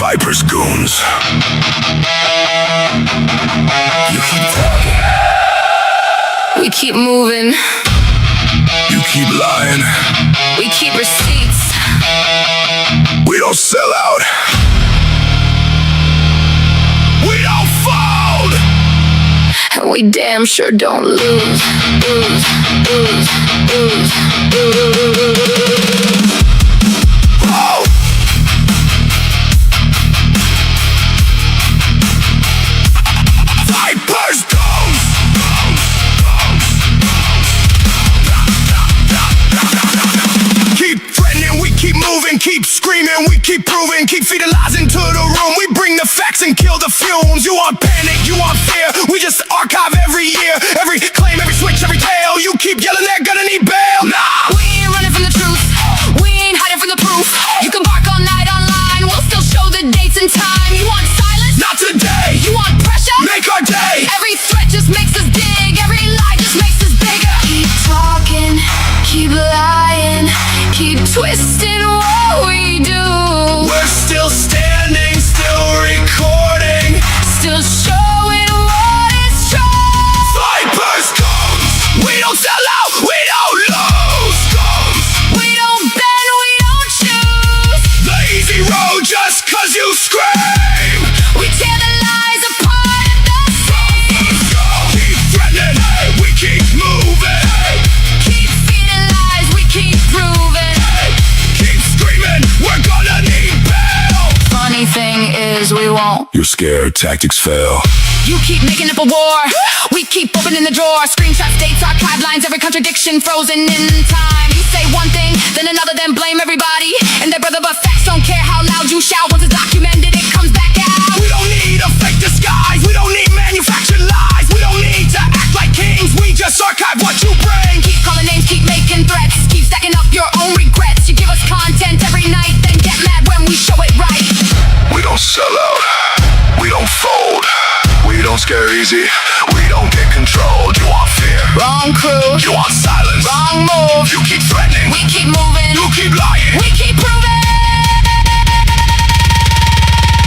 Piper's goons. You keep talking. We keep moving. You keep lying. We keep receipts. We don't sell out. We don't fold. And we damn sure don't lose. Oh. Piper's goons. Keep threatening, we keep moving, keep screaming, we keep proving, keep feeding lies into the room. We bring the facts and kill the fumes. You want panic, you want fear. We just archive every year, every claim, every switch, every tale. You keep yelling, they're gonna need bail. Nah, We ain't running from the truth. We ain't hiding from the proof. You can bark all night online. We'll still show the dates and time. You want silence? not today. You want pressure? Make our day. Every threat just makes us dig. Every lie just makes us bigger. Keep talking, keep lying, keep twisting what we do. We're still standing, still recording. Still showing what is true. Piper's goons. We don't sell out, we don't lose. Goons. We don't bend, we don't choose. The easy road just 'cause you scream. We tear the lies apart at the seams. Keep threatening, we keep moving. Keep feeding lies, we keep proving. Keep screaming, we're gonna need bail. Funny thing is we won't. You're scared, tactics fail. You keep making up a war. We keep opening the drawer. Screenshots, dates, archive lines, every contradiction frozen in time. You say one thing, then another, then blame everybody and their brother, but facts don't care how loud you shout. Once it's documented, it comes back out. We don't need a fake disguise. We don't need manufactured lies. We don't need to act like kings. We just archive what you bring. Keep calling names, keep making threats, keep stacking up your own regrets. You give us content every night, then get mad when we show it right. We don't sell out. We don't fold. We don't scare easy. We don't get controlled. You want fear. Wrong crew. You want silence. Wrong move. You keep threatening. We keep moving. You keep lying. We keep proving.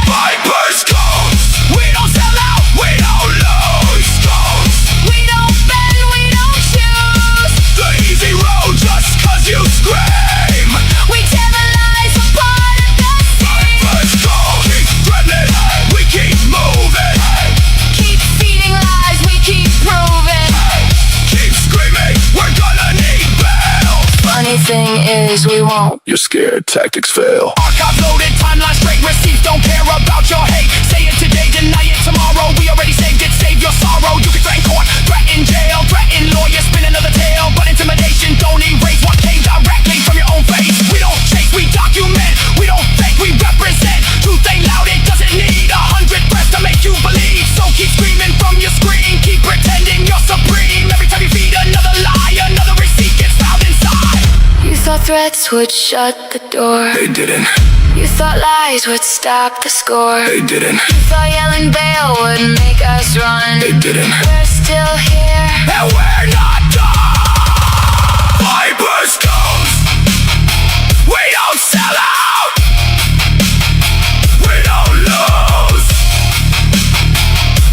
Piper's goons. We don't sell out. We don't lose. Goons. We don't bend, we don't choose. The easy road just 'cause you scream. We tear the lies apart at the seams. Piper's goons. Keep threatening. We keep moving. Keep feeding lies, we keep proving. Keep screaming. We're gonna need bail. Funny thing is we won't. You're scared, tactics fail. Archive loaded, timeline straight, receipts don't care about your hate. Say it today, deny it tomorrow. We already saved it, save your sorrow. You can threaten court, threaten jail, threaten lawyer, spin another tale. But intimidation don't erase what came directly from your own face. We don't chase, we document. We don't fake, we represent. Truth ain't loud, it doesn't need 100 breaths to make you believe. So keep screaming from your screen, keep pretending you're supreme. Every time you feed another lie, another receipt gets found inside. You thought threats would shut the door. They didn't. You thought lies would stop the score. They didn't. You thought yelling bail would make us run. They didn't. We're still here. And we're not done. Piper's goons. We don't sell out. We don't lose.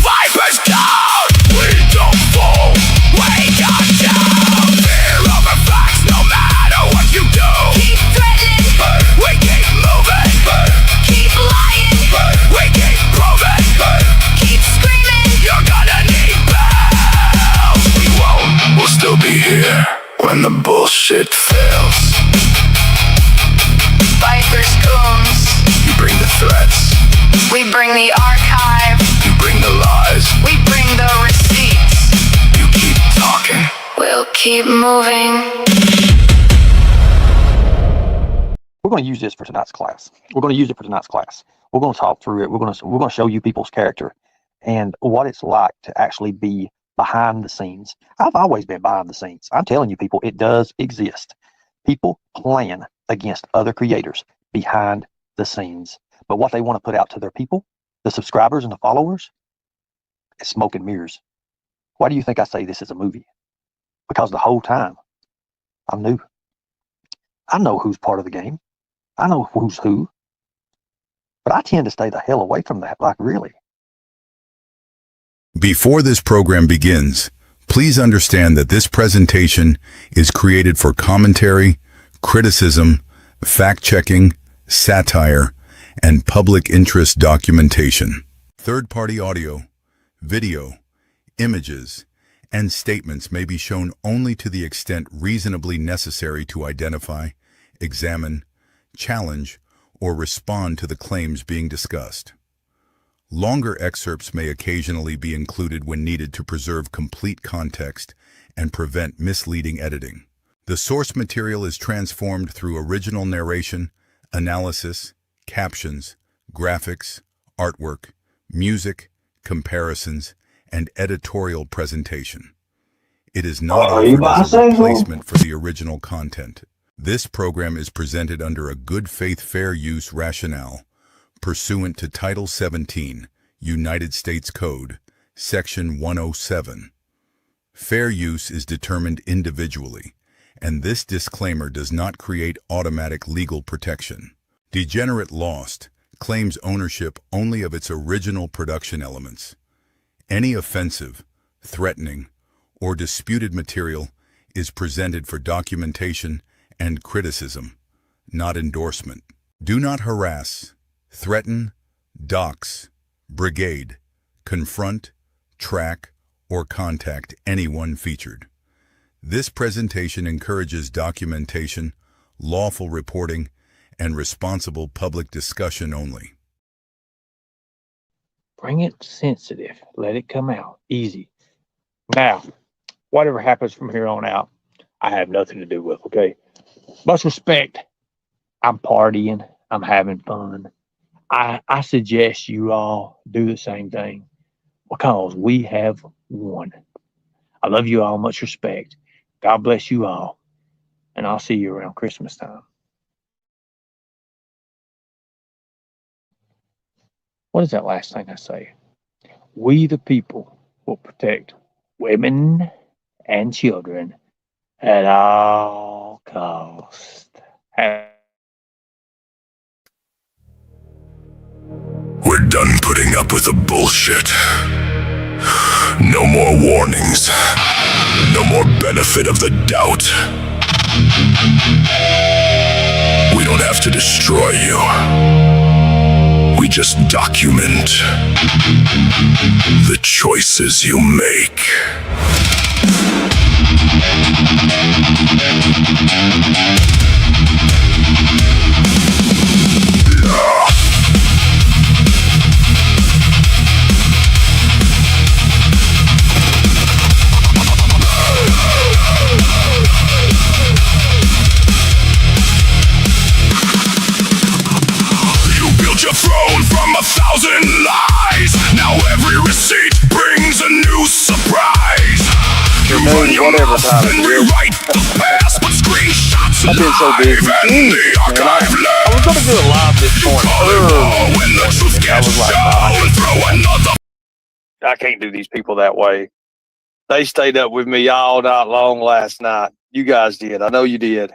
Piper's down. We don't fall. We got down. Fear over facts no matter what you do. Keep threatening. We keep moving. Keep lying. We keep proving. Keep screaming. You're gonna need bail. We won't. We'll still be here when the bullshit fails. Viper's goons. You bring the threats. We bring the archive. You bring the lies. We bring the receipts. You keep talking. We'll keep moving. We're going to use this for tonight's class. We're going to use it for tonight's class. We're going to talk through it. We're going to show you people's character and what it's like to actually be behind the scenes. I've always been behind the scenes. I'm telling you, people, it does exist. People plan against other creators behind the scenes. But what they want to put out to their people, the subscribers and the followers, is smoke and mirrors. Why do you think I say this is a movie? Because the whole time, I'm new. I know who's part of the game. I know who's who. But I tend to stay the hell away from that, like really. Before this program begins, please understand that this presentation is created for commentary, criticism, fact-checking, satire, and public interest documentation. Third-party audio, video, images, and statements may be shown only to the extent reasonably necessary to identify, examine, challenge, or respond to the claims being discussed. Longer excerpts may occasionally be included when needed to preserve complete context and prevent misleading editing. The source material is transformed through original narration, analysis, captions, graphics, artwork, music, comparisons, and editorial presentation. It is not offered as a replacement for the original content. This program is presented under a good faith fair use rationale, pursuant to Title 17, United States Code, Section 107. Fair use is determined individually, and this disclaimer does not create automatic legal protection. Degenerate Lost claims ownership only of its original production elements. Any offensive, threatening, or disputed material is presented for documentation and criticism, not endorsement. Do not harass, threaten, dox, brigade, confront, track, or contact anyone featured. This presentation encourages documentation, lawful reporting, and responsible public discussion only. Bring it sensitive. Let it come out. Easy. Now, whatever happens from here on out, I have nothing to do with, okay? Much respect. I'm partying. I'm having fun. I suggest you all do the same thing because we have won. I love you all. Much respect. God bless you all. And I'll see you around Christmas time. What is that last thing I say? We the people will protect women and children at all costs. We're done putting up with the bullshit. No more warnings. No more benefit of the doubt. We don't have to destroy you. We just document the choices you make. Your throne from 1,000 lies. Now every receipt brings a new surprise. You run your mouth and rewrite the past, but screenshots I've been so busy. in the archive I was going to do a live this morning. when the truth gets shown, throw another. I can't do these people that way. They stayed up with me all night long last night. You guys did. I know you did.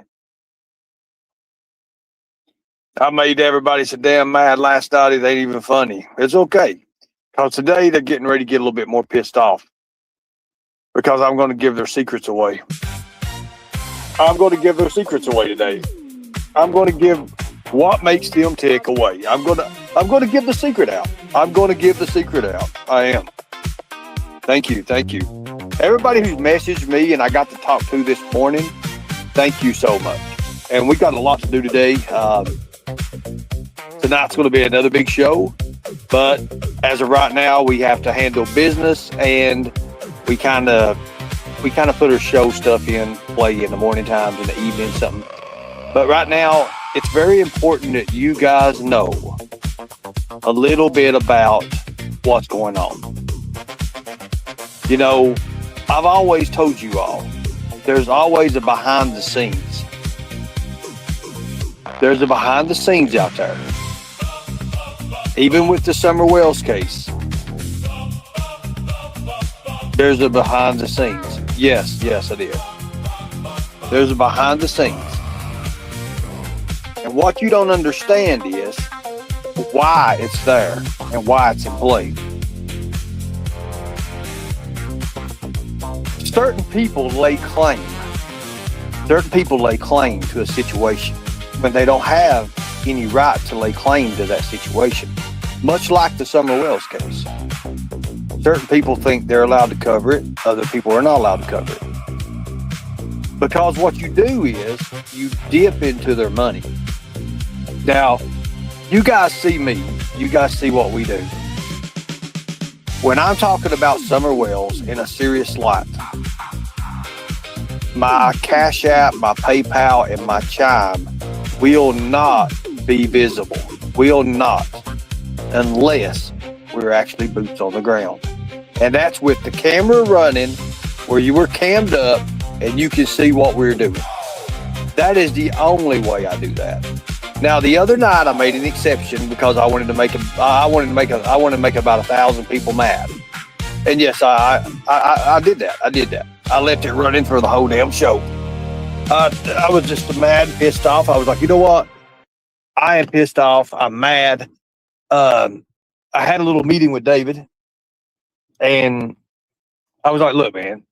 I made everybody so damn mad last night, it ain't even funny. It's okay. Because today they're getting ready to get a little bit more pissed off. Because I'm going to give their secrets away. I'm going to give their secrets away today. I'm going to give what makes them tick away. I'm going to give the secret out. I'm going to give the secret out. I am. Thank you. Thank you. Everybody who's messaged me and I got to talk to this morning, thank you so much. And we got a lot to do today. Tonight's going to be another big show, but as of right now, we have to handle business, and we kind of put our show stuff in play in the morning times, in the evening, something. But right now, it's very important that you guys know a little bit about what's going on. You know, I've always told you all, there's always a behind the scenes. There's a behind the scenes out there. Even with the Summer Wells case, there's a behind the scenes. Yes, it is. There's a behind the scenes. And what you don't understand is why it's there and why it's in play. Certain people lay claim. Certain people lay claim to a situation when they don't have any right to lay claim to that situation. Much like the Summer Wells case. Certain people think they're allowed to cover it. Other people are not allowed to cover it. Because what you do is you dip into their money. Now, you guys see me. You guys see what we do. When I'm talking about Summer Wells in a serious light, my Cash App, my PayPal, and my Chime will not be visible. Will not. Unless we're actually boots on the ground. And that's with the camera running where you were cammed up and you can see what we're doing. That is the only way I do that. Now, the other night I made an exception because I wanted to make about 1,000 people mad. And yes, I did that. I did that. I left it running for the whole damn show. I was just mad, pissed off. I was like, you know what? I am pissed off. I'm mad. I had a little meeting with David, and I was like, look, man,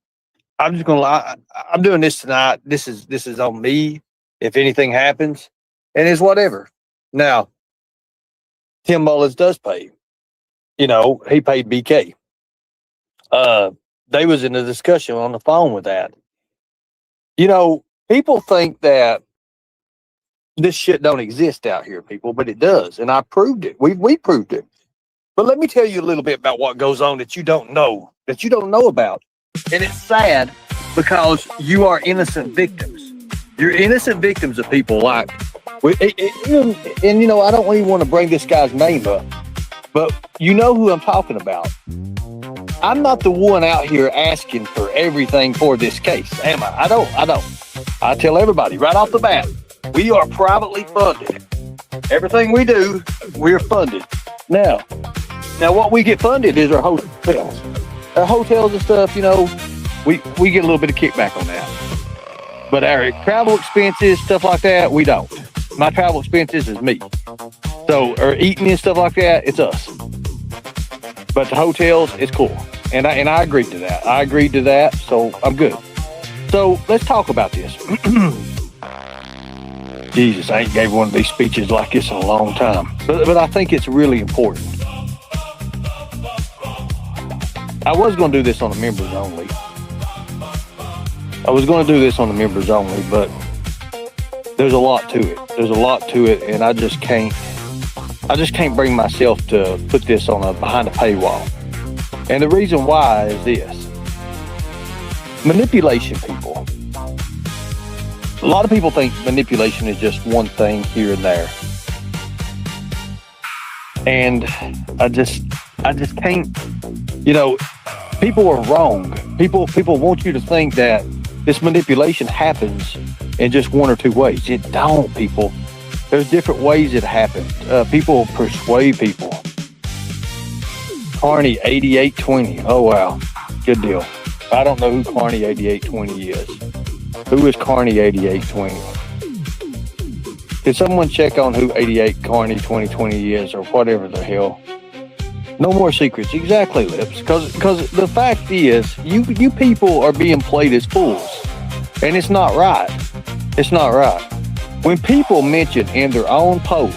I'm just gonna I'm doing this tonight. This is on me. If anything happens, and it's whatever. Now, Tim Mullins does pay. You know, he paid BK. They was in a discussion on the phone with that. You know, people think that this shit don't exist out here, people, but it does, and I proved it. We proved it. But let me tell you a little bit about what goes on that you don't know about. And it's sad because you are innocent victims. You're innocent victims of people like, and you know, I don't even want to bring this guy's name up, but you know who I'm talking about. I'm not the one out here asking for everything for this case, am I? I don't. I tell everybody right off the bat, we are privately funded. Everything we do, we're funded. Now what we get funded is our hotels. Our hotels and stuff, you know, we get a little bit of kickback on that. But our travel expenses, stuff like that, we don't. My travel expenses is me. So, or eating and stuff like that, it's us. But the hotels, it's cool. And I agreed to that. I agreed to that, so I'm good. So let's talk about this. Jesus, I ain't gave one of these speeches like this in a long time. But I think it's really important. I was going to do this on the members only. But there's a lot to it. And I just can't bring myself to put this on behind a paywall. And the reason why is this. Manipulation, people. A lot of people think manipulation is just one thing here and there. And I just can't, you know, people are wrong. People want you to think that this manipulation happens in just one or two ways. It don't, people. There's different ways it happens. People persuade people. Carney 8820. Oh, wow. Good deal. I don't know who Carney 8820 is. Who is Carney 8820? Can someone check on who 88 Carney 2020 is or whatever the hell? No more secrets. Exactly, Lips. Because the fact is, you people are being played as fools. And it's not right. It's not right. When people mention in their own post,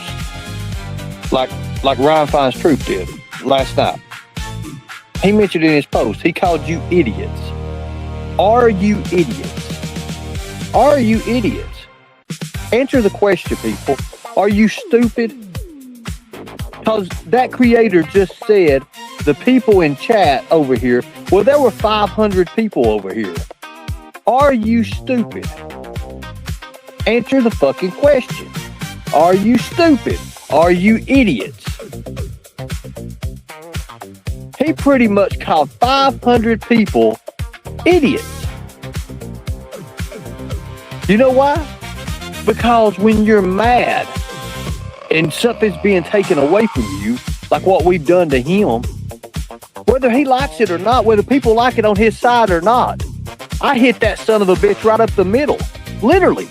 like Ryan Fine's Truth did last night, he mentioned in his post, he called you idiots. Are you idiots? Are you idiots? Answer the question, people. Are you stupid? Because that creator just said the people in chat over here, well, there were 500 people over here. Are you stupid? Answer the fucking question. Are you stupid? Are you idiots? He pretty much called 500 people idiots. You know why? Because when you're mad and something's being taken away from you, like what we've done to him, whether he likes it or not, whether people like it on his side or not, I hit that son of a bitch right up the middle. Literally.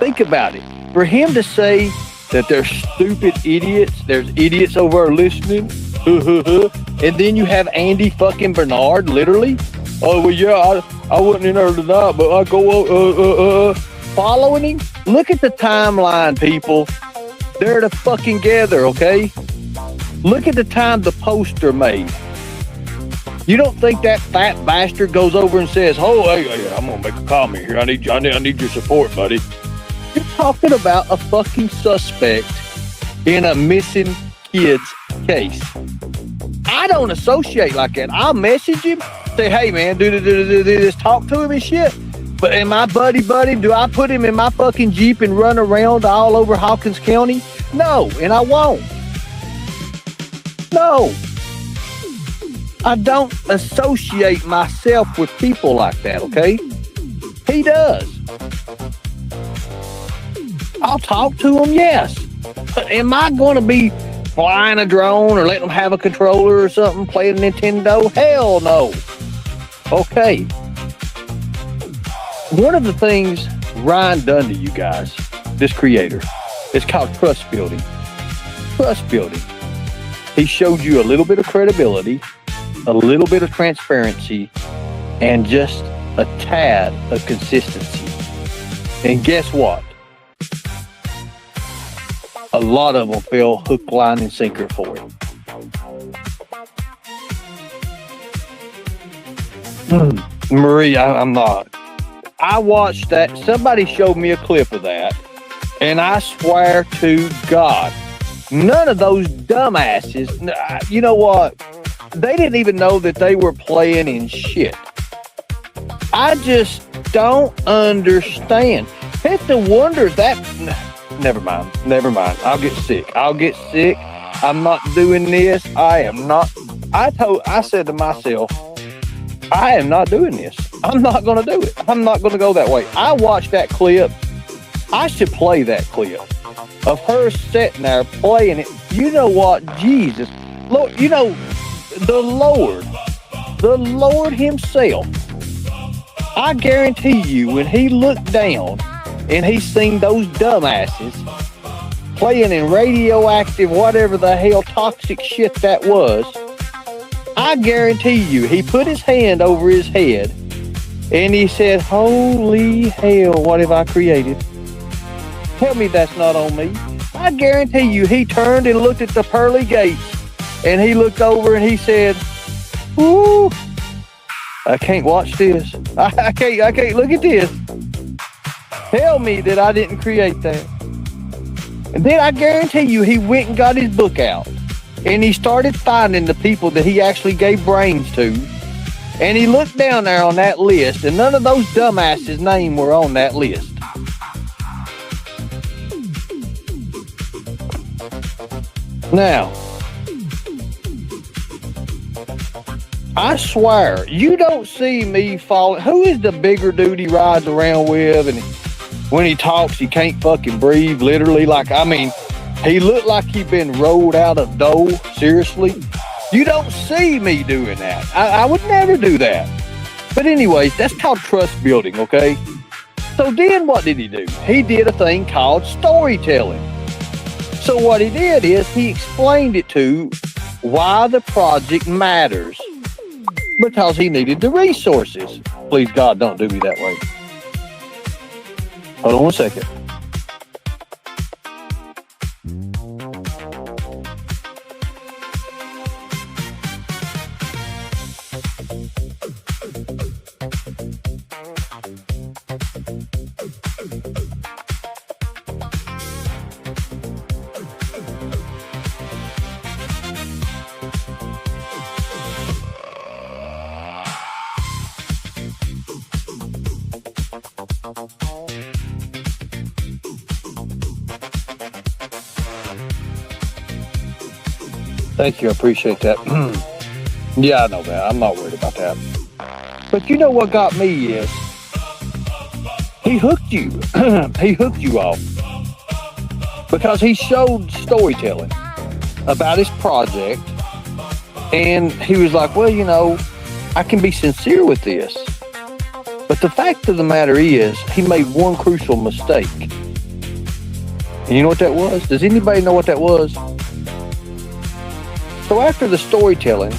Think about it. For him to say that there's stupid idiots, there's idiots over there listening, and then you have Andy fucking Bernard, literally. Oh, well, yeah, I wasn't in there tonight, but I go following him. Look at the timeline, people. They're together, okay? Look at the time the poster made. You don't think that fat bastard goes over and says, "Oh, hey, I'm gonna make a comment here. I need your support, buddy." You're talking about a fucking suspect in a missing kid's case. I don't associate like that. I'll message him, say, "Hey, man, do this, talk to him and shit." But am I buddy? Do I put him in my fucking Jeep and run around all over Hawkins County? No, and I won't. No. I don't associate myself with people like that, okay? He does. I'll talk to him, yes. But am I going to be flying a drone or letting them have a controller or something, playing Nintendo? Hell no. Okay. One of the things Ryan done to you guys, this creator, it's called trust building. Trust building. He showed you a little bit of credibility, a little bit of transparency, and just a tad of consistency. And guess what? A lot of them fell hook, line, and sinker for it. Marie, I'm not. I watched that. Somebody showed me a clip of that, and I swear to God, none of those dumbasses, you know what? They didn't even know that they were playing in shit. I just don't understand. It's the wonder that... Never mind. I'll get sick. I'm not doing this. I said to myself, I am not doing this. I'm not going to do it. I'm not going to go that way. I watched that clip. I should play that clip of her sitting there playing it. You know what? Jesus. Lord, you know, the Lord himself, I guarantee you, when he looked down and he seen those dumbasses playing in radioactive, whatever the hell toxic shit that was, I guarantee you, he put his hand over his head and he said, "Holy hell, what have I created? Tell me that's not on me." I guarantee you, he turned and looked at the pearly gates and he looked over and he said, "Ooh, I can't watch this. I can't look at this. Tell me that I didn't create that." And then I guarantee you, he went and got his book out and he started finding the people that he actually gave brains to. And he looked down there on that list, and none of those dumbasses' names were on that list. Now, I swear, you don't see me falling. Who is the bigger dude he rides around with? And when he talks, he can't fucking breathe, literally. Like, I mean, he looked like he'd been rolled out of dough, seriously. You don't see me doing that. I would never do that. But anyways, that's called trust building, okay? So then what did he do? He did a thing called storytelling. So what he did is he explained it to why the project matters. Because he needed the resources. Please, God, don't do me that way. Hold on one second. Thank you. I appreciate that. Yeah, I know that. I'm not worried about that. But you know what got me is he hooked you. He hooked you off because he showed storytelling about his project. And he was like, well, you know, I can be sincere with this. But the fact of the matter is he made one crucial mistake. And you know what that was? Does anybody know what that was? So after the storytelling,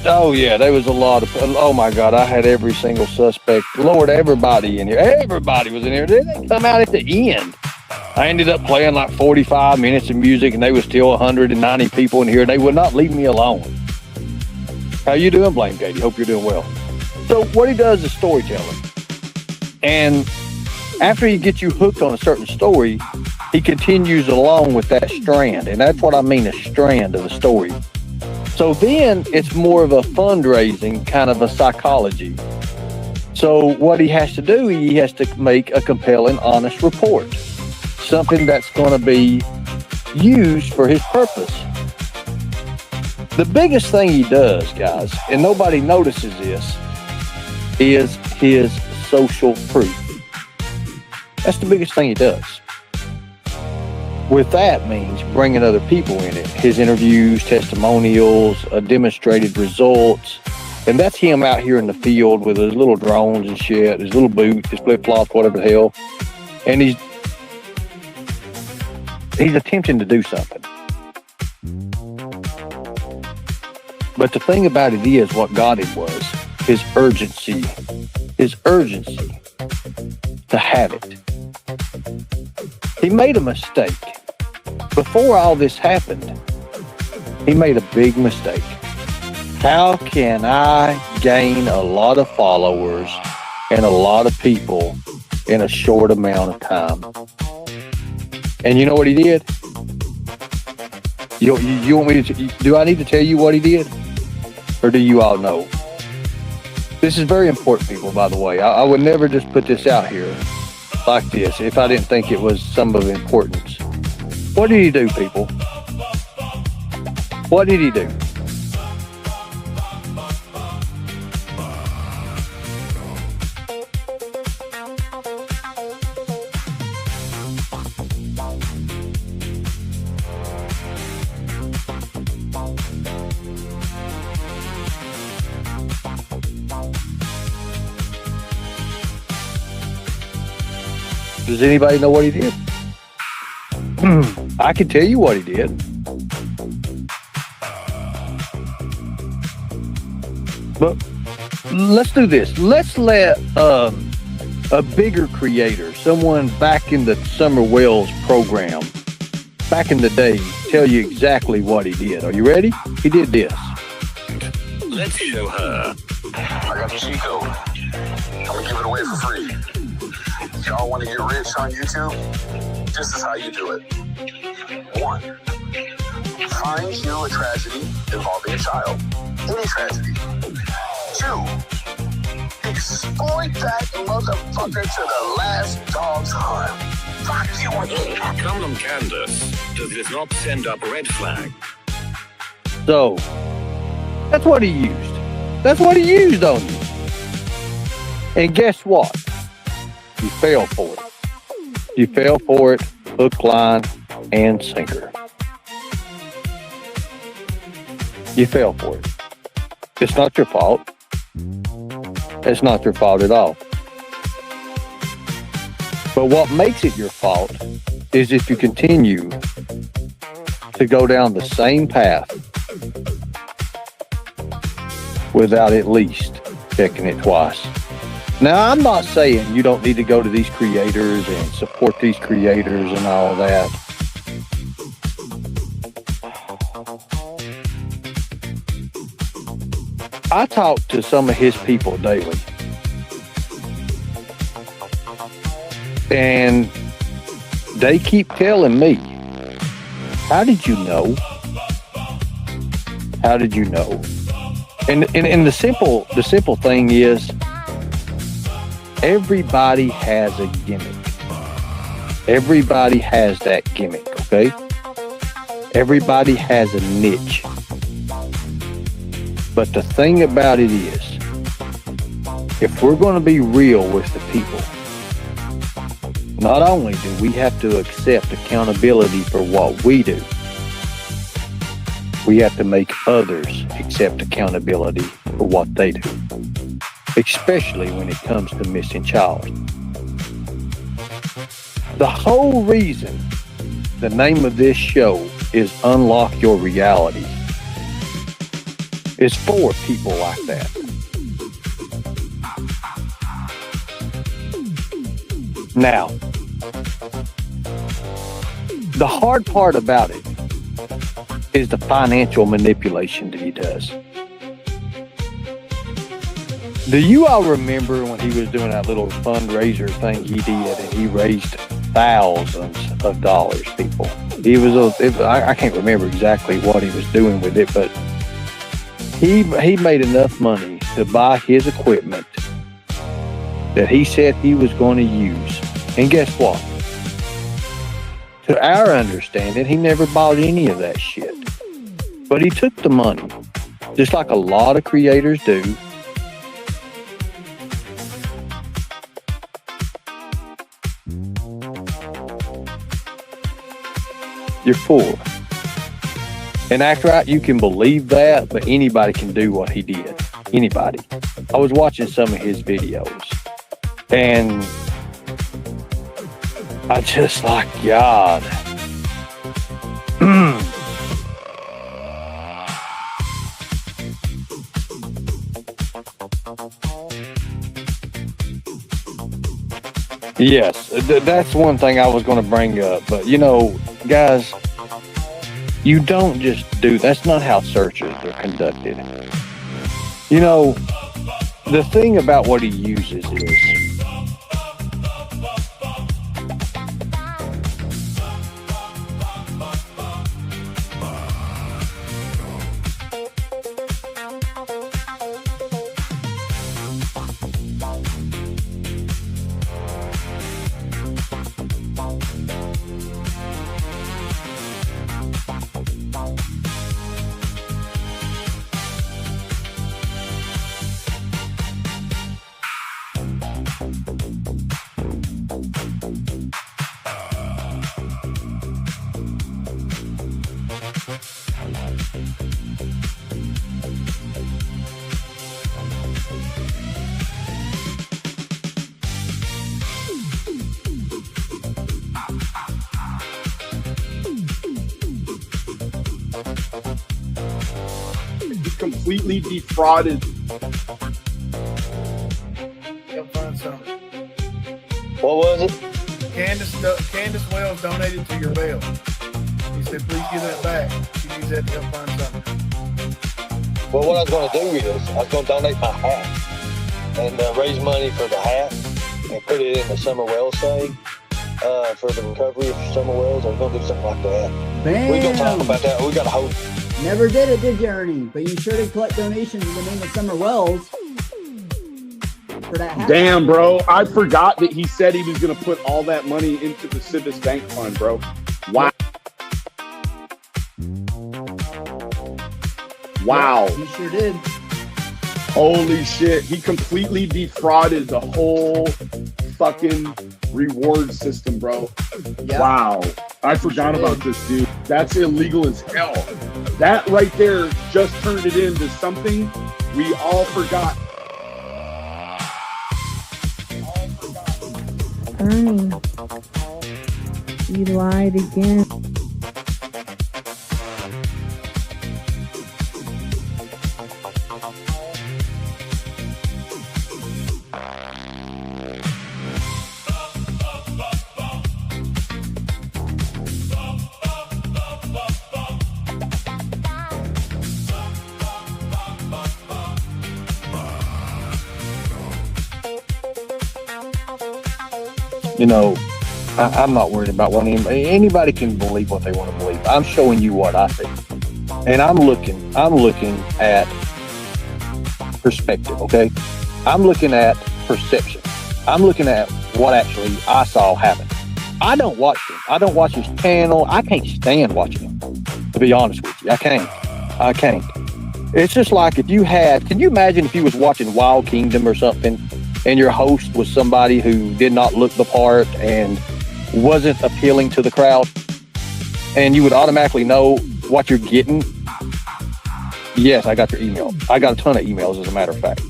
oh yeah, there was a lot of, oh my God, I had every single suspect. Lord, everybody in here. Everybody was in here. Then they come out at the end. I ended up playing like 45 minutes of music and they was still 190 people in here. They would not leave me alone. How you doing, Blame Katie? Hope you're doing well. So what he does is storytelling. And after he gets you hooked on a certain story, he continues along with that strand. And that's what I mean, a strand of a story. So then it's more of a fundraising kind of a psychology. So what he has to do, he has to make a compelling, honest report. Something that's going to be used for his purpose. The biggest thing he does, guys, and nobody notices this, is his social proof. That's the biggest thing he does. With that means bringing other people in it. His interviews, testimonials, demonstrated results. And that's him out here in the field with his little drones and shit, his little boots, his flip-flops, whatever the hell. And he's attempting to do something. But the thing about it is what got him was his urgency to have it. He made a mistake. Before all this happened, he made a big mistake. How can I gain a lot of followers and a lot of people in a short amount of time? And you know what he did? You want me to? Do I need to tell you what he did? Or do you all know? This is very important, people, by the way. I would never just put this out here like this if I didn't think it was some of importance. What did he do, people? What did he do? Does anybody know what he did? I can tell you what he did. But let's do this. Let's let a bigger creator, someone back in the Summer Wells program, back in the day, tell you exactly what he did. Are you ready? He did this. Let's show her. I got the cheat code. I'm gonna give it away for free. Y'all want to get rich on YouTube? This is how you do it. 1. Find you a tragedy involving a child. Any tragedy. 2. Exploit that motherfucker to the last dog's harm. Fuck you again. Come on, Candace. Does this not send up a red flag? So, that's what he used. That's what he used on you. And guess what? You fell for it. You fell for it, hook, line, and sinker. You fell for it. It's not your fault. It's not your fault at all. But what makes it your fault is if you continue to go down the same path without at least checking it twice. Now, I'm not saying you don't need to go to these creators and support these creators and all that. I talk to some of his people daily. And they keep telling me, how did you know? How did you know? And the simple thing is, everybody has a gimmick. Everybody has that gimmick, okay? Everybody has a niche. But the thing about it is, if we're going to be real with the people, not only do we have to accept accountability for what we do, we have to make others accept accountability for what they do, especially when it comes to missing child. The whole reason the name of this show is Unlock Your Reality is for people like that. Now, the hard part about it is the financial manipulation that he does. Do you all remember when he was doing that little fundraiser thing he did and he raised thousands of dollars, people? I can't remember exactly what he was doing with it, but he made enough money to buy his equipment that he said he was going to use. And guess what? To our understanding, he never bought any of that shit. But he took the money, just like a lot of creators do. You're full. And act right, you can believe that, but anybody can do what he did. Anybody. I was watching some of his videos, and I just like, God. Yes, that's one thing I was going to bring up. But, you know, guys, you don't just do, that's not how searches are conducted. You know, the thing about what he uses is, completely defrauded. You'll find something. what was it? Candace Wells donated to your bail. He said, please give that back. She needs that to help find something. Well, what I was going to do is I was going to donate my hat and raise money for the hat and put it in the Summer Wells thing for the recovery of Summer Wells. I was going to do something like that. Bam! We're going to talk about that. We got to hold. Never did it, did you, Ernie? But you sure did collect donations in the name of Summer Wells for that hat. Damn, bro. I forgot that he said he was going to put all that money into the Civis Bank Fund, bro. Wow. Wow. He sure did. Holy shit. He completely defrauded the whole fucking reward system, bro. Yep. Wow. I forgot about this, dude. That's illegal as hell. That right there just turned it into something we all forgot. Ernie, you lied again. You know, I'm not worried about what anybody can believe what they want to believe. I'm showing you what I think, and I'm looking at perspective. Okay, I'm looking at perception. I'm looking at what actually I saw happen. I don't watch him. I don't watch his channel. I can't stand watching him. To be honest with you, I can't. It's just like if you had. Can you imagine if you was watching Wild Kingdom or something? And your host was somebody who did not look the part and wasn't appealing to the crowd, and you would automatically know what you're getting. Yes, I got your email. I got a ton of emails, as a matter of fact.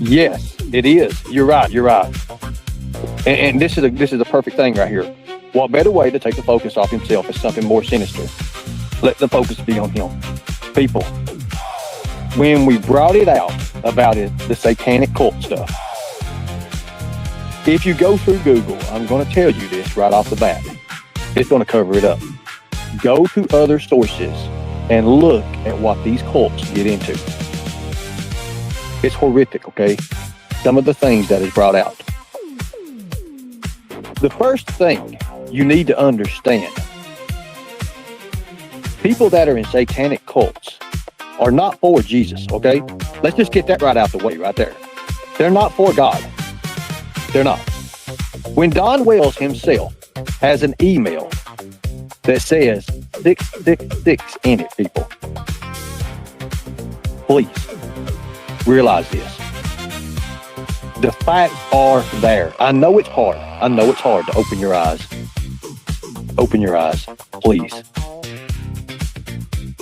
Yes, it is. You're right. And this is a perfect thing right here. What better way to take the focus off himself is something more sinister. Let the focus be on him. People, when we brought it out about it, the satanic cult stuff, if you go through Google, I'm going to tell you this right off the bat. It's going to cover it up. Go to other sources and look at what these cults get into. It's horrific, okay? Some of the things that is brought out. The first thing you need to understand, people that are in satanic cults are not for Jesus, okay? Let's just get that right out the way right there. They're not for God. They're not. When Don Wells himself has an email that says 666 in it, people, please realize this. The facts are there. I know it's hard. I know it's hard to open your eyes. Open your eyes, please.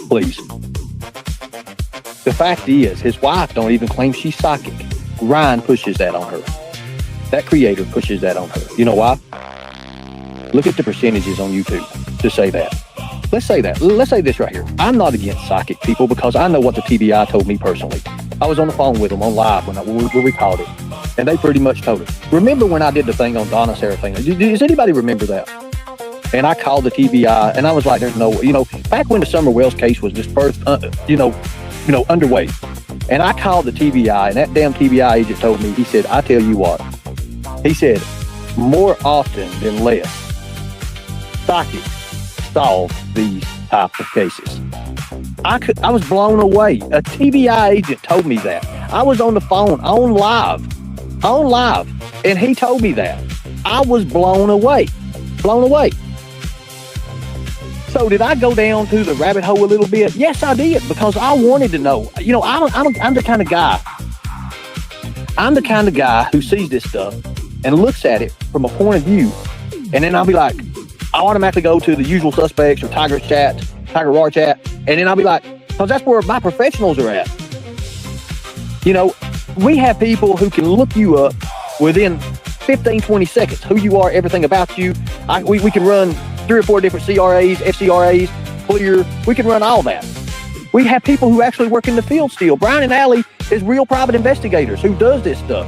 Please. The fact is, his wife don't even claim she's psychic. Ryan pushes that on her. That creator pushes that on her. You know why? Look at the percentages on YouTube to say that. Let's say that. Let's say this right here. I'm not against psychic people because I know what the TBI told me personally. I was on the phone with them on live when we called it, and they pretty much told us. Remember when I did the thing on Donna Serafina? Does anybody remember that? And I called the TBI, and I was like, "There's no, back when the Summer Wells case was just first, underway." And I called the TBI, and that damn TBI agent told me, he said, "I tell you what," he said, "more often than less, psychics solve these types of cases." I was blown away. A TBI agent told me that. I was on the phone, on live, and he told me that. I was blown away. So did I go down to the rabbit hole a little bit? Yes, I did, because I wanted to know. I'm the kind of guy. I'm the kind of guy who sees this stuff and looks at it from a point of view, and then I'll be like, I automatically go to the usual suspects or Tiger Raw chat, and then I'll be like, because that's where my professionals are at. We have people who can look you up within 15, 20 seconds, who you are, everything about you. We can run 3 or 4 different CRAs, FCRAs, clear. We can run all that. We have people who actually work in the field still. Brian and Allie is real private investigators who does this stuff.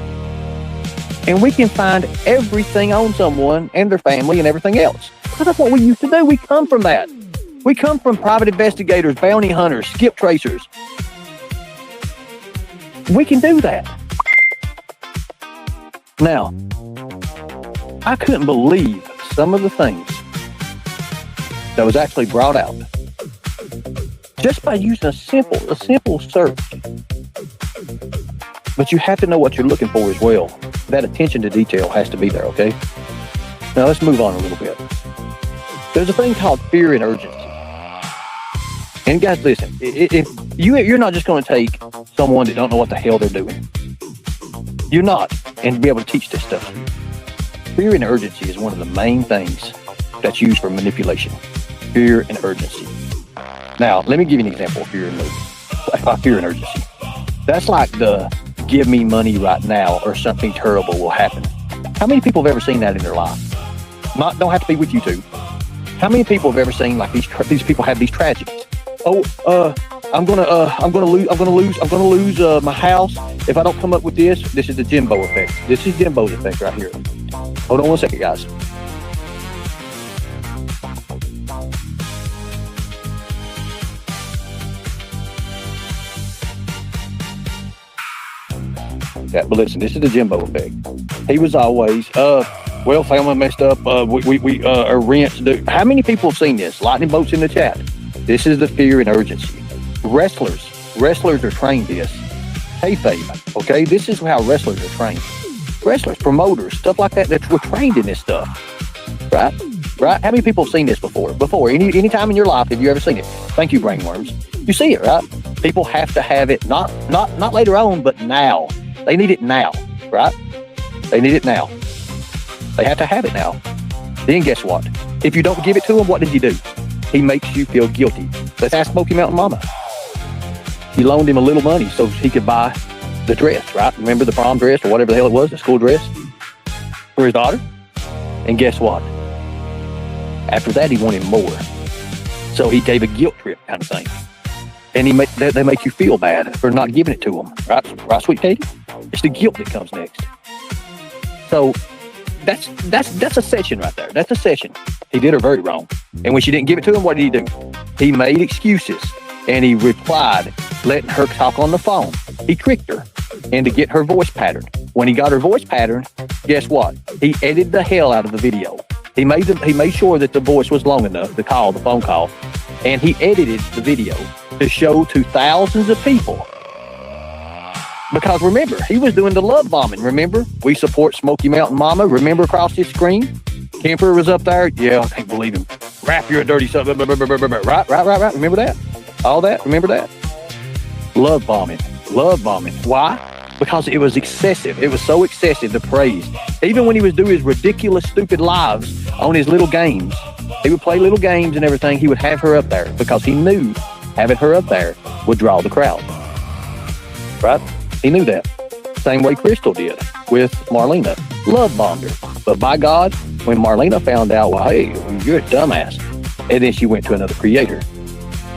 And we can find everything on someone and their family and everything else. Because that's what we used to do. We come from that. We come from private investigators, bounty hunters, skip tracers. We can do that. Now, I couldn't believe some of the things that was actually brought out just by using a simple search. But you have to know what you're looking for as well. That attention to detail has to be there, okay? Now let's move on a little bit. There's a thing called fear and urgency. And guys, listen, if you're not just going to take someone that don't know what the hell they're doing. You're not, and be able to teach this stuff. Fear and urgency is one of the main things that's used for manipulation. Fear and urgency. Now, let me give you an example of fear and urgency. That's like the give me money right now or something terrible will happen. How many people have ever seen that in their life? Don't have to be with you two. How many people have ever seen like these people have these tragedies? I'm gonna lose my house if I don't come up with this. This is the Jimbo effect. This is Jimbo's effect right here. Hold on one second, guys. Yeah, but listen, this is the Jimbo effect. He was always, family messed up. Our rent's due. How many people have seen this? Lightning bolts in the chat. This is the fear and urgency. Wrestlers are trained this. Kayfabe, okay? This is how wrestlers are trained. Wrestlers, promoters, stuff like that. We're trained in this stuff, right? How many people have seen this before? Any time in your life have you ever seen it? Thank you, brainworms. You see it, right? People have to have it, not later on, but now. They need it now, right? They need it now. They have to have it now. Then guess what? If you don't give it to him, what did you do? He makes you feel guilty. Let's ask Smoky Mountain Mama. He loaned him a little money so he could buy the dress, right? Remember the prom dress or whatever the hell it was, the school dress for his daughter? And guess what? After that, he wanted more. So he gave a guilt trip kind of thing. And they make you feel bad for not giving it to them. Right, sweet Katie? It's the guilt that comes next. So that's a session right there. That's a session. He did her very wrong. And when she didn't give it to him, what did he do? He made excuses. And he replied, letting her talk on the phone. He tricked her into get her voice pattern. When he got her voice pattern, guess what? He edited the hell out of the video. He made sure that the voice was long enough, the phone call, and he edited the video to show to thousands of people. Because remember, he was doing the love bombing. Remember, we support Smoky Mountain Mama. Remember across his screen? Kemper was up there. Yeah, I can't believe him. Rap, you're a dirty son. Right. Remember that? All that? Remember that? Love bombing. Why? Because it was excessive. It was so excessive, the praise. Even when he was doing his ridiculous, stupid lives on his little games, he would play little games and everything. He would have her up there because he knew having her up there would draw the crowd. Right? He knew that. Same way Crystal did with Marlena. Love bombed her. But by God, when Marlena found out, well, hey, you're a dumbass, and then she went to another creator,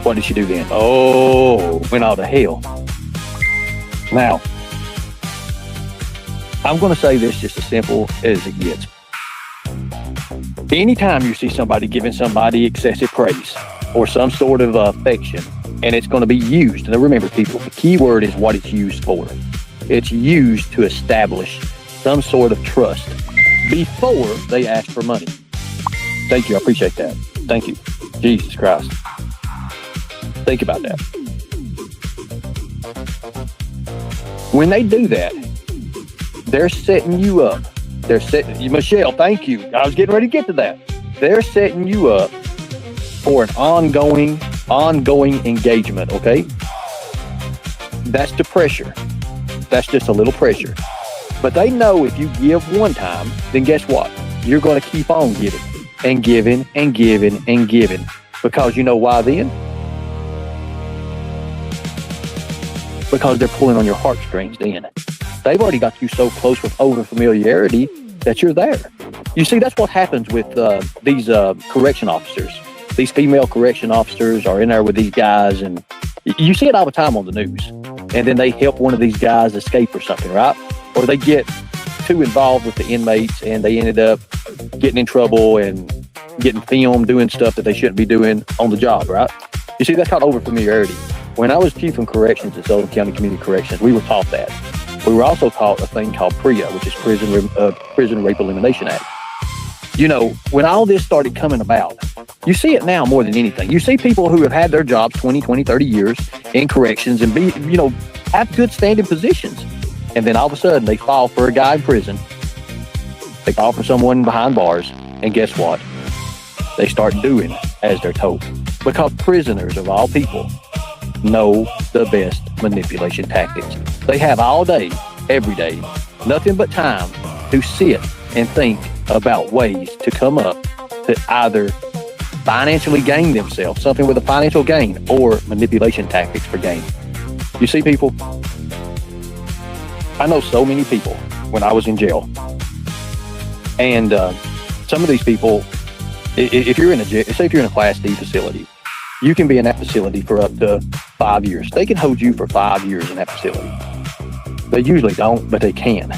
what did she do then? Oh, went all to hell. Now, I'm going to say this just as simple as it gets. Anytime you see somebody giving somebody excessive praise or some sort of affection, and it's going to be used, and remember people, the key word is what it's used for. It's used to establish some sort of trust before they ask for money. Thank you, I appreciate that. Thank you. Jesus Christ. Think about that. When they do that, they're setting you up. They're setting you, Michelle, thank you. I was getting ready to get to that. They're setting you up for an ongoing engagement, okay? That's the pressure. That's just a little pressure. But they know if you give one time, then guess what? You're going to keep on giving and giving and giving and giving. Because you know why then? Because they're pulling on your heartstrings then. They've already got you so close with over familiarity that you're there. You see, that's what happens with these correction officers. These female correction officers are in there with these guys, and you see it all the time on the news. And then they help one of these guys escape or something, right? Or they get too involved with the inmates and they ended up getting in trouble and getting filmed doing stuff that they shouldn't be doing on the job, right? You see, that's called overfamiliarity. When I was chief in corrections at Sullivan County Community Corrections, we were taught that. We were also taught a thing called PREA, which is Prison Rape Elimination Act. You know, when all this started coming about, you see it now more than anything. You see people who have had their jobs 20, 30 years in corrections and have good standing positions. And then all of a sudden they fall for a guy in prison. They fall for someone behind bars. And guess what? They start doing as they're told. Because prisoners, of all people, know the best manipulation tactics. They have all day, every day, nothing but time to sit and think about ways to come up to either financially gain themselves, something with a financial gain, or manipulation tactics for gain. You see, people, I know so many people when I was in jail. And some of these people, if you're in a jail, say if you're in a Class D facility, you can be in that facility for up to 5 years. They can hold you for 5 years in that facility. They usually don't, but they can.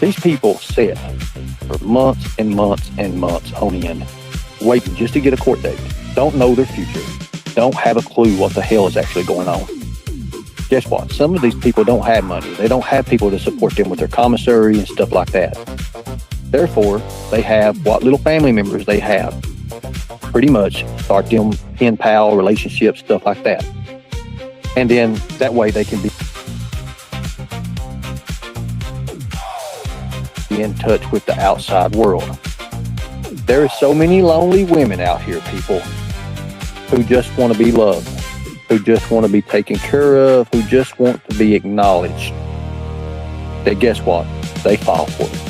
These people sit for months and months and months on end, waiting just to get a court date. Don't know their future. Don't have a clue what the hell is actually going on. Guess what? Some of these people don't have money. They don't have people to support them with their commissary and stuff like that. Therefore, they have what little family members they have. Pretty much start them pen pal relationships, stuff like that. And then that way they can be in touch with the outside world. There are so many lonely women out here, people, who just want to be loved, who just want to be taken care of, who just want to be acknowledged. That guess what? They fall for it.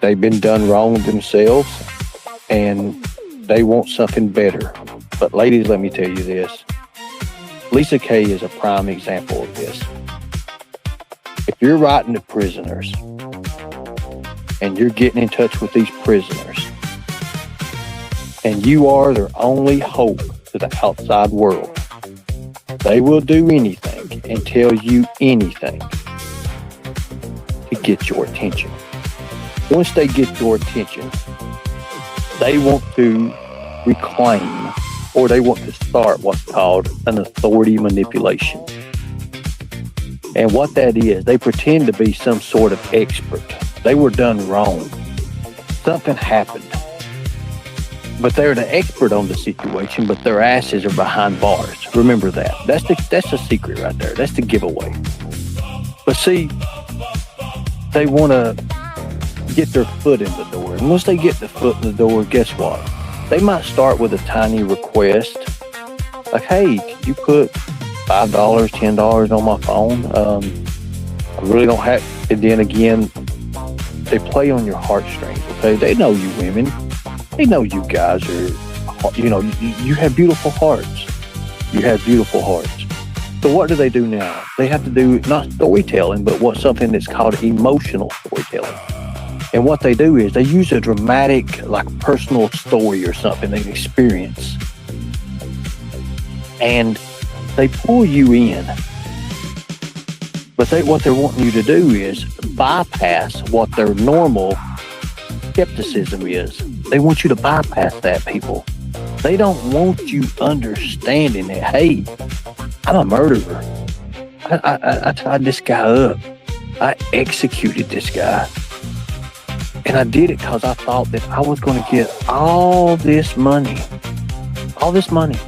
They've been done wrong themselves, and they want something better. But ladies, let me tell you this. Lisa Kay is a prime example of this. If you're writing to prisoners, and you're getting in touch with these prisoners, and you are their only hope to the outside world. They will do anything and tell you anything to get your attention. Once they get your attention, they want to reclaim, or they want to start what's called an authority manipulation. And what that is, they pretend to be some sort of expert. They were done wrong. Something happened. But they're the expert on the situation, but their asses are behind bars. Remember that. That's the secret right there. That's the giveaway. But see, they want to get their foot in the door. And once they get the foot in the door, guess what? They might start with a tiny request. Like, hey, could you put $5, $10 on my phone? I really don't have. And then again, they play on your heartstrings, okay? They know you women. They know you guys are, you have beautiful hearts. You have beautiful hearts. So what do they do now? They have to do not storytelling, but something that's called emotional storytelling. And what they do is they use a dramatic, like personal story or something they experience. And they pull you in. But what they're wanting you to do is bypass what their normal skepticism is. They want you to bypass that, people. They don't want you understanding that, hey, I'm a murderer. I tied this guy up. I executed this guy. And I did it because I thought that I was going to get all this money. All this money.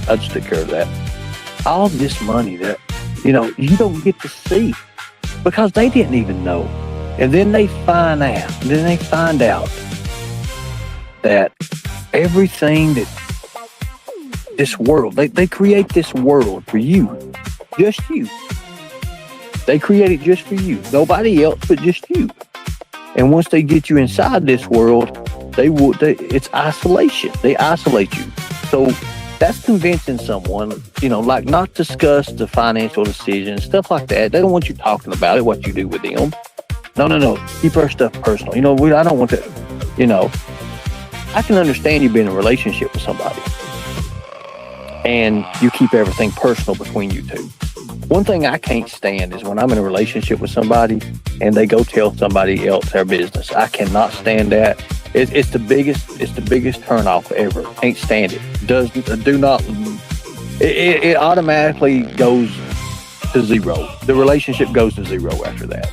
I just took care of that. All this money that, you don't get to see because they didn't even know. And then they find out that everything that this world, they create this world for you, just you. They create it just for you, nobody else but just you. And once they get you inside this world, it's isolation. They isolate you. So that's convincing someone, like not discuss the financial decisions, stuff like that. They don't want you talking about it, what you do with them. No. Keep our stuff personal. I don't want to, I can understand you being in a relationship with somebody and you keep everything personal between you two. One thing I can't stand is when I'm in a relationship with somebody and they go tell somebody else their business. I cannot stand that. It's the biggest turnoff ever. Can't stand it. It automatically goes to zero. The relationship goes to zero after that.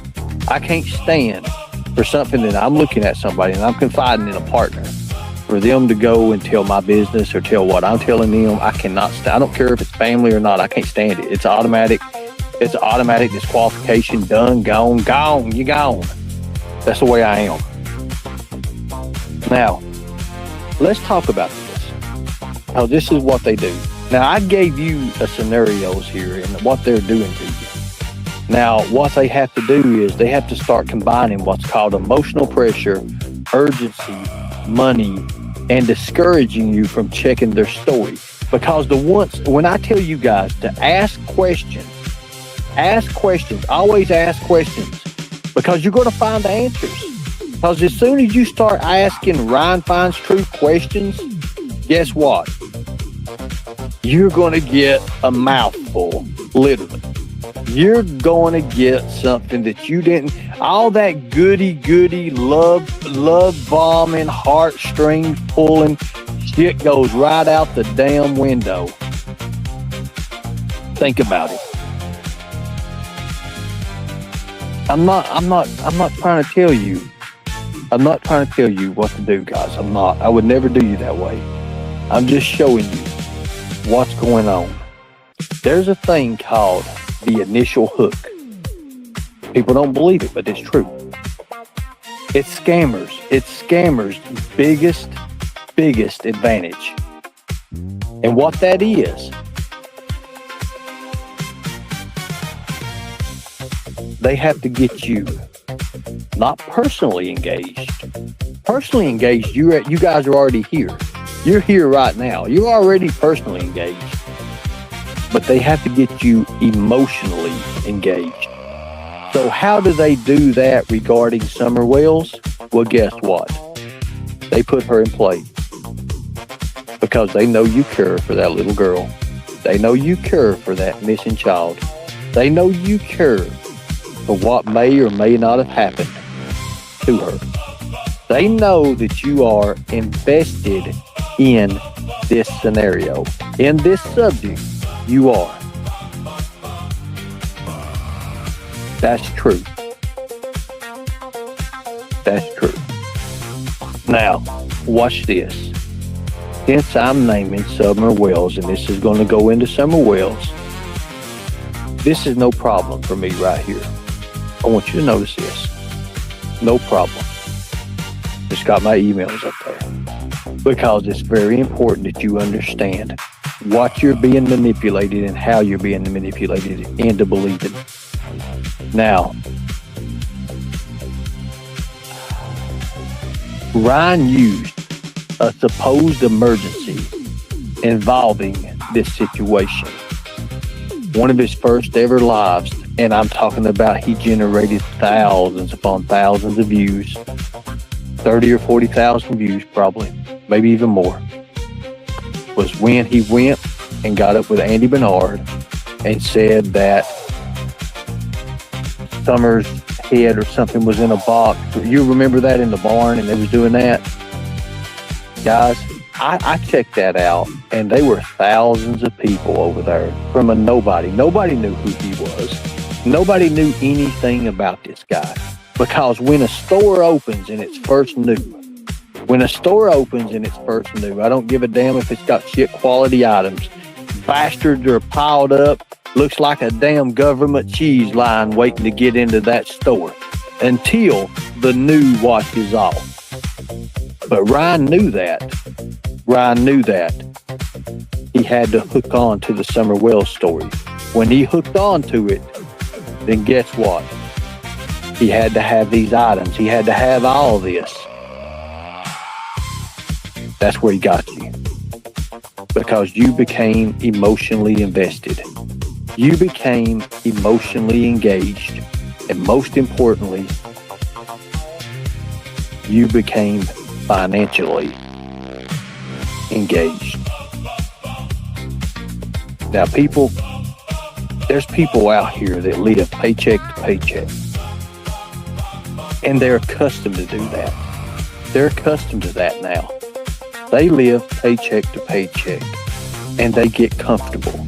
I can't stand for something that I'm looking at somebody and I'm confiding in a partner for them to go and tell my business or tell what I'm telling them. I cannot stand. I don't care if it's family or not. I can't stand it. It's automatic. It's an automatic disqualification. Done. Gone. You gone. That's the way I am. Now, let's talk about this. Now, this is what they do. Now, I gave you the scenarios here and what they're doing to you. Now, what they have to do is they have to start combining what's called emotional pressure, urgency, money, and discouraging you from checking their story. Because when I tell you guys to ask questions, always ask questions, because you're going to find the answers. Because as soon as you start asking Ryan Finds Truth questions, guess what? You're going to get a mouthful, literally. You're going to get something that you didn't, all that goody, love bombing, heartstring pulling, shit goes right out the damn window. Think about it. I'm not trying to tell you. I'm not trying to tell you what to do, guys. I'm not. I would never do you that way. I'm just showing you what's going on. There's a thing called the initial hook. People don't believe it, but it's true. It's scammers. It's scammers' biggest advantage. And what that is, they have to get you not personally engaged. Personally engaged, you guys are already here. You're here right now. You're already personally engaged. But they have to get you emotionally engaged. So how do they do that regarding Summer Wells? Well, guess what? They put her in play because they know you care for that little girl. They know you care for that missing child. They know you care for what may or may not have happened to her. They know that you are invested in this scenario, in this subject. You are. That's true. That's true. Now, watch this. Since I'm naming Summer Wells, and this is going to go into Summer Wells, this is no problem for me right here. I want you to notice this. No problem. Just got my emails up there. Because it's very important that you understand what you're being manipulated and how you're being manipulated into believing. Now, Ryan used a supposed emergency involving this situation. One of his first ever lives, and I'm talking about he generated thousands upon thousands of views, 30 or 40,000 views probably, maybe even more, was when he went and got up with Andy Bernard and said that Summer's head or something was in a box. You remember that in the barn and they was doing that? Guys, I checked that out, and they were thousands of people over there from a nobody. Nobody knew who he was. Nobody knew anything about this guy. Because when a store opens and it's first new, I don't give a damn if it's got shit quality items. Bastards are piled up. Looks like a damn government cheese line waiting to get into that store until the new washes off. But Ryan knew that. He had to hook on to the Summer Wells story. When he hooked on to it, then guess what? He had to have these items. He had to have all this. That's where he got you. Because you became emotionally invested. You became emotionally engaged. And most importantly, you became financially engaged. Now, there's people out here that live paycheck to paycheck. And they're accustomed to do that. They're accustomed to that now. They live paycheck to paycheck and they get comfortable.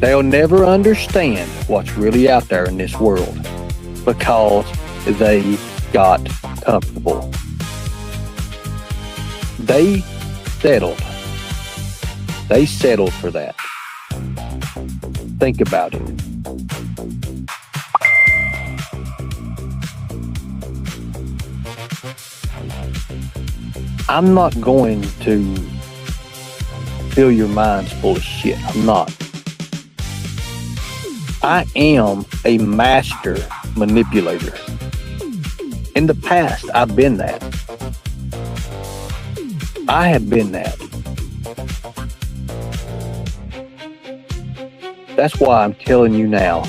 They'll never understand what's really out there in this world because they got comfortable. They settled. They settled for that. Think about it. I'm not going to fill your minds full of shit. I'm not. I am a master manipulator. In the past, I've been that. I have been that. That's why I'm telling you now,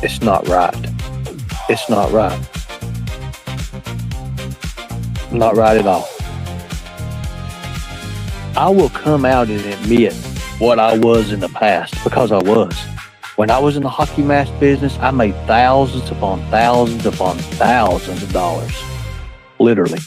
it's not right. It's not right. Not right at all. I will come out and admit what I was in the past, because I was. When I was in the hockey mask business, I made thousands upon thousands upon thousands of dollars. Literally.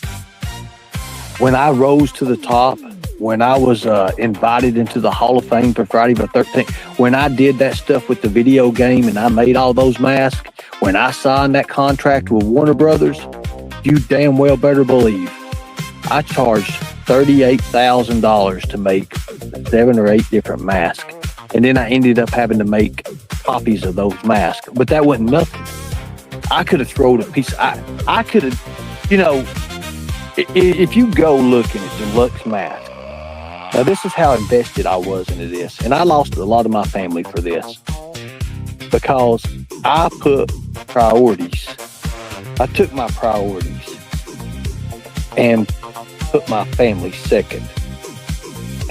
When I rose to the top, when I was invited into the Hall of Fame for Friday the 13th, when I did that stuff with the video game and I made all those masks, when I signed that contract with Warner Brothers, you damn well better believe I charged $38,000 to make 7 or 8 different masks. And then I ended up having to make copies of those masks. But that wasn't nothing. I could have thrown a piece. I could have, you know, if you go looking at deluxe mask. Now, this is how invested I was into this. And I lost a lot of my family for this. Because I put priorities. I took my priorities and put my family second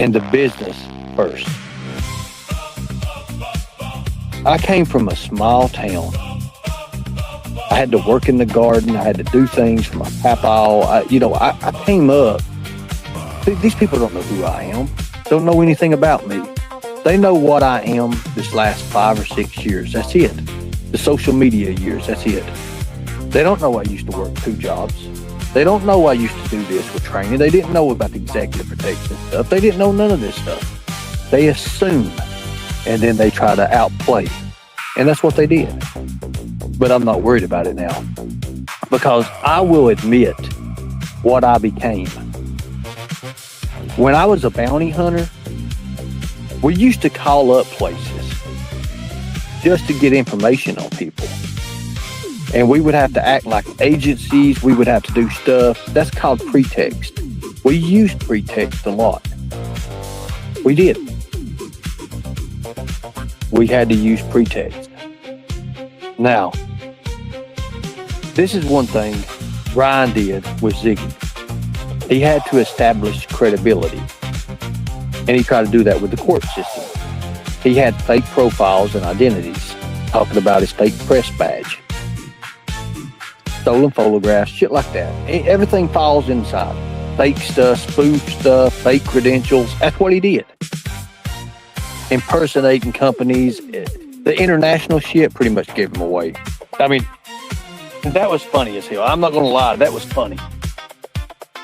and the business first. I came from a small town. I had to work in the garden. I had to do things for my papa. I came up. These people don't know who I am. Don't know anything about me. They know what I am this last 5 or 6 years. That's it. The social media years. That's it. They don't know I used to work 2 jobs. They don't know I used to do this with training. They didn't know about the executive protection stuff. They didn't know none of this stuff. They assume, and then they try to outplay. And that's what they did. But I'm not worried about it now, because I will admit what I became. When I was a bounty hunter, we used to call up places just to get information on people. And we would have to act like agencies. We would have to do stuff. That's called pretext. We used pretext a lot. We did. We had to use pretext. Now, this is one thing Ryan did with Ziggy. He had to establish credibility. And he tried to do that with the court system. He had fake profiles and identities, talking about his fake press badge, stolen photographs, shit like that. Everything falls inside. Fake stuff, spoof stuff, fake credentials. That's what he did. Impersonating companies. The international shit pretty much gave him away. I mean, that was funny as hell. I'm not going to lie. That was funny.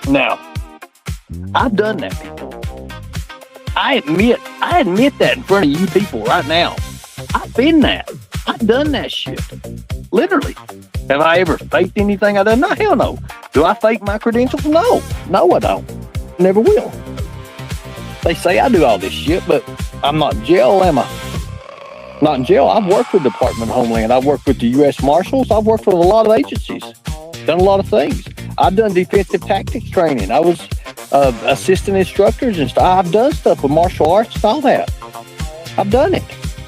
Now, I've done that, people. I admit that in front of you people right now. I've been that. I've done that shit. Literally. Have I ever faked anything I done? No, hell no. Do I fake my credentials? No. No, I don't. Never will. They say I do all this shit, but I'm not in jail, am I? Not in jail. I've worked with the Department of Homeland. I've worked with the U.S. Marshals. I've worked with a lot of agencies. Done a lot of things. I've done defensive tactics training. I was assistant instructors and stuff. I've done stuff with martial arts and all that. I've done it.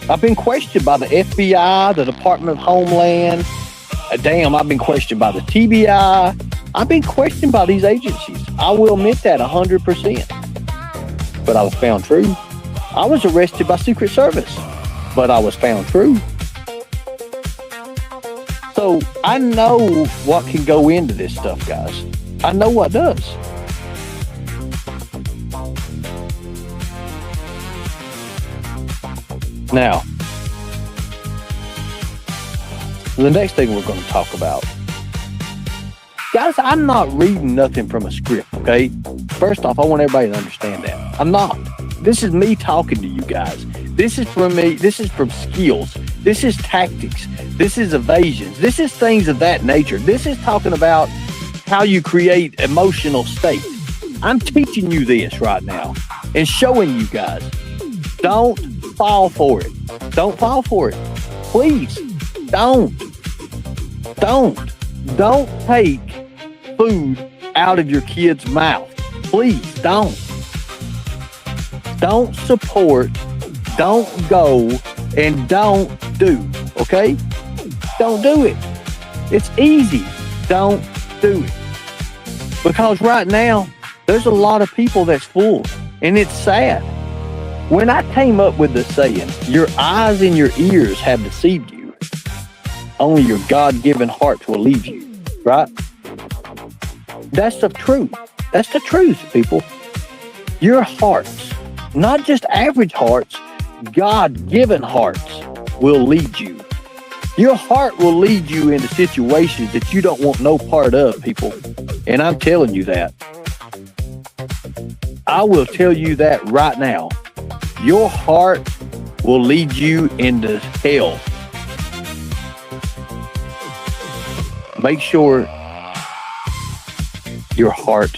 I've been questioned by the FBI, the Department of Homeland. Damn, I've been questioned by the TBI. I've been questioned by these agencies. I will admit that 100%. But I was found true. I was arrested by Secret Service, but I was found true. So I know what can go into this stuff, guys. I know what does. Now, the next thing we're going to talk about. Guys, I'm not reading nothing from a script, okay? First off, I want everybody to understand that. I'm not. This is me talking to you guys. This is from me. This is from skills. This is tactics. This is evasions. This is things of that nature. This is talking about how you create emotional state. I'm teaching you this right now and showing you guys. Don't fall for it. Don't fall for it. Please, don't. Don't take food out of your kid's mouth. Please don't. Don't support, don't go, and don't do, okay? Don't do it. It's easy. Don't do it. Because right now, there's a lot of people that's fooled, and it's sad. When I came up with the saying, your eyes and your ears have deceived you, only your God-given heart will lead you, right? That's the truth. That's the truth, people. Your hearts, not just average hearts, God-given hearts will lead you. Your heart will lead you into situations that you don't want no part of, people. And I'm telling you that. I will tell you that right now. Your heart will lead you into hell. Make sure your heart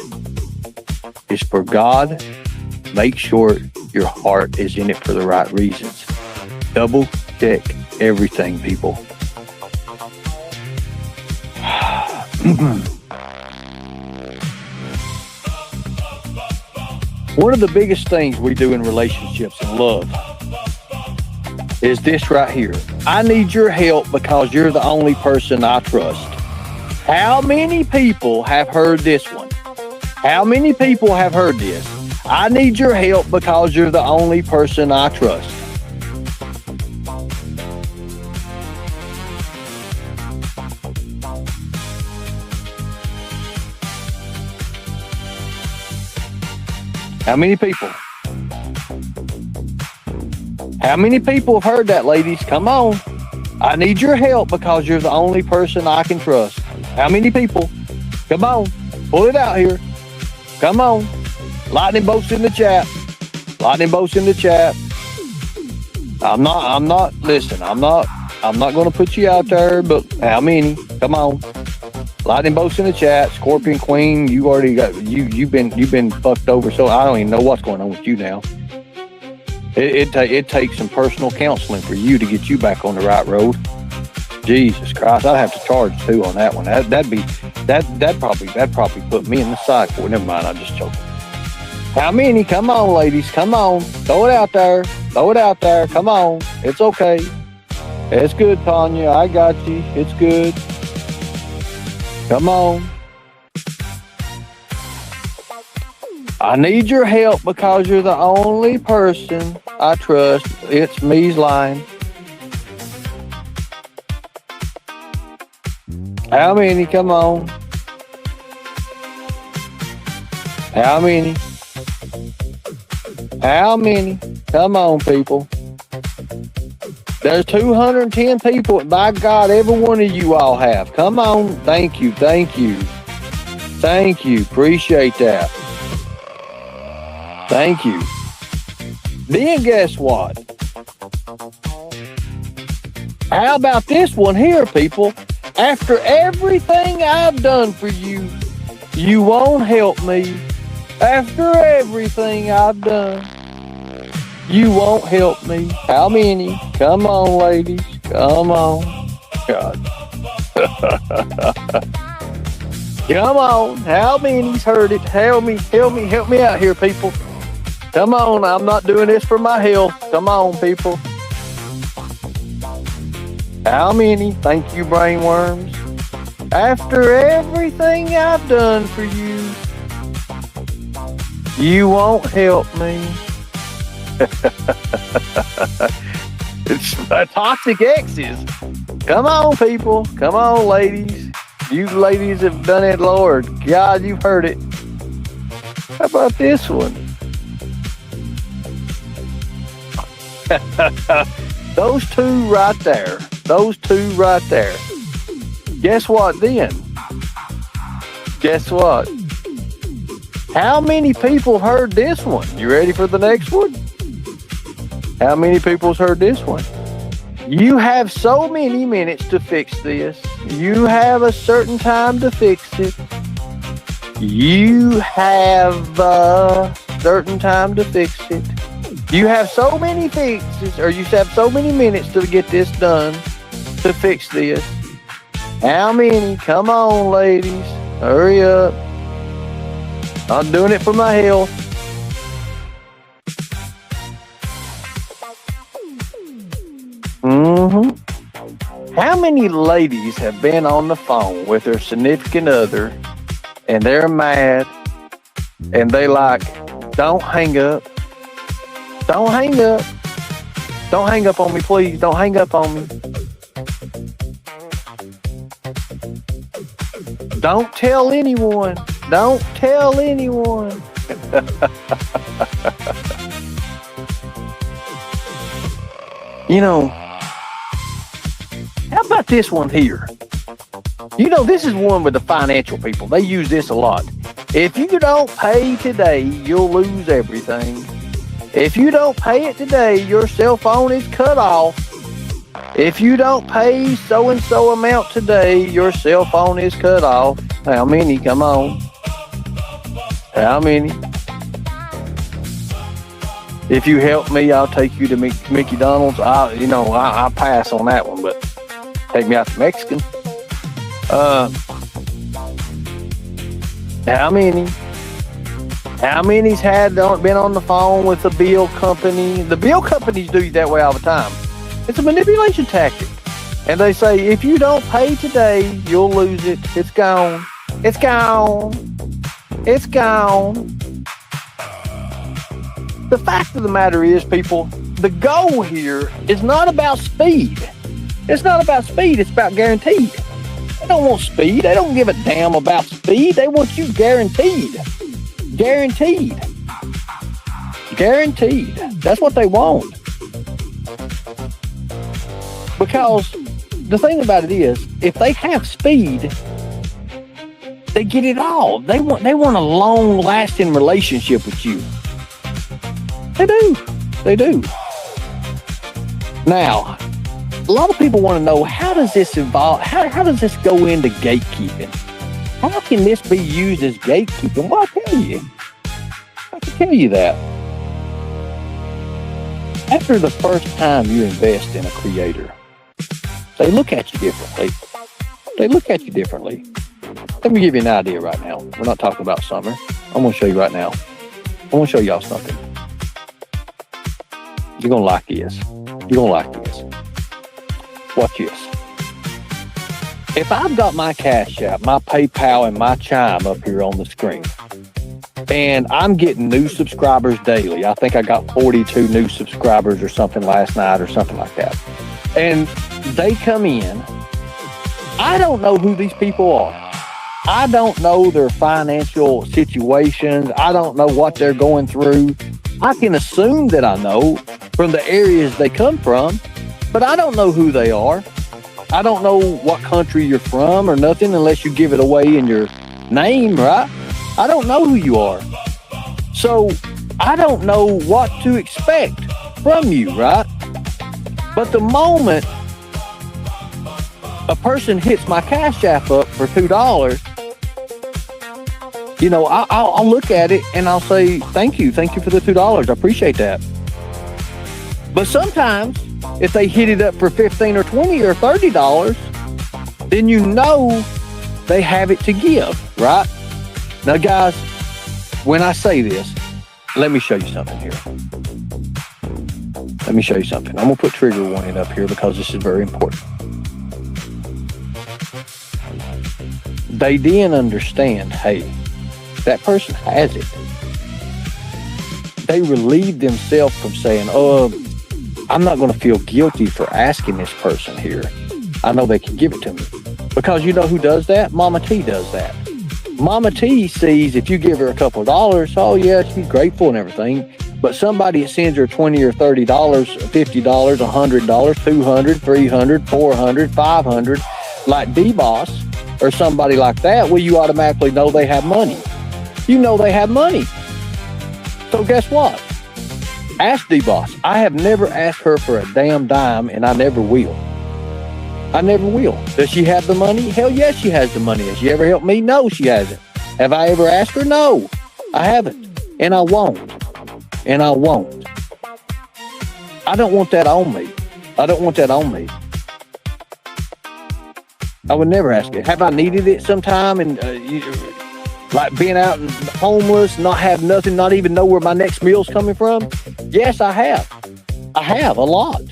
is for God. Make sure your heart is in it for the right reasons. Double check everything, people. One of the biggest things we do in relationships and love is this right here. I need your help because you're the only person I trust. How many people have heard this one? How many people have heard this? I need your help because you're the only person I trust. How many people? How many people have heard that, ladies? Come on. I need your help because you're the only person I can trust. How many people? Come on. Pull it out here. Come on. Lightning bolts in the chat. Lightning bolts in the chat. I'm not, listen, I'm not going to put you out there, but how many? Come on. Lightning bolts in the chat. Scorpion Queen, you already got, you've been fucked over, so I don't even know what's going on with you now. It takes some personal counseling for you to get you back on the right road. Jesus Christ, I'd have to charge too on that one. That'd probably put me in the cycle. Never mind, I'm just joking. How many? Come on, ladies, come on. Throw it out there. Throw it out there. Come on. It's okay. It's good, Tanya. I got you. It's good. Come on. I need your help because you're the only person I trust. It's me's line. How many? Come on. How many? How many? Come on, people. There's 210 people. By God, every one of you all have. Come on. Thank you. Thank you. Thank you. Appreciate that. Thank you. Then guess what? How about this one here, people? After everything I've done for you, you won't help me. After everything I've done, you won't help me. How many? Come on, ladies. Come on. God. Come on. How many's heard it? Help me out here, people. Come on. I'm not doing this for my health. Come on, people. How many? Thank you, brainworms. After everything I've done for you, you won't help me. It's toxic exes. Come on, people. Come on, ladies. You ladies have done it, Lord. God, you've heard it. How about this one? Those two right there. Those two right there. Guess what then? Guess what? How many people heard this one? You ready for the next one? How many people's heard this one? You have so many minutes to fix this. You have a certain time to fix it. You have a certain time to fix it. You have so many fixes, or you have so many minutes to get this done, to fix this. How many? Come on, ladies. Hurry up. I'm doing it for my health. How many ladies have been on the phone with their significant other and they're mad and they like, don't hang up. Don't hang up. Don't hang up on me, please. Don't hang up on me. Don't tell anyone. Don't tell anyone. You know, how about this one here? You know, this is one with the financial people. They use this a lot. If you don't pay today, you'll lose everything. If you don't pay it today, your cell phone is cut off. If you don't pay so-and-so amount today, your cell phone is cut off. How many? Come on. How many? If you help me, I'll take you to Mickey Donald's. I'll pass on that one, but take me out to Mexican. How many? How many's been on the phone with the bill company? The bill companies do that way all the time. It's a manipulation tactic. And they say, if you don't pay today, you'll lose it. It's gone. It's gone. It's gone. The fact of the matter is, people, the goal here is not about speed. It's not about speed. It's about guaranteed. They don't want speed. They don't give a damn about speed. They want you guaranteed. Guaranteed. Guaranteed. That's what they want. Because the thing about it is, if they have speed, they get it all. They want a long-lasting relationship with you. They do. They do. Now, a lot of people want to know, how does this evolve? How does this go into gatekeeping? How can this be used as gatekeeping? Well, I'll tell you. I can tell you that. After the first time you invest in a creator, they look at you differently. They look at you differently. Let me give you an idea right now. We're not talking about summer. I'm going to show you right now. I'm going to show y'all something. You're going to like this. You're going to like this. Watch this. If I've got my Cash App, my PayPal, and my Chime up here on the screen, and I'm getting new subscribers daily. I think I got 42 new subscribers or something last night or something like that. And they come in. I don't know who these people are. I don't know their financial situations. I don't know what they're going through. I can assume that I know from the areas they come from, but I don't know who they are. I don't know what country you're from or nothing unless you give it away in your name, right? I don't know who you are. So I don't know what to expect from you, right? But the moment a person hits my Cash App up for $2, you know, I'll look at it and I'll say, thank you for the $2. I appreciate that. But sometimes if they hit it up for $15 or $20 or $30, then you know they have it to give, right? Now, guys, when I say this, let me show you something here. Let me show you something. I'm going to put trigger warning up here because this is very important. They didn't understand, hey, that person has it. They relieve themselves from saying, I'm not going to feel guilty for asking this person here. I know they can give it to me. Because you know who does that? Mama T does that. Mama T sees if you give her a couple of dollars, oh yeah, she's grateful and everything. But somebody that sends her $20 or $30, $50, $100, $200, $300, $400, $500, like D-Boss or somebody like that, well, you automatically know they have money. You know they have money. So guess what? Ask D-Boss. I have never asked her for a damn dime, and I never will. I never will. Does she have the money? Hell yes, she has the money. Has she ever helped me? No, she hasn't. Have I ever asked her? No, I haven't. And I won't. And I won't. I don't want that on me. I don't want that on me. I would never ask it. Have I needed it sometime? And like being out and homeless, not have nothing, not even know where my next meal's coming from? Yes, I have. I have a lot.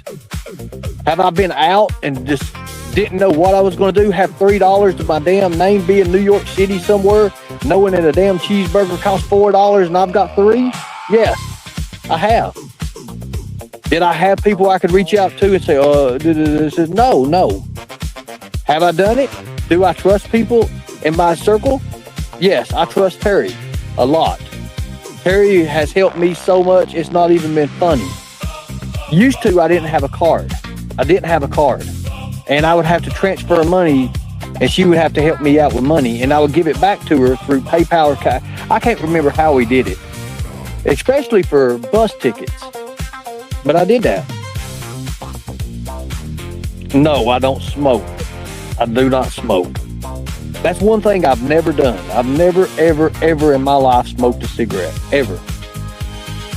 Have I been out and just didn't know what I was going to do? Have $3 to my damn name, be in New York City somewhere, knowing that a damn cheeseburger costs $4 and I've got 3? Yes, I have. Did I have people I could reach out to and say, no. Have I done it? Do I trust people in my circle? Yes, I trust Terry a lot. Terry has helped me so much, it's not even been funny. Used to, I didn't have a card. And I would have to transfer money, and she would have to help me out with money, and I would give it back to her through PayPal or I can't remember how we did it, especially for bus tickets. But I did that. No, I don't smoke. I do not smoke. That's one thing I've never done. I've never, ever, ever in my life smoked a cigarette. Ever.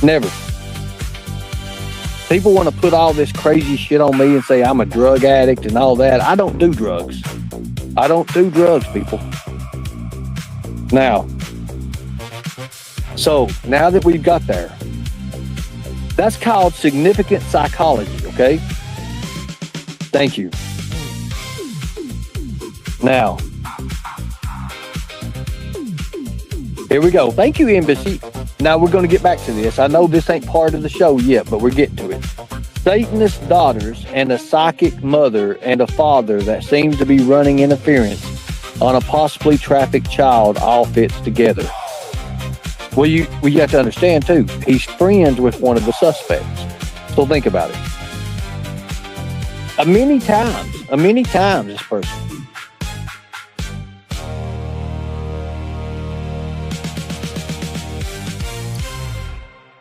Never. People want to put all this crazy shit on me and say I'm a drug addict and all that. I don't do drugs. I don't do drugs, people. Now, so now that we've got there, that's called significant psychology, okay? Thank you. Now, here we go. Thank you, Embassy. Now we're going to get back to this. I know this ain't part of the show yet, but we're getting to it. Satanist daughters and a psychic mother and a father that seems to be running interference on a possibly trafficked child all fits together. Well, you have to understand too. He's friends with one of the suspects. So think about it. Many times, this person.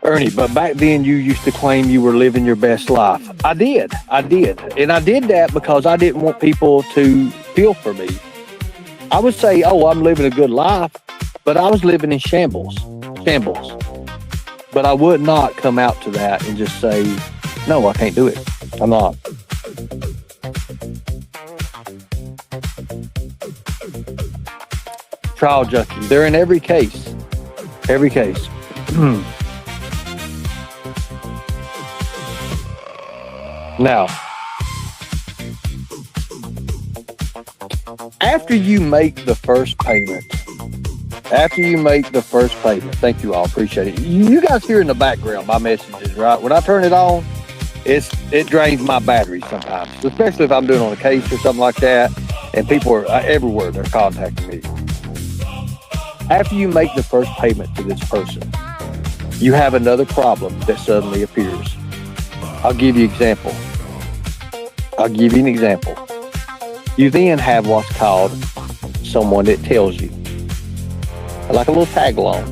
Ernie, but back then you used to claim you were living your best life. I did. And I did that because I didn't want people to feel for me. I would say, oh, I'm living a good life, but I was living in shambles. But I would not come out to that and just say, no, I can't do it. I'm not. Trial junkie. They're in every case. Every case. Now, after you make the first payment, thank you all, appreciate it. You guys hear in the background my messages, right? When I turn it on, it drains my battery sometimes, especially if I'm doing on a case or something like that, and people are everywhere, they're contacting me. After you make the first payment to this person, you have another problem that suddenly appears. I'll give you an example. You then have what's called someone that tells you, like a little tag along,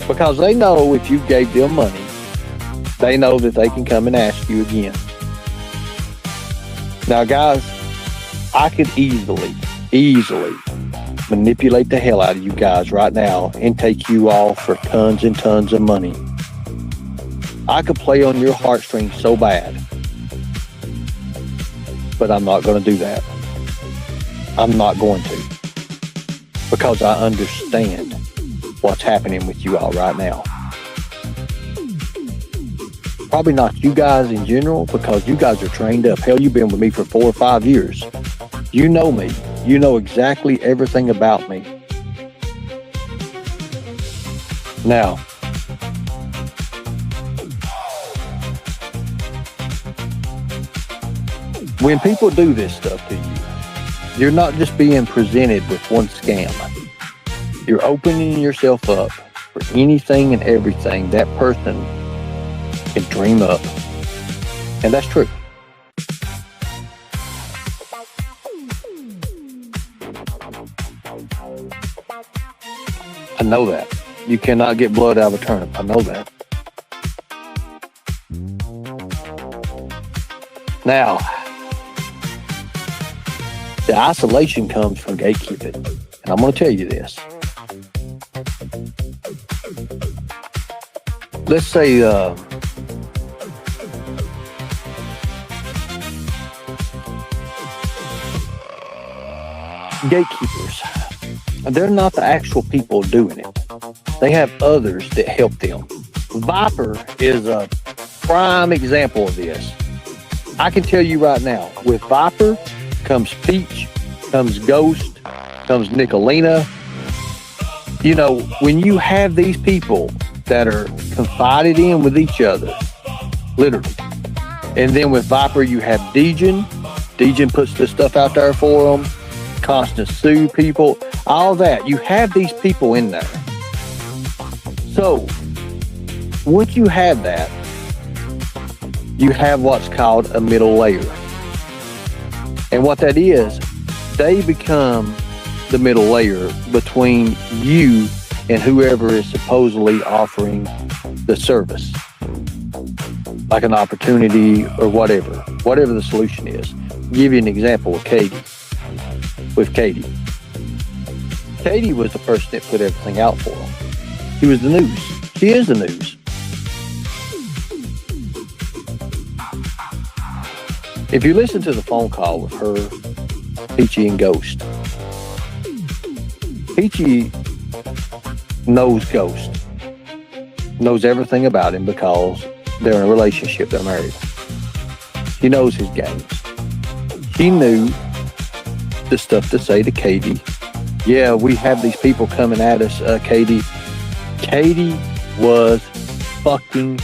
because they know if you gave them money, they know that they can come and ask you again. Now, guys, I could easily manipulate the hell out of you guys right now and take you all for tons and tons of money. I could play on your heartstrings so bad, but I'm not going to do that. I'm not going to, because I understand what's happening with you all right now. Probably not you guys in general, because you guys are trained up. Hell, you've been with me for 4 or 5 years. You know me. You know exactly everything about me. Now, when people do this stuff to you, you're not just being presented with one scam. You're opening yourself up for anything and everything that person can dream up. And that's true. I know that. You cannot get blood out of a turnip. I know that. Now, the isolation comes from gatekeeping. And I'm going to tell you this. Let's say, gatekeepers, they're not the actual people doing it. They have others that help them. Viper is a prime example of this. I can tell you right now, with Viper comes Peach, comes Ghost, comes Nicolina. You know, when you have these people that are confided in with each other, literally. And then with Viper, you have Degen. Degen puts this stuff out there for them. Constant sue people, all that. You have these people in there. So, once you have that, you have what's called a middle layer. And what that is, they become the middle layer between you and whoever is supposedly offering the service, like an opportunity or whatever the solution is. I'll give you an example with Katie. Katie was the person that put everything out for them. She was the news. She is the news. If you listen to the phone call with her, Peachy and Ghost, Peachy knows Ghost, knows everything about him because they're in a relationship, they're married. She knows his games. She knew the stuff to say to Katie. Yeah, we have these people coming at us, Katie. Katie was fucking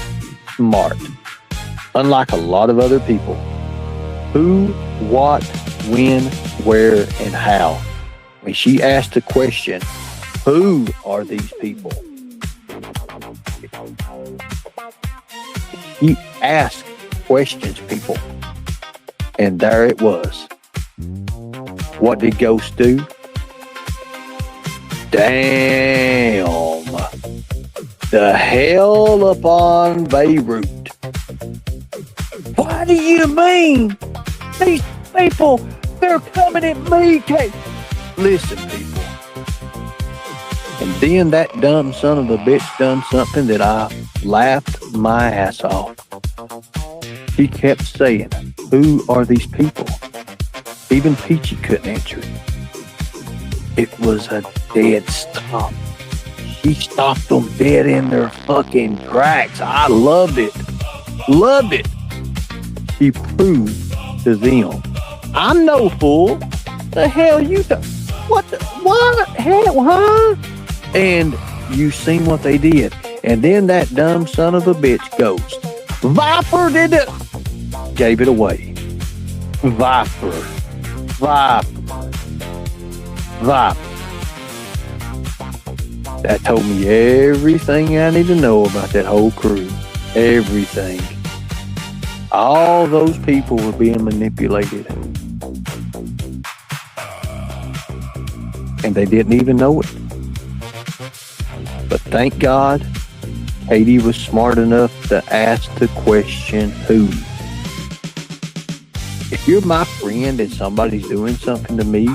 smart. Unlike a lot of other people. Who, what, when, where, and how. When she asked the question, who are these people? ask questions, people. And there it was. What did ghosts do? Damn. The hell upon Beirut. What do you mean? These people, they're coming at me. Listen, people. And then that dumb son of a bitch done something that I laughed my ass off. He kept saying, who are these people? Even Peachy couldn't answer it. It was a dead stop. She stopped them dead in their fucking tracks. I loved it. Loved it. She proved to them, I'm no fool. The hell you th- What? Hell, huh? And you seen what they did. And then that dumb son of a bitch ghost. Viper did it. Gave it away. Viper. That told me everything I need to know about that whole crew. Everything. All those people were being manipulated. And they didn't even know it. But thank God, Katie was smart enough to ask the question, who? If you're my friend and somebody's doing something to me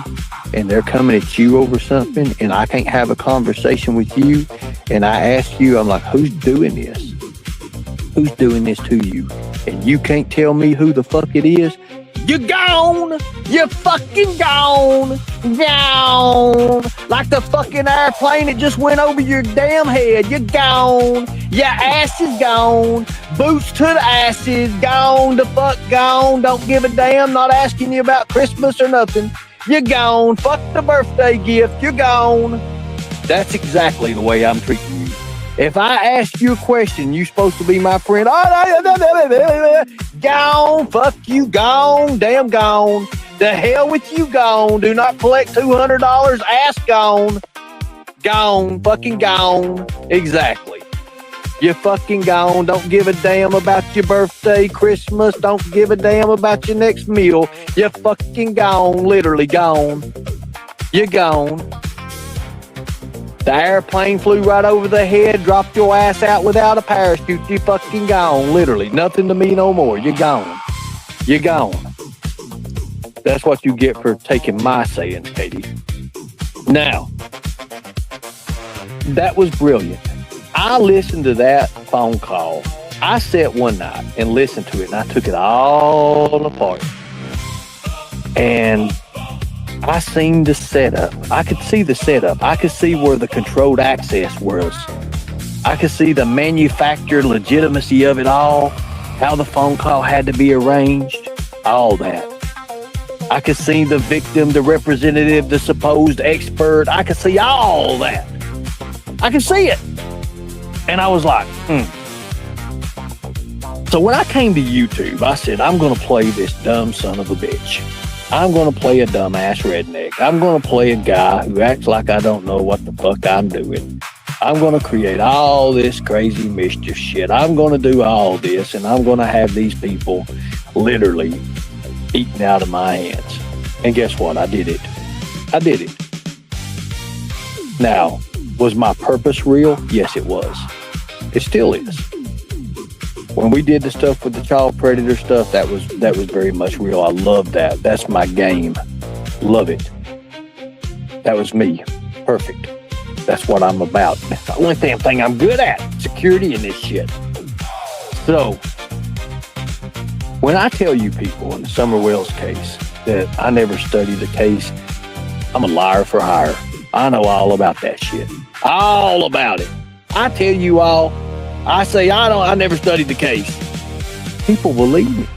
and they're coming at you over something and I can't have a conversation with you and I ask you, I'm like, who's doing this? Who's doing this to you? And you can't tell me who the fuck it is? You're gone! You're fucking gone! Gone! Like the fucking airplane that just went over your damn head. You're gone! Your ass is gone! Boots to the asses! Gone! The fuck gone! Don't give a damn! Not asking you about Christmas or nothing. You're gone! Fuck the birthday gift! You're gone! That's exactly the way I'm treating you. If I ask you a question, you're supposed to be my friend. Gone. Fuck you. Gone. Damn gone. The hell with you. Gone. Do not collect $200. Ass gone. Gone. Fucking gone. Exactly. You're fucking gone. Don't give a damn about your birthday, Christmas. Don't give a damn about your next meal. You're fucking gone. Literally gone. You're gone. The airplane flew right over the head, dropped your ass out without a parachute. You fucking gone. Literally. Nothing to me no more. You're gone. You're gone. That's what you get for taking my sayings, Katie. Now, that was brilliant. I listened to that phone call. I sat one night and listened to it, and I took it all apart. And I seen the setup. I could see the setup. I could see where the controlled access was. I could see the manufactured legitimacy of it all, how the phone call had to be arranged, all that. I could see the victim, the representative, the supposed expert. I could see all that. I could see it. And I was like, So when I came to YouTube, I said, I'm going to play this dumb son of a bitch. I'm going to play a dumbass redneck. I'm going to play a guy who acts like I don't know what the fuck I'm doing. I'm going to create all this crazy mischief shit. I'm going to do all this, and I'm going to have these people literally eaten out of my hands. And guess what? I did it. I did it. Now, was my purpose real? Yes, it was. It still is. When we did the stuff with the child predator stuff, that was very much real. I love that. That's my game. Love it. That was me. Perfect. That's what I'm about. That's the only damn thing I'm good at. Security and this shit. So, when I tell you people in the Summer Wells case that I never studied the case, I'm a liar for hire. I know all about that shit. All about it. I tell you all, I say I never studied the case. People believe me.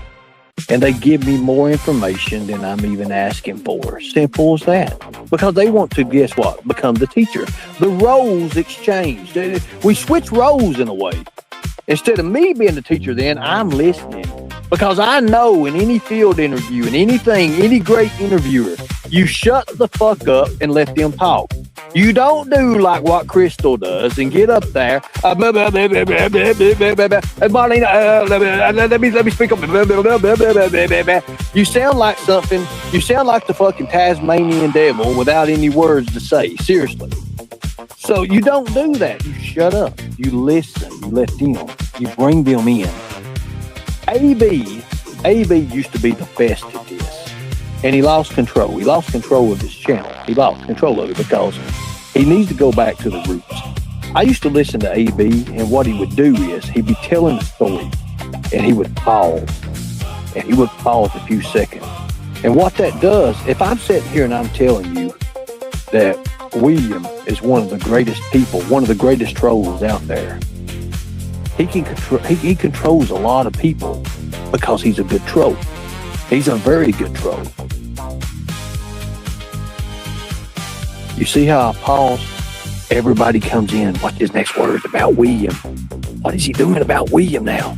And they give me more information than I'm even asking for. Simple as that. Because they want to, guess what? Become the teacher. The roles exchange. We switch roles in a way. Instead of me being the teacher then, I'm listening. Because I know in any field interview, in anything, any great interviewer, you shut the fuck up and let them talk. You don't do like what Crystal does and get up there. Let me speak up. You sound like something. You sound like the fucking Tasmanian devil without any words to say. Seriously. So you don't do that. You shut up. You listen. You let them. You bring them in. AB used to be the best at this, and he lost control. He lost control of his channel. He lost control of it because he needs to go back to the roots. I used to listen to AB, and what he would do is he'd be telling a story, and he would pause, a few seconds. And what that does, if I'm sitting here and I'm telling you that William is one of the greatest people, one of the greatest trolls out there, he controls a lot of people because he's a good troll. He's a very good troll. You see how I pause? Everybody comes in. What's his next word about William? What is he doing about William now?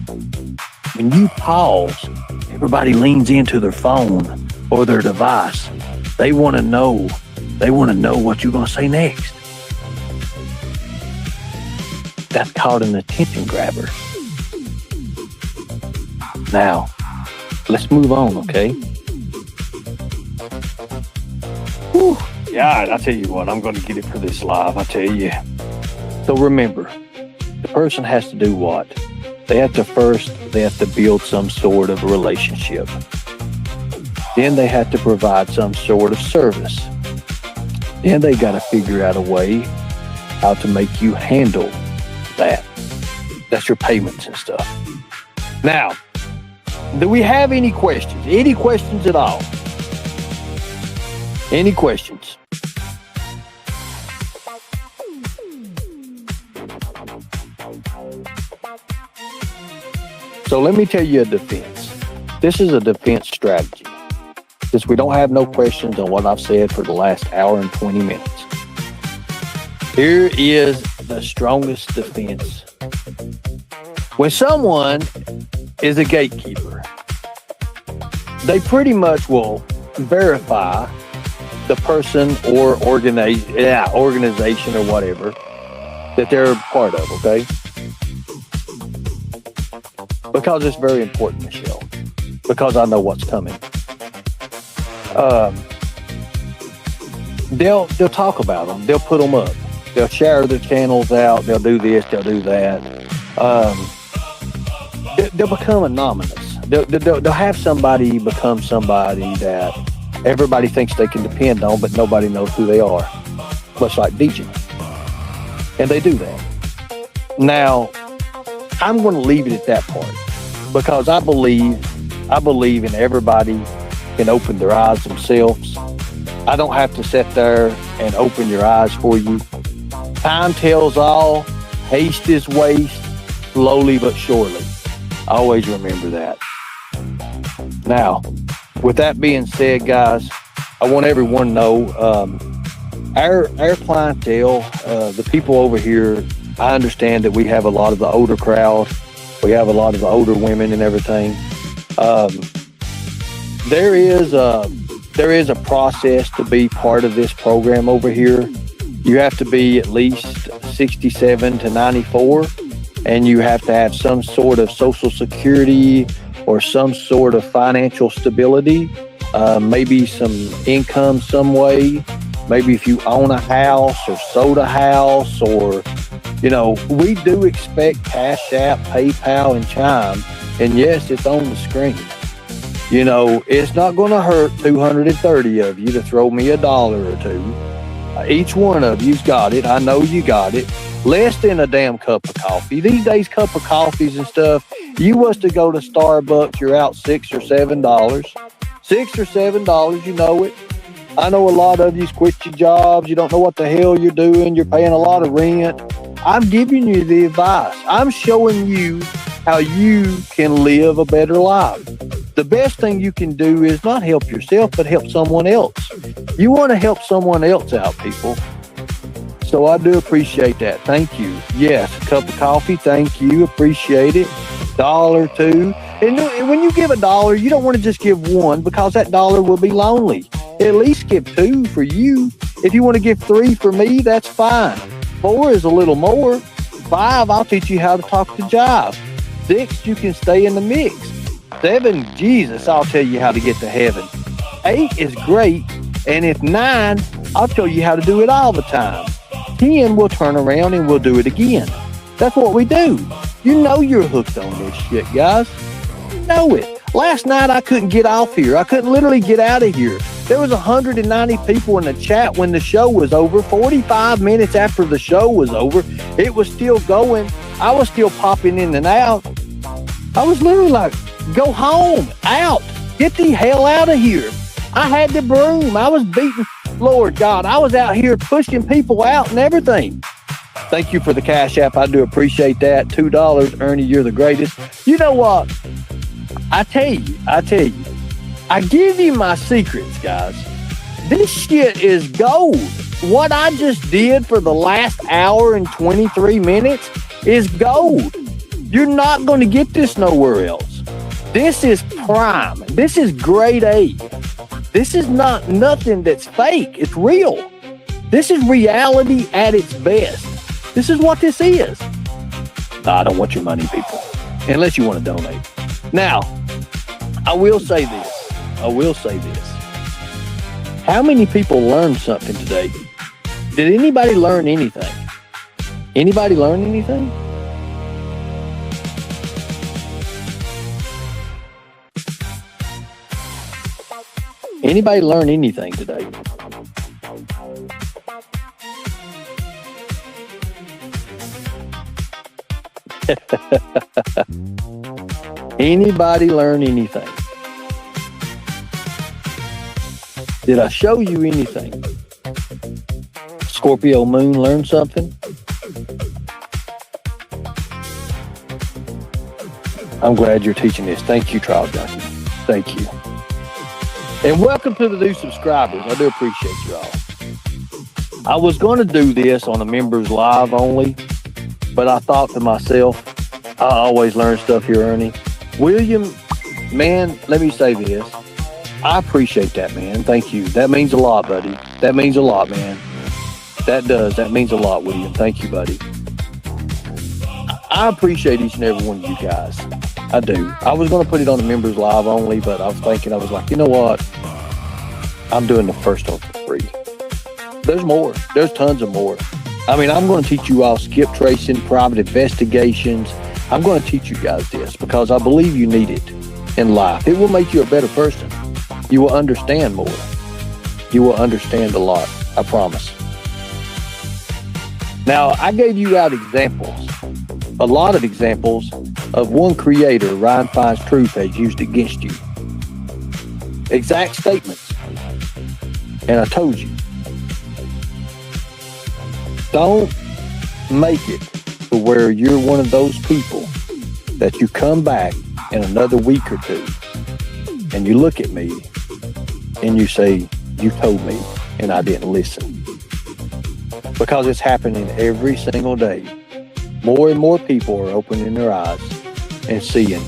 When you pause, everybody leans into their phone or their device. They want to know. They want to know what you're going to say next. That's called an attention grabber. Now, let's move on, okay? Whew. Yeah, I tell you what, I'm going to get it for this live, I tell you. So remember, the person has to do what? They have to build some sort of a relationship. Then they have to provide some sort of service. Then they got to figure out a way how to make you handle that. That's your payments and stuff. Now, do we have any questions? Any questions at all? Any questions? So let me tell you a defense. This is a defense strategy. Since we don't have no questions on what I've said for the last hour and 20 minutes. Here is the strongest defense. When someone is a gatekeeper, they pretty much will verify the person or organization or whatever that they're part of, okay? Because it's very important, Michelle. Because I know what's coming. They'll talk about them. They'll put them up. They'll share their channels out. They'll do this. They'll do that. They'll become anonymous. They'll have somebody become somebody that everybody thinks they can depend on, but nobody knows who they are. Much like DJ. And they do that. Now, I'm going to leave it at that part because I believe in everybody can open their eyes themselves. I don't have to sit there and open your eyes for you. Time tells all, haste is waste, slowly but surely. Always remember that. Now, with that being said, guys, I want everyone to know our clientele, the people over here, I understand that we have a lot of the older crowd. We have a lot of the older women and everything. There is a process to be part of this program over here. You have to be at least 67 to 94, and you have to have some sort of social security or some sort of financial stability, maybe some income some way. Maybe if you own a house or sold a house, or, we do expect Cash App, PayPal, and Chime. And yes, it's on the screen. It's not going to hurt 230 of you to throw me $1 or $2. Each one of you's got it. I know you got it. Less than a damn cup of coffee. These days, cup of coffees and stuff, you was to go to Starbucks, you're out $6 or $7. $6 or $7, you know it. I know a lot of you quit your jobs. You don't know what the hell you're doing. You're paying a lot of rent. I'm giving you the advice. I'm showing you how you can live a better life. The best thing you can do is not help yourself, but help someone else. You want to help someone else out, people. So I do appreciate that. Thank you. Yes, a cup of coffee. Thank you. Appreciate it. $1, $2. And when you give $1, you don't want to just give one because that $1 will be lonely. At least give $2 for you. If you want to give 3 for me, that's fine. 4 is a little more. 5, I'll teach you how to talk to jive. 6, you can stay in the mix. 7, Jesus, I'll tell you how to get to heaven. 8 is great. And if 9, I'll tell you how to do it all the time. 10, we'll turn around and we'll do it again. That's what we do. You know you're hooked on this shit, guys. You know it. Last night, I couldn't get off here. I couldn't literally get out of here. There was 190 people in the chat when the show was over. 45 minutes after the show was over, it was still going. I was still popping in and out. I was literally like, go home, out. Get the hell out of here. I had the broom. I was beating, Lord God, I was out here pushing people out and everything. Thank you for the Cash App. I do appreciate that. $2. Ernie, you're the greatest. You know what? I tell you, I give you my secrets, guys. This shit is gold. What I just did for the last hour and 23 minutes is gold. You're not going to get this nowhere else. This is prime. This is grade A. This is not nothing that's fake. It's real. This is reality at its best. This is what this is. No, I don't want your money, people, unless you want to donate. Now, I will say this. How many people learned something today? Did anybody learn anything? Anybody learn anything? Anybody learn anything today? Anybody learn anything? Did I show you anything? Scorpio moon learn something? I'm glad you're teaching this. Thank you, Trial Junkie. Thank you. And welcome to the new subscribers. I do appreciate you all. I was going to do this on a members live only, but I thought to myself, I always learn stuff here, Ernie. William, man, let me say this. I appreciate that, man. Thank you. That means a lot, buddy. That means a lot, man. That does. That means a lot, William. Thank you, buddy. I appreciate each and every one of you guys. I do. I was going to put it on the members live only, but I was thinking, I was like, you know what? I'm doing the first one for free. There's more. There's tons of more. I mean, I'm going to teach you all skip tracing, private investigations. I'm going to teach you guys this because I believe you need it in life. It will make you a better person. You will understand more. You will understand a lot. I promise. Now, I gave you out examples, a lot of examples of one creator, Ryan Finds Truth, has used against you. Exact statements. And I told you, don't make it to where you're one of those people that you come back in another week or two and you look at me and you say, you told me and I didn't listen. Because it's happening every single day. More and more people are opening their eyes and seeing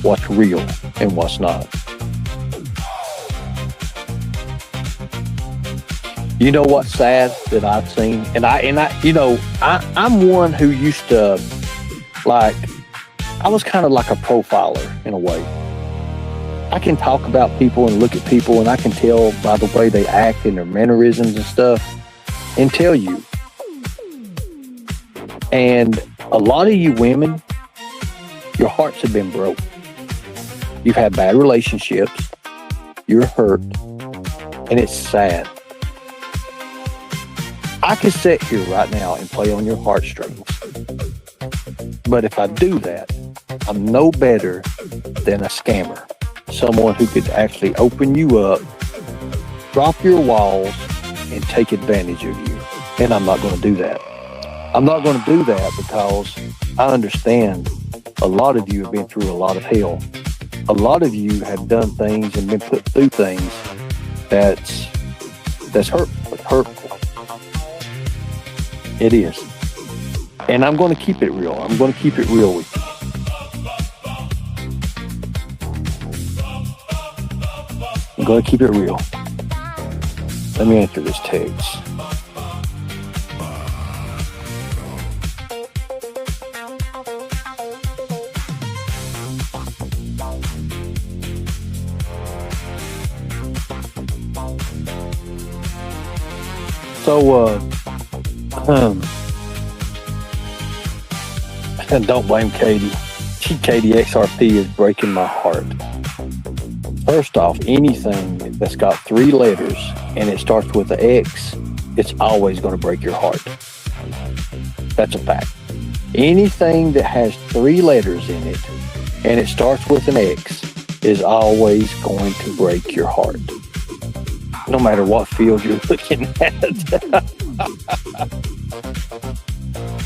what's real and what's not. You know what's sad that I've seen? And I you know, I'm one who used to, like, I was kind of like a profiler in a way. I can talk about people and look at people and I can tell by the way they act and their mannerisms and stuff and tell you. And a lot of you women, your hearts have been broke. You've had bad relationships. You're hurt. And it's sad. I could sit here right now and play on your heartstrings. But if I do that, I'm no better than a scammer. Someone who could actually open you up, drop your walls, and take advantage of you. And I'm not going to do that. I'm not going to do that because I understand a lot of you have been through a lot of hell. A lot of you have done things and been put through things that's hurtful. It is. And I'm going to keep it real. I'm going to keep it real with you. I'm going to keep it real. Let me answer this text. So, don't blame Katie. Katie XRP is breaking my heart. First off, anything that's got 3 letters and it starts with an X, it's always going to break your heart. That's a fact. Anything that has 3 letters in it and it starts with an X is always going to break your heart. No matter what field you're looking at.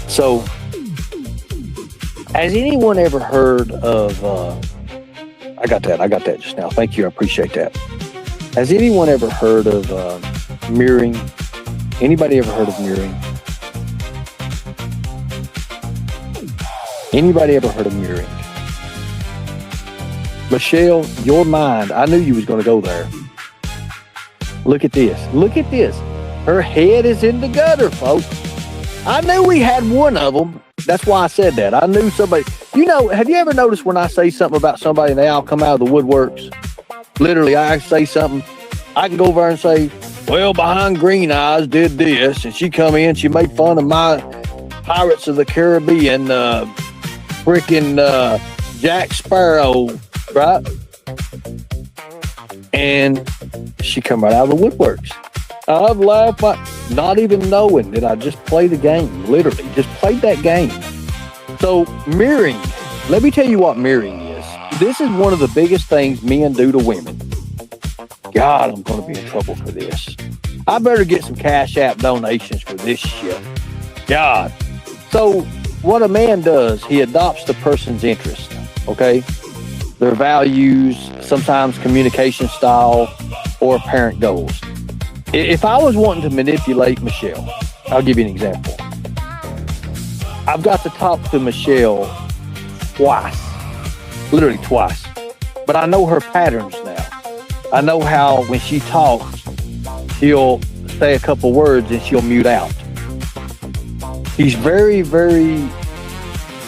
So, has anyone ever heard of, I got that just now. Thank you, I appreciate that. Has anyone ever heard of mirroring? Anybody ever heard of mirroring? Anybody ever heard of mirroring? Michelle, your mind, I knew you was going to go there. Look at this. Look at this. Her head is in the gutter, folks. I knew we had one of them. That's why I said that. I knew somebody. You know, have you ever noticed when I say something about somebody and they all come out of the woodworks? Literally, I say something. I can go over and say, well, Behind Green Eyes did this. And she come in, she made fun of my Pirates of the Caribbean, freaking Jack Sparrow, right? And she come right out of the woodworks. I've laughed, not even knowing that I just played the game. Literally, just played that game. So mirroring, let me tell you what mirroring is. This is one of the biggest things men do to women. God, I'm going to be in trouble for this. I better get some Cash App donations for this shit. God. So what a man does, he adopts the person's interest, okay? Their values, sometimes communication style, or apparent goals. If I was wanting to manipulate Michelle, I'll give you an example. I've got to talk to Michelle twice, literally twice, but I know her patterns now. I know how when she talks, she'll say a couple words and she'll mute out. She's very, very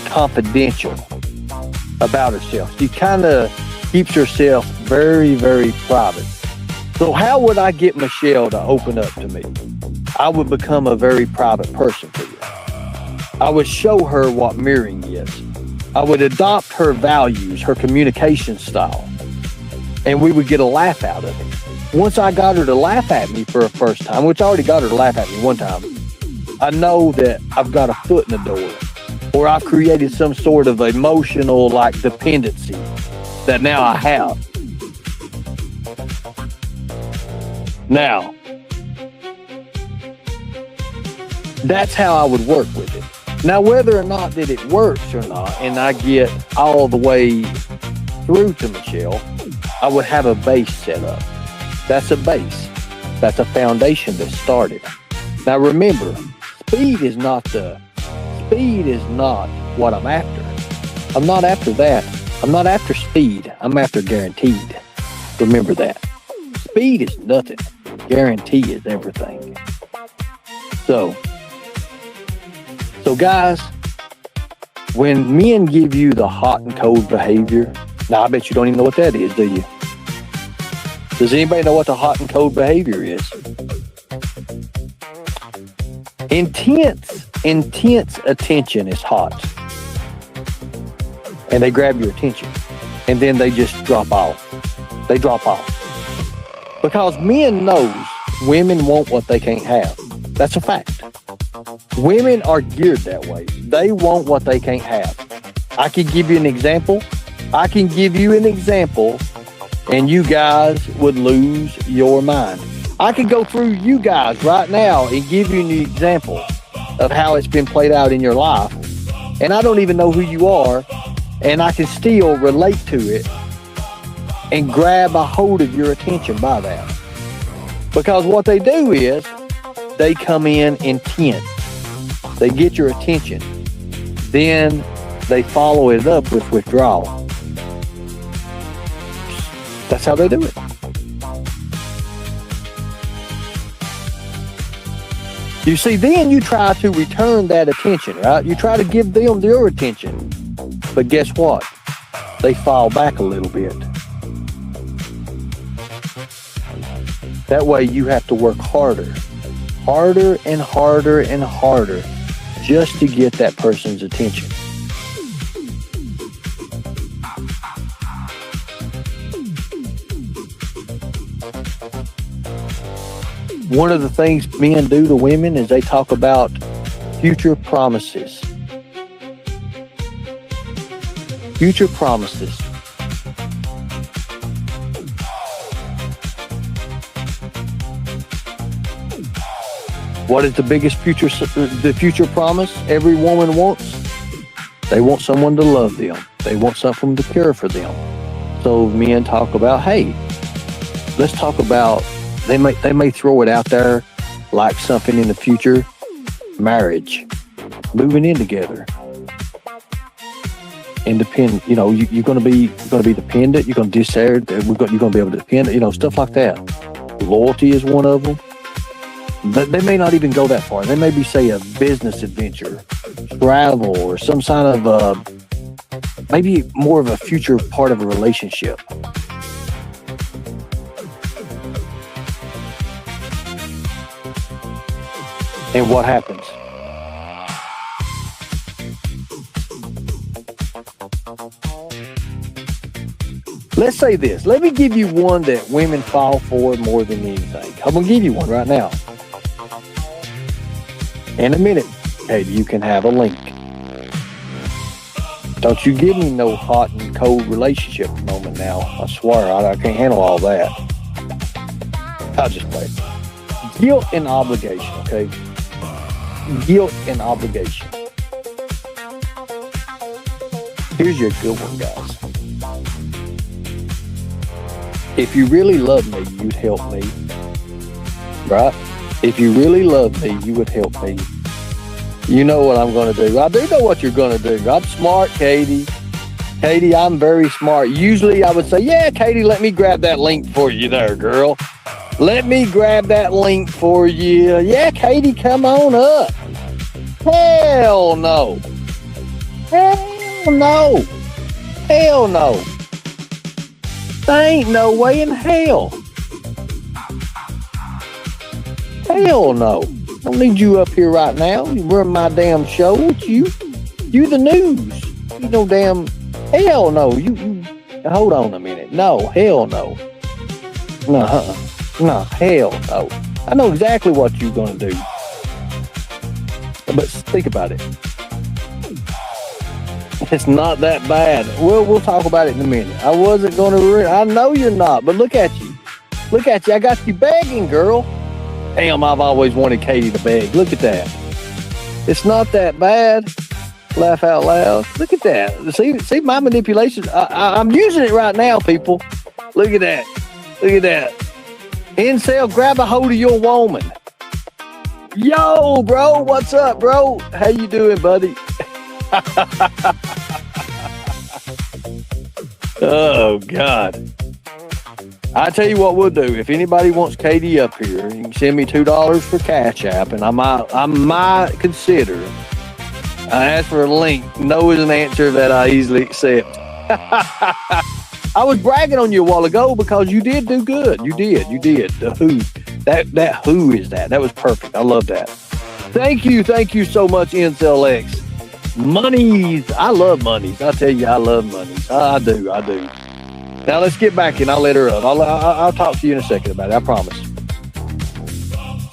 confidential about herself. She kind of keeps herself very, very private. So how would I get Michelle to open up to me? I would become a very private person for you. I would show her what mirroring is. I would adopt her values, her communication style, and we would get a laugh out of it. Once I got her to laugh at me for a first time, which I already got her to laugh at me one time, I know that I've got a foot in the door, or I've created some sort of emotional dependency that now I have. Now, that's how I would work with it. Now, whether or not that it works or not, and I get all the way through to Michelle, I would have a base set up. That's a base. That's a foundation that started. Now, remember, speed is not what I'm after. I'm not after that. I'm not after speed. I'm after guaranteed. Remember that. Speed is nothing. Guarantee is everything. So guys, when men give you the hot and cold behavior, now I bet you don't even know what that is, do you? Does anybody know what the hot and cold behavior is? Intense attention is hot. And they grab your attention. And then they just drop off. They drop off. Because men knows women want what they can't have. That's a fact. Women are geared that way. They want what they can't have. I can give you an example. And you guys would lose your mind. I could go through you guys right now and give you an example of how it's been played out in your life. And I don't even know who you are. And I can still relate to it and grab a hold of your attention by that. Because what they do is they come in intent. They get your attention. Then they follow it up with withdrawal. That's how they do it. You see, then you try to return that attention, right? You try to give them your attention. But guess what? They fall back a little bit. That way you have to work harder and harder and harder just to get that person's attention. One of the things men do to women is they talk about future promises. Future promises. What is the biggest future promise every woman wants? They want someone to love them. They want something to care for them. So men talk about, hey, let's talk about, they may throw it out there like something in the future, marriage, moving in together. Independent, you know, you're gonna be dependent, you're gonna you're gonna be able to depend, you know, stuff like that. Loyalty is one of them. But they may not even go that far. They may be, say, a business adventure, travel, or some kind of maybe more of a future part of a relationship. And what happens? Let's say this. Let me give you one that women fall for more than anything. I'm going to give you one right now. In a minute, Katie, you can have a link. Don't you give me no hot and cold relationship moment now. I swear, I can't handle all that. I'll just play. Guilt and obligation, okay? Guilt and obligation. Here's your good one, guys. If you really love me, you'd help me. Right? If you really love me, you would help me. You know what I'm going to do. I do know what you're going to do. I'm smart, Katie. Katie, I'm very smart. Usually I would say, yeah, Katie, let me grab that link for you there, girl. Let me grab that link for you. Yeah, Katie, come on up. Hell no. Hell no. Hell no. There ain't no way in hell. Hell no. I don't need you up here right now. You run my damn show. What you the news. You no damn, hell no. You hold on a minute. No, hell no. No, no, hell no. I know exactly what you're going to do. But think about it. It's not that bad. We'll talk about it in a minute. I wasn't going to. I know you're not, but look at you. Look at you. I got you begging, girl. Damn, I've always wanted Katie to beg. Look at that. It's not that bad. Laugh out loud. Look at that. See my manipulation. I'm using it right now, people. Look at that. Look at that. Incel, grab a hold of your woman. Yo, bro. What's up, bro? How you doing, buddy? Oh, God. I tell you what we'll do. If anybody wants Katie up here, you can send me $2 for Cash App, and I might consider. I asked for a link. No is an answer that I easily accept. I was bragging on you a while ago because you did do good. You did. The who. That who is that? That was perfect. I love that. Thank you so much, Incel X. Monies. I love monies. I tell you, I love monies. I do. Now let's get back and I'll let her up. I'll talk to you in a second about it. I promise.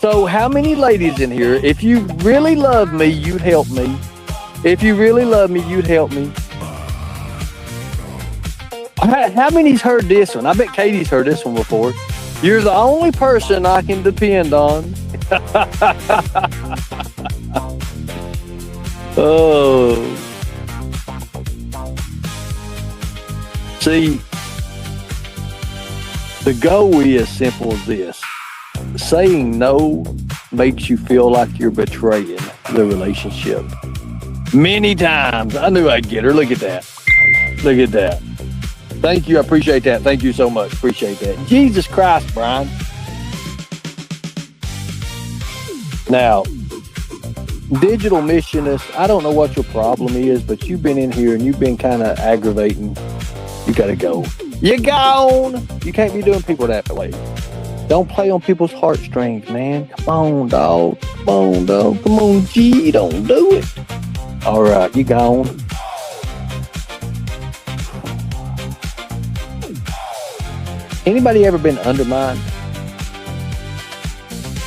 So how many ladies in here, if you really love me, you'd help me? If you really love me, you'd help me? How many's heard this one? I bet Katie's heard this one before. You're the only person I can depend on. Oh. See, the goal is simple as this. Saying no makes you feel like you're betraying the relationship. Many times. I knew I'd get her. Look at that. Look at that. Thank you. I appreciate that. Thank you so much. Appreciate that. Jesus Christ, Brian. Now, Digital missionist, I don't know what your problem is, but you've been in here and you've been kind of aggravating. You gotta go. You're gone. You can't be doing people that way. Don't play on people's heartstrings, man. Come on, dog. Come on, dog. Come on, G. Don't do it. All right, you gone. Anybody ever been undermined?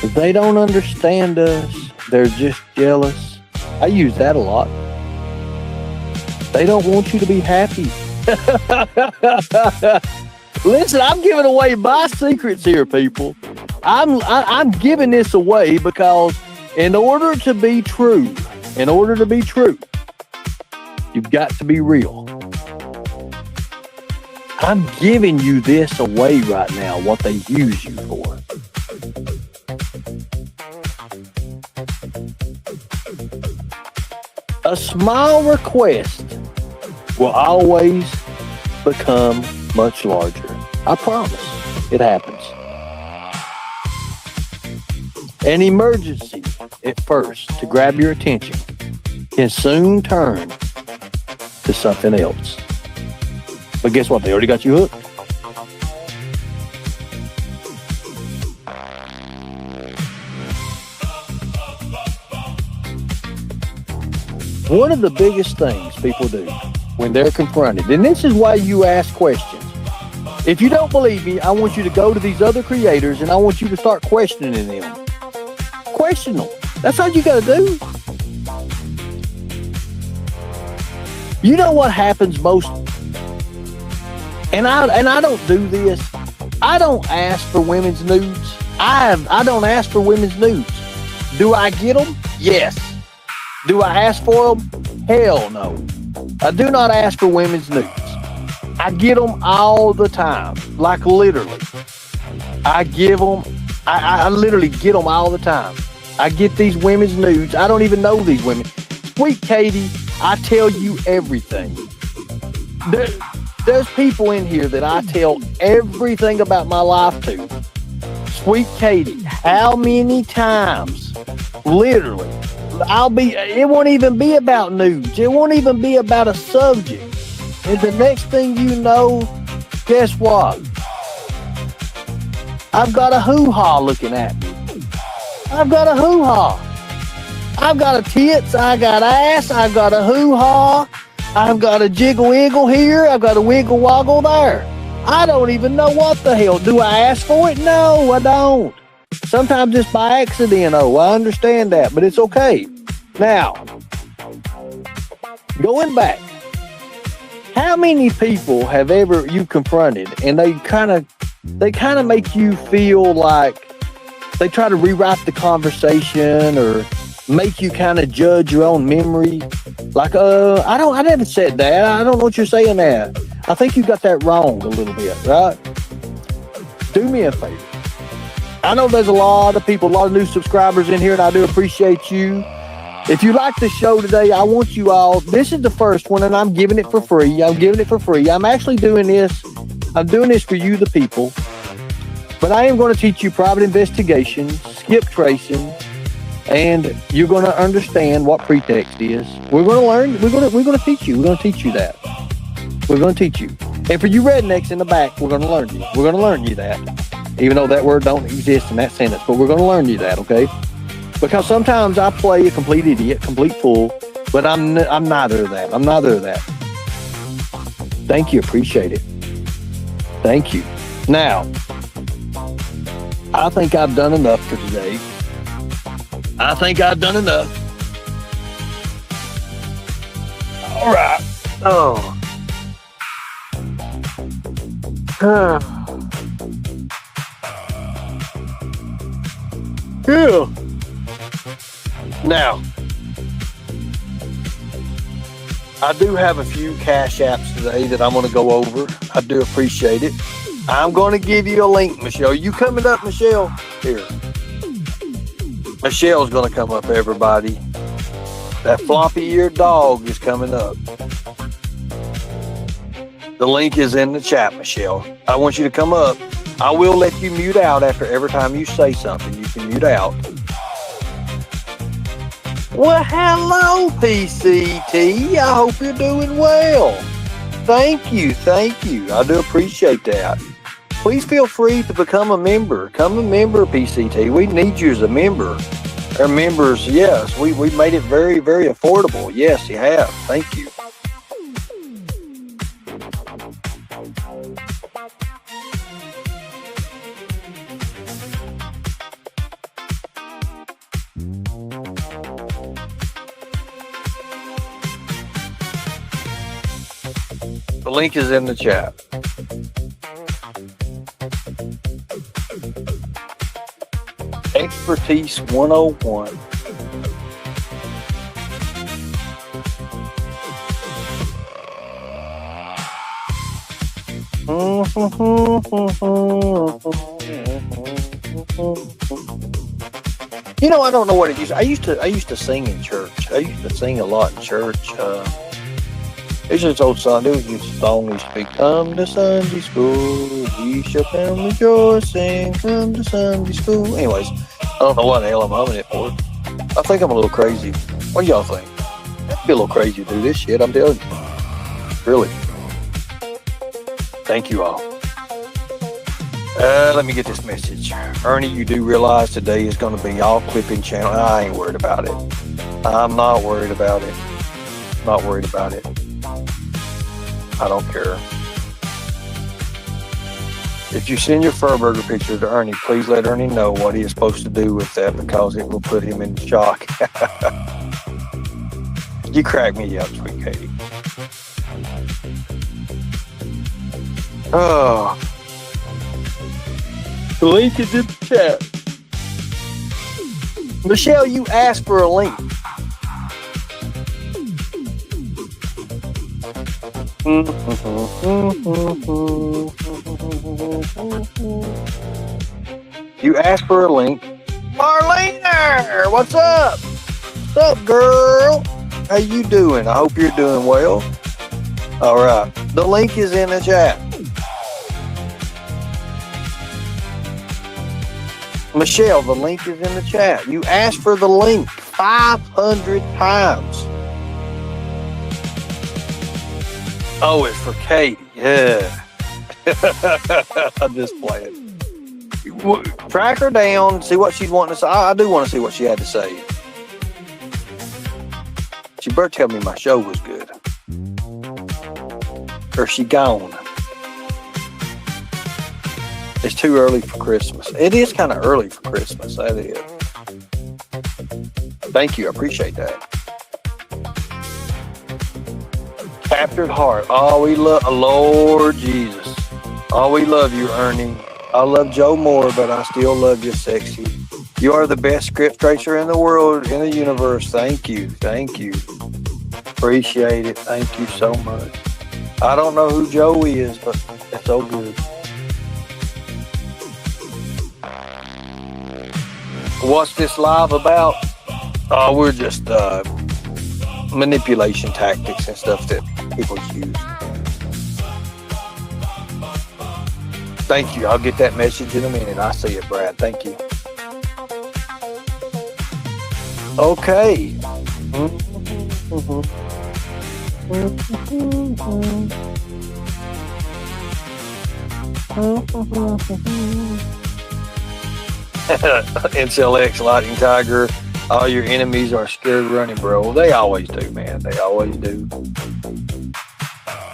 If they don't understand us, they're just jealous. I use that a lot. They don't want you to be happy. Listen, I'm giving away my secrets here, people. I'm giving this away because in order to be true, you've got to be real. I'm giving you this away right now, what they use you for. A small request will always become much larger. I promise. It happens. An emergency at first to grab your attention can soon turn to something else. But guess what? They already got you hooked. One of the biggest things people do when they're confronted, and this is why you ask questions. If you don't believe me, I want you to go to these other creators and I want you to start questioning them. Question them. That's all you got to do. You know what happens most, and I don't do this. I don't ask for women's nudes. I don't ask for women's nudes. Do I get them? Yes. Do I ask for them? Hell no. I do not ask for women's nudes. I get them all the time. Like literally. I give them, I literally get them all the time. I get these women's nudes. I don't even know these women. Sweet Katie, I tell you everything. There's people in here that I tell everything about my life to. Sweet Katie, how many times? Literally. It won't even be about nudes. It won't even be about a subject. And the next thing you know, guess what? I've got a hoo-ha looking at me. I've got a hoo-ha. I've got a tits, I got ass, I've got a hoo-ha, I've got a jiggle-wiggle here, I've got a wiggle-woggle there. I don't even know what the hell. Do I ask for it? No, I don't. Sometimes it's by accident. Oh, I understand that, but it's okay. Now, going back, how many people have ever you confronted and they kind of make you feel like they try to rewrite the conversation or make you kind of judge your own memory? Like, I never said that. I don't know what you're saying there. I think you got that wrong a little bit, right? Do me a favor. I know there's a lot of people, a lot of new subscribers in here, and I do appreciate you. If you like the show today, I want you all, this is the first one, and I'm giving it for free. I'm actually doing this. I'm doing this for you, the people. But I am going to teach you private investigation, skip tracing, and you're going to understand what pretext is. We're going to learn. We're going to teach you. We're going to teach you that. We're going to teach you. And for you rednecks in the back, we're going to learn you. We're going to learn you that. Even though that word don't exist in that sentence, but we're going to learn you that, okay? Because sometimes I play a complete idiot, complete fool, but I'm neither of that. I'm neither of that. Thank you. Appreciate it. Thank you. Now, I think I've done enough for today. I think I've done enough. All right. Oh. Yeah. Now, I do have a few cash apps today that I'm going to go over. I do appreciate it. I'm going to give you a link, Michelle. You coming up, Michelle? Here. Michelle's going to come up, everybody. That floppy-eared dog is coming up. The link is in the chat, Michelle. I want you to come up. I will let you mute out after every time you say something. You can mute out. Well, hello, PCT. I hope you're doing well. Thank you. I do appreciate that. Please feel free to become a member. Become a member, PCT. We need you as a member. Our members, yes, we made it very, very affordable. Yes, you have. Thank you. The link is in the chat. Expertise 101. You know, I don't know what it used. I used to sing in church. I used to sing a lot in church. It's just old song. There was just a song used to be, "Come to Sunday school, ye shall come rejoicing. Come to Sunday school." Anyways, I don't know what the hell I'm humming it for. I think I'm a little crazy. What do y'all think? I'd be a little crazy to do this shit. I'm telling you. Really. Thank you all. Let me get this message. Ernie, you do realize today is going to be all clipping channel. I ain't worried about it. I'm not worried about it. Not worried about it. I don't care. If you send your Furburger picture to Ernie, please let Ernie know what he is supposed to do with that, because it will put him in shock. You crack me up, sweet Katie. Oh. The link is in the chat. Michelle, you asked for a link. You asked for a link. Marlena, what's up? What's up, girl? How you doing? I hope you're doing well. All right. The link is in the chat. Michelle, the link is in the chat. You asked for the link 500 times. Oh, it's for Katie. Yeah. I'm just playing. Track her down, see what she's wanting to say. I do want to see what she had to say. She better tell me my show was good. Or she gone. It's too early for Christmas. It is kind of early for Christmas. That is. Thank you. I appreciate that. Captured heart. Oh, we love Lord Jesus. Oh, we love you, Ernie. I love Joe more, but I still love you, sexy. You are the best script tracer in the world, in the universe. Thank you. Thank you. Appreciate it. Thank you so much. I don't know who Joe is, but it's so good. What's this live about? Oh, we're just manipulation tactics and stuff that people use. Thank you. I'll get that message in a minute. I see it, Brad. Thank you. Okay. NCLX Lightning Tiger. All your enemies are scared running, bro. They always do, man. They always do.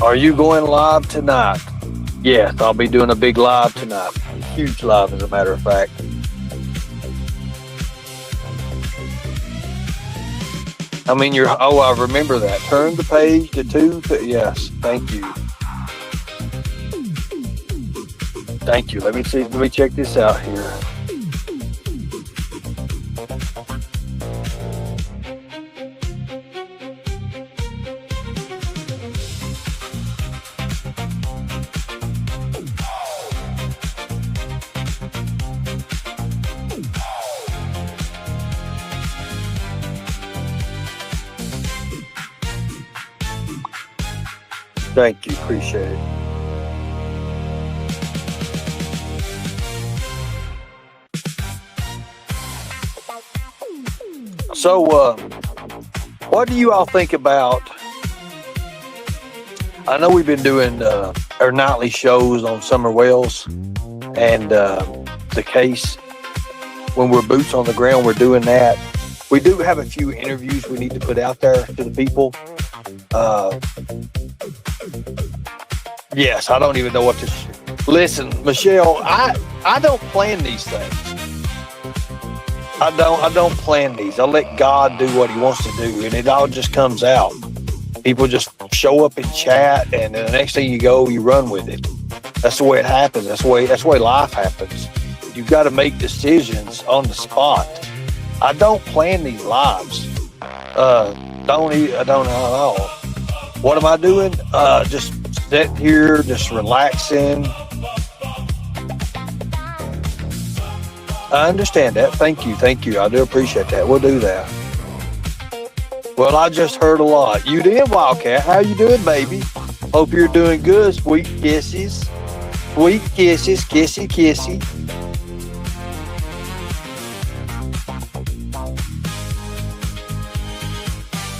Are you going live tonight? Yes, I'll be doing a big live tonight. Huge live, as a matter of fact. I mean, I remember that. Turn the page to 2. Yes, thank you. Thank you. Let me see. Let me check this out here. Thank you. Appreciate it. So, What do you all think about? I know we've been doing our nightly shows on Summer Wells, and the case when we're boots on the ground, we're doing that. We do have a few interviews we need to put out there to the people. Yes, I don't even know what to. Listen, Michelle, I don't plan these things. I don't plan these. I let God do what He wants to do, and it all just comes out. People just show up and chat, and then the next thing you go, you run with it. That's the way it happens. That's the way life happens. You've got to make decisions on the spot. I don't plan these lives. I don't know at all. What am I doing? Just sitting here, just relaxing. I understand that. Thank you. I do appreciate that. We'll do that. Well, I just heard a lot. You did, Wildcat. How you doing, baby? Hope you're doing good. Sweet kisses. Sweet kisses. Kissy, kissy.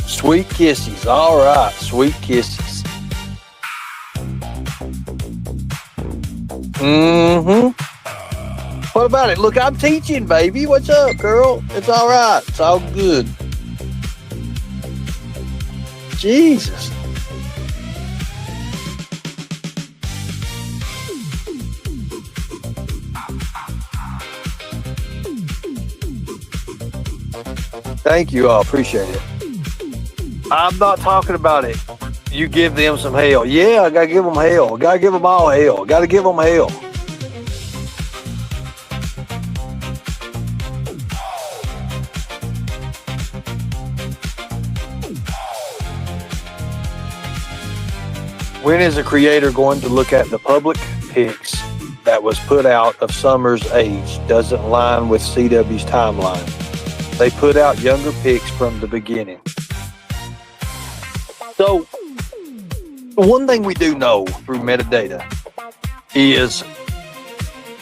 Sweet kisses. All right. Sweet kisses. Mm-hmm. What about it? Look, I'm teaching, baby. What's up, girl? It's all right. It's all good. Jesus. Thank you all. Appreciate it. I'm not talking about it. You give them some hell. Yeah, I gotta give them hell. I gotta give them all hell. Gotta give them hell. When is a creator going to look at the public pics that was put out of Summer's age doesn't line with CW's timeline? They put out younger pics from the beginning. So, one thing we do know through metadata is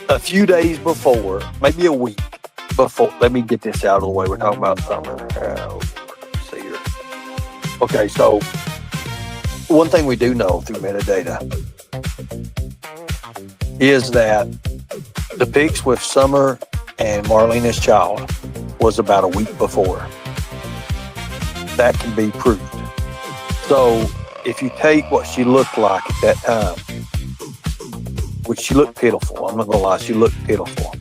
a few days before, maybe a week before, let me get this out of the way. We're talking about Summer. Let's see here. Okay, so one thing we do know through metadata is that the pics with Summer and Marlena's child was about a week before. That can be proved. So if you take what she looked like at that time, which she looked pitiful, I'm not gonna lie, she looked pitiful.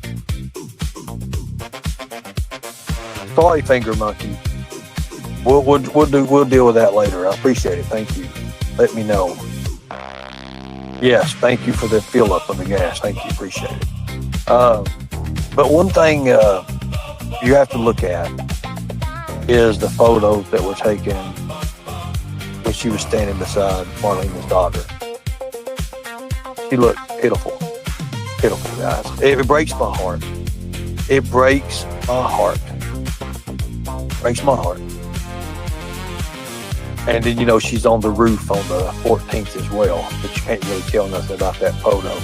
Sorry, Finger Monkey. We'll deal with that later. I appreciate it. Thank you. Let me know. Yes, thank you for the fill up of the gas. Thank you. Appreciate it. But one thing you have to look at is the photos that were taken when she was standing beside Marlena's daughter. She looked pitiful. Pitiful, guys. It breaks my heart. It breaks my heart. Breaks my heart. And then, you know, she's on the roof on the 14th as well, but you can't really tell nothing about that photo.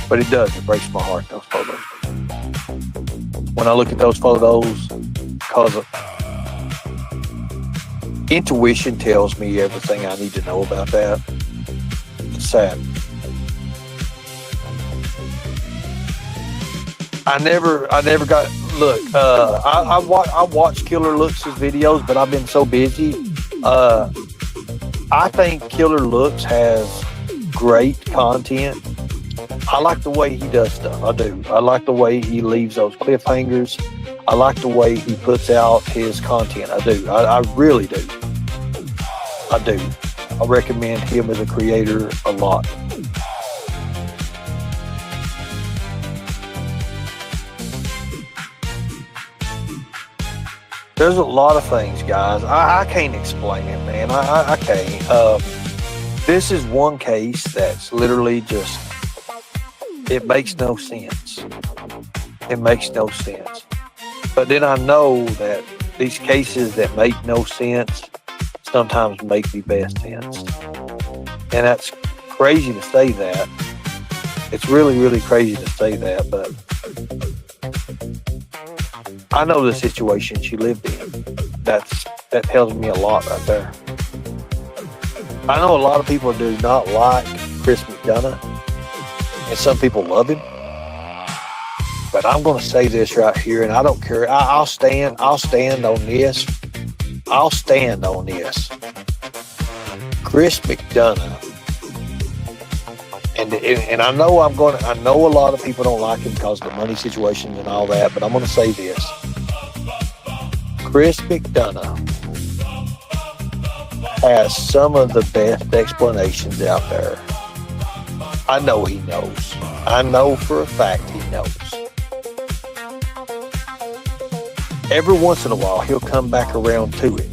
But it does. It breaks my heart, those photos. When I look at those photos, because intuition tells me everything I need to know about that. It's sad. I never got, look, I watch Killer Looks' videos, but I've been so busy. I think Killer Looks has great content. I like the way he does stuff. I do. I like the way he leaves those cliffhangers. I like the way he puts out his content. I do. I really do. I do. I recommend him as a creator a lot. There's a lot of things, guys. I can't explain it, man. I can't. This is one case that's literally just, it makes no sense. It makes no sense. But then I know that these cases that make no sense sometimes make the best sense. And that's crazy to say that. It's really, really crazy to say that, but I know the situation she lived in. That's That tells me a lot right there. I know a lot of people do not like Chris McDonough, and some people love him. But I'm going to say this right here, and I don't care. I'll stand on this. I'll stand on this. Chris McDonough, and I know I know a lot of people don't like him because of the money situation and all that, but I'm going to say this. Chris McDonough has some of the best explanations out there. I know he knows. I know for a fact he knows. Every once in a while, he'll come back around to it.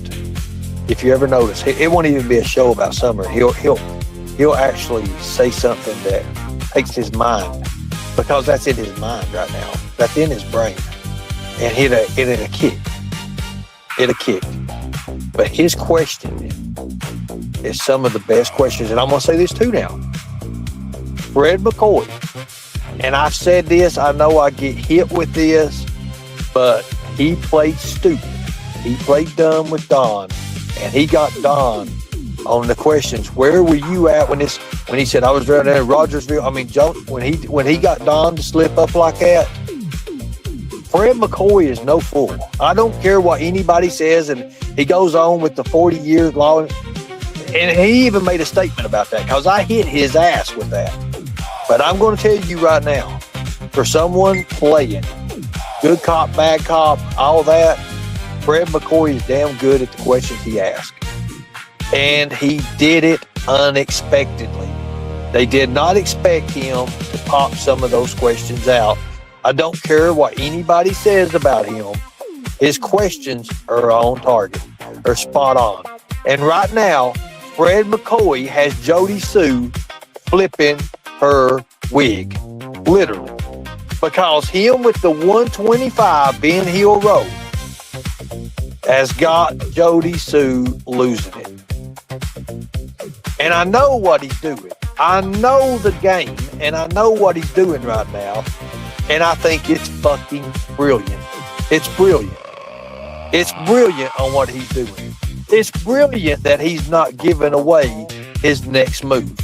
If you ever notice, it won't even be a show about Summer. He'll actually say something that takes his mind, because that's in his mind right now. That's in his brain, and it'll kick. It'll kick. But his question is some of the best questions, and I'm gonna say this too now. Fred McCoy, and I've said this. I know I get hit with this, but he played stupid. He played dumb with Don, and he got Don on the questions. Where were you at when he said I was around there in Rogersville? I mean, Joe, when he got Don to slip up like that, Fred McCoy is no fool. I don't care what anybody says, and he goes on with the 40 years law, and he even made a statement about that because I hit his ass with that. But I'm going to tell you right now, for someone playing good cop, bad cop, all that, Fred McCoy is damn good at the questions he asked. And he did it unexpectedly. They did not expect him to pop some of those questions out. I don't care what anybody says about him. His questions are on target, are spot on. And right now, Fred McCoy has Jody Sue flipping her wig, literally. Because him with the 125 Ben Hill Road has got Jody Sue losing it. And I know what he's doing. I know the game, and I know what he's doing right now. And I think it's fucking brilliant. It's brilliant. It's brilliant on what he's doing. It's brilliant that he's not giving away his next move.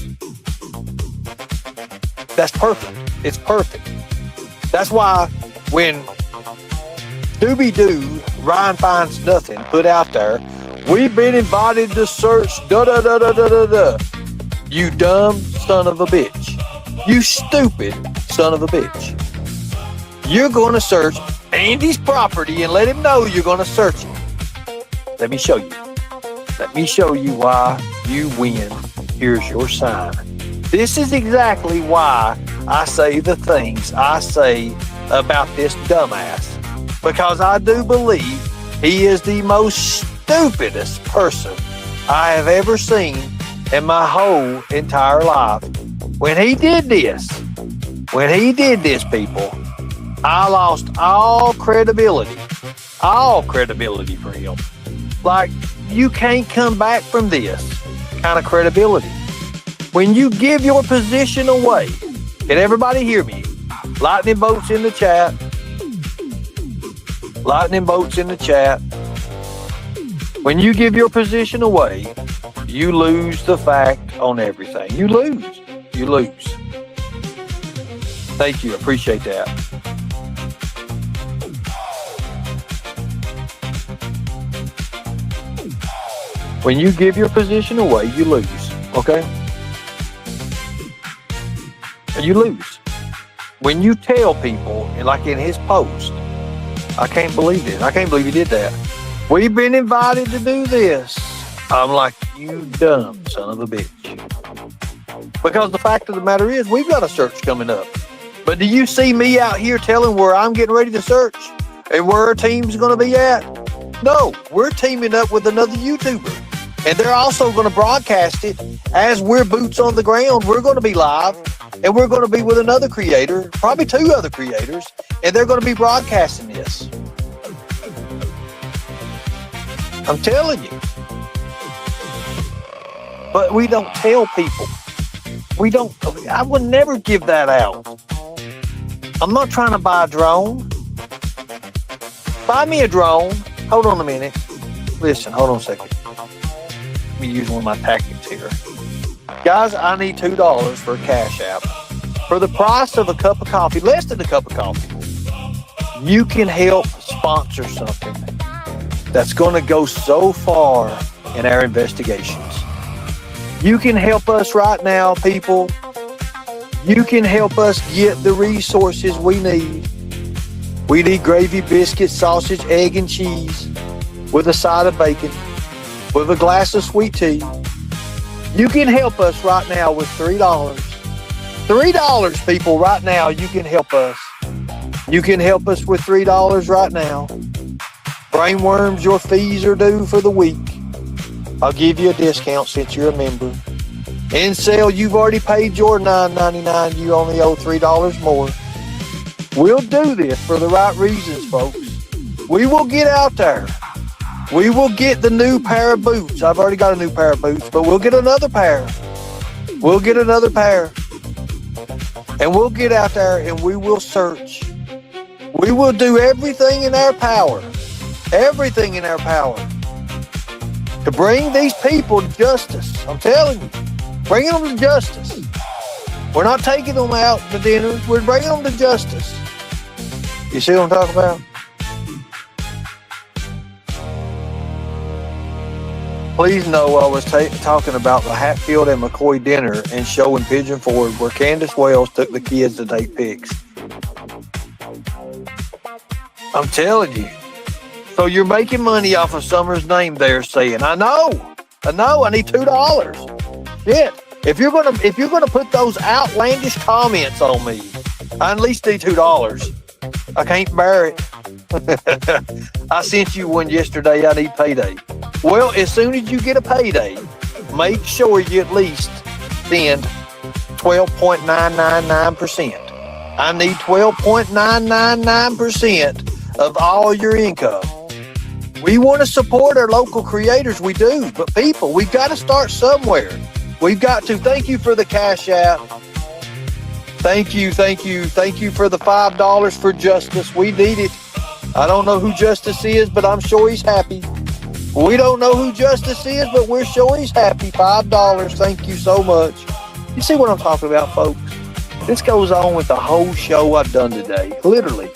That's perfect. It's perfect. That's why when Doobie-Doo, Ryan Finds Nothing, put out there, we've been invited to search da-da-da-da-da-da-da. You dumb son of a bitch. You stupid son of a bitch. You're going to search Andy's property and let him know you're going to search it. Let me show you. Let me show you why you win. Here's your sign. This is exactly why I say the things I say about this dumbass. Because I do believe he is the most stupidest person I have ever seen in my whole entire life. When he did this, people, I lost all credibility for him. Like, you can't come back from this kind of credibility. When you give your position away, can everybody hear me? Lightning bolts in the chat. Lightning bolts in the chat. When you give your position away, you lose the fact on everything. You lose. You lose. Thank you. Appreciate that. When you give your position away, you lose. Okay? You lose. When you tell people, like in his post, I can't believe this. I can't believe he did that. We've been invited to do this. I'm like, you dumb son of a bitch. Because the fact of the matter is, we've got a search coming up. But do you see me out here telling where I'm getting ready to search and where our team's going to be at? No, we're teaming up with another YouTuber. And they're also going to broadcast it as we're boots on the ground. We're going to be live, and we're going to be with another creator, probably two other creators, and they're going to be broadcasting this. I'm telling you. But we don't tell people. I would never give that out. I'm not trying to buy a drone. Buy me a drone. Hold on a minute. listen, hold on a second. Let me use one of my tactics here. Guys, I need $2 for a Cash App. For the price of a cup of coffee, less than a cup of coffee, you can help sponsor something that's going to go so far in our investigations. You can help us right now, people. You can help us get the resources we need. We need gravy, biscuits, sausage, egg, and cheese with a side of bacon, with a glass of sweet tea. You can help us right now with $3. $3, people, right now, you can help us. You can help us with $3 right now. Brainworms, your fees are due for the week. I'll give you a discount since you're a member. Incel, you've already paid your $9.99. You only owe $3 more. We'll do this for the right reasons, folks. We will get out there. We will get the new pair of boots. I've already got a new pair of boots, but we'll get another pair. We'll get another pair. And we'll get out there and we will search. We will do everything in our power. Everything in our power. To bring these people to justice. I'm telling you. Bringing them to justice. We're not taking them out to dinner. We're bringing them to justice. You see what I'm talking about? Please know I was talking about the Hatfield and McCoy dinner and show in Pigeon Forge where Candace Wells took the kids to take pics. I'm telling you. So you're making money off of Summer's name there saying, I know, I need $2. Shit. If you're gonna put those outlandish comments on me, I at least need $2. I can't bear it. I sent you one yesterday. I need payday. Well, as soon as you get a payday, make sure you at least send 12.999%. I need 12.999% of all your income. We want to support our local creators. We do. But people, we've got to start somewhere. We've got to. Thank you for the Cash App. Thank you for the $5 for justice. We need it. I don't know who Justice is, but I'm sure he's happy. We don't know who Justice is, but we're sure he's happy. $5. Thank you so much. You see what I'm talking about, folks? This goes on with the whole show I've done today. Literally.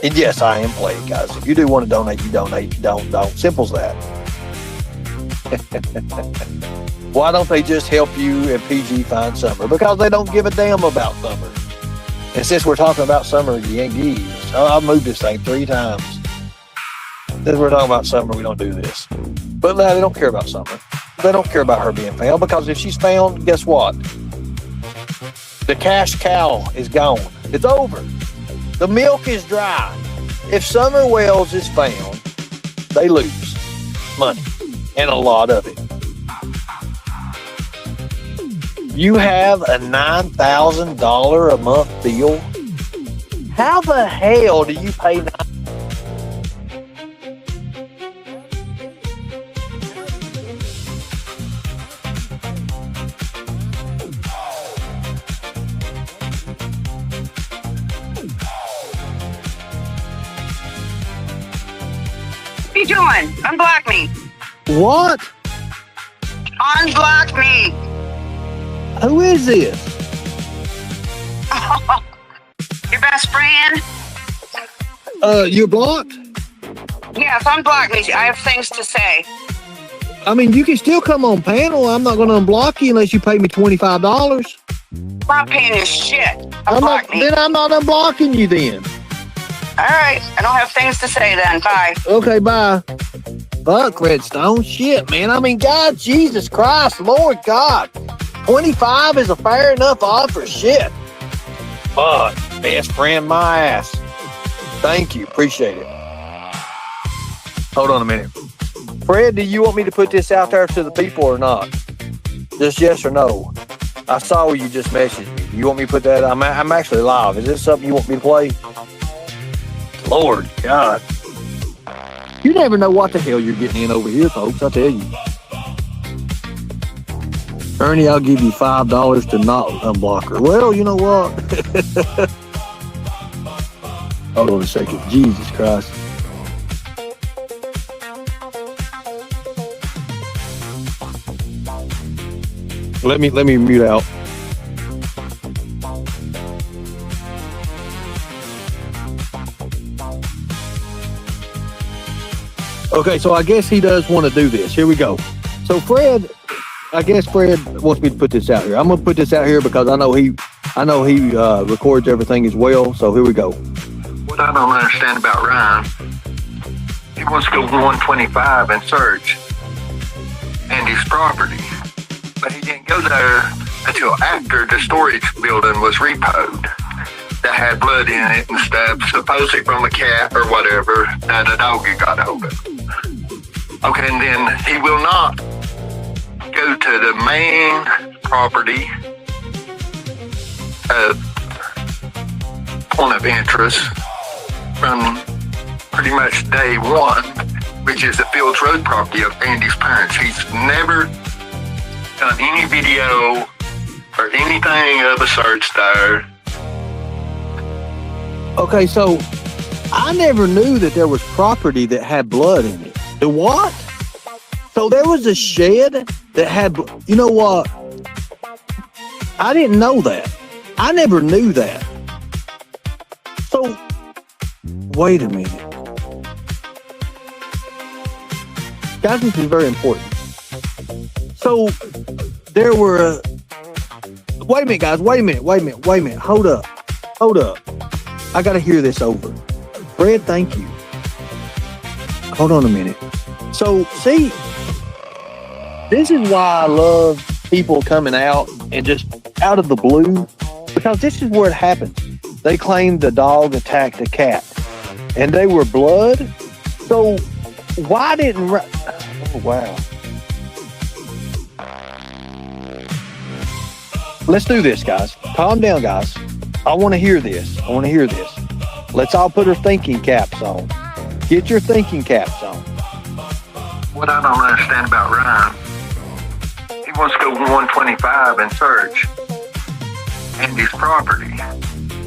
And yes, I am playing, guys. If you do want to donate, you donate. If you don't. Simple as that. Why don't they just help you and PG find Summer? Because they don't give a damn about Summer. And since we're talking about Summer again, I've moved this thing 3 times. Since we're talking about Summer, we don't do this. But now they don't care about Summer. They don't care about her being found, because if she's found, guess what? The cash cow is gone. It's over. The milk is dry. If Summer Wells is found, they lose money, and a lot of it. You have a $9,000 a month bill. How the hell do you pay What are you doing? Unblock me. What? Unblock me. Who is this? Your best friend? You're blocked? Yes, unblock me. I have things to say. I mean, you can still come on panel. I'm not going to unblock you unless you pay me $25. I'm not paying you shit. Unblock me. Then I'm not unblocking you then. All right. I don't have things to say then. Bye. Okay, bye. Fuck, Redstone. Shit, man. I mean, God, Jesus Christ, Lord God. 25 is a fair enough offer. Shit. Fuck. Best friend, my ass. Thank you. Appreciate it. Hold on a minute. Fred, do you want me to put this out there to the people or not? Just yes or no. I saw where you just messaged me. You want me to put that? I'm actually live. Is this something you want me to play? Lord God. You never know what the hell you're getting in over here, folks. I tell you. Ernie, I'll give you $5 to not unblock her. Well, you know what? Hold on a second. Jesus Christ. Let me mute out. Okay, so I guess he does want to do this. Here we go. So Fred, I guess Fred wants me to put this out here. I'm gonna put this out here because I know he records everything as well. So here we go. What I don't understand about Ryan, he wants to go 125 and search Andy's property, but he didn't go there until after the storage building was repoed that had blood in it and stuff, supposedly from a cat or whatever that a doggy got open. Okay, and then he will not go to the main property point of interest from pretty much day one, which is the Fields Road property of Andy's parents. He's never done any video or anything of a search there. Okay, so I never knew that there was property that had blood in it. The what? So there was a shed that had, you know what? I didn't know that. I never knew that. So, wait a minute. Guys, this is very important. So, there were, wait a minute, guys, wait a minute. Hold up. I gotta hear this over. Fred, thank you. Hold on a minute. So, see, this is why I love people coming out and just out of the blue, because this is where it happens. They claimed the dog attacked the cat, and they were blood. So, why didn't... Oh, wow. Let's do this, guys. Calm down, guys. I want to hear this. Let's all put our thinking caps on. Get your thinking caps on. What I don't understand about Ryan, he wants to go 125 and search Andy's property,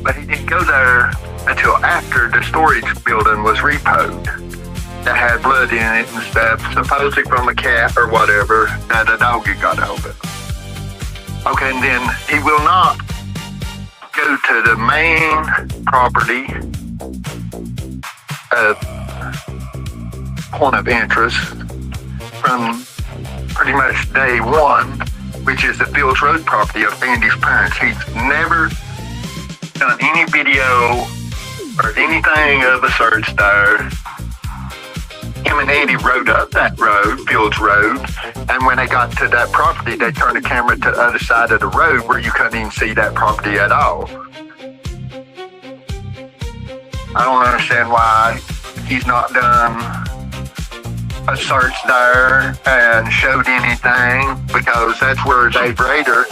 but he didn't go there until after the storage building was repoed that had blood in it and stuff, supposedly from a cat or whatever that a doggy got open. Okay, and then he will not go to the main property point of interest from pretty much day one, which is the Fields Road property of Andy's parents. He's never done any video or anything of a search there. Him and Andy rode up that road, Fields Road, and when they got to that property, they turned the camera to the other side of the road where you couldn't even see that property at all. I don't understand why he's not done a search there and showed anything, because that's where Dave Rader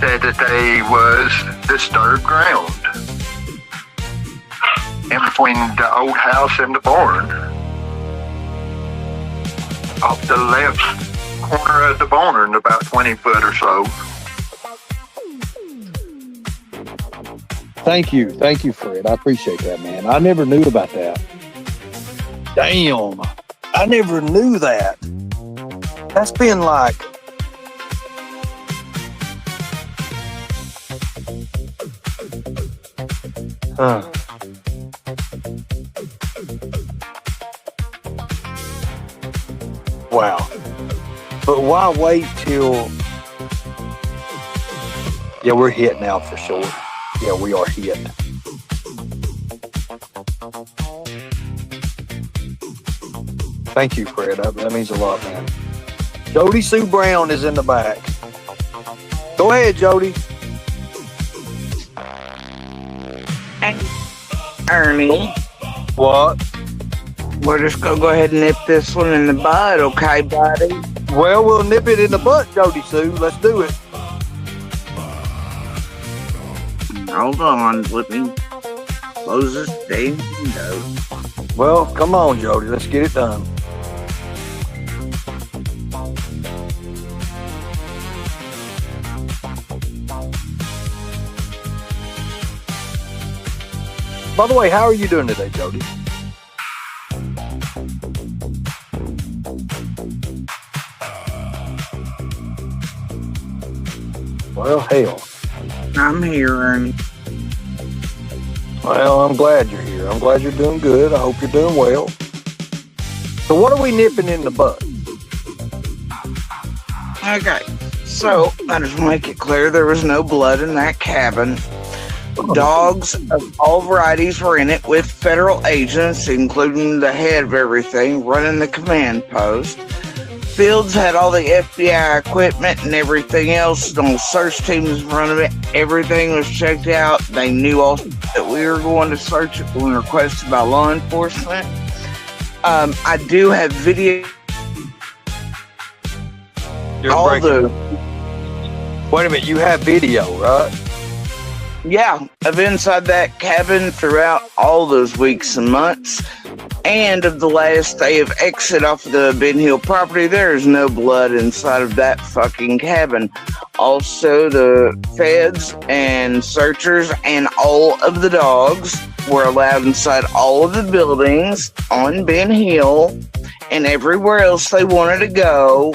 said that they was disturbed ground in between the old house and the barn. Off the left corner of the barn, about 20 foot or so. Thank you, Fred. I appreciate that, man. I never knew about that. Damn, I never knew that. That's been like... Huh. Wow. But why wait till... Yeah, we're hit now for sure. Yeah, we are hit. Thank you, Fred. That means a lot, man. Jody Sue Brown is in the back. Go ahead, Jody. Ernie. What? We're just gonna go ahead and nip this one in the bud, okay, buddy? Well, we'll nip it in the butt, Jody Sue. Let's do it. Hold on, let me close this damn window. Well, come on, Jody. Let's get it done. By the way, how are you doing today, Jody? Well, hell. I'm here, Ernie. Well, I'm glad you're here. I'm glad you're doing good. I hope you're doing well. So what are we nipping in the bud? Okay, so I just want to make it clear there was no blood in that cabin. Dogs of all varieties were in it with federal agents, including the head of everything, running the command post. Fields had all the FBI equipment and everything else. The search team was running it. Everything was checked out. They knew also that we were going to search it when requested by law enforcement. I do have video. Wait a minute, you have video, right? Yeah, of inside that cabin throughout all those weeks and months. And of the last day of exit off the Ben Hill property, there is no blood inside of that fucking cabin. Also, the feds and searchers and all of the dogs were allowed inside all of the buildings on Ben Hill and everywhere else they wanted to go.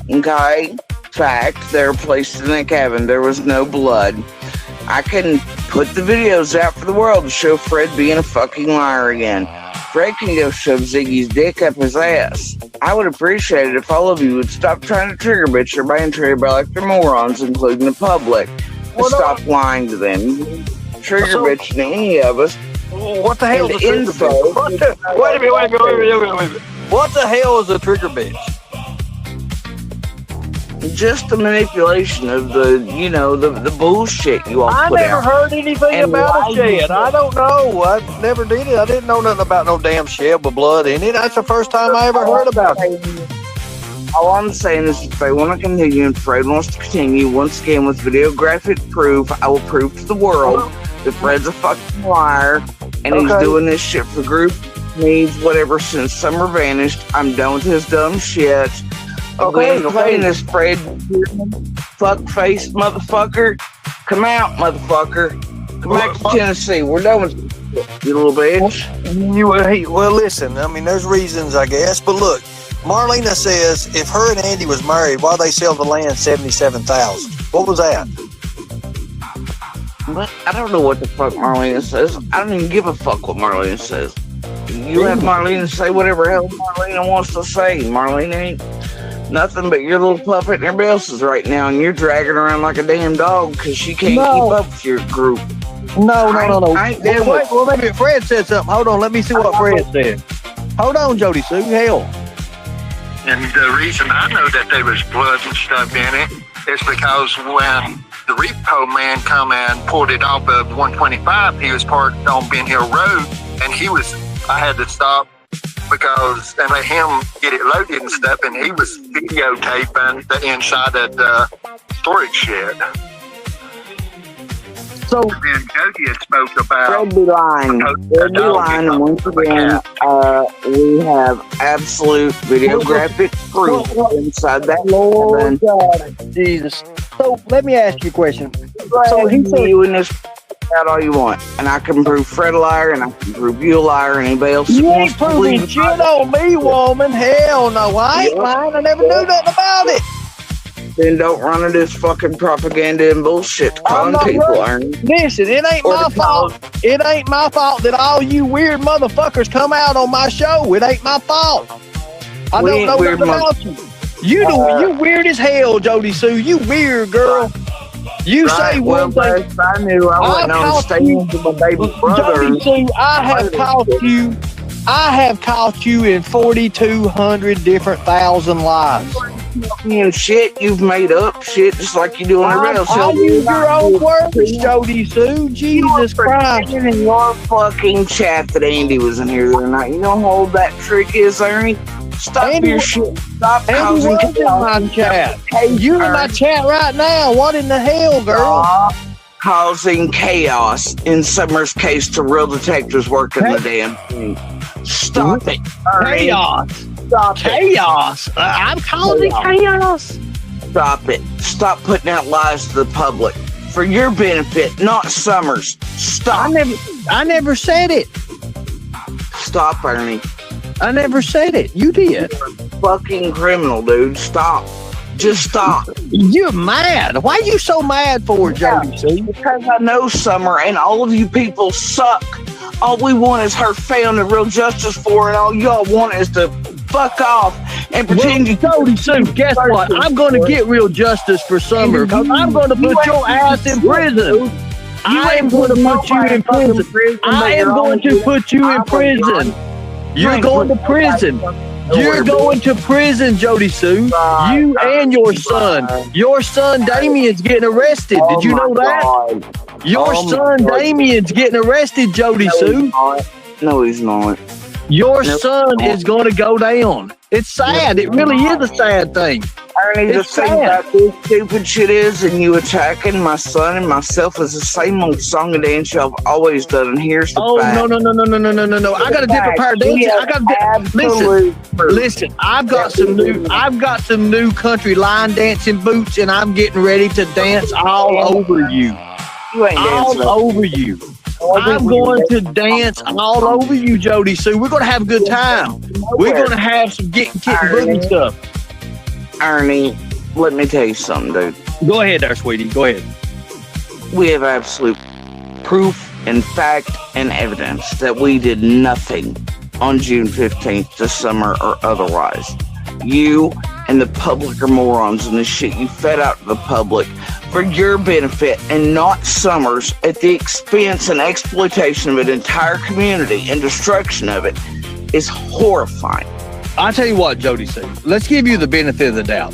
Okay? Fact, they were placed in that cabin. There was no blood. I can put the videos out for the world to show Fred being a fucking liar again. Fred can go shove Ziggy's dick up his ass. I would appreciate it if all of you would stop trying to trigger bitch everybody and treat everybody like they're morons, including the public. Stop lying to them. Trigger bitching any of us. What the hell is a trigger info? bitch? Wait a minute. What the hell is a trigger bitch? Just the manipulation of the bullshit you all I put never out. heard anything And about a why shed. I don't know. I never did it. I didn't know nothing about no damn shed with blood in it. That's the first time I ever heard about it. All I'm saying is if they want to continue and Fred wants to continue, once again with videographic proof, I will prove to the world that Fred's a fucking liar and he's doing this shit for group needs, whatever, since Summer vanished. I'm done with his dumb shit. We ain't playing this, Fred. Fuck face, motherfucker. Come out, motherfucker. Come back to Tennessee. We're done with this, you little bitch. Well, listen, I mean, there's reasons, I guess, but look, Marlena says if her and Andy was married, why they sell the land $77,000? What was that? But I don't know what the fuck Marlena says. I don't even give a fuck what Marlena says. You have Marlena say whatever hell Marlena wants to say. Marlena ain't nothing but your little puppet and everybody else's right now, and you're dragging around like a damn dog because she can't keep up with your group. No. Well, maybe Fred said something. Hold on, let me see what Fred said. Hold on, Jody Sue. Hell. And the reason I know that there was blood and stuff in it is because when the repo man come and pulled it off of 125, he was parked on Ben Hill Road, and I had to stop because and let him get it loaded and stuff, and he was videotaping the inside of the storage shed. So then Jody had spoke about Fred be lying. Fred be lying, and once again, we have absolute videographic proof inside that Lord God, Jesus. So let me ask you a question. So he said you in this out all you want, and I can prove Fred a liar, and I can prove you a liar, and anybody else. You ain't proving shit on me, woman. Hell no, I ain't lying. I never knew nothing about it. Then don't run into this fucking propaganda and bullshit calling people, Ernie. Listen, it ain't my fault. It ain't my fault that all you weird motherfuckers come out on my show. It ain't my fault. I don't know nothing about you. You weird as hell, Jody Sue. You weird girl. You say one thing. I knew I wasn't on stage with my baby brother. Jody Sue, I have caught you in 4,200 different thousand lies. And shit you've made up shit just like you do on everybody else. I use your own words, Jody Sue. Jesus Christ. In your fucking chat that Andy was in here the other night. You know how old that trick is, Ernie? Stop Andy, your shit. Stop Andy causing was in my chat. You in my chat right now. What in the hell, girl? Stop causing chaos. In Summer's case, to real detectives working the damn thing. Stop it. Ernie. Chaos. Stop chaos. I'm causing chaos. Stop it. Stop putting out lies to the public for your benefit, not Summer's. Stop. I never said it. Stop, Ernie. I never said it. You did. You're a fucking criminal, dude. Stop. Just stop. You're mad. Why are you so mad for it, Jody Sue? Because I know Summer and all of you people suck. All we want is her found and real justice for her, and all y'all want is to fuck off and pretend you. Jody Sue, guess what? I'm going to get real justice for Summer because I'm going to put your ass in prison. I am going to put you in prison. I am going to put you in prison. You're going to prison. You're going to prison, Jody Sue. You and your son. Your son Damien's getting arrested. Did you know that? Your son Damien's getting arrested, Jody Sue. No, he's not. Your son is going to go down. It's sad. It really is a sad thing. Ernie, the thing about this stupid shit is, and you attacking my son and myself is the same old song and dance y'all have always done. And here's the fact. No. I got a different pair of dances. I got listen. I've got some new country line dancing boots, and I'm getting ready to dance all over you. You ain't dancing all over you. I'm going to dance all over you, Jody Sue. We're going to have a good time. We're going to have some getting kitten booty stuff. Ernie, let me tell you something, dude. Go ahead there, sweetie. Go ahead. We have absolute proof and fact and evidence that we did nothing on June 15th this summer or otherwise. You and the public are morons, and the shit you fed out to the public for your benefit and not Summer's at the expense and exploitation of an entire community and destruction of it is horrifying. I'll tell you what, Jody Sue. Let's give you the benefit of the doubt.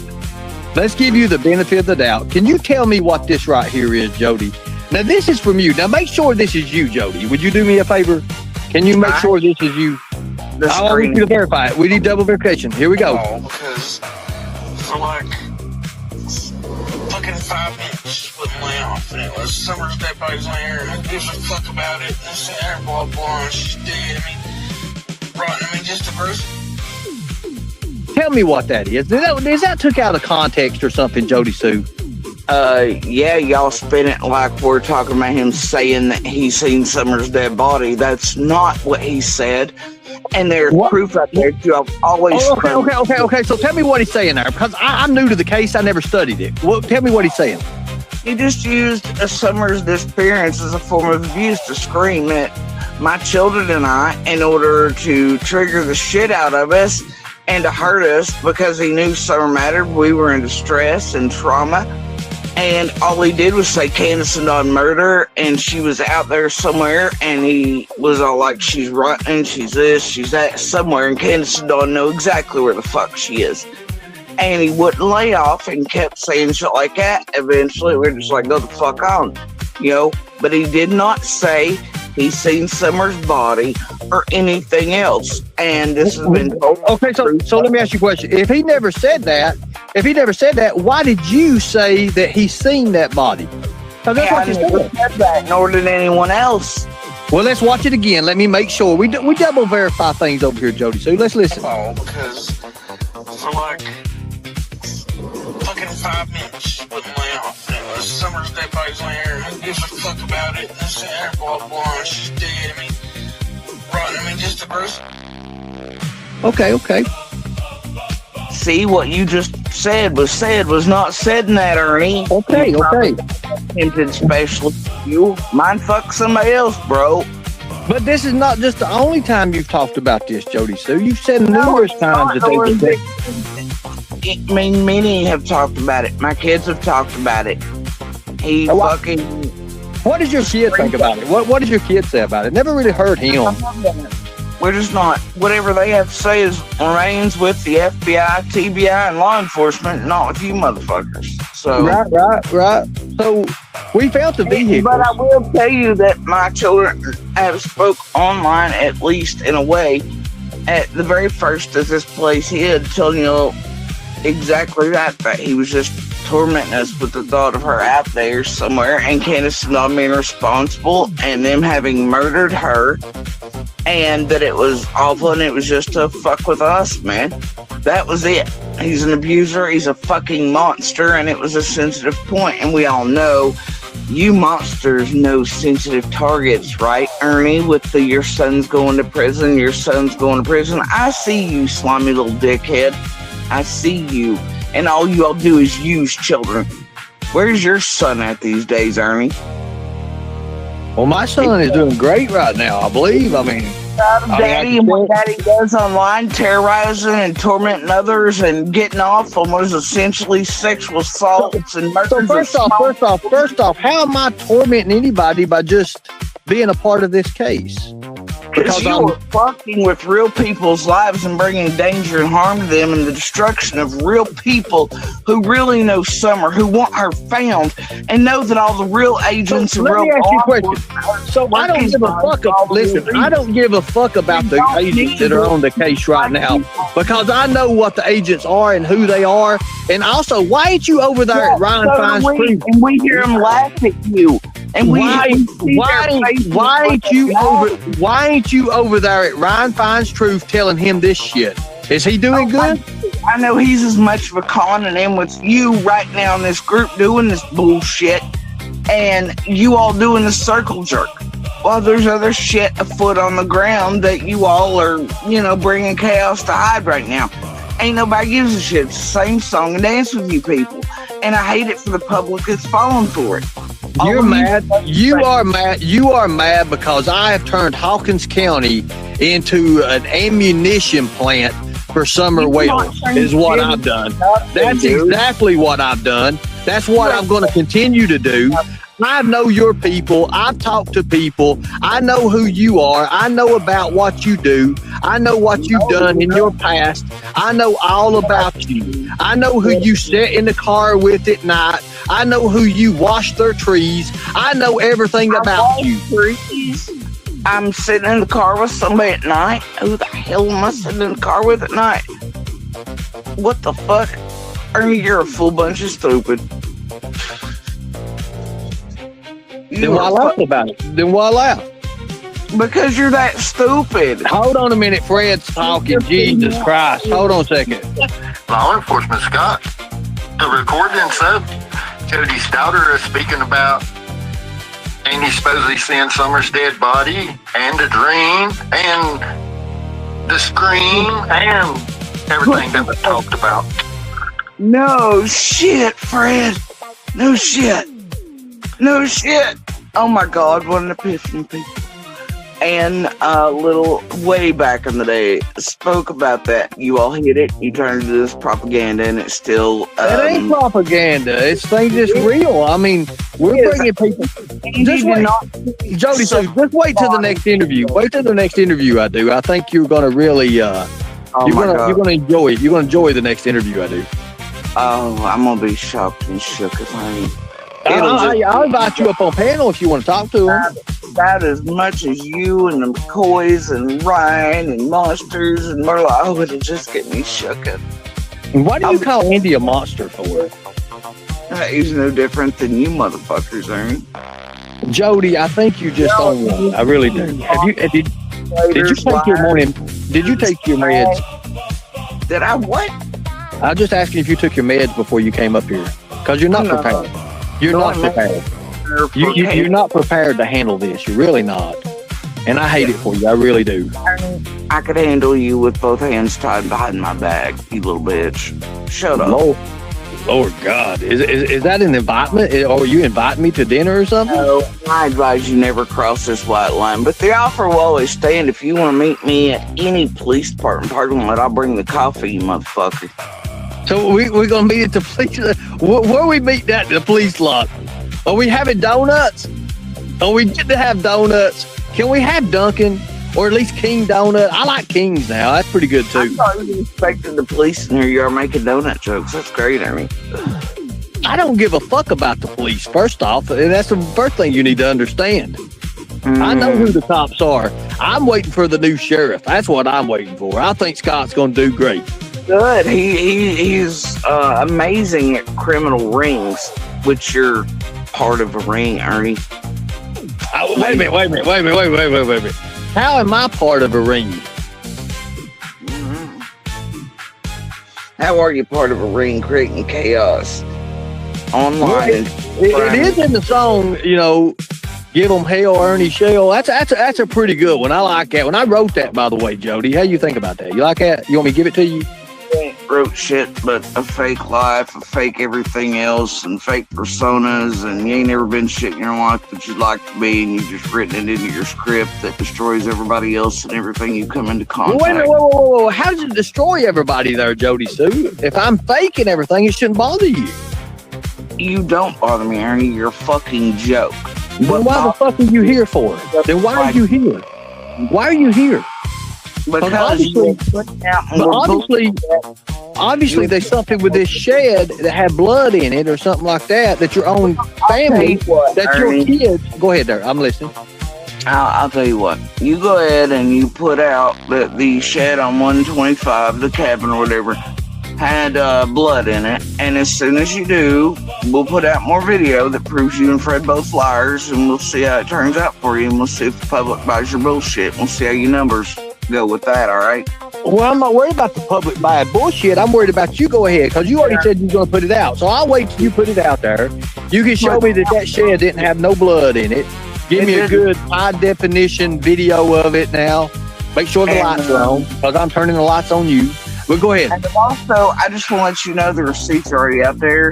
Let's give you the benefit of the doubt. Can you tell me what this right here is, Jody? Now, this is from you. Now, make sure this is you, Jody. Would you do me a favor? Can you make sure this is you? I want you to verify it. We need double verification. Here we go. Because for like fucking 5 minutes with my off, and it was Summer's dead body's laying here, and who gives a fuck about it? And this and that, blah, blah, and she's dead. Just a person. Tell me what that is. Is that took out of context or something, Jody Sue? Yeah, y'all spin it like we're talking about him saying that he's seen Summer's dead body. That's not what he said. And there's proof out there too. I've always. Okay. So tell me what he's saying there, because I'm new to the case. I never studied it. Well, tell me what he's saying. He just used a Summer's disappearance as a form of abuse to scream at my children and I in order to trigger the shit out of us and to hurt us because he knew Summer mattered. We were in distress and trauma. And all he did was say Candace and Dawn murder, and she was out there somewhere, and he was all like, she's running, she's this, she's that, somewhere, and Candace and Dawn know exactly where the fuck she is. And he wouldn't lay off and kept saying shit like that. Eventually, we were just like, go the fuck on, but he did not say he's seen Summer's body or anything else. And this has been told. Okay, so let me ask you a question. If he never said that, why did you say that he's seen that body? That's what you said that, nor did anyone else. Well, let's watch it again. Let me make sure. We double verify things over here, Jody. So let's listen. Because for like fucking 5 minutes with my off, and it was Summer's dead body's laying here, and who gives a fuck about it? And this and that, blah, blah, and she's dead. Just a person. Okay. See, what you just said was not said in that, Ernie. Okay. Tempted special you. Mind fuck somebody else, bro. But this is not just the only time you've talked about this, Jody Sue. You've said numerous times that many have talked about it. My kids have talked about it. What does your kid think about it? What does your kid say about it? Never really heard him. We're just not. Whatever they have to say remains with the FBI, TBI, and law enforcement, not with you motherfuckers. So Right. So we found the vehicle. But I will tell you that my children have spoke online, at least in a way, at the very first of this place hid, telling you exactly that he was just tormenting us with the thought of her out there somewhere, and Candace not being responsible, and them having murdered her, and that it was awful, and it was just to fuck with us, man. That was it. He's an abuser. He's a fucking monster, and it was a sensitive point, and we all know you monsters know sensitive targets, right, Ernie? With your son's going to prison, I see you, slimy little dickhead. I see you. and all you all do is use children. Where's your son at these days, Ernie? Well, my son is doing great right now, I believe. I mean, Daddy and what Daddy does online, terrorizing and tormenting others and getting off on what is essentially sexual assaults and murders. So first off, how am I tormenting anybody by just being a part of this case? Because you are fucking with real people's lives and bringing danger and harm to them and the destruction of real people who really know Summer, who want her found, and know that all the real agents and real... Let me ask you a question. So I don't give a fuck. Listen, I don't give a fuck about the agents that are on the case right now because I know what the agents are and who they are. And also, why ain't you over there at Ryan Fine's Truth? And we hear them laugh at you. And why ain't you over there at Ryan Fine's Truth telling him this shit? Is he doing good? I know he's as much of a con and in with you right now in this group doing this bullshit, and you all doing the circle jerk. While there's other shit afoot on the ground that you all are, bringing chaos to hide right now. Ain't nobody gives a shit. It's the same song and dance with you people. And I hate it for the public that's falling for it. You're mad. You are mad. You are mad because I have turned Hawkins County into an ammunition plant for summer whales, is what I've done. That's exactly what I've done. That's what I'm going to continue to do. I know your people. I've talked to people. I know who you are. I know about what you do. I know what you've done in your past. I know all about you. I know who you sit in the car with at night. I know who you wash their trees. I know everything about you. I'm sitting in the car with somebody at night. Who the hell am I sitting in the car with at night? What the fuck? Ernie, you're a full bunch of stupid. Then why laugh about it? Then why laugh? Because you're that stupid. Hold on a minute, Fred's talking. Jesus Christ. Hold on a second. Law enforcement, Scott. The recording said Jody Stouter is speaking about Amy supposedly seeing Summer's dead body and the dream and the scream and everything that was talked about. No shit, Fred. No shit. No shit. Oh my God, what an epiphany, people. And little way back in the day spoke about that. You all hit it. You turned into this propaganda, and it's still. It ain't propaganda. It's things just real. I mean, we're bringing people. Just wait, Jody. So just wait till the next interview. Wait till the next interview I do. I think you're gonna really. You're gonna enjoy it. You're gonna enjoy the next interview I do. Oh, I'm gonna be shocked and shook as honey. I'll invite you up on panel if you want to talk to him. About as much as you and the McCoys and Ryan and Monsters and Merle. Oh, it'll just get me shook up. Why do you call Andy a monster for? He's no different than you motherfuckers, Ernie. Jody, I think you just own one. I really do. Did you take your morning? Did you take your meds? Did I what? I was just asking if you took your meds before you came up here, because you're not prepared. You're not prepared. You're not prepared to handle this. You're really not. And I hate it for you. I really do. I could handle you with both hands tied behind my back, you little bitch. Shut up. Lord God. Is that an invitement? Or are you inviting me to dinner or something? No, I advise you never cross this white line. But the offer will always stand. If you want to meet me at any police department parking lot, I'll bring the coffee, you motherfucker. So we're going to meet at the police. Where we meet at the police lot? Are we having donuts? Are we getting to have donuts? Can we have Dunkin' or at least King Donut? I like King's now. That's pretty good too. I thought you expected the police in here. You are making donut jokes. That's great, Ernie. I don't give a fuck about the police, first off. And that's the first thing you need to understand. I know who the cops are. I'm waiting for the new sheriff. That's what I'm waiting for. I think Scott's going to do great. Good. He's amazing at criminal rings, which you're part of a ring, Ernie. Wait a minute. How am I part of a ring? How are you part of a ring creating chaos online? It is in the song, Give them hell, Ernie Shell. That's a pretty good one. I like that one. I wrote that, by the way, Jody. How you think about that? You like that? You want me to give it to you? cutthroat shit, but a fake life, a fake everything else, and fake personas, and you ain't never been shit in your life that you'd like to be, and you've just written it into your script that destroys everybody else and everything you come into contact. Wait a minute, whoa. How does it destroy everybody there, Jody Sue? If I'm faking everything, it shouldn't bother you. You don't bother me, Ernie. You're a fucking joke. Then why the fuck are you here for? Then why are you here? Why are you here? Because obviously there's something with this shed that had blood in it or something like that, that your own family, your kids. Go ahead there, I'm listening. I'll tell you what. You go ahead and you put out that the shed on 125, the cabin or whatever, had blood in it. And as soon as you do, we'll put out more video that proves you and Fred both liars, and we'll see how it turns out for you, and we'll see if the public buys your bullshit. We'll see how your numbers go with that, all right? Well, I'm not worried about the public buying bullshit. I'm worried about you. Go ahead, because you already said you were going to put it out. So I'll wait till you put it out there. You can show me that shed didn't have no blood in it. Give me a good high-definition video of it now. Make sure the lights are on, because I'm turning the lights on you. But go ahead. And also, I just want to let you know the receipts are already out there.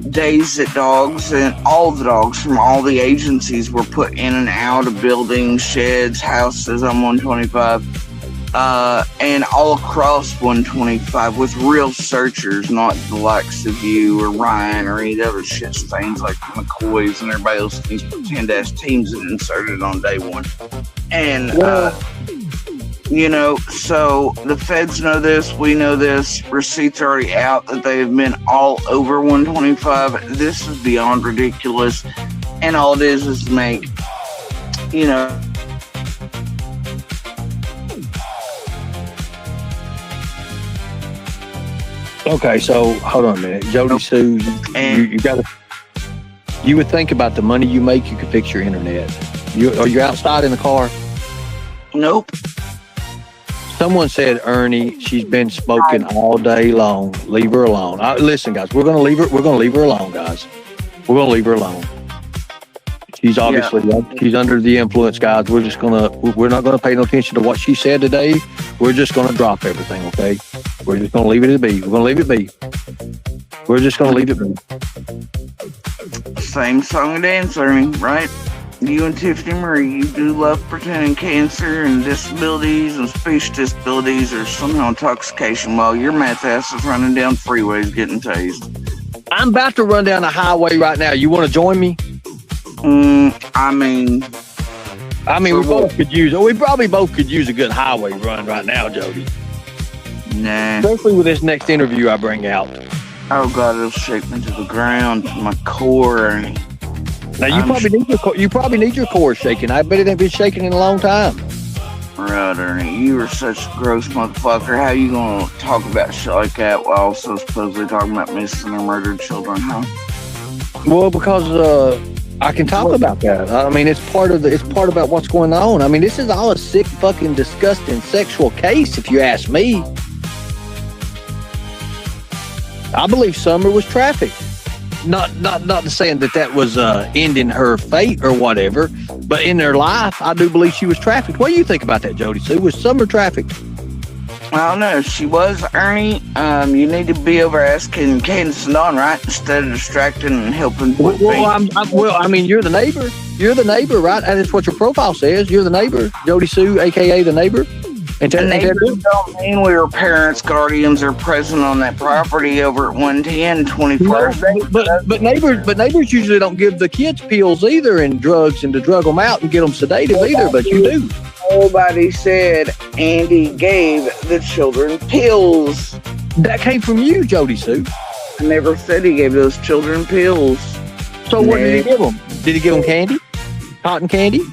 Days that dogs and all the dogs from all the agencies were put in and out of buildings, sheds, houses on 125, and all across 125 with real searchers, not the likes of you or Ryan or any other shit stains like McCoy's and everybody else. These pretend-ass teams that inserted on day one. And, you know, so the feds know this, we know this, receipts are already out that they have been all over 125. This is beyond ridiculous. And all it is to make, you know. Okay, so hold on a minute. Jody Sue, you would think about the money you make, you could fix your internet. Are you outside in the car? Nope. Someone said, Ernie, she's been smoking all day long. Leave her alone. Listen, guys, we're gonna leave her alone, guys. We're gonna leave her alone. She's obviously she's under the influence, guys. We're not gonna pay no attention to what she said today. We're just gonna drop everything, okay? We're just gonna leave it be. We're gonna leave it be. We're just gonna leave it be. Same song and dance, Ernie, right? You and Tiffany Marie, you do love pretending cancer and disabilities and speech disabilities or somehow intoxication while your meth ass is running down freeways getting tased. I'm about to run down a highway right now. You want to join me? I mean, we probably both could use a good highway run right now, Jody. Nah. Especially with this next interview I bring out. Oh God, it'll shake me to the ground, to my core, Ernie. Now you probably need your core shaking. I bet it ain't been shaking in a long time. Right, Ernie. You are such a gross motherfucker. How you gonna talk about shit like that while also supposedly talking about missing or murdered children, huh? Well, because I can talk about that. I mean, it's part about what's going on. I mean, this is all a sick, fucking, disgusting sexual case, if you ask me. I believe Summer was trafficked. Not saying that was ending her fate or whatever, but in their life, I do believe she was trafficked. What do you think about that, Jody Sue? Was Summer trafficked? I don't know. She was, Ernie. You need to be over asking Candace and Dawn, right? Instead of distracting and helping. I mean, you're the neighbor. You're the neighbor, right? And that's what your profile says. You're the neighbor, Jody Sue, a.k.a. the neighbor. Neighbors don't mean we were parents, guardians, or present on that property over at 110 21st. But neighbors usually don't give the kids pills either and drugs and to drug them out and get them sedated either, but you do. Nobody said Andy gave the children pills. That came from you, Jody Sue. I never said he gave those children pills. So what did he give them? Did he give them candy? Cotton candy?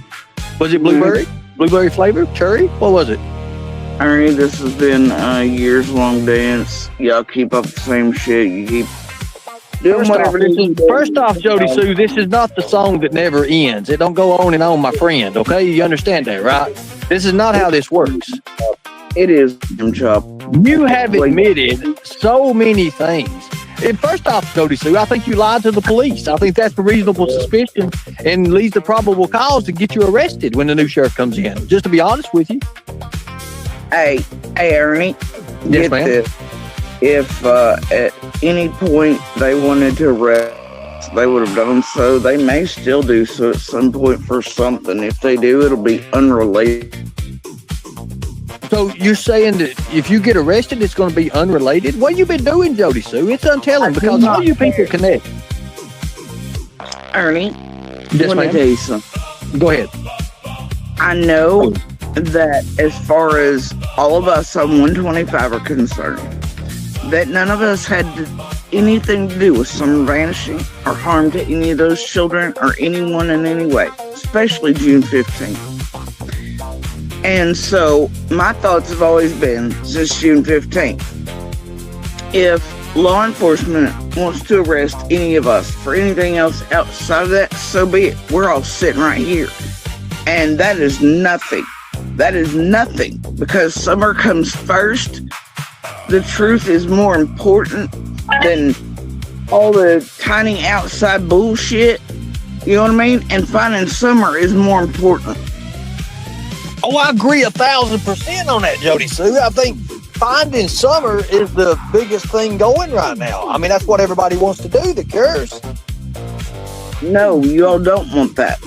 Was it blueberry? Blueberry flavor? Cherry? What was it? Ernie, this has been a years-long dance. Y'all keep up the same shit. You keep doing whatever. First off, Jody Sue, this is not the song that never ends. It don't go on and on, my friend. Okay, you understand that, right? This is not how this works. It is, Jim Chop. You have admitted so many things. And first off, Jody Sue, I think you lied to the police. I think that's the reasonable suspicion and leads the probable cause to get you arrested when the new sheriff comes in. Just to be honest with you. Hey, Ernie, Yes, Get ma'am. this. If at any point they wanted to arrest, they would have done so. They may still do so at some point for something. If they do, it'll be unrelated. So you're saying that if you get arrested, it's going to be unrelated? What you been doing, Jody Sue? It's untelling because all you people connect. Ernie, Yes, let me ma'am. tell you something. Go ahead. I know that as far as all of us on 125 are concerned, that none of us had anything to do with summer vanishing or harm to any of those children or anyone in any way, especially June 15th. And so my thoughts have always been since June 15th, if law enforcement wants to arrest any of us for anything else outside of that, so be it. We're all sitting right here. And that is nothing. That is nothing because summer comes first. The truth is more important than all the tiny outside bullshit. You know what I mean? And finding summer is more important. Oh, I agree 1,000% on that, Jody Sue. I think finding summer is the biggest thing going right now. I mean, that's what everybody wants to do that cares. No, you all don't want that.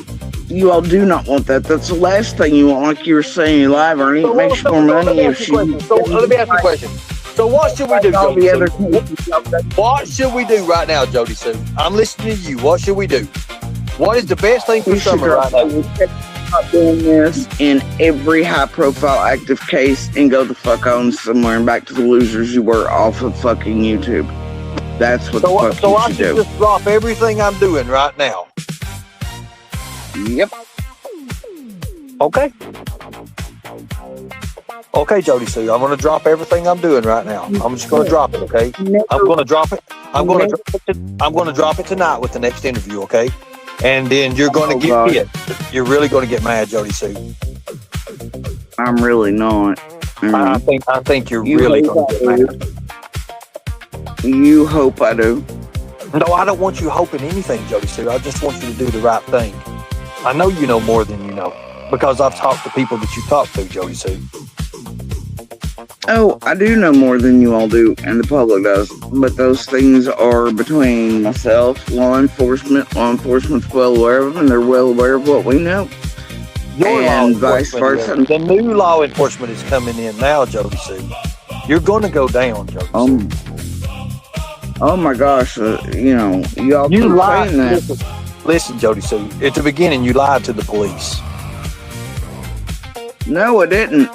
You all do not want that. That's the last thing you want. Like you were saying live, Ernie, it makes more money if she... Let me ask you a question. So what should we do, Jody Sue? What should we do right now, Jody Sue? I'm listening to you. What should we do? What is the best thing for summer right now? Stop doing this in every high-profile active case and go the fuck on somewhere and back to the losers you were off of fucking YouTube. That's what the fuck So you I should should do. just drop everything I'm doing right now. Yep. Okay. Okay, Jody Sue, I'm going to drop everything I'm doing right now. I'm just going to drop it, okay? I'm going to drop it. I'm going to drop it tonight with the next interview, okay? And then you're going to get hit. You're really going to get mad, Jody Sue. I'm really not. I think you're really going to get mad. You hope I do. No, I don't want you hoping anything, Jody Sue. I just want you to do the right thing. I know you know more than you know because I've talked to people that you talk to, Jody Sue. Oh, I do know more than you all do, and the public does. But those things are between myself, law enforcement. Law enforcement's well aware of them, and they're well aware of what we know. And vice versa. The new law enforcement is coming in now, Jody Sue. You're going to go down, Jody Sue. Oh my gosh, you know, y'all You keep lied. saying that. Listen, Jody Sue. At the beginning, you lied to the police. No, I didn't.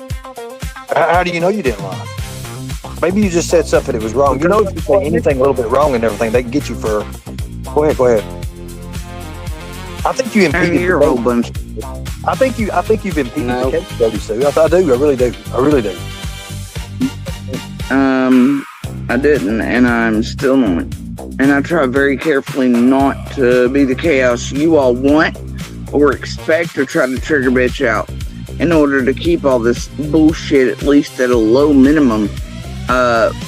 How do you know you didn't lie? Maybe you just said something that was wrong. You know, if you say anything a little bit wrong and everything, they can get you for. Go ahead. I think you impeded You're a whole bunch. I think you've impeded the case, Jody Sue. I do. I really do. I didn't, and I'm still not. And I try very carefully not to be the chaos you all want or expect or try to trigger bitch out in order to keep all this bullshit at least at a low minimum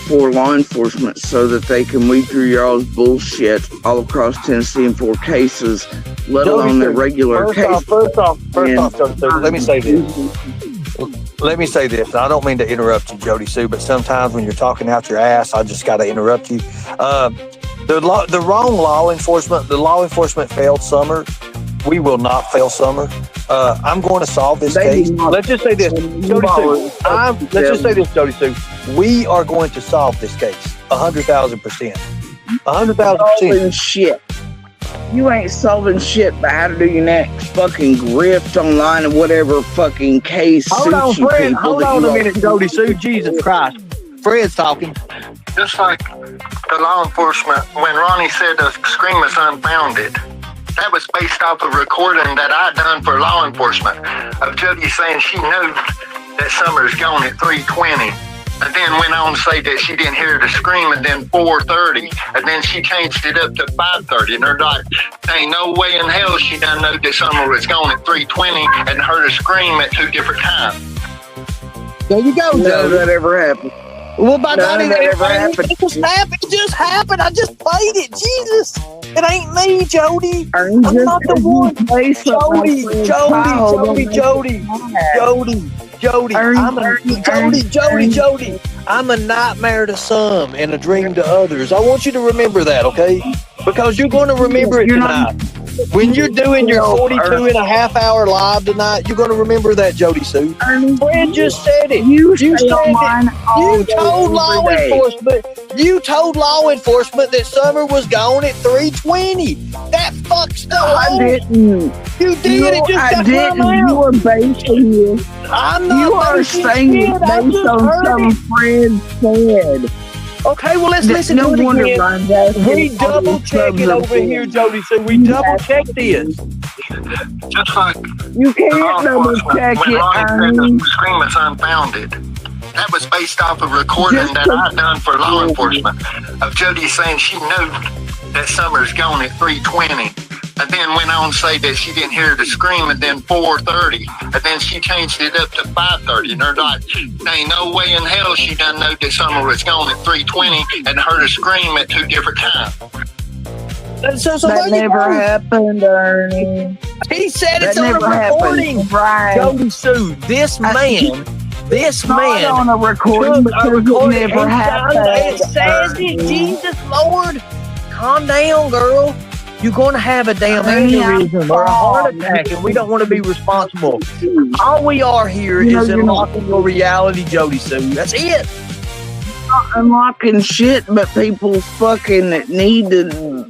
for law enforcement so that they can weed through y'all's bullshit all across Tennessee in 4 cases, let alone their regular case. First off, Jody Sue, let me say this. I don't mean to interrupt you, Jody Sue, but sometimes when you're talking out your ass, I just got to interrupt you. The wrong law enforcement, the law enforcement failed summer. We will not fail summer. I'm going to solve this case. Let's just say this, Jody Sue. Let's just say this, Jody Sue. We are going to solve this case 100,000%. 100,000%. Shit. You ain't solving shit but how to do your next fucking grift online or whatever fucking case. Hold on, Fred. Hold on a minute, Jody Sue. Jesus Christ. Fred's talking. Just like the law enforcement, when Ronnie said the scream is unfounded, that was based off a recording that I done for law enforcement of Jody saying she knew that Summer's gone at 3:20. And then went on to say that she didn't hear the scream, and then 4:30, and then she changed it up to 5:30. And they're like, ain't no way in hell she done know that Summer was gone at 3:20 and heard a scream at 2 different times. There you go, None of Jody. that ever happened. Well, by None of that ever happened. It just happened. I just played it. Jesus. It ain't me, Jody. I'm not the one. Jody. Jody, Jody, I'm a nightmare to some and a dream to others. I want you to remember that, okay? Because you're going to remember it tonight. When you're doing your 42 and a half hour live tonight, you're going to remember that, Jody Sue. Fred just said it. You told law enforcement. You told law enforcement that Summer was gone at 3:20. That fucks the I whole. didn't. You did. It just I got didn't. my mouth. You are basing it. I'm not You are basing saying shit. it I based just on heard some it. friend said. Okay, well, let's listen No to it wonder again. Ron's asking We all double these check it subs over here, Jody. So we double check this. Just like You can't double check when it, Ronnie said Ernie. the scream is unfounded. That was based off of recording that I done for law enforcement of Jody saying she knew that Summer's gone at 3:20. And then went on to say that she didn't hear the scream and then 4:30. And then she changed it up to 5:30. And they're like, there ain't no way in hell she done know that Summer was gone at 3:20 and heard a scream at 2 different times. So That never happened, Ernie. He said it's That on a never recording. happened. Right. Jody Sue, this man Not on a recording took a because recording. it never It happened. says it. Jesus Lord. Calm down, girl. You're going to have a damn aneurysm or a heart attack, and we don't want to be responsible. All we are here is unlocking your reality, Jody Sue. That's it. Not unlocking shit, but people fucking need to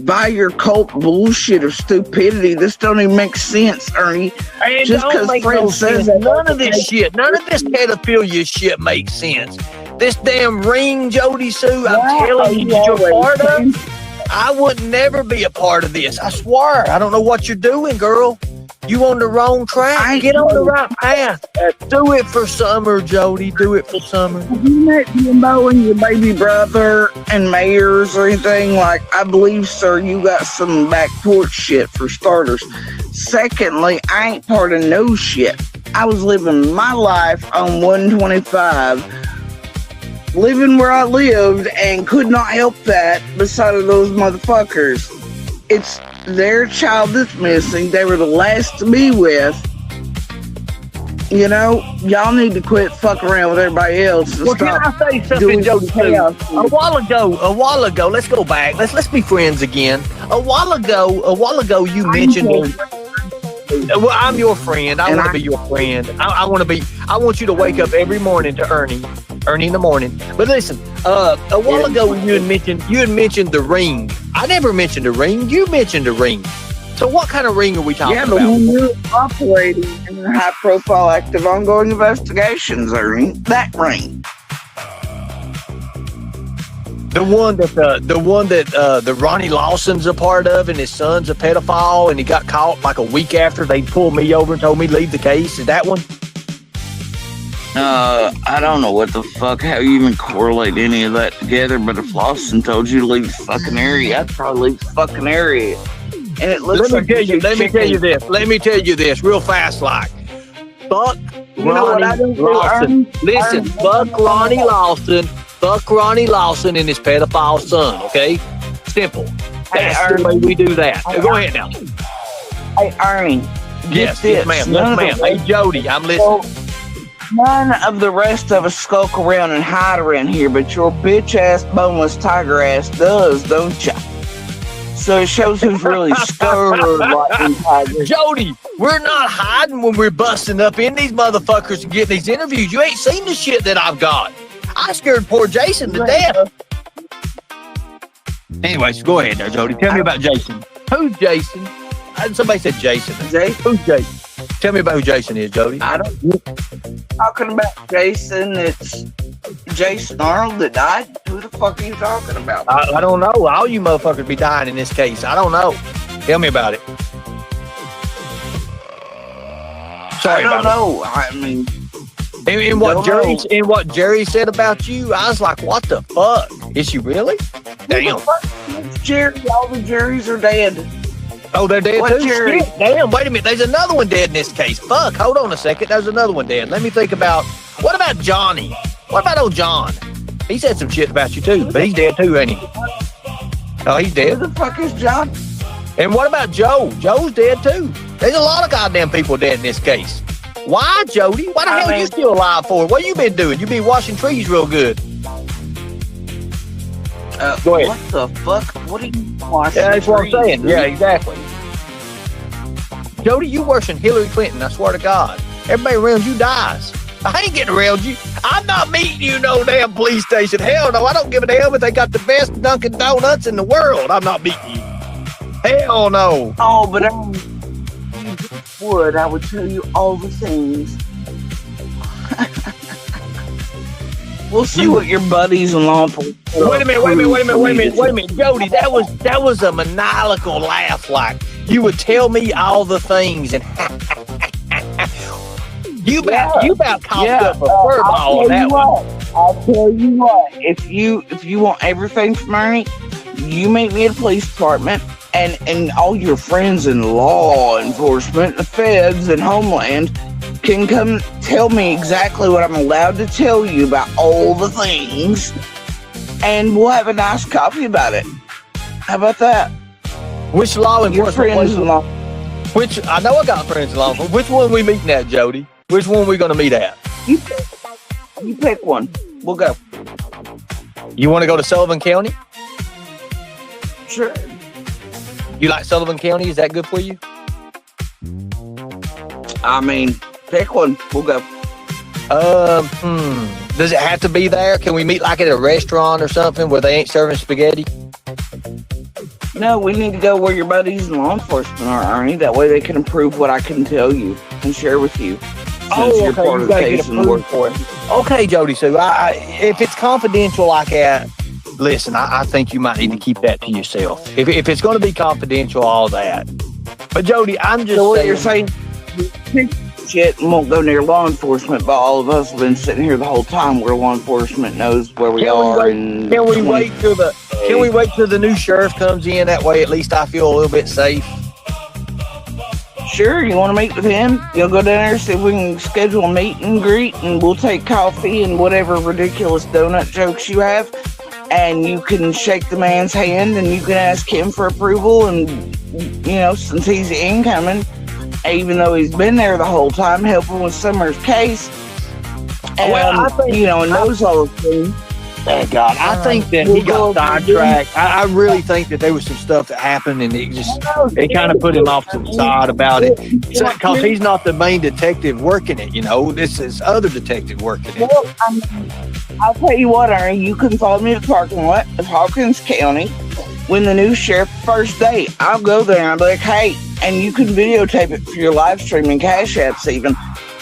buy your cult bullshit or stupidity. This don't even make sense, Ernie. And Just don't because make Fred no says sense. that. None of this shit, none of this pedophilia shit makes sense. This damn ring, Jody Sue, I'm telling you, you're part of. I would never be a part of this. I swear. I don't know what you're doing, girl. You on the wrong track. Get on the right path. Do it for Summer, Jody. Do it for Summer. Have you met Jimbo and your baby brother and mayors or anything? Like, I believe, sir, you got some back porch shit for starters. Secondly, I ain't part of no shit. I was living my life on 125, living where I lived, and could not help that beside of those motherfuckers. It's their child that's missing. They were the last to be with. You know, y'all need to quit fucking around with everybody else. And Well, stop can I say something, doing Jody? chaos. A while ago, let's go back. Let's be friends again. A while ago, you mentioned. Well, I'm your friend. I want to be your friend. I want you to wake up every morning to Ernie in the morning. But listen, a while ago you had mentioned the ring. I never mentioned a ring. You mentioned a ring. So what kind of ring are we talking but about? when you're operating in high-profile, active, ongoing investigations, Ernie, that ring. The one that the Ronnie Lawson's a part of, and his son's a pedophile, and he got caught like a week after they pulled me over and told me to leave the case. Is that one? I don't know what the fuck, how you even correlate any of that together, but if Lawson told you to leave the fucking area, I'd probably leave the fucking area. And it looks Let me tell you this real fast, like. Fuck Ronnie Lawson. Listen, fuck Ronnie Lawson. Fuck Ronnie Lawson and his pedophile son, okay? Simple. That's the way we do that. Go ahead now. Hey, Ernie. Yes, ma'am. Yes, ma'am. Hey, Jody, I'm listening. None of the rest of us skulk around and hide around here, but your bitch-ass, boneless tiger ass does, don't ya? So it shows who's really scared like these tigers. Jody, we're not hiding when we're busting up in these motherfuckers and getting these interviews. You ain't seen the shit that I've got. I scared poor Jason to death. Anyways, go ahead there, Jody. Tell me about Jason. Who's Jason? Somebody said Jason. Who's Jason? Tell me about who Jason is, Jody. I don't know. Talking about Jason, it's Jason Arnold that died. Who the fuck are you talking about? I don't know. All you motherfuckers be dying in this case. I don't know. Tell me about it. Sorry I don't about know. I mean, And what Jerry said about you, I was like, what the fuck? Is she really? Damn. Jerry, all the Jerrys are dead. Oh, they're dead What too? Jerry? Shit. Damn, wait a minute. There's another one dead in this case. Fuck, hold on a second. There's another one dead. Let me think about, what about Johnny? What about old John? He said some shit about you too, but he's dead too, ain't he? Oh, he's dead. Who the fuck is John? And what about Joe? Joe's dead too. There's a lot of goddamn people dead in this case. Why, Jody? Why the hell are you still alive for? What you been doing? You been washing trees real good. Go ahead. What the fuck? What are you watching? Yeah, that's what I'm saying. Yeah, exactly. Jody, you worse than Hillary Clinton, I swear to God. Everybody around you dies. I ain't getting around you. I'm not meeting you no damn police station. Hell no, I don't give a damn if they got the best Dunkin' Donuts in the world. I'm not meeting you. Hell no. Oh, but I would tell you all the things. We'll see what your buddies and law enforcement. Wait a minute, Jody. That was a maniacal laugh. Like you would tell me all the things, and you about coughed up a fur ball on that one. I'll tell you what. If you want everything from Ernie, you meet me at the police department, and all your friends in law enforcement, the feds, and Homeland can come tell me exactly what I'm allowed to tell you about all the things, and we'll have a nice coffee about it. How about that? Which law enforcement? Friends in law. Which I know I got friends in law enforcement. Which one we meeting at, Jody? Which one we gonna meet at? You pick one. We'll go. You want to go to Sullivan County? Sure. You like Sullivan County? Is that good for you? I mean, pick one. We'll go. Does it have to be there? Can we meet like at a restaurant or something where they ain't serving spaghetti? No, we need to go where your buddies in law enforcement are, Ernie. That way they can approve what I can tell you and share with you. Oh, you're okay. part You of the gotta case get and work approved for it. Okay, Jody. So if it's confidential like that, listen, I think you might need to keep that to yourself. If it's going to be confidential, all that. But Jody, I'm just so what you're saying, shit, and won't go near law enforcement, but all of us have been sitting here the whole time where law enforcement knows where we are. Can we wait till the new sheriff comes in? That way, at least I feel a little bit safe. Sure, you want to meet with him? You'll go down there, see if we can schedule a meet and greet, and we'll take coffee and whatever ridiculous donut jokes you have, and you can shake the man's hand and you can ask him for approval. And since he's incoming, even though he's been there the whole time, helping with Summer's case, and I think, and knows all the things. Thank God. I think that he got sidetracked. I really think that there was some stuff that happened, and it kind of put him off to the side about it. Because he's not the main detective working it, This is other detective working it. Well, I'll tell you what, Ernie, you can follow me to the parking lot of Hawkins County when the new sheriff first day. I'll go there and I'll be like, hey, and you can videotape it for your live stream and Cash Apps even.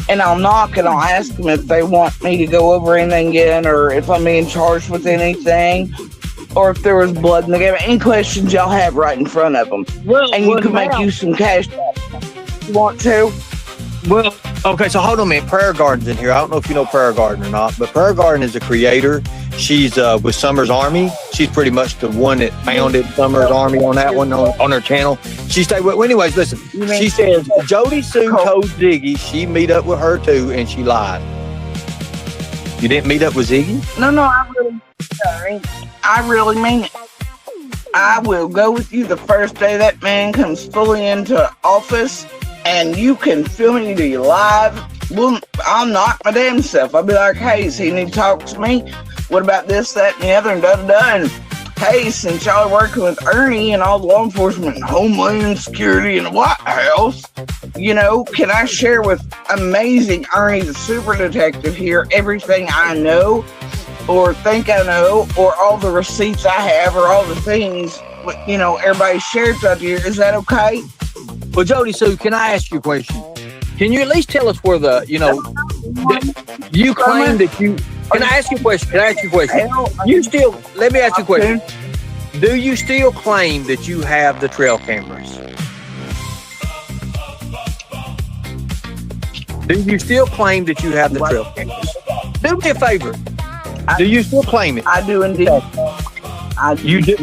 And I'll knock and I'll ask them if they want me to go over anything again, or if I'm being charged with anything, or if there was blood in the game. Any questions y'all have right in front of them. And you can make use some cash. You want to? Well, okay, so hold on a minute. Prayer Garden's in here. I don't know if you know Prayer Garden or not, but Prayer Garden is a creator. She's with Summer's Army. She's pretty much the one that founded Summer's Army on that one on her channel. She stayed with. Well, anyways, listen. She says Jody Sue told Ziggy she meet up with her too, and she lied. You didn't meet up with Ziggy? No, I really mean it. I will go with you the first day that man comes fully into office, and you can film me to your live. Well, I'll knock my damn self. I'll be like, hey, so you need to talk to me? What about this, that, and the other, and da-da-da, and hey, since y'all are working with Ernie and all the law enforcement and Homeland Security and the White House, can I share with amazing Ernie, the super detective here, everything I know or think I know, or all the receipts I have, or all the things, everybody shares out here? Is that okay? Well, Jody Sue, can I ask you a question? Can you at least tell us where you claim that you... Can I ask you a question? Let me ask you a question. Do you still claim that you have the trail cameras? Do you still claim that you have the trail cameras? Do me a favor. Do you still claim it? I do indeed. You do.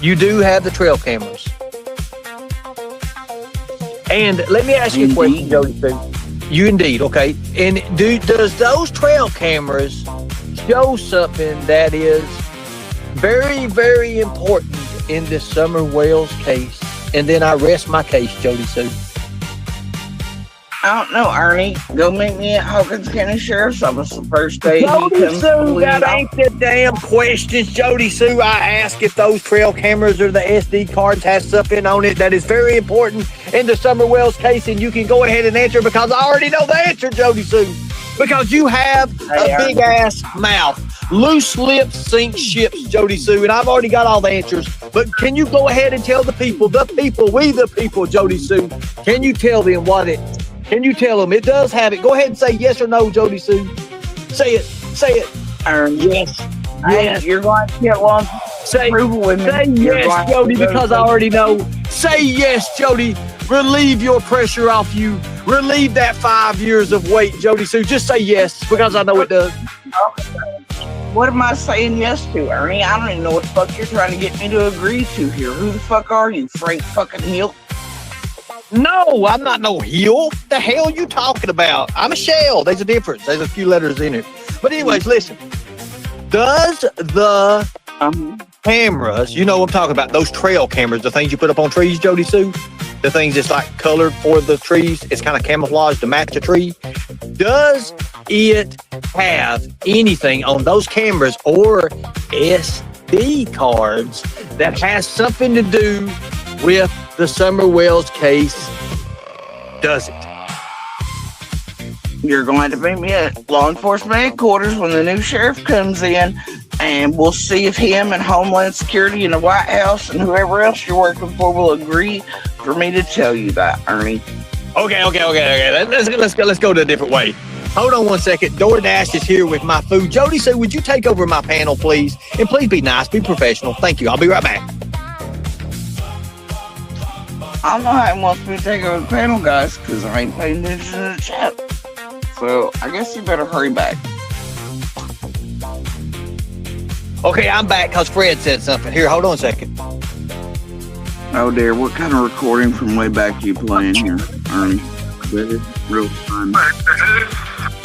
You do have the trail cameras. And let me ask you a question, Jody Sue. You indeed, okay. And does those trail cameras show something that is very, very important in this Summer Wells case? And then I rest my case, Jody Sue. I don't know, Ernie. Go meet me at Hawkins County Sheriff's Office the first day. Jody Sue, that ain't the damn questions. Jody Sue, I ask if those trail cameras or the SD cards has something on it that is very important in the Summer Wells case, and you can go ahead and answer because I already know the answer, Jody Sue. Because you have a big ass mouth. Loose lips sink ships, Jody Sue, and I've already got all the answers. But can you go ahead and tell the people, we the people, Jody Sue, can you tell them what it, can you tell them it does have it? Go ahead and say yes or no, Jody Sue. Say it. Yes. Yes. You're going to get one. Say with me. Say yes, Jody, because I already know. Say yes, Jody. Relieve your pressure off you. Relieve that 5 years of weight, Jody Sue. Just say yes, because I know it does. What am I saying yes to, Ernie? I don't even know what the fuck you're trying to get me to agree to here. Who the fuck are you, Frank fucking Hill? No, I'm not no heel. The hell you talking about? I'm a shell. There's a difference. There's a few letters in it. But anyways, listen. Does the cameras, you know what I'm talking about, those trail cameras, the things you put up on trees, Jody Sue? The things that's like colored for the trees. It's kind of camouflaged to match a tree. Does it have anything on those cameras or SD cards that has something to do with the Summer Wells case? Does it? You're going to meet me at law enforcement headquarters when the new sheriff comes in, and we'll see if him and Homeland Security and the White House and whoever else you're working for will agree for me to tell you that, Ernie. Okay. Let's go to a different way. Hold on one second. DoorDash is here with my food. Jody Sue, would you take over my panel, please? And please be nice, be professional. Thank you. I'll be right back. I don't know how he wants me to take over the panel, guys, because I ain't paying attention to the chat. So I guess you better hurry back. Okay, I'm back because Fred said something. Here, hold on a second. Oh dear, what kind of recording from way back you playing here, Ernie? Real fun.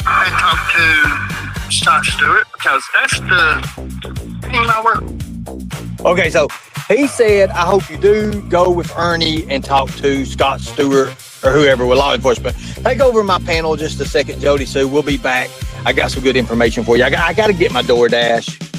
I talked to Scott Stewart because that's the team I work. Okay, so he said, I hope you do go with Ernie and talk to Scott Stewart or whoever with law enforcement. Take over my panel just a second, Jody Sue. We'll be back. I got some good information for you. I got to get my DoorDash.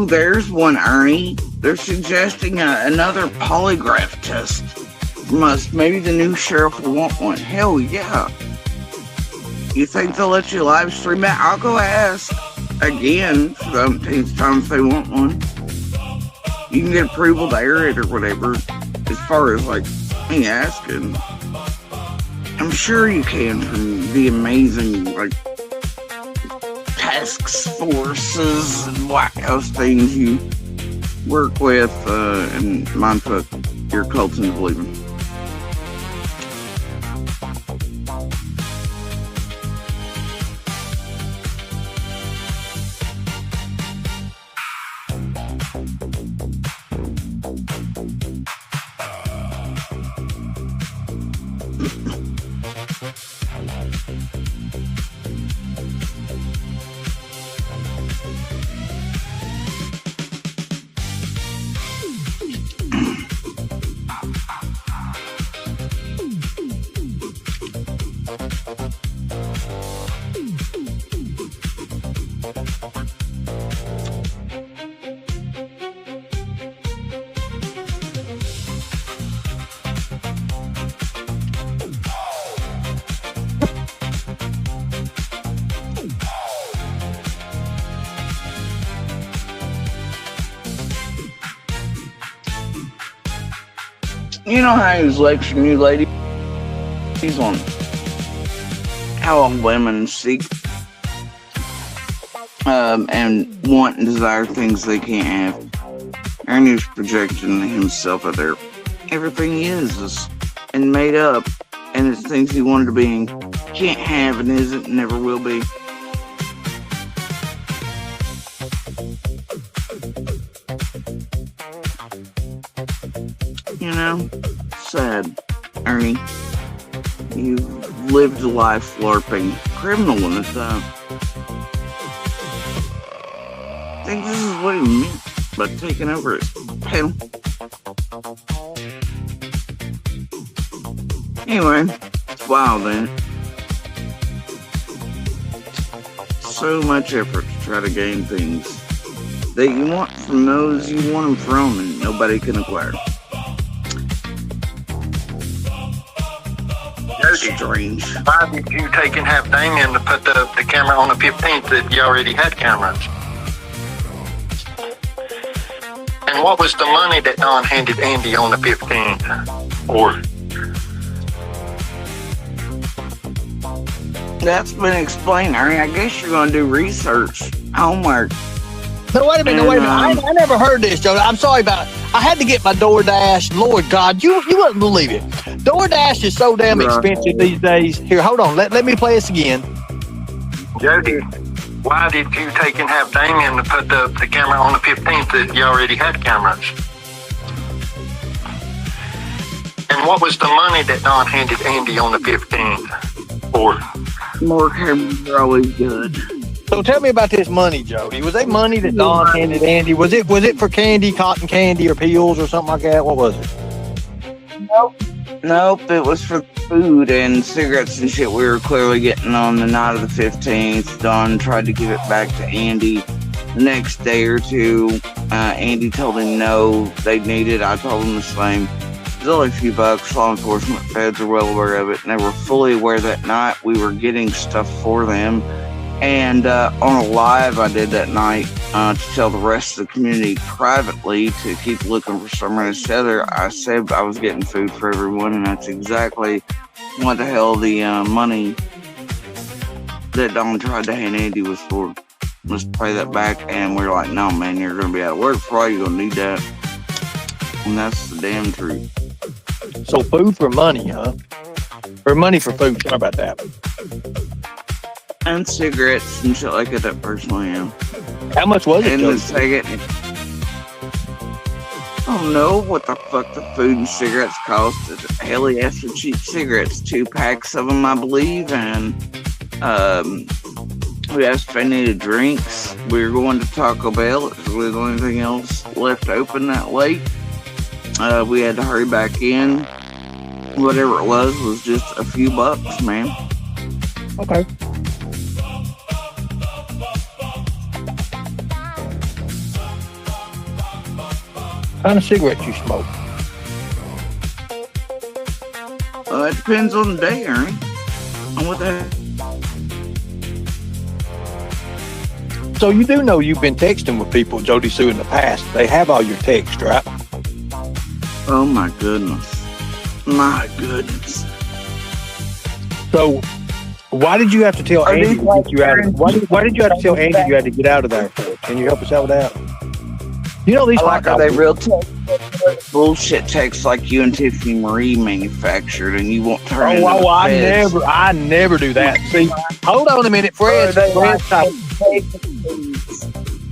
There's one, Ernie. They're suggesting another polygraph test from us. Maybe the new sheriff will want one. Hell yeah. You think they'll let you live stream it? I'll go ask again for the umpteenth time if they want one. You can get approval to air it or whatever. As far as like me asking, I'm sure you can from the amazing like task forces and White House things you work with and mindfuck your cults into believing. You know how he was lecturing you, lady? He's on how women seek and want and desire things they can't have. Ernie's projecting himself out there. Everything he is and made up, and it's things he wanted to be and can't have and isn't and never will be. You know, sad, Ernie. You've lived a life LARPing, criminal in the time. I think this is what he meant by taking over his panel. Anyway, it's wild, ain't it? So much effort to try to gain things that you want from those you want them from, and nobody can acquire. Strange. Why did you take and have Damien to put the camera on the 15th that you already had cameras? And what was the money that Don handed Andy on the 15th? Or that's been explained, Ernie. I guess you're gonna do research, homework. No, wait a minute. I never heard this, Joe. I'm sorry about it. I had to get my DoorDash. Lord God, you wouldn't believe it. DoorDash is so damn expensive these days. Here, hold on. Let me play this again. Jody, why did you take and have Damien to put the camera on the 15th that you already had cameras? And what was the money that Don handed Andy on the 15th? Or more cameras are always good. So tell me about this money, Jody. Was that money that Don handed Andy? Was it for candy, cotton candy, or pills, or something like that? What was it? Nope, it was for food and cigarettes and shit we were clearly getting on the night of the 15th. Don tried to give it back to Andy the next day or two. Andy told him no, they'd need it. I told him the same. It was only a few bucks. Law enforcement feds are well aware of it, and they were fully aware that night we were getting stuff for them. And on a live I did that night to tell the rest of the community privately to keep looking for somewhere to settle. I said I was getting food for everyone, and that's exactly what the hell the money that Don tried to hand Andy was for. Let's pay that back. And we're like, no, man, you're going to be out of work for all. You're going to need that. And that's the damn truth. So food for money, huh? Or money for food. Sorry about that. And cigarettes and shit like that personally, yeah. How much was it? And the second, I don't know what the fuck the food and cigarettes cost. Hell, he asked for cheap cigarettes, 2 packs of them, I believe, and we asked if I needed drinks. We were going to Taco Bell. It was really the only thing else left open that late. We had to hurry back in. Whatever it was just a few bucks, man. Okay. What kind of cigarettes you smoke? It depends on the day, Ernie. On what the heck. So you do know you've been texting with people, Jody Sue, in the past. They have all your texts, right? Oh my goodness. My goodness. So why did you have to tell Andy to get you out of why did you have to tell Andy you had to get out of there for? Can you help us out with that? You know these are they real bullshit texts like you and Tiffany Marie manufactured, and you won't turn into the feds. I never do that. See, hold on a minute, Fred.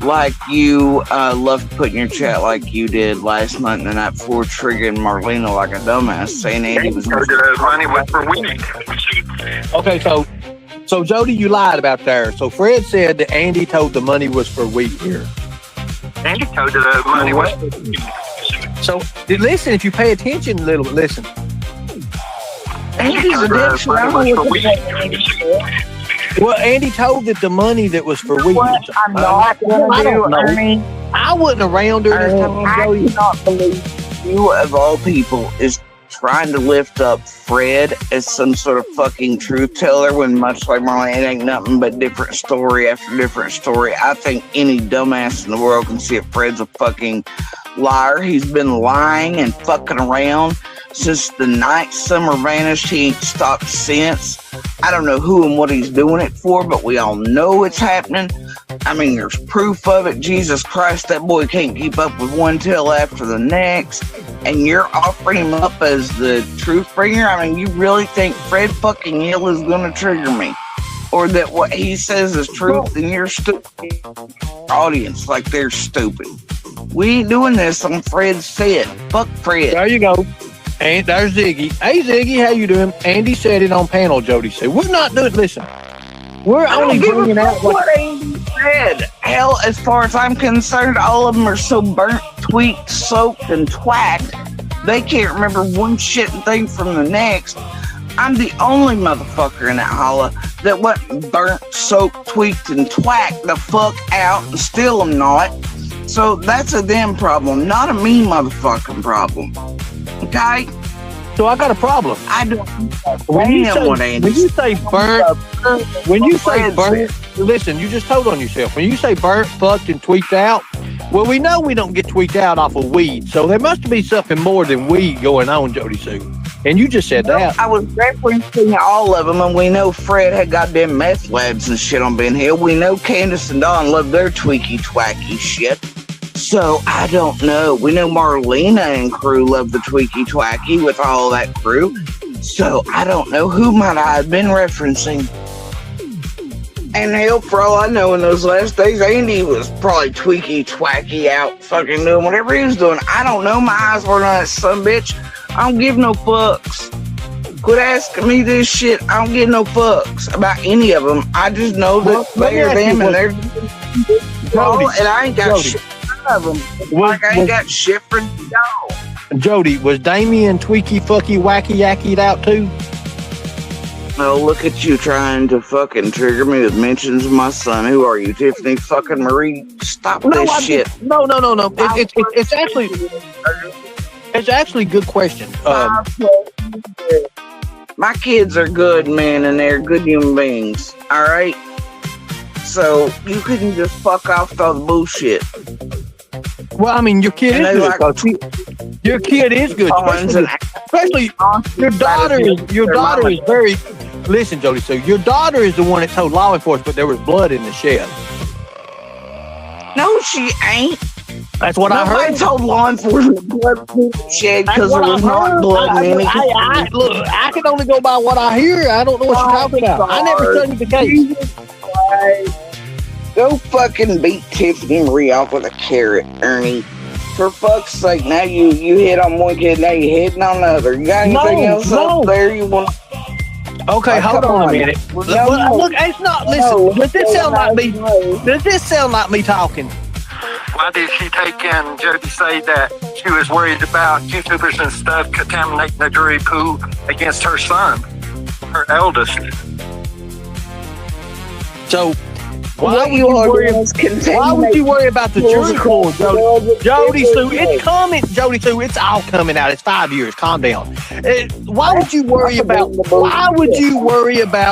Like you love to put in your chat like you did last month and the night before, triggering Marlena like a dumbass, saying Andy was money was for weed. Okay, so Jody, you lied about there. So Fred said that Andy told the money was for wheat here. Andy told the money was for weed. So listen, if you pay attention a little bit, listen. Andy's a dipshit. I don't know what the fuck Andy said. Well, Andy told that the money that was for weed. What I'm not gonna do, Ernie. I wasn't around during this time. I cannot believe you, of all people, is trying to lift up Fred as some sort of fucking truth teller when, much like Marlene, it ain't nothing but different story after different story. I think any dumbass in the world can see if Fred's a fucking liar. He's been lying and fucking around since the night Summer vanished. He ain't stopped since. I don't know who and what he's doing it for, but we all know it's happening. I mean, there's proof of it. Jesus Christ, that boy can't keep up with one tail after the next. And you're offering him up as the truth bringer? I mean, you really think Fred fucking Hill is going to trigger me? Or that what he says is truth and you're stupid? Audience, like they're stupid. We ain't doing this on Fred's set. Fuck Fred. There you go. And there's Ziggy. Hey, Ziggy, how you doing? Andy said it on panel, Jody said. We're not doing, listen, we're only bringing out what Andy said. Hell, as far as I'm concerned, all of them are so burnt, tweaked, soaked, and twacked, they can't remember one shit thing from the next. I'm the only motherfucker in that holla that wasn't burnt, soaked, tweaked, and twacked the fuck out, and still am not. So that's a them problem, not a me motherfucking problem. Okay? So I got a problem. I don't when you say burnt, burnt, listen, you just told on yourself. When you say burnt, fucked, and tweaked out, well, we know we don't get tweaked out off of weed, so there must be something more than weed going on, Jody Sue. And you just said that. I was referencing all of them, and we know Fred had goddamn meth labs and shit on Ben Hill. We know Candace and Dawn love their tweaky twacky shit. So I don't know. We know Marlena and crew love the tweaky twacky with all that crew. So I don't know who might I have been referencing. And hell, for all I know, in those last days, Andy was probably tweaky twacky out fucking doing whatever he was doing. I don't know. My eyes weren't on that sumbitch. I don't give no fucks. Quit asking me this shit. I don't give no fucks about any of them. I just know that they're them and they're and I ain't got shit of them. Like I ain't got shit for y'all. Jody, was Damien tweaky fucky wacky yakkied out too? No, look at you trying to fucking trigger me with mentions of my son. Who are you, Tiffany fucking Marie? Stop this shit. No. It's actually a good question. My kids are good, man, and they're good human beings. All right? So you couldn't just fuck off with all the bullshit. Well, I mean, your kid is good. Your kid is good. Especially your daughter is very... Listen, Jody, so your daughter is the one that told law enforcement there was blood in the shed. No, she ain't. That's what I heard. Nobody told law enforcement blood in the shed because there was not blood in it. Look, I can only go by what I hear. I don't know what you're talking about. I never studied the case. Go fucking beat Tiffany Marie off with a carrot, Ernie. For fuck's sake, now you hit on one kid, now you're hitting on another. You got anything else up there you want? Okay, hold on a minute. Look, it's not. Listen, does this sound like me? Does this sound like me talking? Why did she take in Jody say that she was worried about YouTubers and stuff contaminating the jury pool against her son, her eldest? So why would you worry about the jury pool, Jody Sue? It's coming, Jody Sue. It's all coming out. It's 5 years. Calm down. Why would you worry about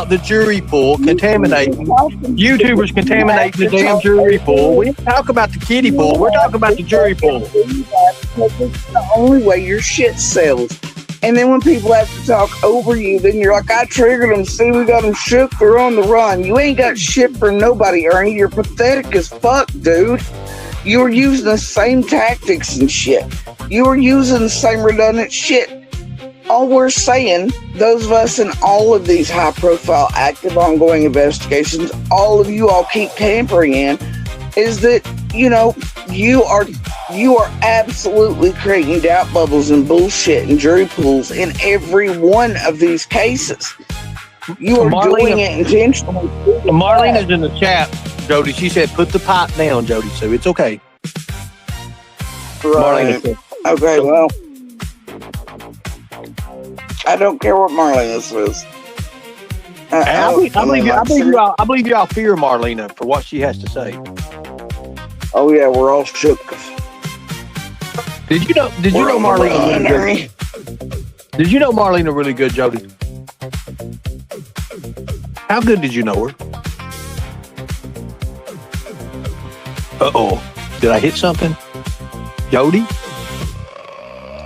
the jury pool contaminating? YouTubers contaminating the damn jury pool. We talk about the kiddie pool. We're talking about the jury pool. It's the only way your shit sells. And then when people have to talk over you, then you're like, I triggered them. See, we got them shook. They're on the run. You ain't got shit for nobody, Ernie. You're pathetic as fuck, dude. You were using the same tactics and shit. You were using the same redundant shit. All we're saying, those of us in all of these high-profile, active, ongoing investigations, all of you all keep tampering in, is that, you know, you are absolutely creating doubt bubbles and bullshit and jury pools in every one of these cases. You are doing it intentionally. Marlene is in the chat, Jody. She said, put the pipe down, Jody, so it's okay. Right. Okay, well. I don't care what Marlena says. I believe y'all fear Marlena for what she has to say. Oh yeah, we're all shook. Did you know Marlena really good? Did you know Marlena really good, Jody? How good did you know her? Uh-oh. Did I hit something? Jody?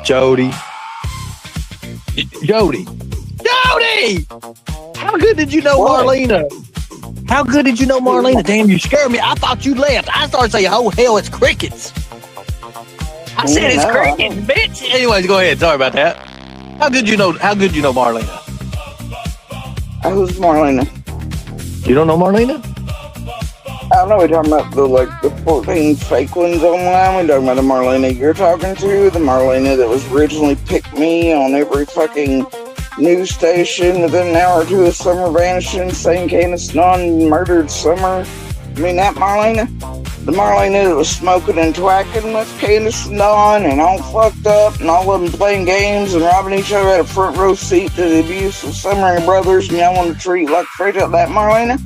Jody? How good did you know Marlena? How good did you know Marlena? Damn, you scared me. I thought you left. I started saying, oh, hell, it's crickets. I said it's crickets, bitch. Anyways, go ahead. Sorry about that. How good you know Marlena? Who's Marlena? You don't know Marlena? I don't know. We're talking about the 14 fake ones online. We're talking about the Marlena you're talking to, the Marlena that was originally Pick Me on every fucking news station within an hour or two of Summer vanishing, saying Candace Nunn murdered Summer. I mean, that Marlena? The Marlena that was smoking and twacking with Candace Nunn and all fucked up and all of them playing games and robbing each other at a front row seat to the abuse of Summer and her brothers, and y'all want to treat like straight up that Marlena?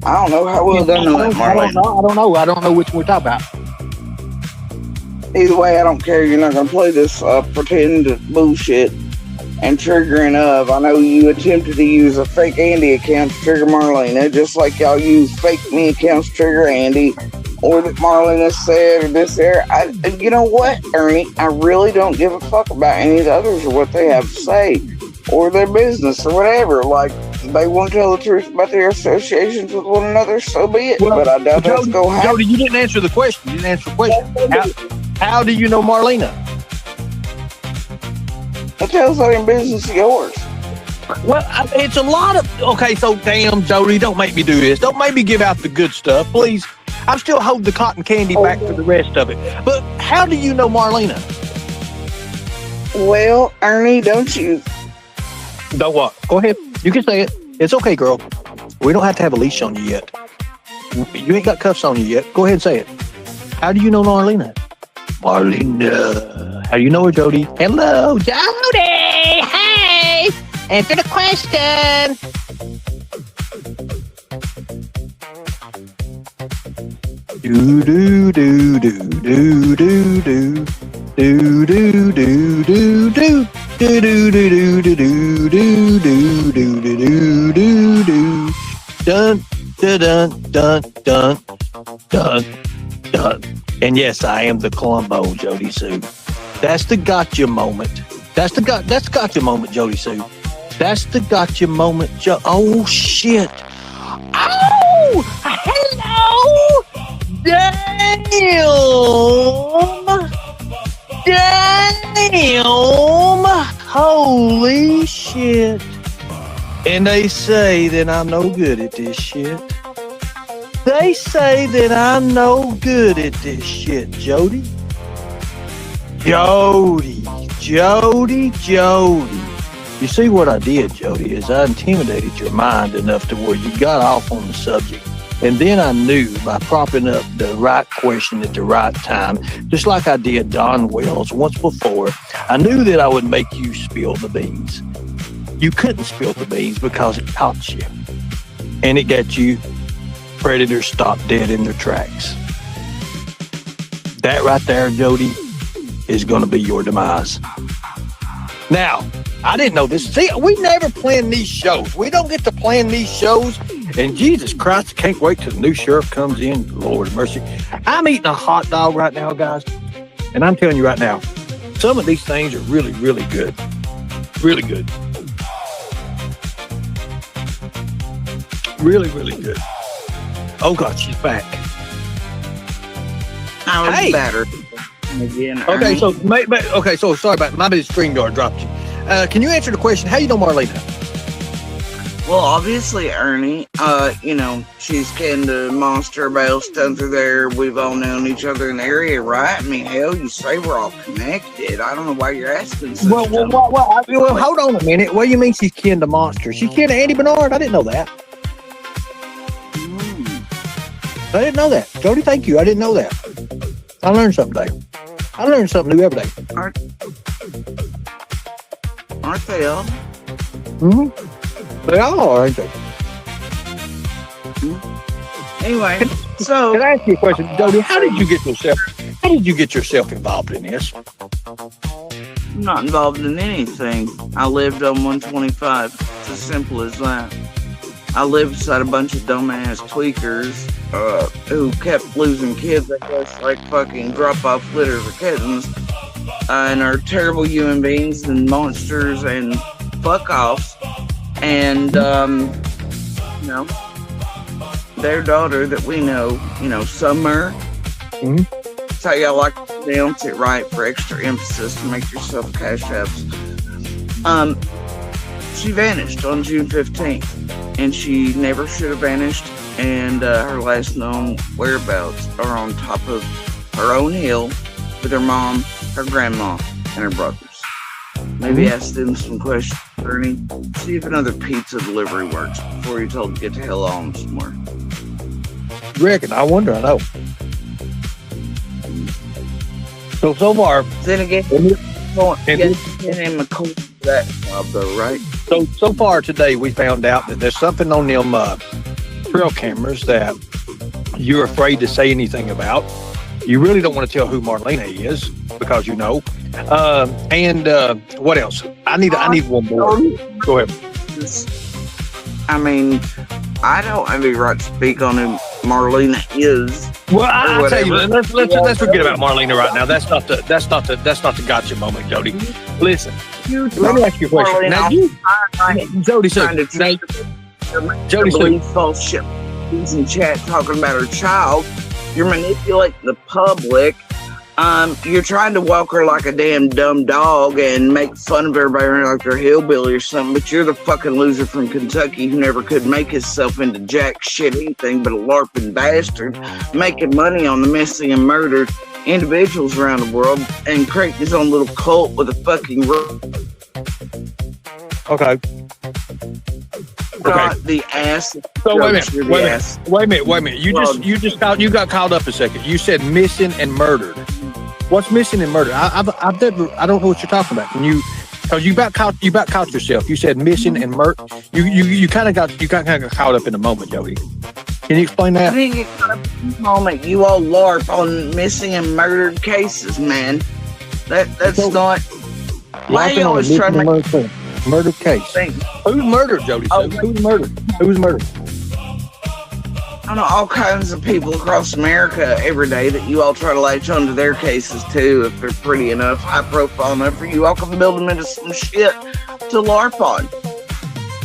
I don't know how well done that Marlena. I don't know which one we're talking about. Either way, I don't care. You're not going to play this pretend bullshit and triggering of. I know you attempted to use a fake Andy account to trigger Marlena, just like y'all use fake me accounts to trigger Andy, or that Marlena said, or this there. You know what, Ernie? I really don't give a fuck about any of the others or what they have to say, or their business, or whatever. Like, they want to tell the truth about their associations with one another, so be it. Well, but I doubt that's going to happen. Jody, you didn't answer the question. How do you know Marlena? What the hell's that in business of yours? Well, it's a lot of... Okay, so damn, Jody, don't make me do this. Don't make me give out the good stuff, please. I'm still holding the cotton candy back for the rest of it. But how do you know Marlena? Well, Ernie, don't you... Don't what? Go ahead. You can say it. It's okay, girl. We don't have to have a leash on you yet. You ain't got cuffs on you yet. Go ahead and say it. How do you know Marlena? Marlena. How do you know her, Jody? Hello, Jody. Hey. Answer the question. Do do do do do do do do do do do do. Do do do do do do do do do do do do. Dun dun dun dun dun dun. And yes, I am the Columbo, Jody Sue. That's the gotcha moment. That's gotcha moment, Jody Sue. That's the gotcha moment. Oh shit! Oh, hello! Damn! Damn! Holy shit. And they say that I'm no good at this shit. They say that I'm no good at this shit, Jody. Jody. You see what I did, Jody, is I intimidated your mind enough to where you got off on the subject. And then I knew by propping up the right question at the right time, just like I did Don Wells once before, I knew that I would make you spill the beans. You couldn't spill the beans because it caught you. And it got you predators stopped dead in their tracks. That right there, Jody, is going to be your demise. Now, I didn't know this. See, we never plan these shows. We don't get to plan these shows. And Jesus Christ, I can't wait till the new sheriff comes in. Lord have mercy. I'm eating a hot dog right now, guys. And I'm telling you right now, some of these things are really, really good. Really good. Really, really good. Oh, God, she's back. I was better. Again, okay, so sorry about my big StreamYard dropped you. Can you answer the question? How you know Marlena? Well, obviously, Ernie, you know, she's kinda monster bells done through there. We've all known each other in the area, right? I mean, hell, you say we're all connected. I don't know why you're asking such Well, hold on a minute. What do you mean she's kin to monster? She's kin to Andy Bernard? I didn't know that. I didn't know that. Jody, thank you. I didn't know that. I learned something today. I learn something new every day. Aren't they all? They are, ain't they? Anyway, so can I ask you a question, Jody? How did you get yourself involved in this? I'm not involved in anything. I lived on 125. It's as simple as that. I lived beside a bunch of dumbass tweakers who kept losing kids, I guess, like fucking drop-off litters of kittens, and are terrible human beings and monsters and fuck-offs. And, you know, their daughter that we know, Summer. That's how y'all like to pronounce it right for extra emphasis to make yourself cash apps. She vanished on June 15th, and she never should have vanished. And her last known whereabouts are on top of her own hill with her mom, her grandma, and her brothers. Maybe ask them some questions, Ernie. See if another pizza delivery works before you're told to get the hell on somewhere. Reckon? I wonder. I know. So far. Then again, him a cool for that job, though, right? So far today, we found out that there's something on them trail cameras that you're afraid to say anything about. You really don't want to tell who Marlena is because you know. And what else? I need one more. Go ahead. I mean, I don't have any right to speak on who Marlena is. Well, I'll tell you, let's forget about Marlena right now. That's not the gotcha moment, Jody. Listen, let me ask you a question. Now, Jody said, Jody false shit in chat talking about her child. You're manipulating the public. You're trying to walk her like a damn dumb dog and make fun of everybody like they're hillbilly or something, but you're the fucking loser from Kentucky who never could make himself into jack shit anything but a LARPing bastard, making money on the missing and murdered individuals around the world and creating his own little cult with a fucking Okay. Got the ass. So wait a minute. You got caught up a second. You said missing and murdered. What's missing and murdered? I don't know what you're talking about. Because you about caught yourself. You said missing and murder. You kind of got caught up in the moment, Jody. Can you explain that? I didn't get caught up in the moment. You all LARP on missing and murdered cases, man. That's not. Why you always trying to make murder case? Who's murdered, Jody? Who's murdered? Who's murdered? I know all kinds of people across America every day that you all try to latch onto their cases too, if they're pretty enough, high profile enough for you all can build them into some shit to LARP on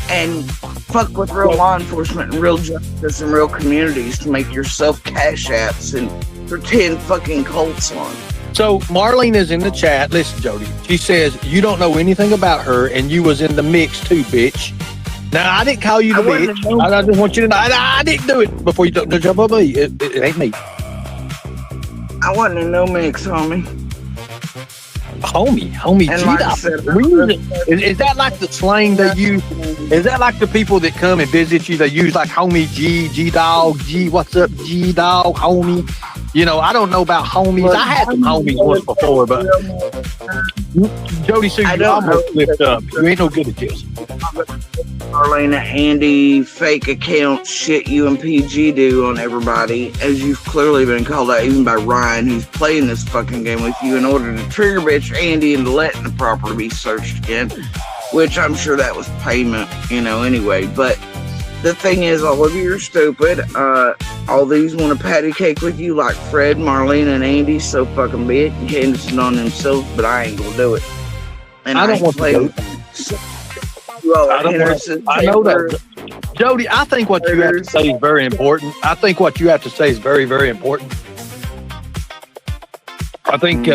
and fuck with real law enforcement and real justice and real communities to make yourself cash apps and pretend fucking cults on. So Marlene is in the chat. Listen, Jody, she says you don't know anything about her and you was in the mix too, bitch. Now, I didn't call you the bitch. I just want you to know I didn't do it before you jump on me. It ain't me. I wasn't in no mix, homie. Homie, is that like the slang they use? Is that like the people that come and visit you? They use like homie, G-dog, G, what's up, G-dog, homie? You know, I don't know about homies. I had some homies once before, but Jody Sue, you almost flipped up. You ain't no good at this. Marlena, Andy, fake account shit you and PG do on everybody, as you've clearly been called out even by Ryan, who's playing this fucking game with you in order to trigger bitch Andy into letting the property be searched again, which I'm sure that was payment, anyway. But the thing is, all of you are stupid. All these want to patty cake with you like Fred, Marlena, and Andy, so fucking be it. And Candace on themselves, but I ain't gonna do it. And I don't want to do it. I know that. Jody, I think what you have to say is very important. I think what you have to say is very, very important. I think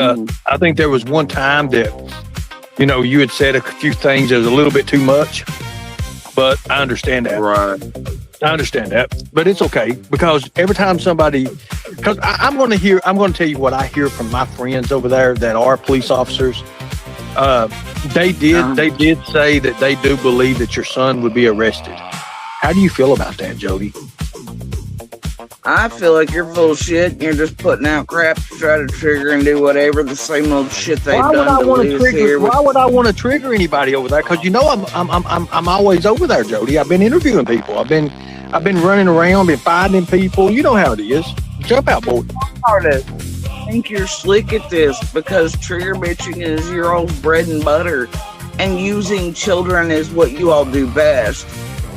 there was one time that, you had said a few things that was a little bit too much, but I understand that. Right. I understand that, but it's okay because every time because I'm going to tell you what I hear from my friends over there that are police officers. They did say that they do believe that your son would be arrested. How do you feel about that, Jody? I feel like you're full of shit and you're just putting out crap to try to trigger and do whatever the same old shit they've Why would done I to want to Liz trigger? here. Why would I want to trigger anybody over there? Because you know I'm always over there, Jody. I've been interviewing people. I've been running around, been finding people. You know how it is. Jump out, boy. I think you're slick at this because trigger bitching is your old bread and butter, and using children is what you all do best.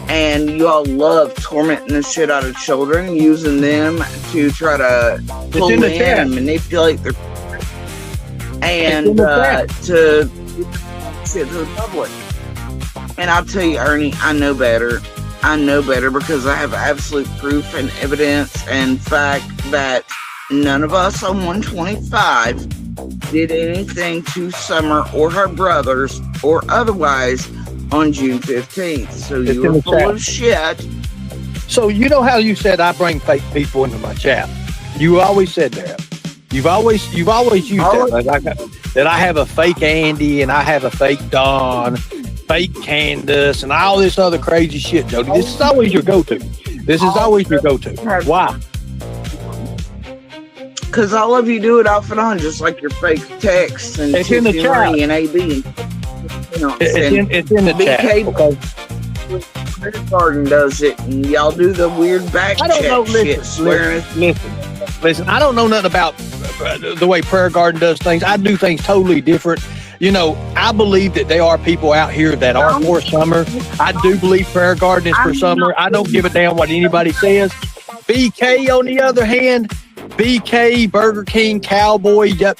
And you all love tormenting the shit out of children, using them to try to pull in and manipulate their and to shit to the public. And I'll tell you, Ernie, I know better. I know better because I have absolute proof and evidence and fact that none of us on 125 did anything to Summer or her brothers or otherwise on June 15th. So you were full of shit. So you know how you said I bring fake people into my chat? You always said that. You've always used that I have a fake Andy and I have a fake Don, fake Candace, and all this other crazy shit, Jody. This is always your go-to. This is always your go-to. Why? Because all of you do it off and on, just like your fake texts and it's in the chat and AB. You know, it's in the BK chat. Prayer Garden does it, and y'all do the weird back check shit. Listen, I don't know nothing about the way Prayer Garden does things. I do things totally different. You know, I believe that there are people out here that are for Summer. I do believe Prayer Garden is for Summer. I don't give a damn what anybody says. BK, on the other hand, BK, Burger King, Cowboy, yup,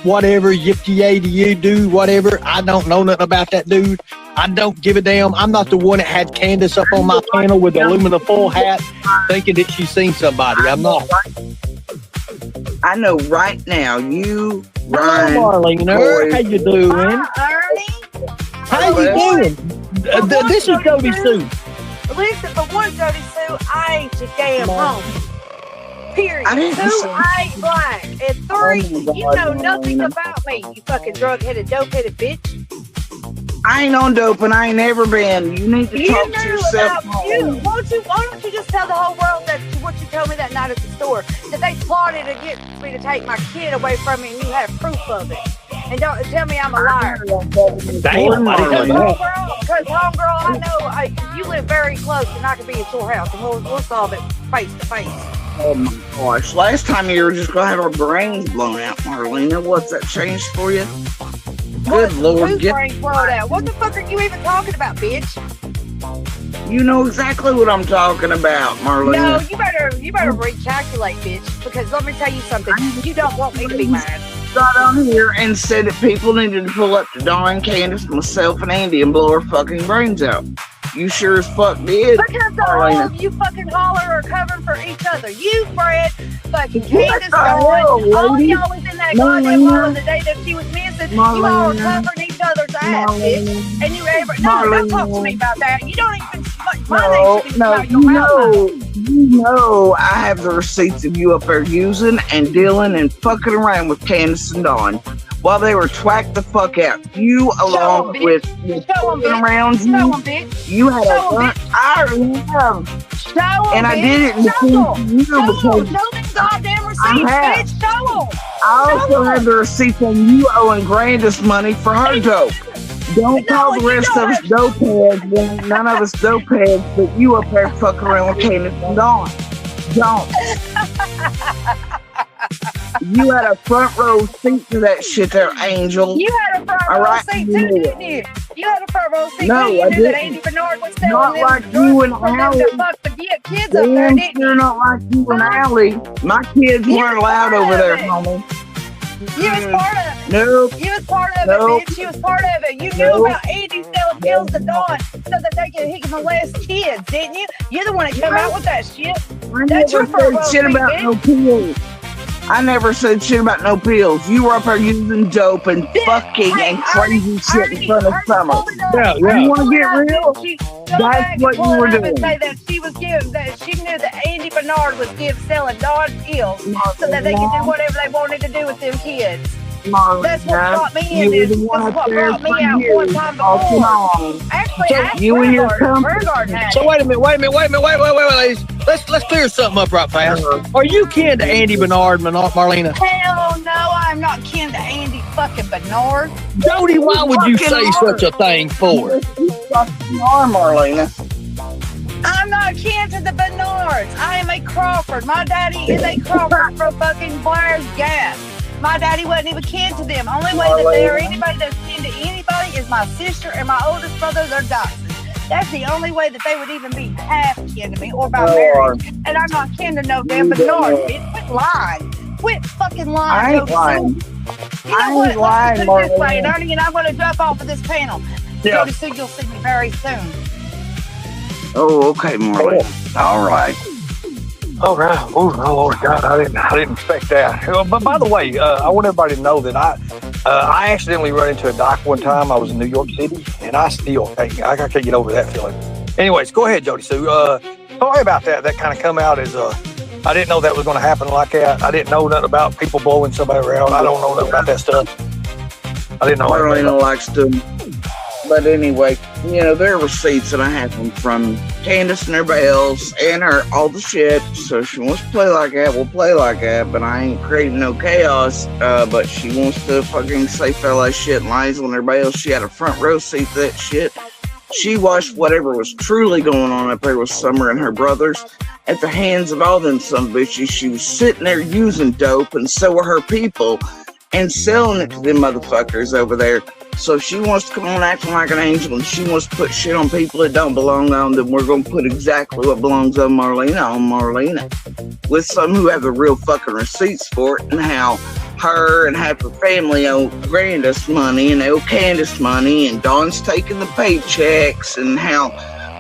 whatever, yippee to you, do whatever. I don't know nothing about that dude. I don't give a damn. I'm not the one that had Candace up on my panel with the aluminum foil hat thinking that she's seen somebody. I'm not. I know right now, you, Ryan, Marlena, how you doing? Ernie. How you doing? This is Jody Sue. Listen, for one, Jody Sue, I ain't your damn home. Period. Two, I ain't black. And three, you know nothing about me, you fucking drug-headed, dope-headed bitch. I ain't on dope and I ain't never been. You need to talk to yourself. Why don't you just tell the whole world that what you told me that night at the store, that they plotted against me to take my kid away from me and you have proof of it. And don't tell me I'm a liar. Damn, because homegirl, I know you live very close and I could be at your house and we'll solve it face to face. Oh my gosh. Last time you were just going to have our brains blown out, Marlena. What's that changed for you? Good Lord. Whose brains blown out? What the fuck are you even talking about, bitch? You know exactly what I'm talking about, Marlena. No, you better recalculate, bitch. Because let me tell you something. You don't want me to be mad. Got on here and said that people needed to pull up to Dawn, Candace, myself, and Andy and blow our fucking brains out. You sure as fuck did. Because all of you fucking holler are covering for each other. You, Fred, fucking Candace, all of y'all was in that goddamn room the day that she was missing. You all are covering each other's ass, bitch. And you ever don't talk to me about that. You don't even you know I have the receipts of you up there using and dealing and fucking around with Candace and Dawn while they were twacked the fuck out. You along with around you had a fun. I have. And I did it in the because goddamn receipts, bitch. Show them. I also have the receipts on you owing Grandis money for her dope. Don't call the rest of us dope heads when none of us dope heads, but you up there fucking around with Candace and Dawn. Don't. You had a front row seat to that shit there, Angel. You had a front row seat too, didn't you? You had a front row seat too. You knew that Andy Bernard was selling not them like you and Allie. to fuck the kids up there, didn't you? Not like you and Allie. My kids weren't allowed over there, homie. You was part of it. Nope. You was part of it, bitch. You was part of it. You knew about Andy selling pills to Dawn so that he can molest kids, didn't you? You're the one that come out with that shit. That's your front row shit about no pills. I never said shit about no pills. You were up there using dope and fucking and crazy shit in front of Summer. Yeah. You want to get real? That's what you were doing. Say that she was giving, that she knew that Andy Bernard was selling Dawn pills so that they could do whatever they wanted to do with them kids. That's what brought me in this. That's what brought me out one time before. Actually, so you and your company. So wait a minute, ladies. let's clear something up right fast. Are you kin to Andy Bernard, Marlena? Hell no, I'm not kin to Andy fucking Bernard. Jody, why would you say such a thing for? You fucking are, Marlena. I'm not kin to the Bernards. I am a Crawford. My daddy is a Crawford from fucking Blair's Gas. My daddy wasn't even kin to them. Only way that they are anybody that's kin to anybody is my sister and my oldest brother, they're Dotson. That's the only way that they would even be half kin to me or by marriage. And I'm not kin to no damn Bernard. Quit lying. Quit fucking lying. I ain't lying. You know what? Let's put it this way, Ernie, and I'm going to jump off of this panel. Yeah. Jody Sue, you'll see me very soon. Oh, okay, Marlena. All right. All right. Oh, Lord God, I didn't expect that. But by the way, I want everybody to know that I accidentally ran into a doc one time. I was in New York City, and I can't get over that feeling. Anyways, go ahead, Jody Sue. Sorry about that. That kind of come out as I didn't know that was going to happen like that. I didn't know nothing about people blowing somebody around. I don't know nothing about that stuff. I didn't know. Marlena likes to. But anyway, you know, there are receipts that I have from Candace and everybody else and her, all the shit. So she wants to play like that, we'll play like that. But I ain't creating no chaos. But she wants to fucking say fella shit and lies on everybody else. She had a front row seat to that shit. She watched whatever was truly going on up there with Summer and her brothers at the hands of all them some bitches. She was sitting there using dope, and so were her people, and selling it to them motherfuckers over there. So if she wants to come on acting like an angel and she wants to put shit on people that don't belong on, then we're going to put exactly what belongs on Marlena. With some who have the real fucking receipts for it, and how her and half her family owe Grandis money and owe Candace money, and Dawn's taking the paychecks, and how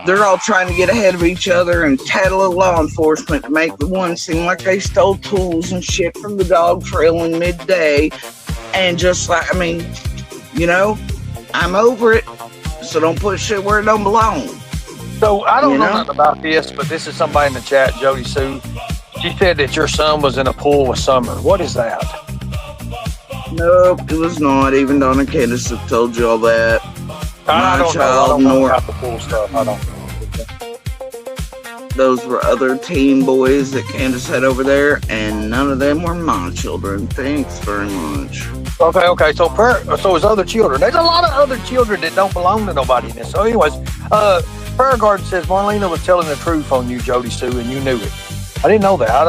they're all trying to get ahead of each other and tattle at law enforcement to make the one seem like they stole tools and shit from the dog trail in midday. And just like, I mean, you know, I'm over it, so don't put shit where it don't belong. So I don't know nothing about this, but this is somebody in the chat, Jody Sue. She said that your son was in a pool with Summer. What is that? Nope, it was not. Even Donna Candace have told you all that. I don't know about the pool stuff. I don't know. Those were other teen boys that Candace had over there, and none of them were my children. Thanks very much. Okay. So it's other children. There's a lot of other children that don't belong to nobody in this. So anyways, Prayer Garden says Marlena was telling the truth on you, Jody Sue, and you knew it. I didn't know that. I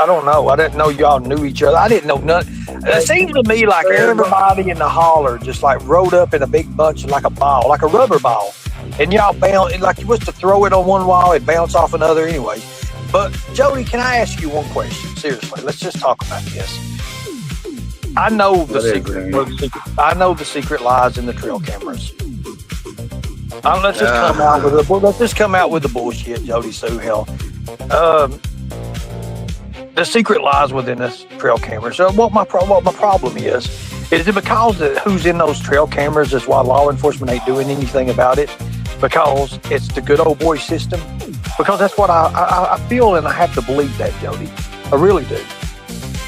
don't know. I didn't know y'all knew each other. I didn't know nothing. It seems to me like everybody in the holler just like rode up in a big bunch like a ball, like a rubber ball. And y'all bounce, like you was to throw it on one wall, it bounce off another anyway. But Jody, can I ask you one question? Seriously, let's just talk about this. I know the secret. I know the secret lies in the trail cameras. Let's just come out with the bullshit, Jody Sue. Hell, the secret lies within this trail cameras. So what my problem is it because who's in those trail cameras is why law enforcement ain't doing anything about it? Because it's the good old boy system. Because that's what I feel, and I have to believe that, Jody. I really do.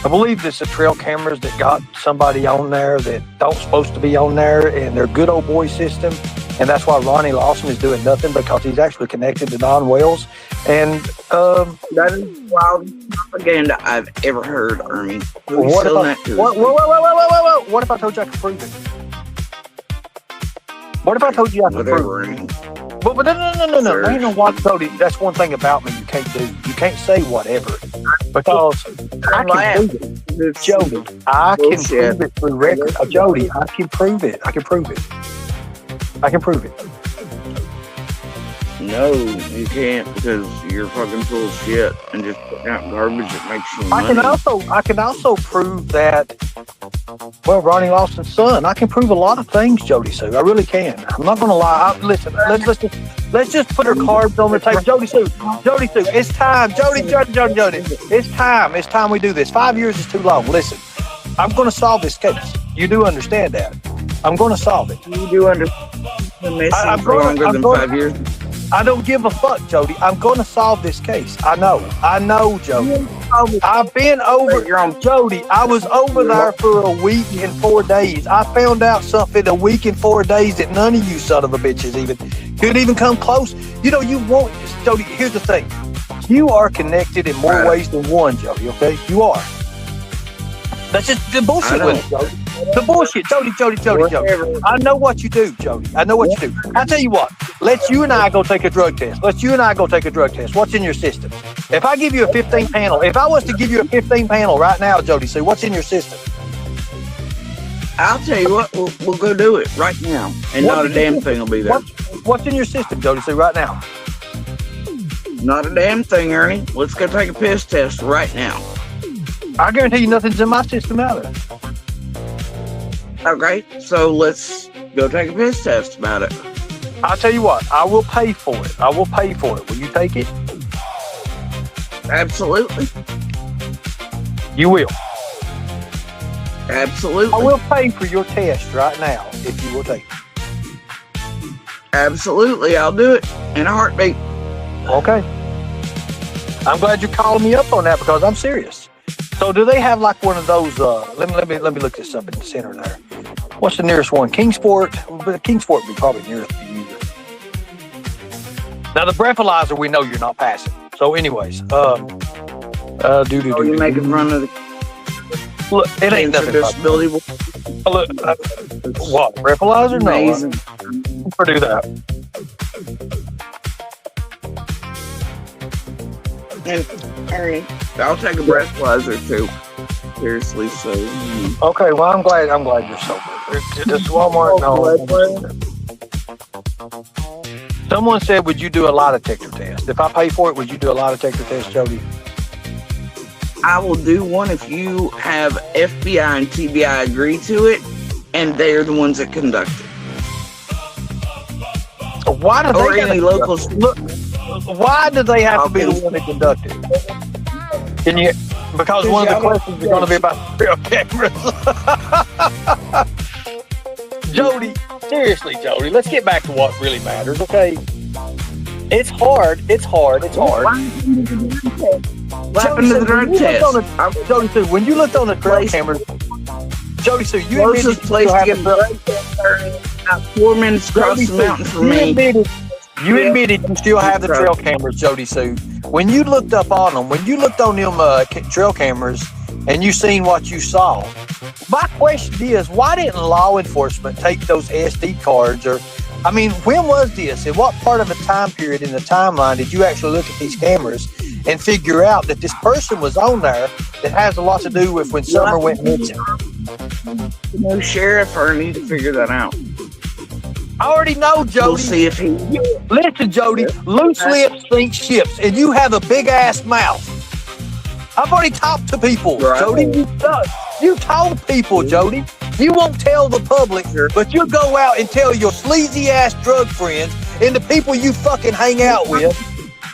I believe it's the trail cameras that got somebody on there that don't supposed to be on there, and their good old boy system. And that's why Ronnie Lawson is doing nothing, because he's actually connected to Don Wells. And that is the wildest propaganda I've ever heard, Ernie. What if I told you I could prove it? What if I told you I could prove it? But no. Ain't no what, Cody. That's one thing about me you can't do. You can't say whatever, because I can prove it. Jody, I can prove it through record. Jody, I can prove it. I can prove it. No, you can't, because you're fucking full of shit and just putting out garbage that makes you money. I can also prove that. Well, Ronnie Lawson's son. I can prove a lot of things, Jody Sue. I really can. I'm not going to lie. Listen, let's just put her cards on the table. Jody Sue, it's time. Jody. It's time. It's time we do this. 5 years is too long. Listen, I'm going to solve this case. You do understand that. I'm going to solve it. You do understand. Missing for longer than 5 years. I don't give a fuck, Jody. I'm going to solve this case. I know, Jody. I've been over, Jody. I was over there for a week and 4 days. I found out something a week and 4 days that none of you son of a bitches could even come close. You know, you won't, Jody, here's the thing. You are connected in more ways than one, Jody, okay? You are. That's just the bullshit with it, Jody. The bullshit, Jody. I know what you do, Jody. I know what you do. I tell you what, let's you and I go take a drug test. What's in your system? If I give you a 15 panel, if I was to give you a 15 panel right now, Jody, see what's in your system? I'll tell you what, we'll go do it right now, and not a damn thing will be there. What's in your system, Jody, see right now? Not a damn thing, Ernie. Let's go take a piss test right now. I guarantee you nothing's in my system either. Okay, so let's go take a piss test about it. I'll tell you what, I will pay for it. Will you take it? Absolutely. You will. Absolutely. I will pay for your test right now if you will take it. Absolutely, I'll do it in a heartbeat. Okay. I'm glad you're calling me up on that because I'm serious. So do they have like one of those, let me look this up in the center there. What's the nearest one? Kingsport? But Kingsport would be probably nearest to you. Now the breathalyzer, we know you're not passing. So anyways, you make it run of the look, it ain't nothing. Disability. Look, what, breathalyzer? No. Amazing. Or do that. And Ernie, I'll take a breathalyzer too. Seriously, so. Okay, well, I'm glad you're sober. This Walmart, no. Someone said, would you do a lie detector test? If I pay for it, would you do a lie detector test, Jody? I will do one if you have FBI and TBI agree to it, and they're the ones that conduct it. Why do or they any locals? Look, why do they have to be the one that conduct it? Can you? Because one of the questions is going to be about trail cameras. Jody, seriously, Jody, let's get back to what really matters, okay? It's hard. What happened to the drug test? Jody Sue, when you looked on the trail cameras, Jody Sue, you admitted place to get a drug test 4 minutes across the mountain from me. You admitted you still have the trail cameras, Jody Sue. When you looked up on them, when you looked on them trail cameras and you seen what you saw, my question is, why didn't law enforcement take those SD cards? Or, I mean, when was this? In what part of the time period in the timeline did you actually look at these cameras and figure out that this person was on there that has a lot to do with when Summer went missing? No sheriff or need to figure that out. I already know, Jody. We'll see if he... Listen, Jody, loose lips sink ships, and you have a big-ass mouth. I've already talked to people, right. Jody. You told people, Jody. You won't tell the public, but you go out and tell your sleazy-ass drug friends and the people you fucking hang out with.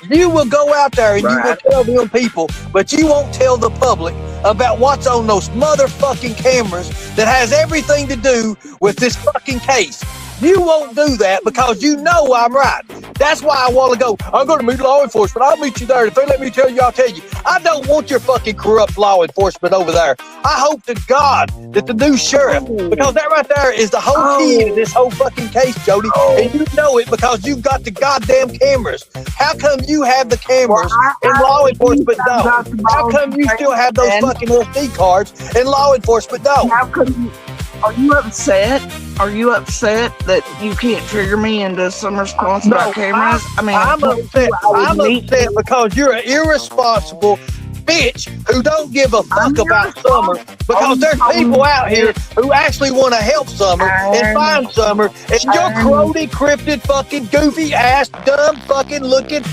You will go out there and you will tell them people, but you won't tell the public about what's on those motherfucking cameras that has everything to do with this fucking case. You won't do that because you know I'm right. That's why I want to go. I'm going to meet law enforcement. I'll meet you there. If they let me tell you, I'll tell you. I don't want your fucking corrupt law enforcement over there. I hope to God that the new sheriff, because that right there is the whole key to this whole fucking case, Jody. And you know it because you've got the goddamn cameras. How come you have the cameras and law enforcement don't? How come you still have those fucking SD cards and law enforcement don't? How come Are you upset? Are you upset that you can't trigger me into some response about cameras? I'm upset. I'm upset because you're an irresponsible bitch who don't give a fuck about Summer, because there's people out here who actually want to help Summer and find Summer, and your crony, cryptid, fucking goofy ass, dumb fucking looking,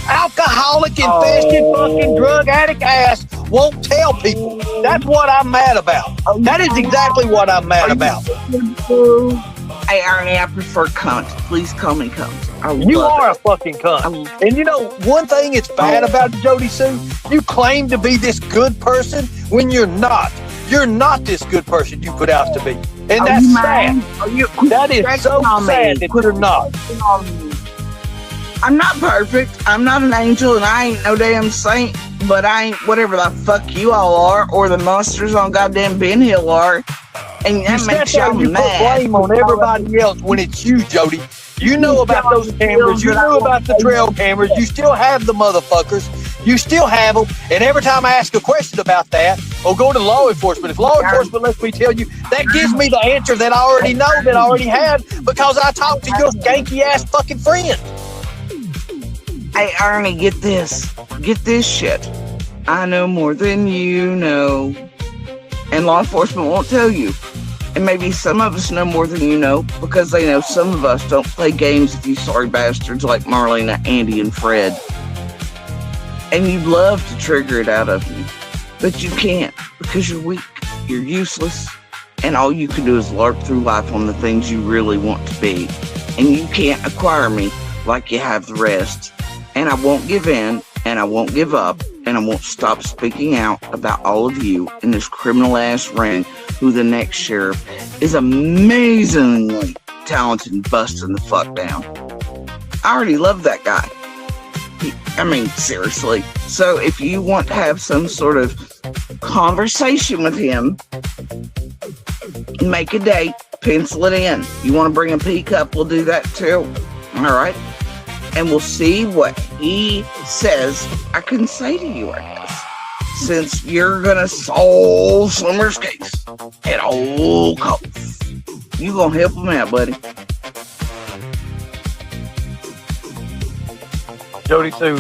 alcoholic, infested, fucking drug addict ass won't tell people. That's what I'm mad about. That is exactly what I'm mad about. Hey, Ernie, I prefer cunt. Please call me cunt. You are a fucking cunt. And you know, one thing it's bad about Jody Sue, you claim to be this good person when you're not. You're not this good person you put out to be. And that's sad. That is so sad that you're not. I'm not perfect. I'm not an angel, and I ain't no damn saint, but I ain't whatever the fuck you all are, or the monsters on goddamn Ben Hill are. And that makes y'all mad. Put blame on everybody else when it's you, Jody. You know about those cameras. You knew about the trail cameras. You still have the motherfuckers. You still have them. And every time I ask a question about that, or go to law enforcement, if law enforcement lets me tell you, that gives me the answer that I already know, that I already had, because I talked to your skanky ass fucking friend. Hey, Ernie, get this. Get this shit. I know more than you know. And law enforcement won't tell you. And maybe some of us know more than you know, because they know some of us don't play games with you sorry bastards like Marlena, Andy, and Fred. And you'd love to trigger it out of me, but you can't, because you're weak, you're useless, and all you can do is lark through life on the things you really want to be. And you can't acquire me like you have the rest. And I won't give in, and I won't give up, and I won't stop speaking out about all of you in this criminal ass ring, who the next sheriff is amazingly talented and busting the fuck down. I already love that guy. I mean, seriously. So if you want to have some sort of conversation with him, make a date, pencil it in. You want to bring a pea cup, we'll do that too. All right? And we'll see what he says I can say to you, I guess. Since you're going to solve Slimmer's case at all costs. You going to help him out, buddy. Jody Sue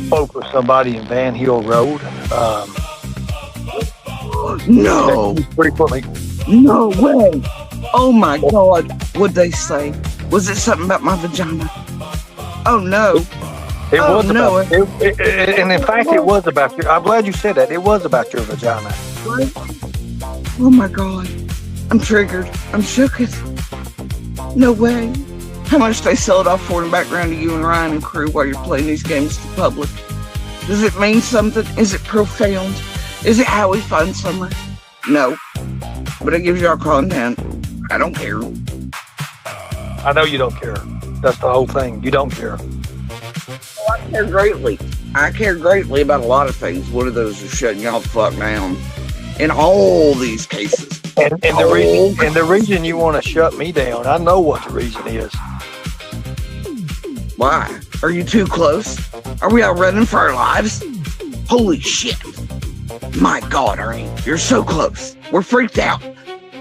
spoke with somebody in Van Hill Road. No. Pretty quickly. No way. Oh my God. What'd they say? Was it something about my vagina? Oh no. It was about, and in fact, it was about your. I'm glad you said that. It was about your vagina. Oh my God. I'm triggered. I'm shook. No way. How much they sell it off for in the background to you and Ryan and crew while you're playing these games to the public? Does it mean something? Is it profound? Is it how we find Summer? No. But it gives y'all content. I don't care. I know you don't care. That's the whole thing. You don't care. I care greatly. I care greatly about a lot of things. One of those is shutting y'all the fuck down in all these cases. And the reason you want to shut me down, I know what the reason is. Why? Are you too close? Are we all running for our lives? Holy shit. My God, Ernie, you're so close. We're freaked out.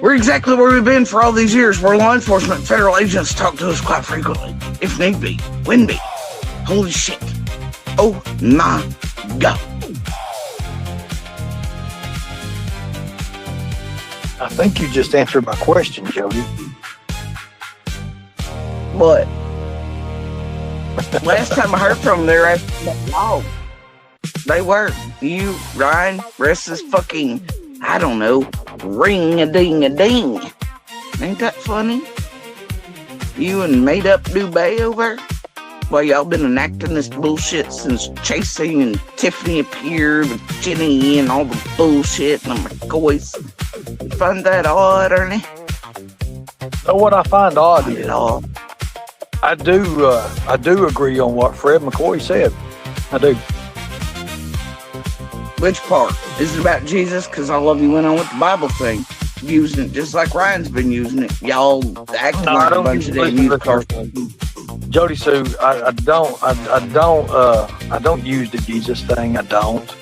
We're exactly where we've been for all these years, where law enforcement federal agents talk to us quite frequently, if need be, when be. Holy shit. Oh my God. I think you just answered my question, Jody. What? Last time I heard from them, they were asking about law. They were. You, Ryan, rest is fucking, I don't know, ring-a-ding-a-ding. Ain't that funny? You and made-up Dubé over? Well, y'all been enacting this bullshit since Chasing and Tiffany appeared with Jenny and all the bullshit and the McCoys. You find that odd, Ernie? So what I find odd is I do agree on what Fred McCoy said. I do. Which part? Is it about Jesus? Because all of you went on with the Bible thing, using it just like Ryan's been using it. Y'all acting like a bunch of damn youth cartoons. Jody Sue, I don't use the Jesus thing. I don't.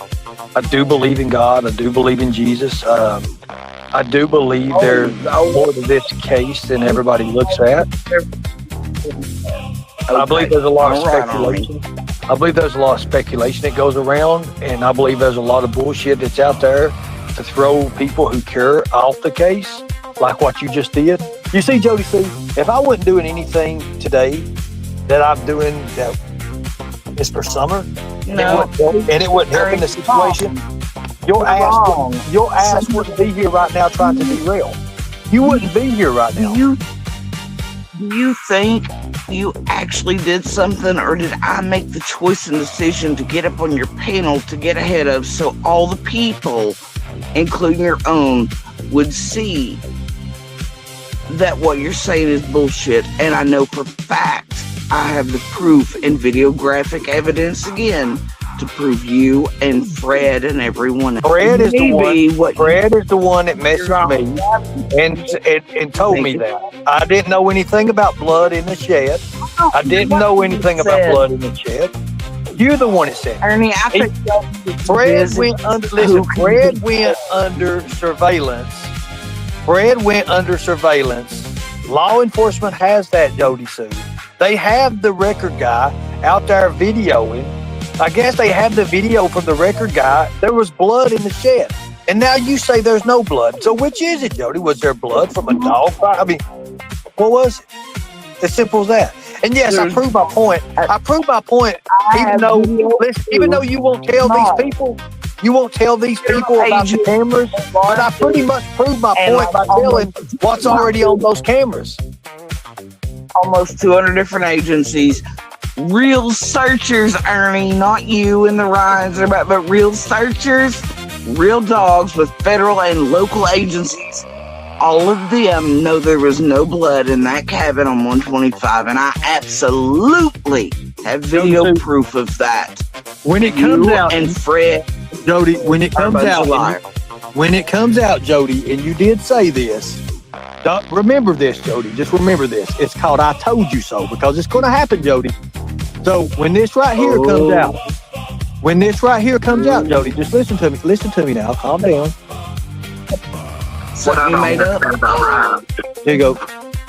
I do believe in God. I do believe in Jesus. I do believe there's more to this case than everybody looks at. I believe there's a lot of speculation. I believe there's a lot of speculation that goes around, and I believe there's a lot of bullshit that's out there to throw people who care off the case, like what you just did. You see, Jody Sue, if I wasn't doing anything today that I'm doing that is for Summer, and it wouldn't help in the situation, your ass wouldn't be here right now trying to derail. You wouldn't be here right now. Do you think you actually did something, or did I make the choice and decision to get up on your panel to get ahead of, so all the people, including your own, would see that what you're saying is bullshit? And I know for fact I have the proof and videographic evidence again to prove you and Fred and everyone else. Fred is the one that messaged me and told me that. I didn't know anything about blood in the shed. I didn't know anything about blood in the shed. You're the one that said it. Ernie, I He- think Fred went under. Listen, Fred went under surveillance. Fred went under surveillance. Law enforcement has that, Jody Sue. They have the record guy out there videoing. I guess they have the video from the record guy. There was blood in the shed. And now you say there's no blood. So which is it, Jody? Was there blood from a dog? I mean, what was it? As simple as that. And yes, I proved my point. I proved my point. Even though you won't tell these people, about the cameras. But I pretty much proved my point by telling what's already on those cameras. almost 200 different agencies. Real searchers, Ernie, not you and the Ryans, but real searchers, real dogs with federal and local agencies. All of them know there was no blood in that cabin on 125, and I absolutely have video proof of that. When it comes out, and Fred, Jody, when it comes out, Jody, and you did say this, remember this, Jody. Just remember this. It's called "I Told You So" because it's going to happen, Jody. So when this right here comes out, Jody, just listen to me. Listen to me now. Calm down. What I don't understand about Ryan. Here you go.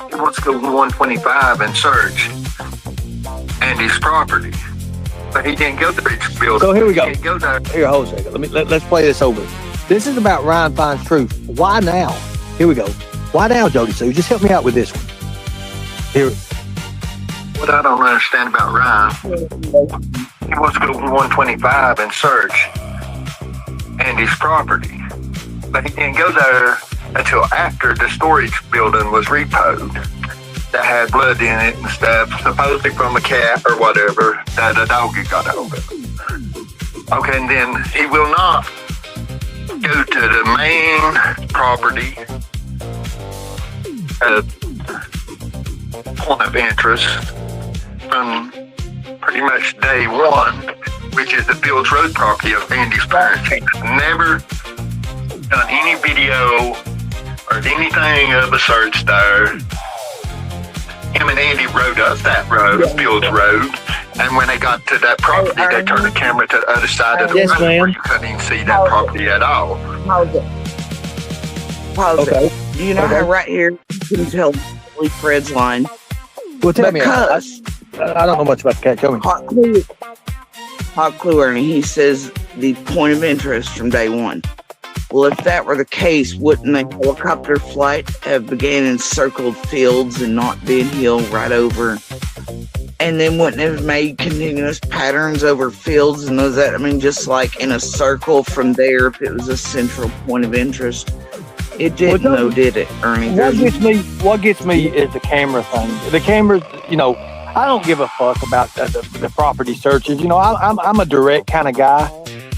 He wants to go to 125 and search Andy's property, but he didn't go to each building. So here we go. He didn't go there. Here, hold a second. Let's play this over. This is about Ryan finds truth. Why now? Here we go. Why now, Jody? So just help me out with this one. Here. What I don't understand about Ryan, he wants to go to 125 and search Andy's property, but he didn't go there until after the storage building was repoed that had blood in it and stuff, supposedly from a cat or whatever that a doggy got over. Okay, and then he will not go to the main property point of interest from pretty much day one, which is the Fields Road property of Andy's parents. He's never done any video or anything of a search there. Him and Andy rode up that road, Fields Road, and when they got to that property, they turned the camera to the other side of the road where you couldn't even see that property at all. Pause it. Do you know how right here you can tell Fred's line? Well, tell me. I don't know much about the cat. Tell me. Hot clue, Ernie. He says the point of interest from day one. Well, if that were the case, wouldn't the helicopter flight have began in circled fields and not Ben Hill right over? And then wouldn't it have made continuous patterns over fields and those that, I mean, just like in a circle from there if it was a central point of interest? It didn't, though, did it, Ernie? What gets me is the camera thing. The cameras, I don't give a fuck about the property searches. I'm a direct kind of guy.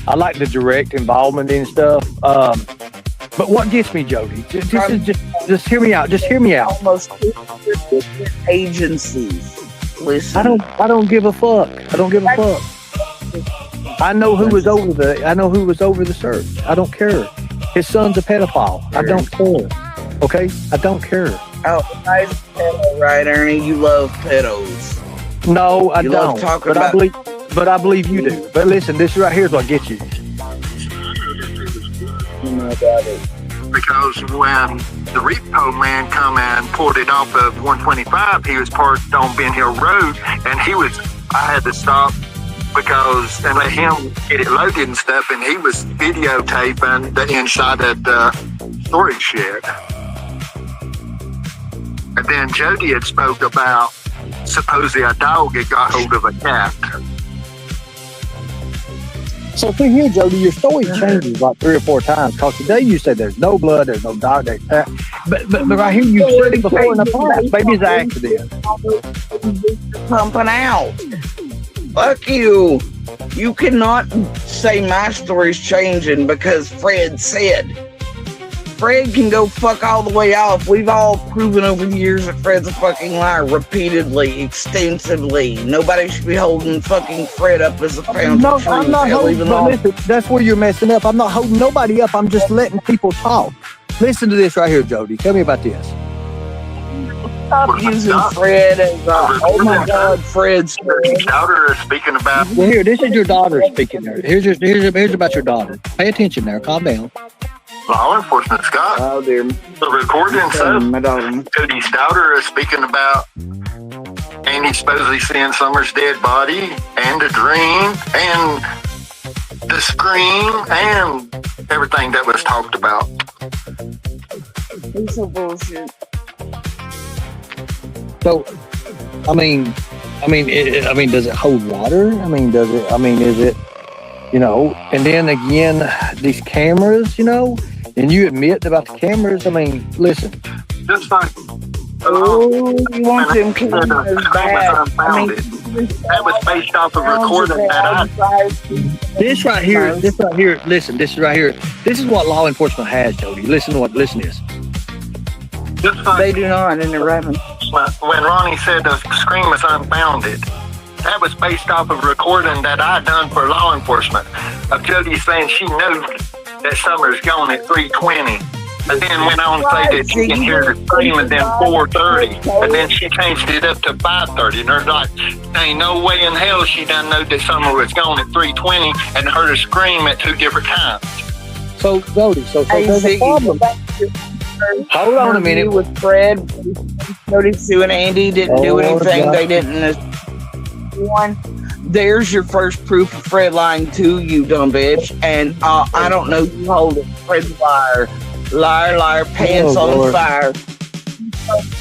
I like the direct involvement and stuff. But what gets me, Jody, just hear me out. Just hear me out. Almost 200 different agencies. Listen. I don't give a fuck. I don't give a fuck. I know who was over the search. I don't care. His son's a pedophile. I don't care. Okay? I don't care. Oh, nice pedo, right, Ernie? You love pedos. No, I You don't. love talking But about... I believe you do. But listen, this right here is what gets you. Because when the repo man come and pulled it off of 125, he was parked on Ben Hill Road, and I had to stop and let him get it loaded and stuff, and he was videotaping the inside of the storage shed. And then Jody had spoke about supposedly a dog had got hold of a cat. So see here, Jody, your story changes like 3 or 4 times. Because today you said there's no blood, there's no dog, there's cat. But right here, you said it before in the past. Maybe it's an accident. Pumping out. Fuck you. You cannot say my story's changing because Fred said. Fred can go fuck all the way off. We've all proven over the years that Fred's a fucking liar repeatedly, extensively. Nobody should be holding fucking Fred up as a pound of truth. I'm not holding, listen, that's where you're messing up. I'm not holding nobody up. I'm just letting people talk. Listen to this right here, Jody. Tell me about this. Stop using Fred as oh my God, Fred's Jody's daughter is speaking about. Well, here, this is your daughter speaking there. Here's about your daughter. Pay attention there. Calm down. Law enforcement, Scott. Oh, dear. The recording says Jody's daughter is speaking about Andy supposedly seeing Summer's dead body and a dream and the scream and everything that was talked about. Piece of bullshit. So, I mean, does it hold water? Is it, and then again, these cameras, and you admit about the cameras. I mean, listen. Just like, oh, you want them cameras back? That was based off of recording that This right here, listen, this is right here. This is what law enforcement has, Jody. Listen to this. They do not, and they're rapping. When Ronnie said the scream was unfounded, that was based off of recording that I done for law enforcement of Jody saying she knew that Summer's gone at 3:20. And then went on to say that she can hear the scream and then 4:30. And then she changed it up to 5:30. And they're like, ain't no way in hell she done know that Summer was gone at 3:20 and heard her scream at 2 different times. So, Jody, there's a problem. Hold on a minute. With Fred, Jody, Sue, and Andy didn't do anything. They didn't. One. There's your first proof of Fred lying to you, dumb bitch. And I don't know you hold it. Fred's liar. Liar, pants on fire.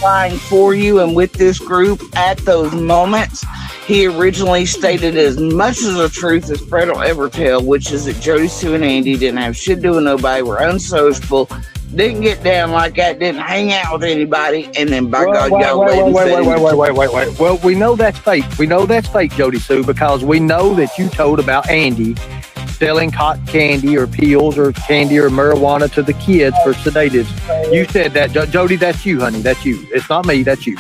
Lying for you and with this group at those moments. He originally stated as much as the truth as Fred will ever tell, which is that Jody, Sue, and Andy didn't have shit to do with nobody, were unsociable, didn't get down like that, didn't hang out with anybody, and then by God, y'all wait. Well, we know that's fake. We know that's fake, Jody Sue, because we know that you told about Andy selling cotton candy or pills or candy or marijuana to the kids for sedatives. You said that, Jody. That's you, honey. That's you. It's not me. That's you.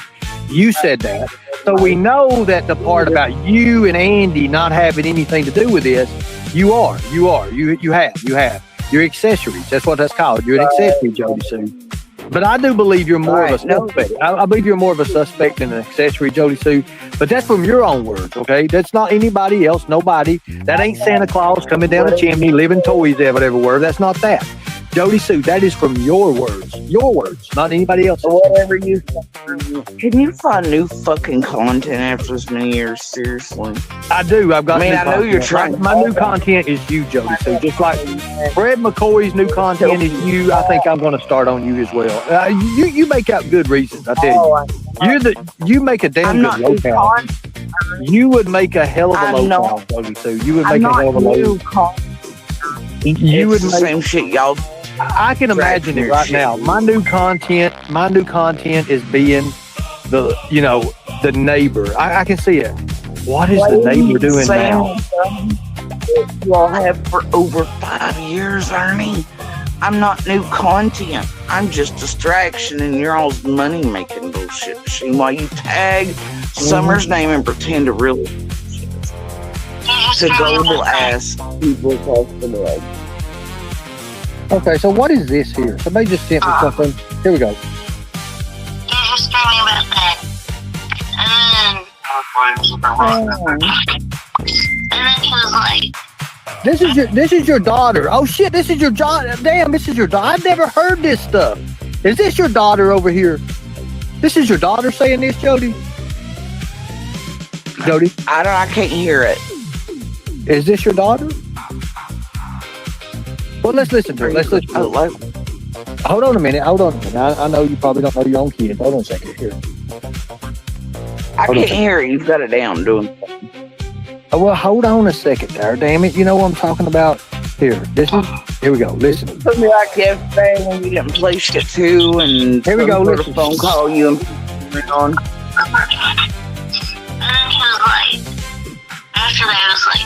You said that. So we know that the part about you and Andy not having anything to do with this, you have. You're accessories. That's what that's called. You're an accessory, Jody Sue. But I do believe you're more of a suspect. I believe you're more of a suspect than an accessory, Jody Sue. But that's from your own words, okay? That's not anybody else, nobody. That ain't Santa Claus coming down the chimney, leaving toys everywhere. That's not that. Jody Sue, that is from your words, not anybody else's. Whatever you think. Can you find new fucking content after this many years? Seriously. I do. I've got. I know you're trying. My new content is you, Jody Sue. Just like Fred McCoy's new content is you. I think I'm going to start on you as well. You make out good reasons. I tell you, you make a damn good lowdown. You would make a hell of a lowdown, Jody Sue. You would make a hell of a lowdown. You would make the same shit, y'all. I can imagine it right now. My new content is being the neighbor. I can see it. What is the neighbor doing now? You all have for over 5 years, Ernie. I'm not new content. I'm just distraction in your all's money making bullshit machine while you tag Summer's name and pretend to really to global ass people across the world. Okay, so what is this here? Somebody just sent me something. Here we go. You're screaming about that. And then he was like, This is your daughter. Oh shit, this is your daughter. Damn, this is your daughter. I've never heard this stuff. Is this your daughter over here? This is your daughter saying this, Jody? Jody? I can't hear it. Is this your daughter? Well, let's listen to it. Hold on a minute. I know you probably don't know your own kids. Hold on a second. Here. I can't hear it. You've got it down doing. Oh, well, hold on a second there. Damn it. You know what I'm talking about? Here we go. Listen. Put me like yesterday when you didn't play shit too, and here we go. Listen. Phone call you and on. And then he was like, after that, I was like,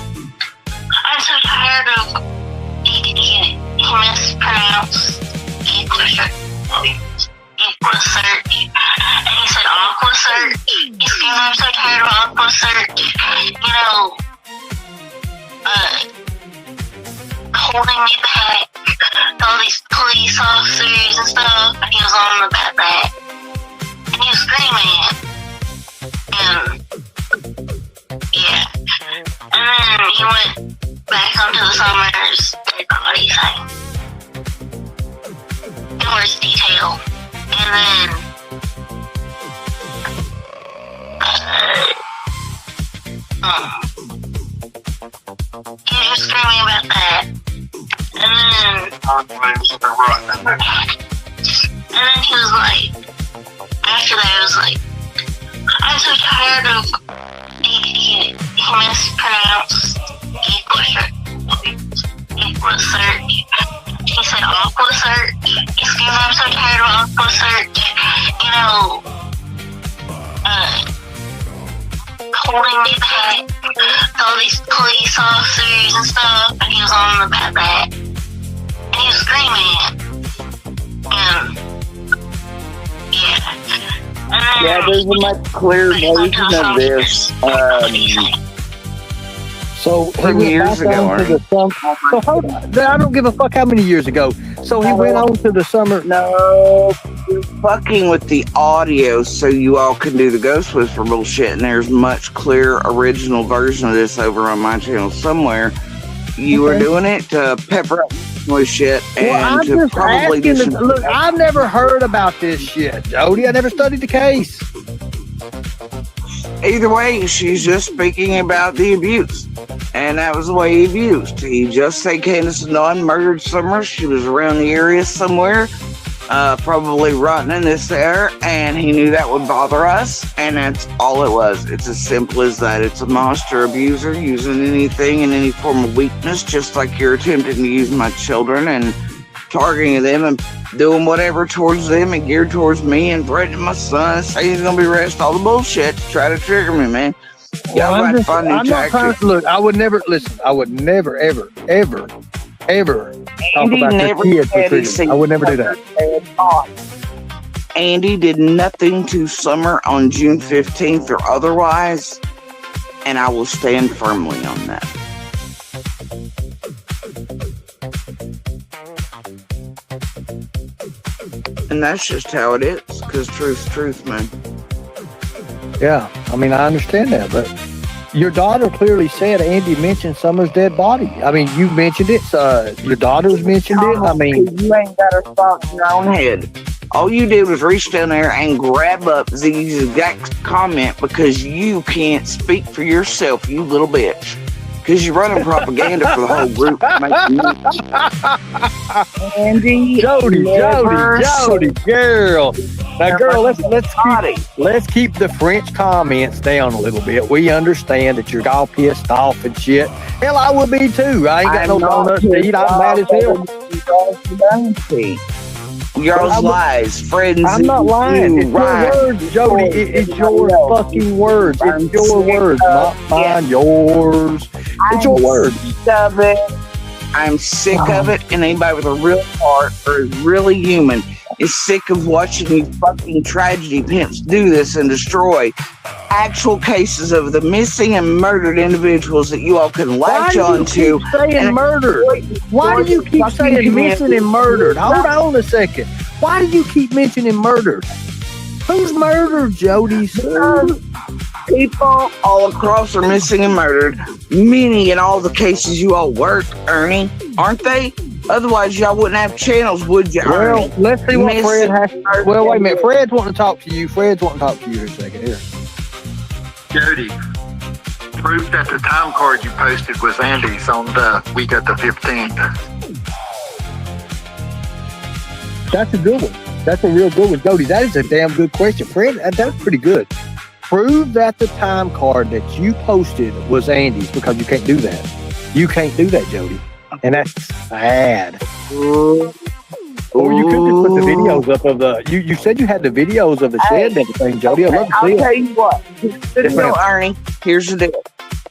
I'm so tired of he mispronounced Equisert. And he said Aquasert. He screamed, I'm so tired of Aquasert. Holding me back. All these police officers and stuff. He was on about that. and he was screaming. And yeah. And then he went back onto the Summer's dead body thing. In worse detail. And then he was screaming about that. And then he was like, after that, it was like, I'm so tired of he mispronounced Aqua Search. He said Aqua Search. He screamed, I'm so tired of Aqua Search. You know, holding me back with all these police officers and stuff. And he was on about that. And he was screaming. And yeah. Yeah, there's a much clearer version of this. So he From went years back ago, on to the summer. So hold on. I don't give a fuck how many years ago. So he went on to the summer. No, you're fucking with the audio so you all can do the Ghost Whisper bullshit. And there's much clearer original version of this over on my channel somewhere. You were doing it to pepper up with shit and Well, I'm to just probably do asking. some. Look, I've never heard about this shit, Jody. I never studied the case. Either way, she's just speaking about the abuse. And that was the way he abused. He just said Candace and Dawn murdered Summer. She was around the area somewhere, probably rotting in this air, and he knew that would bother us, and that's all it was. It's as simple as that. It's a monster abuser using anything in any form of weakness, just like you're attempting to use my children and targeting them and doing whatever towards them and geared towards me and threatening my son, saying he's gonna be arrested, all the bullshit to try to trigger me, man. Well, Y'all got to find new I'm not trying tactics. to look. I would never listen. I would never, ever, ever, ever talk Andy about never your kids said for he freedom. seen I would never do that. Andy did nothing to Summer on June 15th or otherwise, and I will stand firmly on that. And that's just how it is, because truth's truth, man. Yeah, I mean, I understand that, but your daughter clearly said Andy mentioned Summer's dead body. I mean, you mentioned it. Your daughter's mentioned it. I mean, you ain't got a thought in your own head. All you did was reach down there and grab up Ziggy's exact comment because you can't speak for yourself, you little bitch. Because you're running propaganda for the whole group. Andy, Jody, girl. Now, girl, let's keep the French comments down a little bit. We understand that you're all pissed off and shit. Hell, I would be too. I ain't got no donuts to eat. I'm mad as hell. Y'all's lies, friends. I'm not lying. It's your words, Jody. It's your fucking words. It's your words, not mine. Yours. It's your words. Of it. I'm sick of it, and anybody with a real heart or is really human is sick of watching you fucking tragedy pimps do this and destroy actual cases of the missing and murdered individuals that you all can latch on to. Saying murdered? Why do you keep saying missing and murdered? Hold on a second. Why do you keep mentioning murdered? Who's murdered, Jody? People all across are missing and murdered. Many in all the cases you all work, Ernie, aren't they? Otherwise, y'all wouldn't have channels, would you, Ernie? Well, let's see what Fred has. Well, wait a minute. Fred's wanting to talk to you. Fred's wanting to talk to you here a second. Here. Jody, proof that the time card you posted was Andy's on the week of the 15th. That's a good one. That's a real good one, Jody. That is a damn good question, Fred. That's pretty good. Prove that the time card that you posted was Andy's, because you can't do that. You can't do that, Jody, and that's sad. Or you could just put the videos up of the. You said you had the videos of the shed and everything, Jody. I'd love to see it. I'll tell you what. Ernie, here's the deal.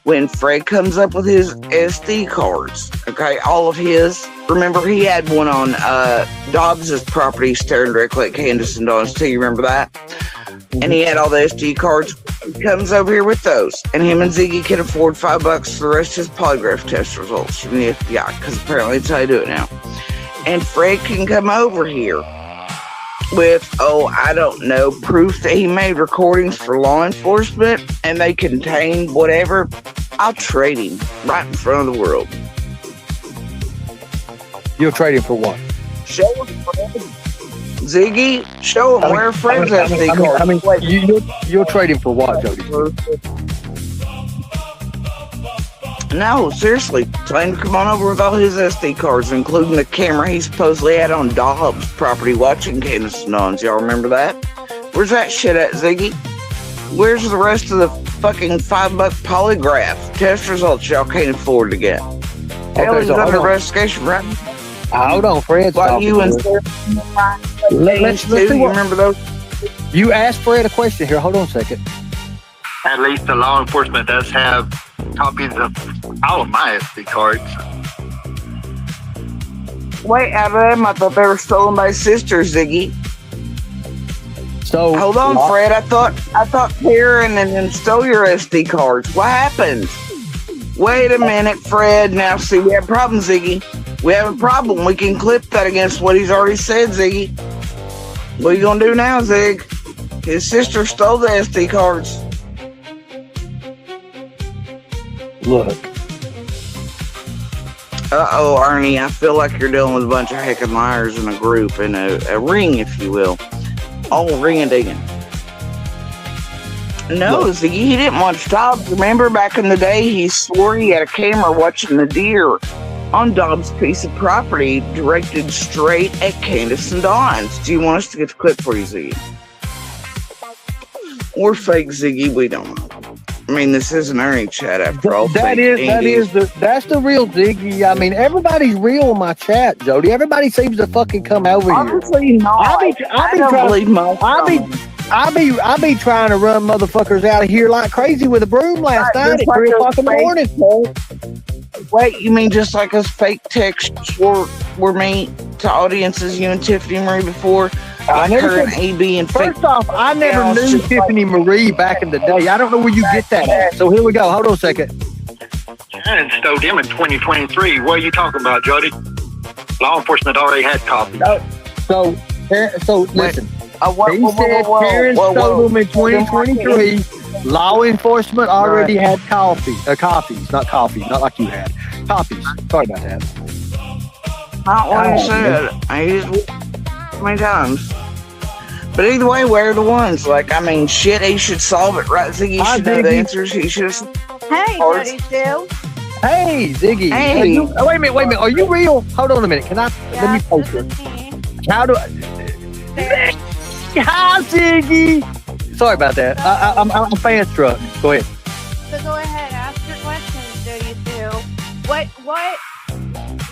When Fred comes up with his SD cards, okay, all of his. Remember, he had one on Dobbs's property staring directly at Candace and Dawn's too. You remember that? And he had all the SD cards. He comes over here with those, and him and Ziggy can afford $5 for the rest of his polygraph test results from the FBI, because apparently that's how they do it now. And Fred can come over here with, oh, I don't know, proof that he made recordings for law enforcement and they contain whatever, I'll trade him right in front of the world. You'll trade him for what? Show him Fred. Ziggy, show him where Fred's SD card. You'll trade him for what, Jody? No, seriously, tell him to come on over with all his SD cards, including the camera he supposedly had on Dobbs' property watching Candace and Dawn's. Y'all remember that? Where's that shit at, Ziggy? Where's the rest of the fucking $5 polygraph test results y'all can't afford to get? Hell, he's under investigation, right? Hold on, Fred. While you and Sarah, let's see you remember those? You asked Fred a question here. Hold on a second. At least the law enforcement does have copies of all of my SD cards. Wait, out of them, I thought they were stolen by sister, Ziggy. So hold on, Fred. I thought Karen and them stole your SD cards. What happened? Wait a minute, Fred. Now, see, we have a problem, Ziggy. We have a problem. We can clip that against what he's already said, Ziggy. What are you gonna do now, Zig? His sister stole the SD cards. Look. Uh-oh, Ernie. I feel like you're dealing with a bunch of heckin' liars in a group, in a ring, if you will. All ring-a-dingin'. No, Ziggy, he didn't watch Dobbs. Remember back in the day, he swore he had a camera watching the deer on Dobbs' piece of property directed straight at Candace and Dawn's. Do you want us to get the clip for you, Ziggy? Or fake Ziggy? We don't know. I mean, this is an Ernie chat after all. That's the real Ziggy. I mean, everybody's real in my chat, Jody. Everybody seems to fucking come over here. Obviously not. I be trying to run motherfuckers out of here like crazy with a broom last night at 3 o'clock in the morning. Wait, you mean just like us fake texts were made to audiences, you and Tiffany Marie before? I never her and AB and first off, I never knew Tiffany Marie back in the day. I don't know where you get that at. So here we go. Hold on a second. I installed him in 2023. What are you talking about, Jody? Law enforcement already had copies. So listen. He said Karen stole them in 2023. Law enforcement already had copies, not coffee, not like you had. Copies. Sorry about that. Not what I said. I used it many times. But either way, where are the ones? Like, I mean, shit, he should solve it, right? Ziggy should know the answers. He should have. Hey, Jody Sue. Hey, Ziggy. Hey. Wait a minute. Are you real? Hold on a minute. Let me post it. How do I? Hi, Ziggy. Sorry about that. I'm fan struck. Go ahead. So go ahead, ask your questions, Jody Sue.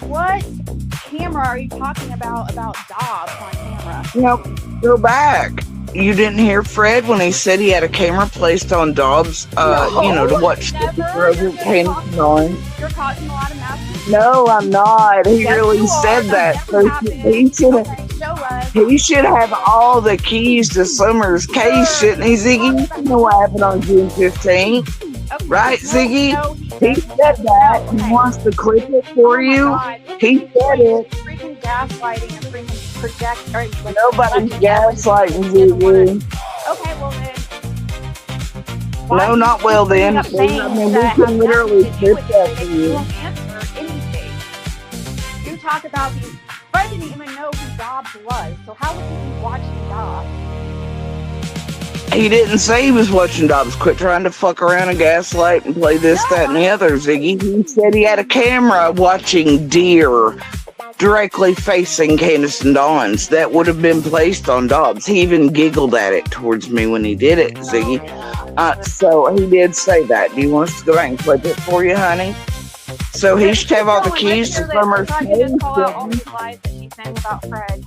What camera are you talking about Dobbs on camera? No, go back. You didn't hear Fred when he said he had a camera placed on Dobbs, to watch the rodent came on. You're causing a lot of mess. No, I'm not. He really said that. So he should have all the keys to Summer's case, shouldn't he, Ziggy? You know what happened on June 15th. Okay. Right, Ziggy? He said that. He wants to clip it for you. He said it. Freaking gaslighting and freaking projecting. Nobody's gaslighting, Ziggy. Okay, well then. No, not well then. I mean, we can literally clip that for you. You won't answer anything. You talk about these. Fred didn't even know who Dobbs was, so how would he be watching Dobbs? He didn't say he was watching Dobbs. Quit trying to fuck around and gaslight and play this, that, and the other, Ziggy. He said he had a camera watching deer directly facing Candace and Dawn's that would have been placed on Dobbs. He even giggled at it towards me when he did it, Ziggy. So he did say that. Do you want us to go back and clip it for you, honey? So he should have all the keys to Summer's case. About Fred,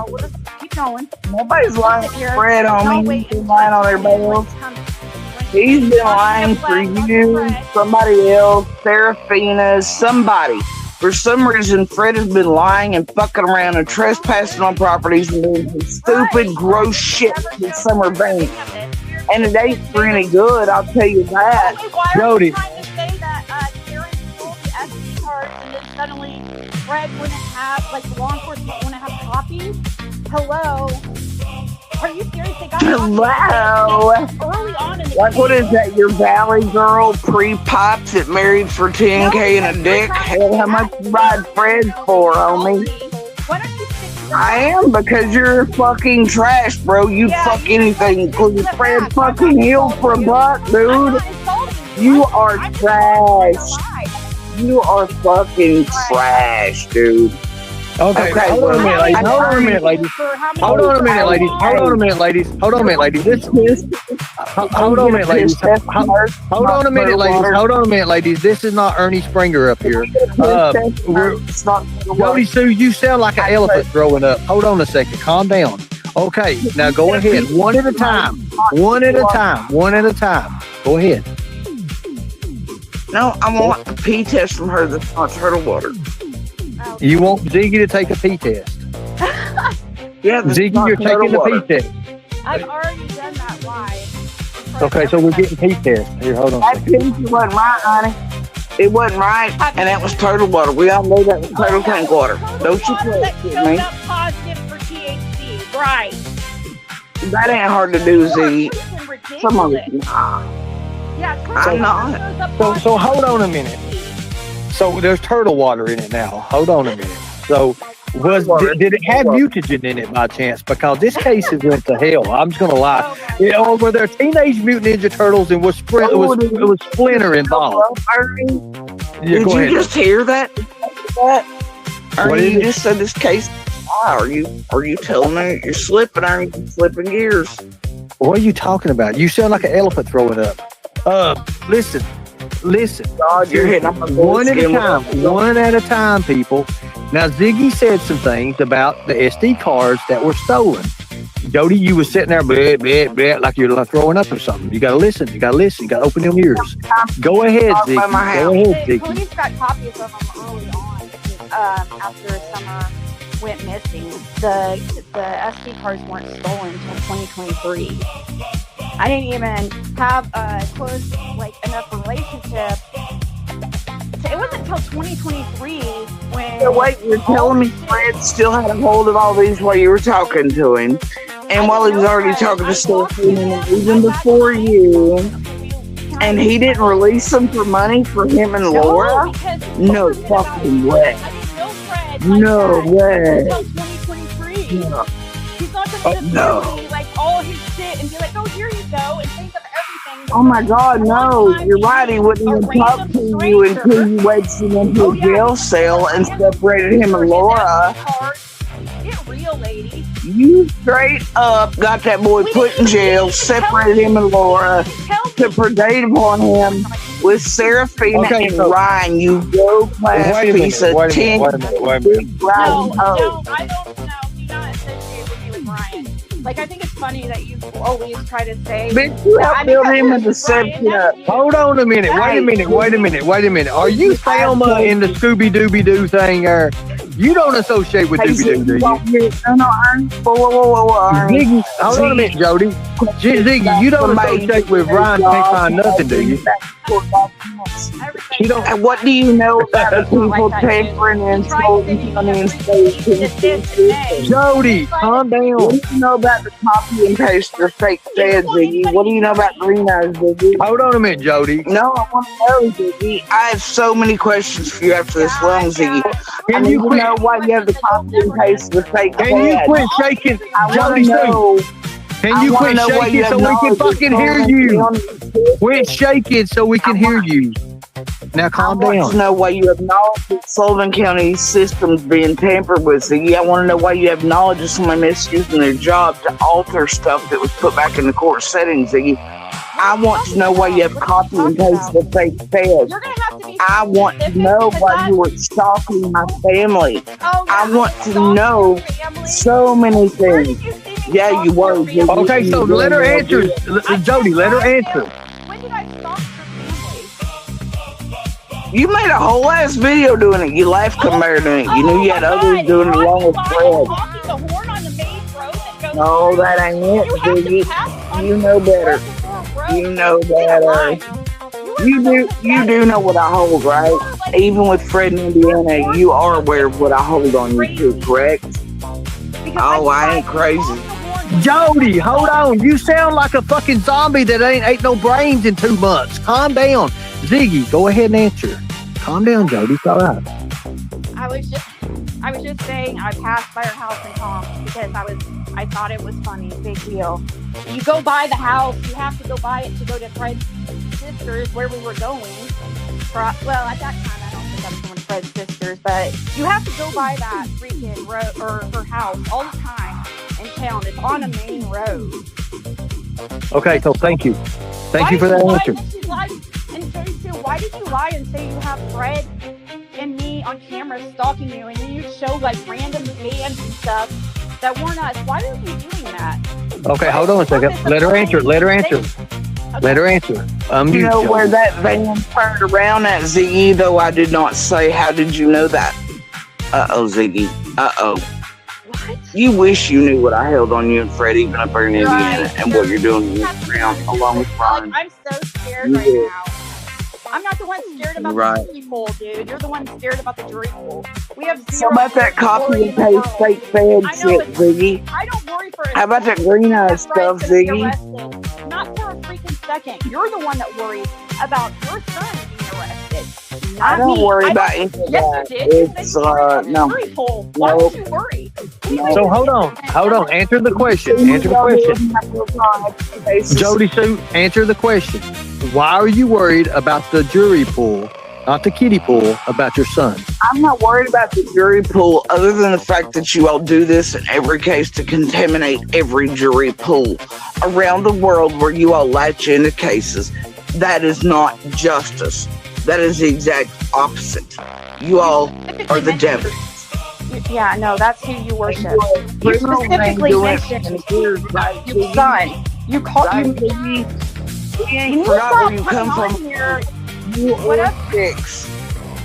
we'll just keep going. Nobody's lying for Fred, homie. He's been lying on their bills. He's been lying for you, somebody else, Serafina, somebody. For some reason, Fred has been lying and fucking around and trespassing on properties and doing some stupid, gross shit with Summer Bank. And it ain't for any good, I'll tell you that. Jody. Suddenly Fred wouldn't have, like, the law enforcement wouldn't have copies? Hello? Are you serious? They got Hello? early on in the Like, what case. is that? Your Valley girl pre-pops that married for 10K and a dick? Hell, how much you ride Fred for, homie? Why don't you stick to I am, because you're fucking trash, bro. You fuck anything, including Fred fucking Hill for a buck, dude. You are trash. You are fucking trash, dude. Okay, hold on a minute, ladies. Hold on a minute, ladies. Hold on a minute, ladies. Hold on a minute, ladies. Hold on a minute, ladies. Hold on a minute, ladies. Hold on a minute, ladies. Hold on a minute, ladies. This is not Ernie Springer up here. Jody Sue, you sound like an elephant growing up. Hold on a second. Calm down. Okay, now go ahead. One at a time. One at a time. One at a time. Go ahead. No, I want a pee test from her that's not turtle water. You want Ziggy to take a pee test? Yeah, Ziggy, you're taking the pee test. I've already done that live. Okay, so we're getting pee test. Here, hold on. That pee wasn't right, honey. It wasn't right, and that was turtle water. We all know that was turtle tank water. Don't you play with me? Up positive for THC, right? That ain't hard to do, Ziggy. Come on. Yeah, I'm not. So hold on a minute. So there's turtle water in it now. Hold on a minute. So did it have mutagen in it by chance? Because this case has went to hell. I'm just gonna lie. You know, were there Teenage Mutant Ninja Turtles and was Splinter involved? Did you just hear that? Ernie, you just said this case. Are you telling me you're slipping? Aren't you slipping gears? What are you talking about? You sound like an elephant throwing up. Listen. God, you're hitting up one at a time. One at a time, people. Now, Ziggy said some things about the SD cards that were stolen. Jody, you was sitting there, like you're throwing up or something. You got to listen. You got to open them ears. Go ahead, Ziggy. Go ahead, Ziggy. Police got copies of them early on after Summer went missing. The SD cards weren't stolen until 2023. I didn't even have a close, enough relationship. It wasn't until 2023 when... So wait, you're telling me Fred still had a hold of all these while you were talking to him? And while he was already talking to Stephanie, even before you, and he didn't release them for money for him and Laura? No fucking way. No way. Until 2023. No. He's not going to just me, all his shit and be like, oh, here you go, and think of everything. Oh my God, no. You're right. He wouldn't even talk to you until you wedged him into a jail cell and separated him and Laura. Get real, lady. You straight up got that boy put in jail, separated him and Laura, to predate upon him with Serafina and Ryan. You go class piece of 10. No, I don't know. Do not associate with you with Ryan. I think it's funny that you always try to say. Bitch, you helped build him into Serafina. Hold on a minute. Wait a minute. Are you Thelma in the Scooby-Dooby-Doo thing, or you don't associate with Dooby-Doo, do you? No, Ernie. Ziggy, hold on a minute, Jody. Ziggy, you don't associate with Ryan Can't Find Nothing, do you? And what do you know about the people tampering and stolen money and state? Jody, calm down. What do you know about the copy and paste or fake feds, Ziggy? What do you know about Green Eyes, Ziggy? Hold on a minute, Jody. No, I want to know, Ziggy. I have so many questions for you after this long, Ziggy. Can you quit? Know why you have the copy and paste the fake feds? Can you quit shaking, Jody? Can you quit shaking so we can fucking hear you? Quit shaking so we can hear you. Now calm down. I want to know why you have knowledge of Sullivan County systems being tampered with, Ziggy. I want to know why you have knowledge of somebody misusing their job to alter stuff that was put back in the court settings, Ziggy. I want to know why you have copy and paste the fake feds. I want to know why you were stalking my family. I want to know so many things. Yeah, you were. Okay, so let her answer. Jody, let her answer. When did I stalk your family? You made a whole ass video doing it. You laughed compared to it. You knew you had others doing it along with Fred. No, that ain't it, Ziggy. You know better. You know better. You do know what I hold, right? even with Fred in Indiana, you are aware of what I hold on you to, correct? Oh, I ain't crazy. Jody, hold on. You sound like a fucking zombie that ain't ate no brains in 2 months. Calm down. Ziggy, go ahead and answer. Calm down, Jody. It's all right. I was just saying I passed by her house in Tom because I thought it was funny, big deal. You go by the house, you have to go by it to go to Fred's sisters where we were going. Well, at that time I don't think I was going to Fred's sisters, but you have to go by that freaking road or her house all the time in town. It's on a main road. Okay, so thank you. Thank you for that answer. Why did you lie and say you have Fred and me on camera stalking you, and then you show like random bands and stuff that weren't us? Why are you doing that? Okay, hold on a second. Let her answer. Let her answer. Let her answer. You know where that van turned around at, Ziggy, though I did not say, how did you know that? Uh-oh, Ziggy. Uh-oh. What? You wish you knew what I held on you and Fred even up there in Indiana and what you're doing in the ground along with Ryan. I'm so scared right now. I'm not the one scared about Right. the jury pool, dude. You're the one scared about the jury pool. We have So zero. about that copy and paste fake fan shit, Ziggy? I don't worry for. How about that green eye stuff, Ziggy? Not for a freaking second. You're the one that worries about your son being arrested. Not I don't me. worry I about don't- any of Yes, that. you did. You said It's you worried about the no. jury pool. Why would you worry? So hold on. Answer the question. Answer the question. Jody Sue, answer the question. Why are you worried about the jury pool, not the kiddie pool, about your son? I'm not worried about the jury pool other than the fact that you all do this in every case to contaminate every jury pool around the world where you all latch into cases. That is not justice. That is the exact opposite. You all are the devil. Yeah, no, that's who you worship. You criminal specifically man mentioned doing your son. You called you. We ain't forgot where you come from. You What are up? six.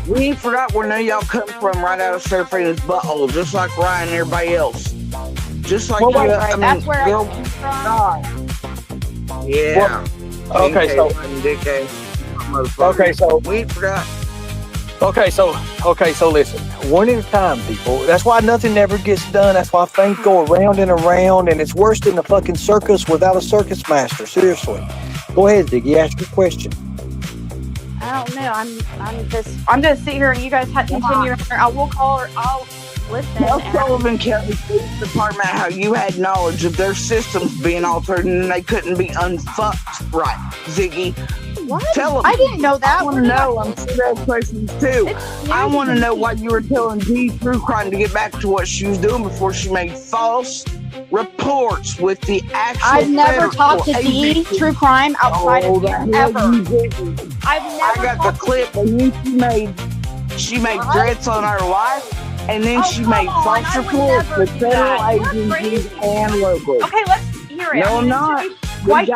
We ain't forgot where none of y'all come from right out of Serafina's butthole, just like Ryan and everybody else. Just like you. I mean, That's where girl, I came from. God. Yeah. Okay, so we ain't forgot. Okay, so listen. One at a time, people. That's why nothing ever gets done. That's why things go around and around, and it's worse than a fucking circus without a circus master. Seriously. Go ahead, Ziggy. Ask your question. I don't know. I'm gonna sit here and you guys have to continue. I will call her. I'll listen. Tell Sullivan County Police Department how you had knowledge of their systems being altered and they couldn't be unfucked right, Ziggy. What? Tell them. I didn't know that. I want to know. I'm sure there's questions too. I want to know why you were telling Dee True Crime to get back to what she was doing before she made false reports with the actual. I've never federal talked to Dee True Crime outside of you ever. I've never. I got the clip, and then she made threats on our life, and then she made false reports with federal agencies and local. Okay, let's hear it. No, I'm not. White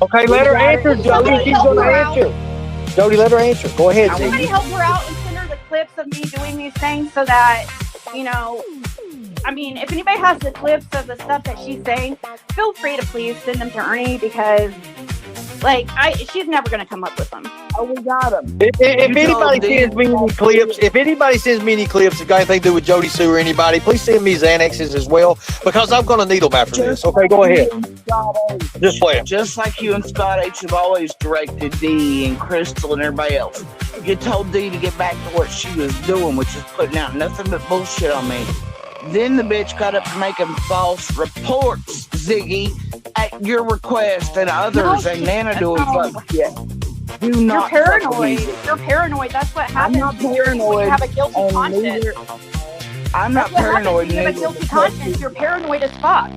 Okay, let her answer, Jody. She's going to answer. Jody, let her answer. Go ahead, Somebody Ziggy. help her out and send her the clips of me doing these things so that, I mean, if anybody has the clips of the stuff that she's saying, feel free to please send them to Ernie because, she's never going to come up with them. Oh, we got them. If anybody sends me any clips, that got anything to do with Jody Sue or anybody, please send me Xanaxes as well because I'm going to need them after this. Okay, go ahead. Just play it. Just like you and Scott H have always directed Dee and Crystal and everybody else. You told Dee to get back to what she was doing, which is putting out nothing but bullshit on me. Then the bitch got up to making false reports, Ziggy, at your request and others, and Nana doing fuck shit. Do not. You're paranoid. You're paranoid. That's what happens. I'm not paranoid. When you have a guilty and conscience. neither- I'm not That's what happens paranoid. when you have a neither- guilty conscience. You're paranoid as fuck.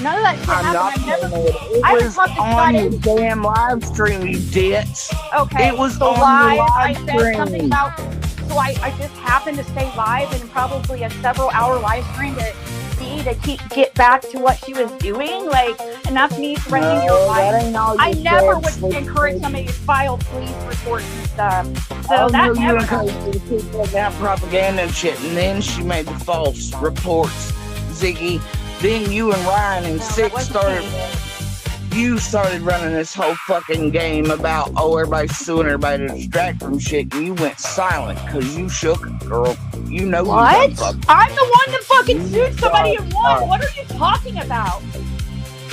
None of that shit I'm not happened. paranoid. I It haven't was talked to on Scott your H. damn live stream, you ditz. Okay. It was so on live. your I live said something stream. about. So I just happened to stay live in probably a several-hour live stream to get back to what she was doing. And that's me threatening your life. That ain't all I you never said, would sweet encourage baby. somebody to file police reports and stuff. So Oh, that no, you never. encouraged her to keep putting out propaganda and shit, and then she made the false reports, Ziggy. Then you and Ryan and Six started. You started running this whole fucking game about, oh, everybody's suing everybody to distract from shit, and you went silent because you shook it, girl. You know What? you done I'm the one that fucking sued somebody and won. What are you talking about?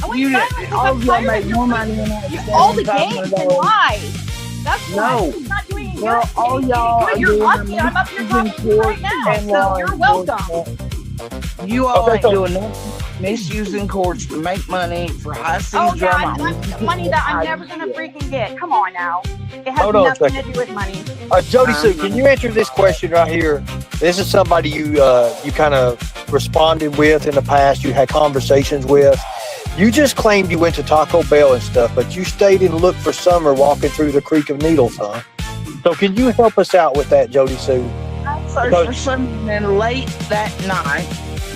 I went You silent did- because all I'm of y'all tired made of your more money than that you- damn all the time games ago. and lies. That's why No. it's not doing any Girl, good. all It's y'all good. are You're doing lucky is I'm up here talking to you right now, and so law you're welcome. You all Okay, ain't so- doing nothing. Misusing courts to make money for high seas Oh yeah, drama. money that I'm never gonna freaking get. Come on now. It has Hold on a nothing to second. do with money. Jody Sue, can you answer this question right here? This is somebody you kind of responded with in the past. You had conversations with. You just claimed you went to Taco Bell and stuff, but you stayed and looked for Summer walking through the Creek of Needles, huh? So can you help us out with that, Jody Sue? I searched for something, and late that night,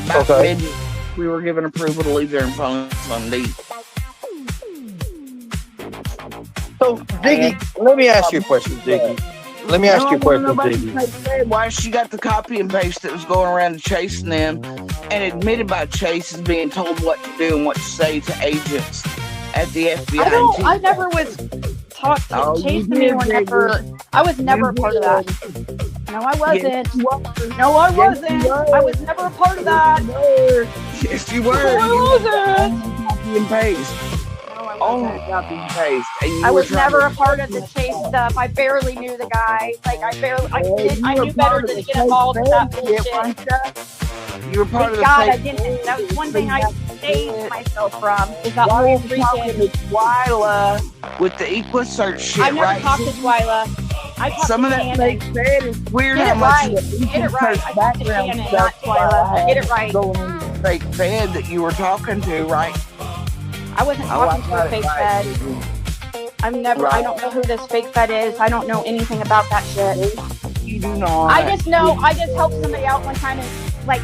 about Okay. midnight, we were given approval to leave there and phone Sunday. So, Ziggy, let me ask you a question, Ziggy. Let me ask you a question, Ziggy. Why she got the copy and paste that was going around chasing them and admitted by Chase as being told what to do and what to say to agents at the FBI. I never was taught to Oh, chase you me did, or baby. never. I was never a part of that. No, I wasn't. Yes, you were. No, I Yes, wasn't. you were. I was never a part of that. Yes, you were. No, I You wasn't. copy and paste. Only copy and paste. And you I were was trying never to- a part of the chase stuff. I barely knew the guy. Like I you knew were better part of than to the get involved with that fake fed, bullshit. You were part Thank of the God I fake didn't. That was one thing I saved myself from. Is that Why whole are you talking freaking. to Twyla with the Equisearch shit, I've never right? talked to Twyla. I talked Some to of that Shannon. fake fed is weird Get how it much right. of the Get it right. Equisearch I talked to background Shannon, stuff not Twyla. had Get it right. going into the fake fed that you were talking to, right? I wasn't Oh, I talking to got a it fake right. fed. I don't know who this fake fed is. I don't know anything about that shit. You do not. I just know I just helped somebody out one time and like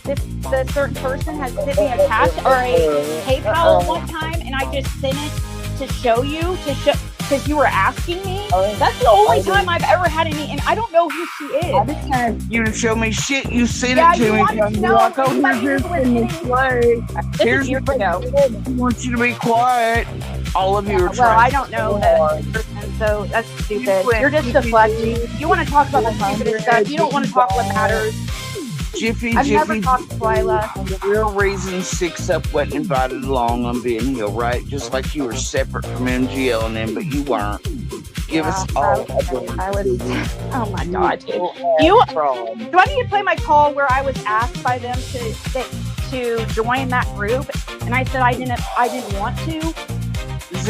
the certain person has sent me a cash or a PayPal one time and I just sent it to show you because you were asking me. That's the only time I've ever had any, and I don't know who she is. I didn't ask you to show me shit. You sent Yeah, it to you me. wanted to know Like, oh, anybody here's who this was in hitting- this way. This Here's is years the ago. I want you to be quiet. All of you are Well, trying. I don't know the person, so that's stupid. You're just deflecting. You want to talk about the stupidest stuff. You don't want to talk what matters. Jiffy, I've Jiffy, never talked to Twyla. the real reason Six Up wasn't invited along on Ben Hill, right? Just like you were separate from MGL and them, but you weren't. Give us all. I was. Oh my god, dude. Do I need to play my call where I was asked by them to join that group, and I said I didn't want to.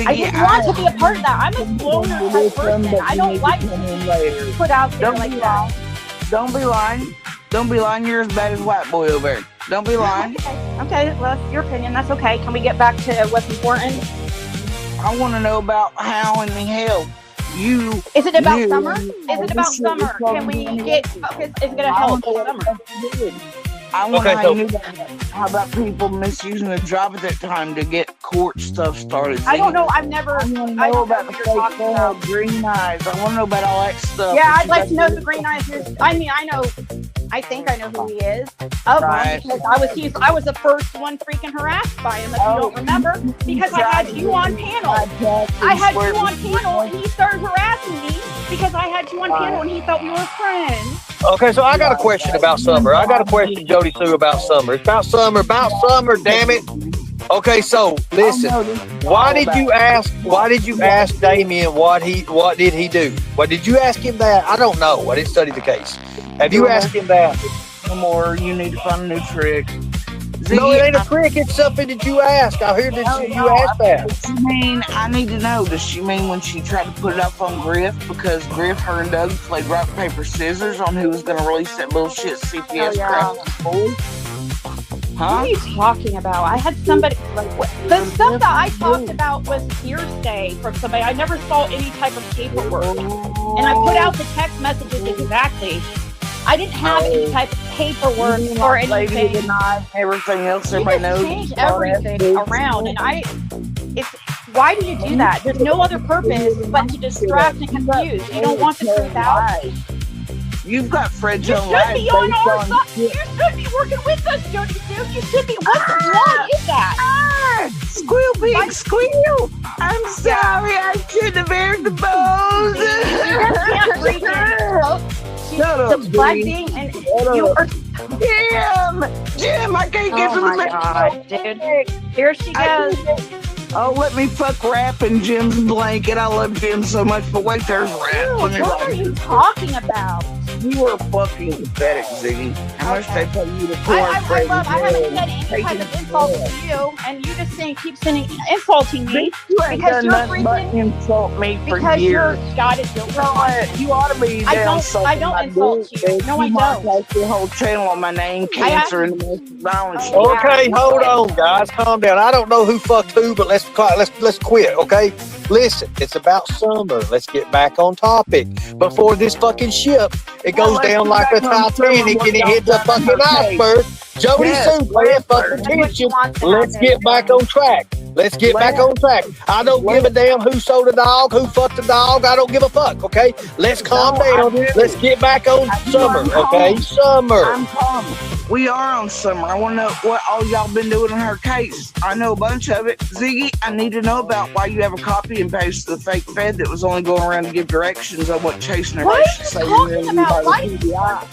I didn't want to be a part of that. I'm a loner type person. I don't like to be put out there like that. Don't be lying. Don't be lying. You're as bad as White Boy over there. Don't be lying. Okay, well, that's your opinion. That's okay. Can we get back to what's important? I want to know about how in the hell you. Is it about knew summer? Is it about summer? Can we get focused? Is it going to help with summer? I want to Okay, know how so- you knew that. How about people misusing the job at that time to get court stuff started? I don't know. I've never. I want to I know don't know about the what you're fake talking hair, about. green eyes. I want to know about all that stuff. Yeah, that I'd you like got to know do. who Green Eyes is. I mean, I know. I think I know who he is. Oh, Right. because I was the first one freaking harassed by him. If you don't remember, because I had you on panel. I had you on panel, and he started harassing me because I had you on panel, and he thought we were friends. Okay, so I got a question about Summer. I got a question, Jody Sue, about Summer. It's about Summer, damn it. Okay, so listen. Why did you ask Damien what did he do? What did you ask him that? I don't know. I didn't study the case. Have you asked him that? No more. You need to find a new trick. No, it ain't a trick. It's something that you asked. I heard that you asked that. What you mean? I need to know. Does she mean when she tried to put it up on Griff because Griff, her and Doug played rock paper scissors on who was going to release that bullshit CPS crap? What are you talking about? I had somebody like the stuff that I talked about was hearsay from somebody. I never saw any type of paperwork, and I put out the text messages exactly. I didn't have any type of paperwork or anything. Everything else, You everybody just knows. change everything around, and why do you do that? There's no other purpose but to distract and confuse. You don't want the truth out. You've got friends You on should live be on based our on side. You shit. should be working with us, Jody Sue. You should be. What is that? Squeal, pig, squeal. I'm sorry, I shouldn't have aired the balls. Shut up, deflecting and you are. Jim, I can't get Oh to the my god, dude. Here she goes. Oh, let me fuck rap in Jim's blanket. I love Jim so much, but wait, there's rap. Let me What are you talking about? You are fucking pathetic, Ziggy. How much they pay you to I haven't said any kind of insult to you, and you just keep insulting me because you're freaking insult me for because years. you're got it. You ought to be. I don't insult you. No, I don't. Like your whole channel on my name, cancer and domestic violence. Okay, hold on, guys. Calm down. I don't know who fucked who, but let's quit, okay? Listen, it's about summer. Let's get back on topic before this fucking ship it goes down like the Titanic and it hits the fucking iceberg. Jody Sue, pay fucking attention. Let's get back on track. Let's get back on track. I don't give a damn who sold a dog, who fucked a dog. I don't give a fuck, okay? Let's calm down. Let's get back on summer, okay? Summer. I'm calm. We are on summer. I want to know what all y'all been doing in her case. I know a bunch of it. Ziggy, I need to know about why you have a copy and paste of the fake Fed that was only going around to give directions on what chasing her. What are you talking about?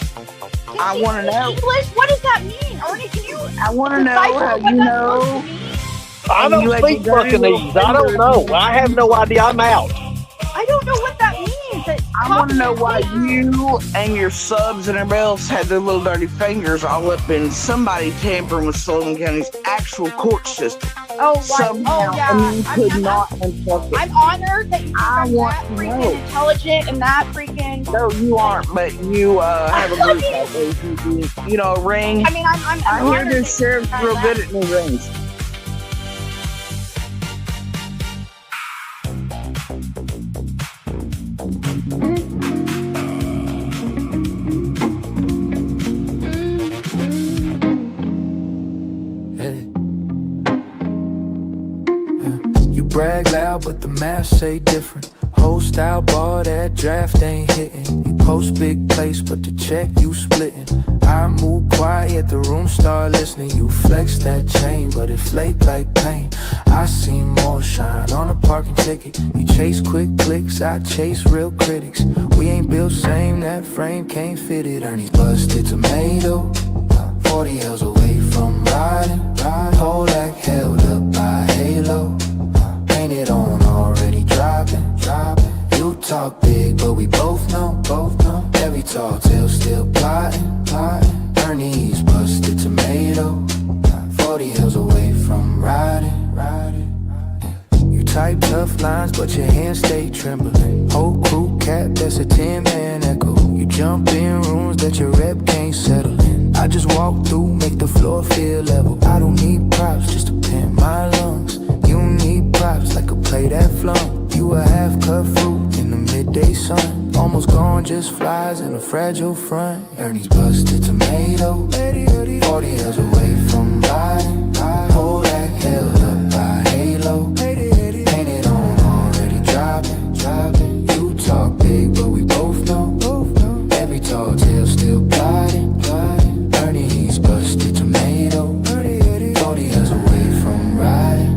I want to know. English? What does that mean, Ernie? Can you? I want to know how you know. I don't speak fucking. I don't know. I have no idea. I'm out. I don't know what that means. I want to know why you and your subs and everybody else had their little dirty fingers all up in somebody tampering with Sullivan County's actual court system. Oh, somehow, yeah. and you could not enforce it. I'm honored that you are that freaking intelligent and that freaking. No, you aren't, but you have a group out there. You know, a ring. I mean, I hear this sheriff's real good at new rings. Brag loud, but the math say different. Whole style ball, that draft ain't hitting. You post big place, but the check you splitting. I move quiet, the room start listening. You flex that chain, but it flake like pain. I see more shine on a parking ticket. You chase quick clicks, I chase real critics. We ain't built same, that frame can't fit it. Ernie's busted tomato, 40 L's away from riding. Whole act held up by halo. Painted on, already dropping. You talk big, but we both know. Every tall tale still plotting. Ernie's busted tomato, 40 hills away from riding. You type tough lines, but your hands stay trembling. Whole crew cap, that's a 10-man echo. You jump in rooms that your rep can't settle in. I just walk through, make the floor feel level. I don't need props, just to pimp my lungs. You need props like a play that flunk. You a half-cut fruit in the midday sun. Almost gone, just flies in a fragile front. Ernie's busted tomato, 40 hills away from riding. Whole that held up by halo. Painted on, already dropping. You talk big, but we both know. Every tall tale still plotting. Ernie's busted tomato, 40 hills away from riding.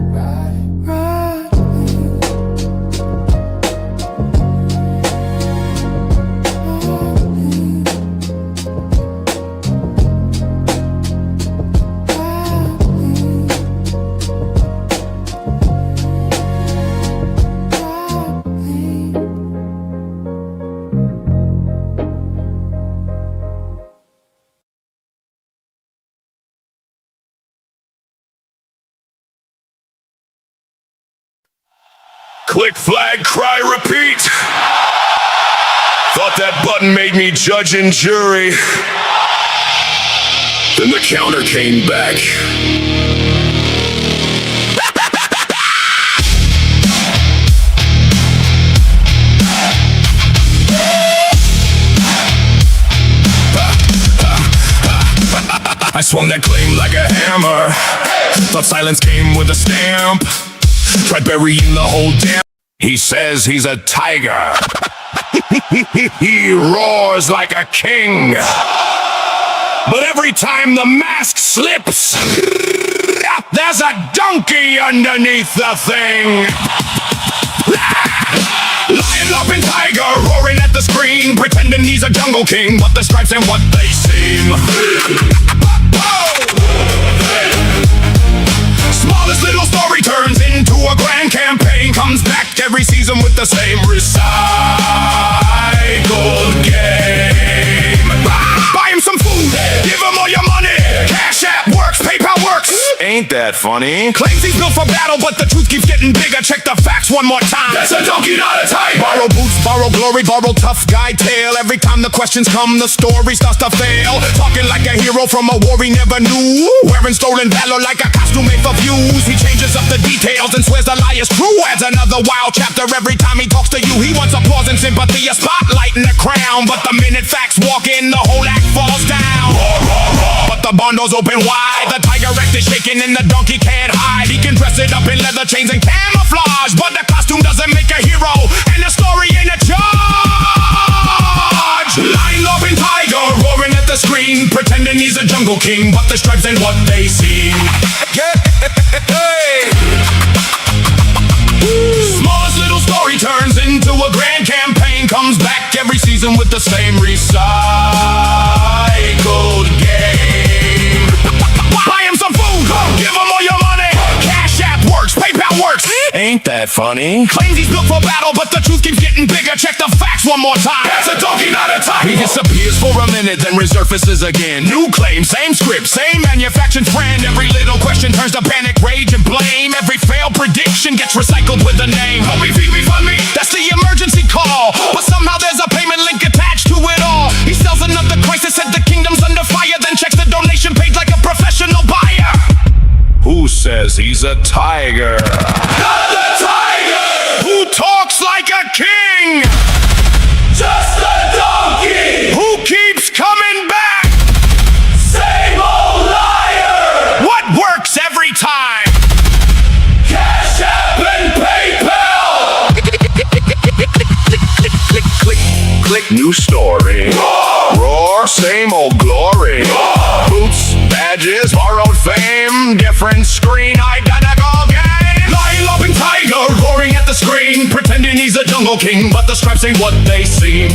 Click, flag, cry, repeat. Thought that button made me judge and jury. Then the counter came back. I swung that claim like a hammer. Thought silence came with a stamp. Tried burying the whole damn. He says he's a tiger. He roars like a king. But every time the mask slips, there's a donkey underneath the thing. Lion, loving tiger, roaring at the screen, pretending he's a jungle king, but the stripes ain't what they seem. Smallest little story turns into a grand campaign, comes back every season with the same recycled game. Buy him some food, give him all your money. Cash App works, PayPal works. Ain't that funny? Claims he's built for battle, but the truth keeps getting bigger. Check the facts one more time. That's a donkey, not a tiger. Borrow boots, borrow glory, borrow tough guy tale. Every time the questions come, the story starts to fail. Talking like a hero from a war he never knew. Wearing stolen valor like a costume made for views. He changes up the details and swears the lie is true. Adds another wild chapter every time he talks to you. He wants applause and sympathy, a spotlight and a crown. But the minute facts walk in, the whole act falls down. Roar, roar, roar. But the bundle's open wide. The tiger act is shaking and the donkey can't hide. He can dress it up in leather chains and camouflage, but the costume doesn't make a hero, and the story ain't a charge. Lion, loving tiger, roaring at the screen, pretending he's a jungle king, but the stripes ain't what they seem. Hey. Smallest little story turns into a grand campaign, comes back every season with the same recycled game. Buy him some food, give him all your money. Cash App works, PayPal works. Ain't that funny? Claims he's built for battle, but the truth keeps getting bigger. Check the facts one more time. That's a donkey, not a tiger. He disappears for a minute, then resurfaces again. New claim, same script, same manufactured friend. Every little question turns to panic, rage, and blame. Every failed prediction gets recycled with a name. Help me, feed me, fund me. That's the emergency call. But somehow there's a payment link attached to it all. He sells another crisis, said the kingdom's under fire, then checks the donation page like a professional buyer. Who says he's a tiger? Not the tiger! Who talks like a king? Just a donkey! Who keeps coming back? Same old liar! What works every time? Cash App and PayPal! Click, new story. Roar, same old glory. Boots, badges, borrowed fame, different screen, identical game. Lion, loving tiger, roaring at the screen, pretending he's a jungle king, but the stripes ain't what they seem.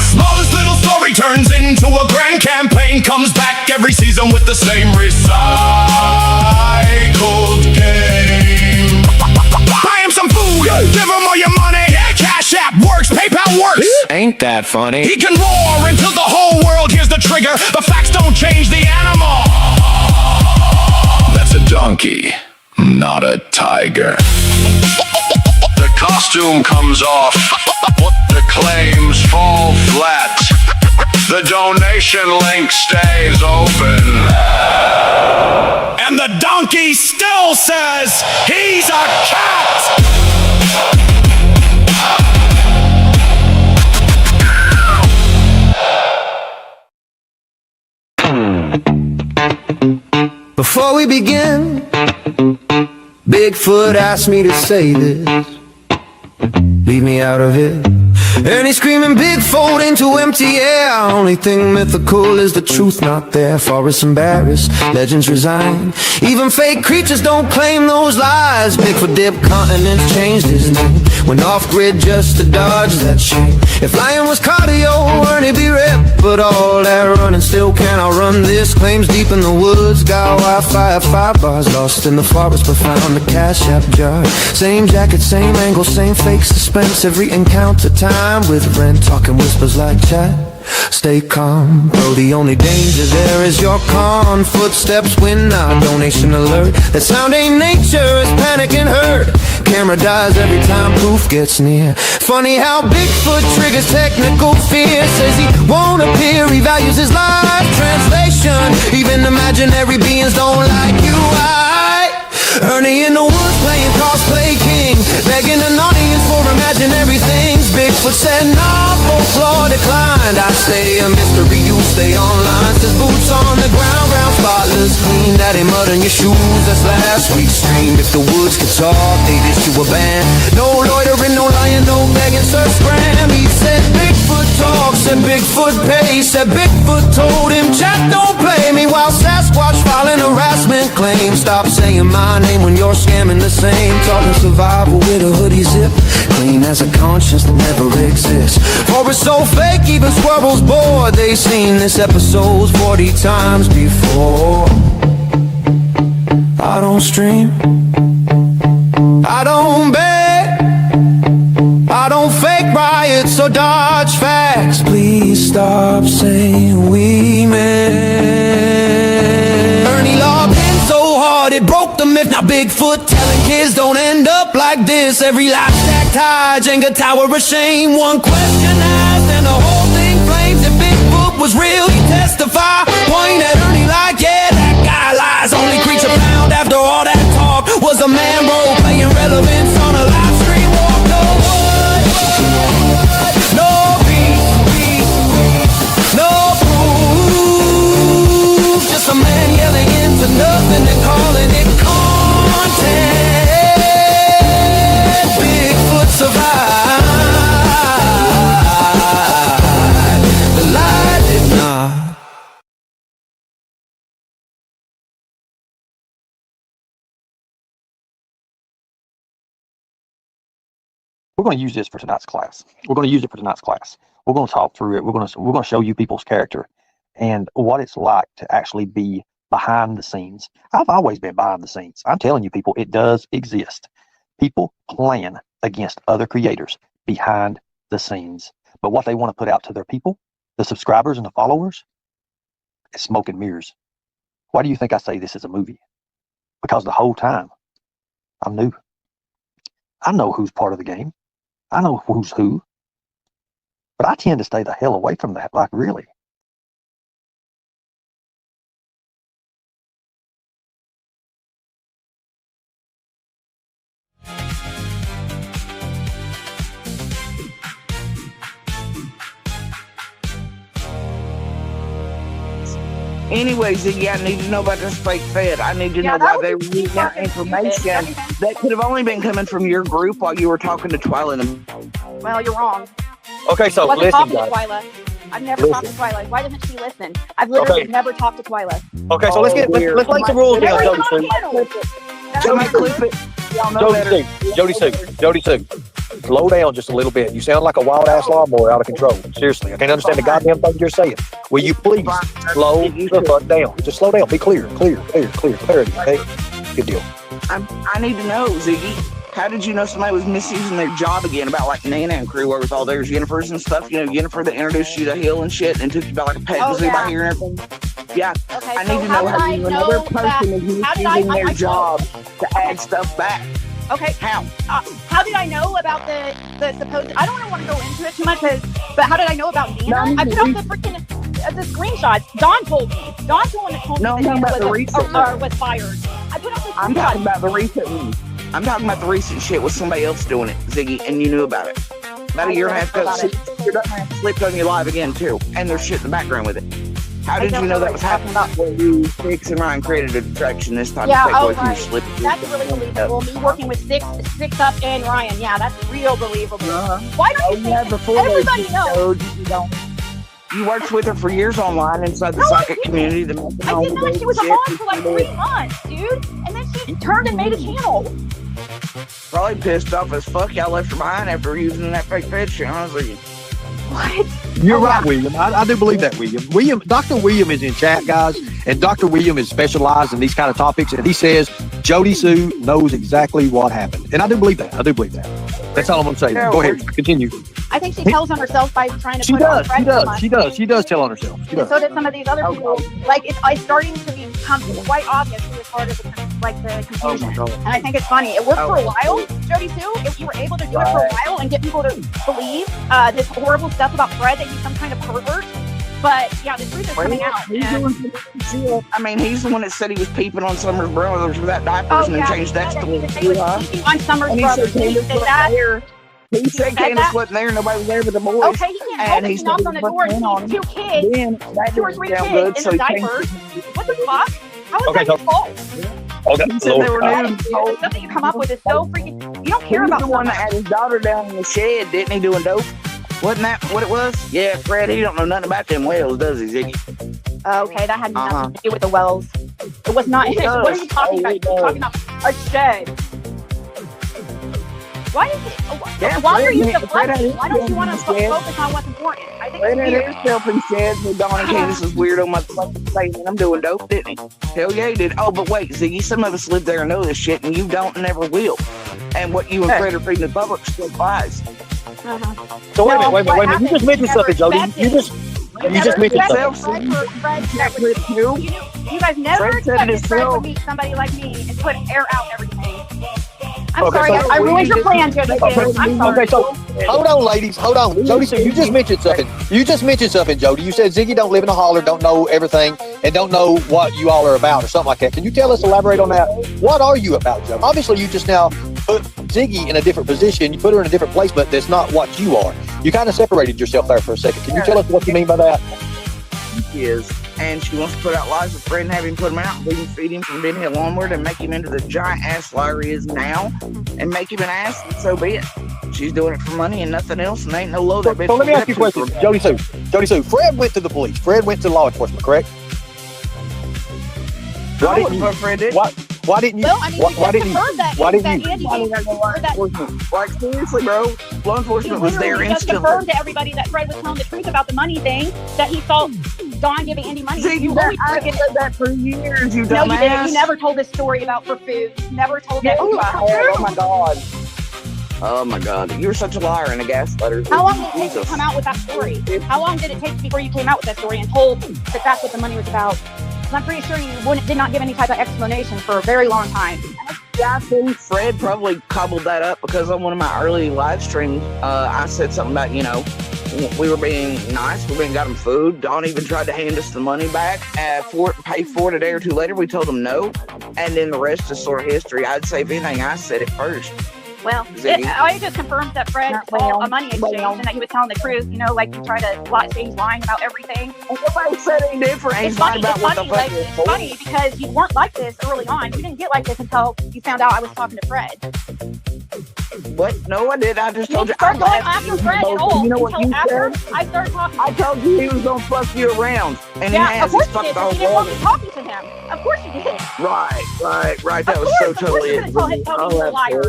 Smallest little story turns into a grand campaign, comes back every season with the same recycled game. Buy him some food, give him all your money. Cash App works, PayPal works. Ain't that funny? He can roar until the whole world hears the trigger. The facts don't change the animal. That's a donkey, not a tiger. The costume comes off. The claims fall flat. The donation link stays open. And the donkey still says he's a cat. Before we begin, Bigfoot asked me to say this. Leave me out of it. Ernie screaming Bigfoot into empty air. Only thing mythical is the truth not there. Forests embarrassed, legends resign. Even fake creatures don't claim those lies. Bigfoot dipped continents, changed his name. Went off-grid just to dodge that shame. If lion was cardio, Ernie be ripped. But all that running still can't outrun this. Claims deep in the woods, got Wi-Fi at 5 bars. Lost in the forest but found a Cash App jar. Same jacket, same angle, same fake suspense. Every encounter time with rent, talking whispers like chat. Stay calm, bro, the only danger there is your con. Footsteps when our donation alert. That sound ain't nature, it's panic and hurt. Camera dies every time proof gets near. Funny how Bigfoot triggers technical fear. Says he won't appear, he values his life. Translation, even imaginary beings don't like you. Ernie in the woods playing cosplay king, begging an audience for imaginary things. Big Bigfoot said, nah, folklore declined. I stay a mystery, you stay online. Says boots on the ground, ground spotless clean. That ain't mud on your shoes, that's last week's stream. If the woods could talk, they'd issue a ban. No loitering, no lying, no begging, Sir Scram. He said Bigfoot talks and Bigfoot pays. Said Bigfoot told him, chat don't play me. While Sasquatch filing harassment claims. Stop saying my name when you're scamming the same. Talking survival with a hoodie zip. Clean as a conscience that never exists. For it's so fake, even squirrels bored. They've seen this episode 40 times before. I don't stream, I don't beg, I don't fake riots or dodge facts. Please stop saying we met. Ernie logged in so hard it broke the myth. Now Bigfoot telling kids don't end up like this. Every life stacked high, Jenga tower of shame. One question asked and the whole thing flames. If Bigfoot was real, he testify. Point at Ernie like, yeah, that guy lies. Only creature found after all that talk was a man role playing relevance on a live stream walk. No wood, no peace, no proof. Just a man yelling into nothing and calling it content. Bigfoot survived. The lie did not. We're going to use this for tonight's class. We're going to use it for tonight's class. We're going to talk through it. We're going to show you people's character and what it's like to actually be behind the scenes. I've always been behind the scenes. I'm telling you, people, it does exist. People plan against other creators behind the scenes. But what they want to put out to their people, the subscribers and the followers, is smoke and mirrors. Why do you think I say this is a movie? Because the whole time, I'm new. I know who's part of the game. I know who's who. But I tend to stay the hell away from that, like really. Anyways, yeah, I need to know about this fake Fed. I need to know why they were reading that information that could have only been coming from your group while you were talking to Twyla. Well, you're wrong. Okay, so I wasn't listen, talking to guys. Twyla. I've never talked to Twyla. Why doesn't she listen? I've literally never talked to Twyla. Okay, so let's lay some rules down, Jody Sue. Jody Sue. Slow down just a little bit. You sound like a wild ass lawnmower out of control. Seriously, I can't understand the goddamn thing you're saying. Will you please slow the fuck down? Just slow down. Be clear. Clarity. Okay. Good deal. I need to know, Ziggy. How did you know somebody was misusing their job again about like Nana and crew where with all their Jennifers and stuff? You know, Jennifer that introduced you to Hill and shit and took you about like a pet zoo by here and everything. Yeah, Okay, I need to know how you another person is misusing their job to add stuff back. Okay. How? How did I know about the supposed? I don't want to go into it too much, but how did I know about Nina? I put up the freaking the screenshots. Don told me. Don's the one that told me that Nina was fired. I put up the screenshots. I'm talking about the recent one. I'm talking about the recent shit with somebody else doing it, Ziggy, and you knew about it. About a year and a half ago, your dumbass slipped on your live again too, and there's shit in the background with it. How did you know that was happening? When you, Six, and Ryan created a distraction this time? Yeah, right. That's really believable. Me working with Six Up and Ryan, yeah, that's real believable. Why don't you think everybody knows? You worked with her for years online inside the psychic community. I did not. She was a mom for like 3 months, dude. And then she turned and made a channel. Probably pissed off as fuck. Y'all left her behind after using that fake fed shit. I was like, what? You're right, William. I do believe that, William. Dr. William is in chat, guys, and Dr. William is specialized in these kind of topics, and he says Jody Sue knows exactly what happened. And I do believe that. That's all I'm going to say. Go ahead. Continue. I think she tells on herself by trying to put on Fred. She does tell on herself. And so did some of these other people. Like, it's starting to become quite obvious who was part of the confusion. And I think it's funny. It worked for a while, Jody Sue. If you were able to do it for a while and get people to believe this horrible stuff about Fred, that he's some kind of pervert. But yeah, the truth is coming out. I mean, he's the one that said he was peeping on Summer's brothers without diapers and then changed that to on Summer's brothers. Did he say that? He said Candace wasn't there. Nobody was there but the boys. Okay, he can't help it. He knocks on the door and sees 2 kids, 2 or 3 kids in the diapers. What the fuck? How is that his fault? He said they were nude. The stuff that you come up with is so freaking. You don't care about the one that had his daughter down in the shed, didn't he, doing dope? Wasn't that what it was? Yeah, Fred, he don't know nothing about them wells, does he, Ziggy? Okay, that had nothing to do with the wells. It was not. What are you talking about? You're talking about a shed. Why is it? Why are you deflecting? Why don't you want to focus on what's important? I think it's weird. Himself in sheds with Dawn and Candace was weird on my fucking face, and I'm doing dope, didn't he? Hell yeah, he did. Oh, but wait, Ziggy, some of us live there and know this shit, and you don't and never will. And what you and Fred are feeding the public still applies. So wait a minute. You just mentioned something, Jody. You just mentioned something. You guys never expected Fred would meet somebody like me and put air out everything. I'm sorry, I ruined your plan, Jody. I'm sorry. Okay, so hold on, ladies. Hold on. Jody, so you just mentioned something. Jody. You said Ziggy don't live in a holler, don't know everything, and don't know what you all are about or something like that. Can you elaborate on that? What are you about, Jody? Obviously, you just now put Ziggy in a different position. You put her in a different place, but that's not what you are. You kind of separated yourself there for a second. Can you tell us what you mean by that? She is. And she wants to put out lies with Fred and have him put him out, feed him from Ben Hill onward, and make him into the giant ass liar he is now, and make him an ass, and so be it. She's doing it for money and nothing else, and ain't no low that bitch. So let me ask you a question, Jody Sue. Fred went to the police. Fred went to law enforcement, correct? Why didn't you? Well, I mean, why didn't you? Like, seriously, bro, law enforcement was there just instantly. confirmed to everybody that Fred was telling the truth about the money thing, that he saw Dawn giving Andy money. See, I said that for years, you dumbass. No, you didn't. You never told this story about for food. You never told that. Oh my god. Oh my god. You're such a liar and a gaslighter. How long did it take you to come out with that story? How long did it take before you came out with that story and told that that's what the money was about? Because I'm pretty sure you did not give any type of explanation for a very long time. I think Fred probably cobbled that up because on one of my early live streams, I said something about, we were being nice. We got him food. Dawn even tried to hand us the money back pay for it a day or two later. We told him no. And then the rest is sort of history. I'd say if anything, I said it first. Well, I just confirmed that Fred saw a money exchange and that he was telling the truth. Like you try to say he's lying about everything. Nobody said any different. It's funny because you weren't like this early on. You didn't get like this until you found out I was talking to Fred. What? No, I did. I just told you. Start going after Fred at all. You know what you said? I started talking. I told you he was gonna fuck you around, and he has. Of course he did. But you didn't want me talking to him. Of course you did. Right. That was so totally it. Tell him he was a liar.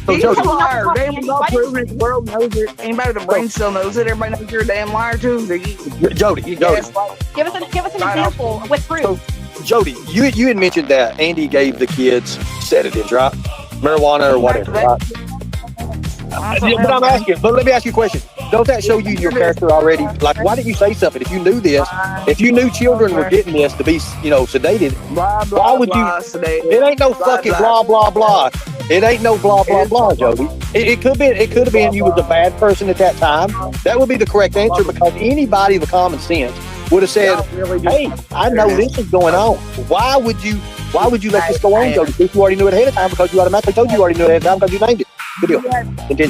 He's a liar. Damn, all proven the world knows it. Anybody with a brain cell knows it. Everybody knows you're a damn liar too. Jody. Give us an example with proof. So, Jody, you had mentioned that Andy gave the kids sedatives, right? Marijuana or whatever, right? But let me ask you a question. Don't that show you your character already? Like, why didn't you say something? If you knew this, if you knew children were getting this to be, sedated, why would you? It ain't no fucking blah, blah, blah. It ain't no blah, blah, blah, Jody. It could have been you was a bad person at that time. That would be the correct answer because anybody with common sense would have said, hey, I know this is going on. Why would you let this go on, Jody? If you already knew it ahead of time because you automatically told you already knew it ahead of time because you named it. Good deal.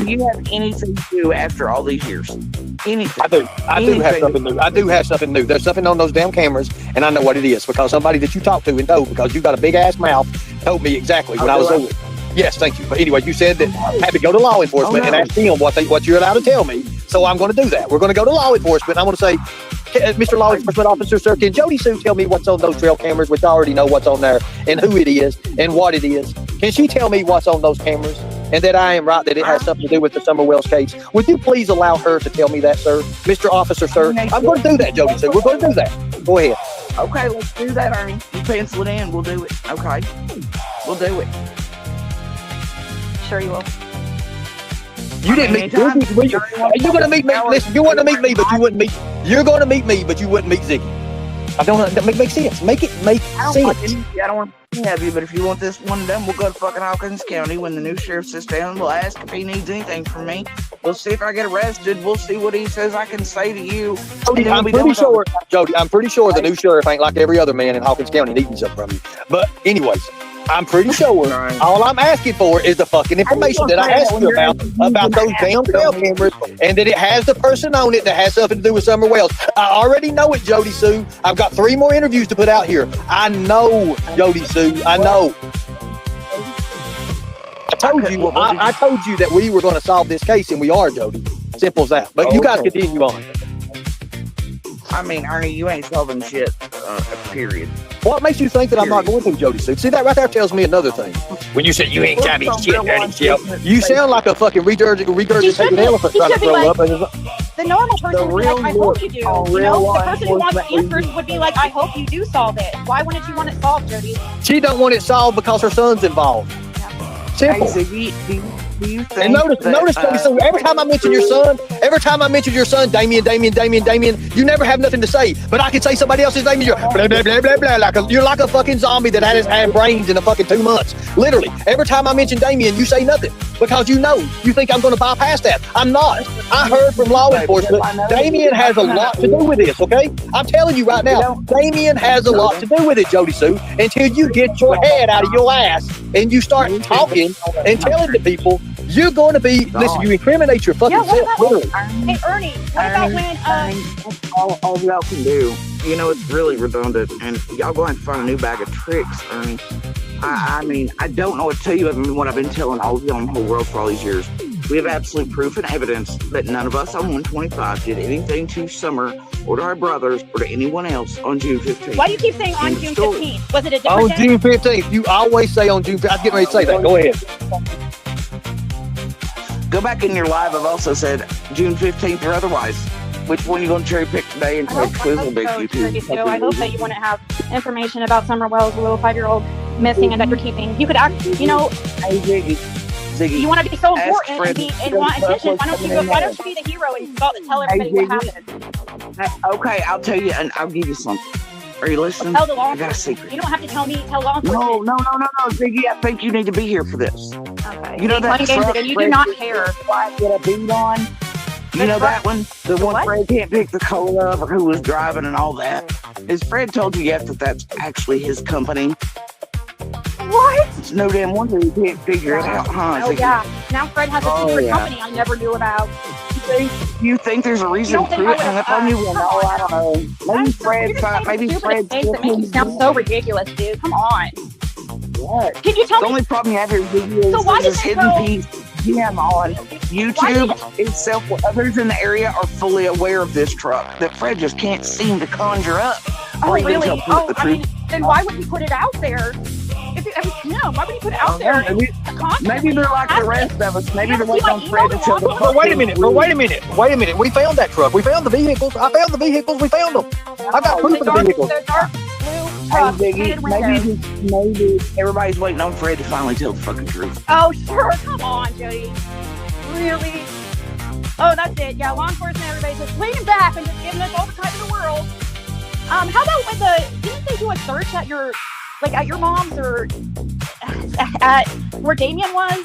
Do you have anything to do after all these years? Anything? I do have something new. I do have something new. There's something on those damn cameras, and I know what it is because somebody that you talked to and know because you got a big ass mouth told me exactly when I was over. Yes, thank you. But anyway, you said that I had to go to law enforcement and ask them what you're allowed to tell me. So I'm going to do that. We're going to go to law enforcement. I'm going to say, Mr. Law Enforcement Officer, sir, can Jody Sue tell me what's on those trail cameras, which I already know what's on there and who it is and what it is? Can she tell me what's on those cameras and that I am right, that it has something to do with the Summer Wells case? Would you please allow her to tell me that, sir? Mr. Officer, sir, I'm going to do that, Jody Sue. We're going to do that. Go ahead. Okay, let's do that, Ernie. You pencil it in. We'll do it. Okay. We'll do it. Sure you will. You didn't meet. You're going to meet me. Listen, you want to meet me, but you wouldn't meet. You're going to meet me, but you wouldn't meet Ziggy. I don't. That make sense. Make it make sense. I don't want Yeah, but if you want this one done, we'll go to fucking Hawkins County when the new sheriff sits down. We'll ask if he needs anything from me. We'll see if I get arrested. We'll see what he says I can say to you. Jody, I'm pretty sure, Jody, I'm pretty sure the new sheriff ain't like every other man in Hawkins County needing something from you. But anyways, I'm pretty sure all I'm asking for is the fucking information that I asked you about those damn cell cameras, and that it has the person on it that has something to do with Summer Wells. I already know it, Jody Sue. I've got 3 more interviews to put out here. I know, Jody Sue. I know. I told you that we were going to solve this case, and we are, Jody. Simple as that. But you guys continue on. I mean, Ernie, you ain't solving shit, period. What makes you think that I'm not going to, Jody Sue? See, that right there tells me another thing. When you said you ain't got me shit, Ernie, you sound like a fucking regurgitated elephant trying to throw up. The normal person would be like, I hope you do. You know, the person who wants answers would be like, I hope you do solve it. Why wouldn't you want it solved, Jody? She don't want it solved because her son's involved. Simple. Do you think and notice, Jody Sue, every time I mention your son, Damien, you never have nothing to say. But I can say somebody else's name and you're blah, blah, blah, blah, blah. You're like a fucking zombie that hasn't had brains in a fucking 2 months. Literally. Every time I mention Damien, you say nothing. Because you think I'm going to bypass that. I'm not. I heard from law enforcement, Damien has a lot to do with this, okay? I'm telling you right now, Damien has a lot to do with it, Jody Sue, until you get your head out of your ass and you start talking and telling the people, you're going to be, listen, you incriminate your fucking self, literally. Hey, Ernie, what about when, all y'all can do, you know, it's really redundant, and y'all going to find a new bag of tricks, Ernie. I mean, I don't know what to tell you other than what I've been telling all of y'all in the whole world for all these years. We have absolute proof and evidence that none of us on 125 did anything to Summer or to our brothers or to anyone else on June 15th. Why do you keep saying on June 15th? Was it a different day? On June 15th. You always say on June 15th. I was getting ready to say that. Go ahead. Go back in your live. I've also said June 15th or otherwise. Which one you going to cherry pick today and take Twizzle Big YouTube? I hope that you want to have information about Summer Wells, a little 5-year-old missing and that you're keeping. You could act, you know. Hey, Ziggy. You want to be so important and want attention. Why don't you be the hero and tell everybody what happened? Okay, I'll tell you, and I'll give you something. Are you listening? Tell the law I got a secret. You don't have to tell me. Tell law enforcement. No, Ziggy. I think you need to be here for this. Okay. You know that truck and you do not care. Get a beat on. You know that one? The one Fred can't pick the cola of or who was driving and all that. Has Fred told you yet that that's actually his company? What? It's no damn wonder you can't figure it out, huh? Oh, yeah. Now Fred has a secret company I never knew about. You think there's a reason for it hung up on you? Well, no, I don't know. Maybe Fred thought, maybe Fred that makes you sound so ridiculous, dude. Come on. What? Can you tell me? The only problem you have here is so why this hidden piece gem on YouTube itself. Others in the area are fully aware of this truck that Fred just can't seem to conjure up. Oh, really? Oh, I mean, then why would he put it out there? Why would he put it out there? Maybe they're like the rest of us. Maybe they're waiting on Fred to tell them. But wait a minute. We found that truck. We found the vehicles. I found the vehicles. We found them. I got proof of the vehicles. The dark blue truck, maybe everybody's waiting on Fred to finally tell the fucking truth. Oh, sure. Come on, Jody. Really? Oh, that's it. Yeah, law enforcement, everybody's just leaning back and just giving us all the time in the world. How about with didn't they do a search at your mom's or at where Damien was?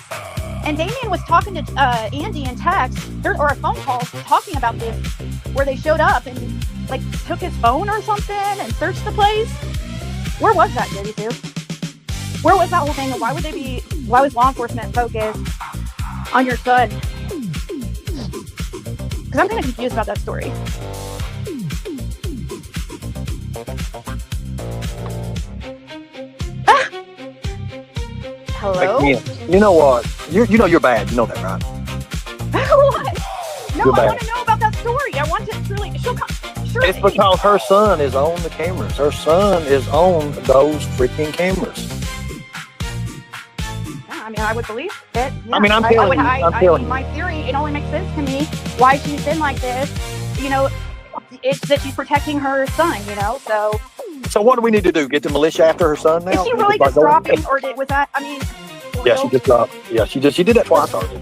And Damien was talking to Andy in text or a phone call talking about this, where they showed up and took his phone or something and searched the place. Where was that, Jody Sue? Where was that whole thing? And why was law enforcement focused on your son? Because I'm kind of confused about that story. Hello? Again, you know what? You know you're bad. You know that, right? What? No, You're I bad. want to know about that story. I want to truly. She'll come. Surely. It's because her son is on the cameras. Her son is on those freaking cameras. Yeah, I mean, I would believe it. Yeah. I mean, I'm telling you. I'm telling you. My theory, it only makes sense to me why she's been like this. You know, it's that she's protecting her son. You know, so. So what do we need to do? Get the militia after her son now? Is she really just dropping, or was that? I mean. Yeah, she just dropped. Yeah, she did that twice already.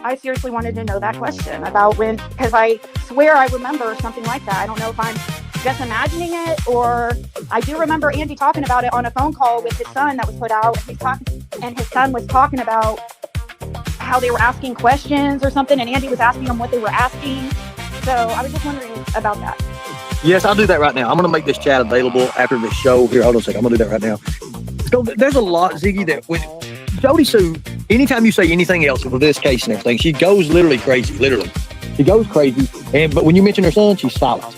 I seriously wanted to know that question about when, because I swear I remember something like that. I don't know if I'm just imagining it, or I do remember Andy talking about it on a phone call with his son that was put out, and his son was talking about how they were asking questions or something, and Andy was asking them what they were asking. So I was just wondering about that. Yes, I'll do that right now. I'm going to make this chat available after the show. Here, hold on a second. I'm going to do that right now. So there's a lot, Ziggy, that when Jody Sue, anytime you say anything else with this case and everything, she goes literally crazy, literally. She goes crazy. But when you mention her son, she's silent.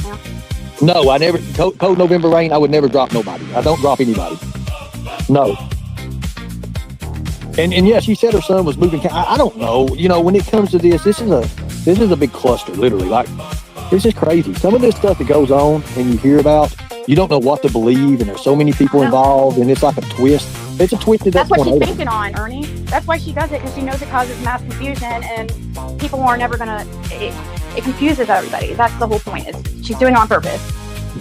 Yeah. No, I never, Cold November Rain, I would never drop nobody. I don't drop anybody. No. And yeah, she said her son was moving. I don't know. You know, when it comes to this is a big cluster, literally. Like, this is crazy. Some of this stuff that goes on and you hear about, you don't know what to believe, and there's so many people involved, and it's like a twist. It's a twist. That's what she's thinking on, Ernie. That's why she does it, because she knows it causes mass confusion, and people are never gonna. It confuses everybody. That's the whole point. She's doing it on purpose.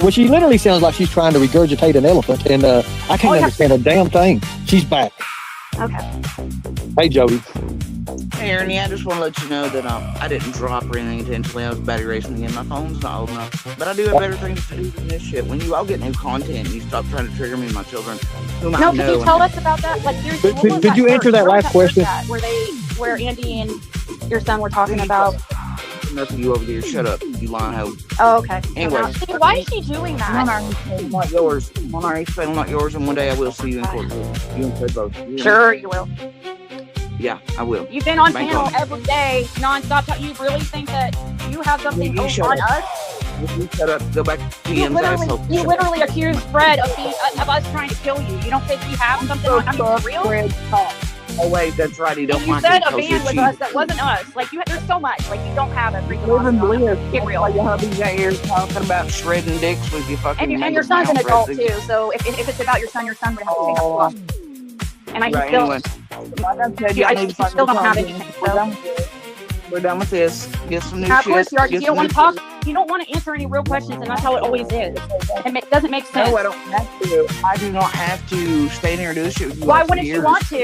Well, she literally sounds like she's trying to regurgitate an elephant, and I can't understand a damn thing. She's back. Okay. Hey, Jody. Hey, Ernie, I just want to let you know that I didn't drop or anything intentionally. I was battery racing again. My phone's not old enough. But I do have better things to do than this shit. When you all get new content, you stop trying to trigger me and my children. Whom I know. Can you tell us about that? Like, seriously, Did you answer that last question? Where Andy and your son were talking about... Nothing you over there. Shut up, you lying hoe. Oh, okay. Anyway. Why is she doing that? Not yours. Not yours, and one day I will see you in court. You and both. Sure, you will. Yeah, I will. You've been on panel every day, nonstop. You really think that you have something on us? You shut up. Go back to You literally accused Fred of us trying to kill you. You don't think you have something on? I mean, for real? Oh wait, that's right. You don't you said a band with us that wasn't us. Like there's so much. Like you don't have a freaking. Get real. Your hubby's out here talking about shredding dicks with your fucking. And your son's an adult too. So if it's about your son would have to take a look. And I right, still. Anyway. I still don't have anything. So. We're done with this. Get some new shit. Of course you are. You don't want to talk. You don't want to answer any real questions, and that's how it always is. It doesn't make sense. No, I don't have to. I do not have to stay here and do this shit with you. Why wouldn't you want to?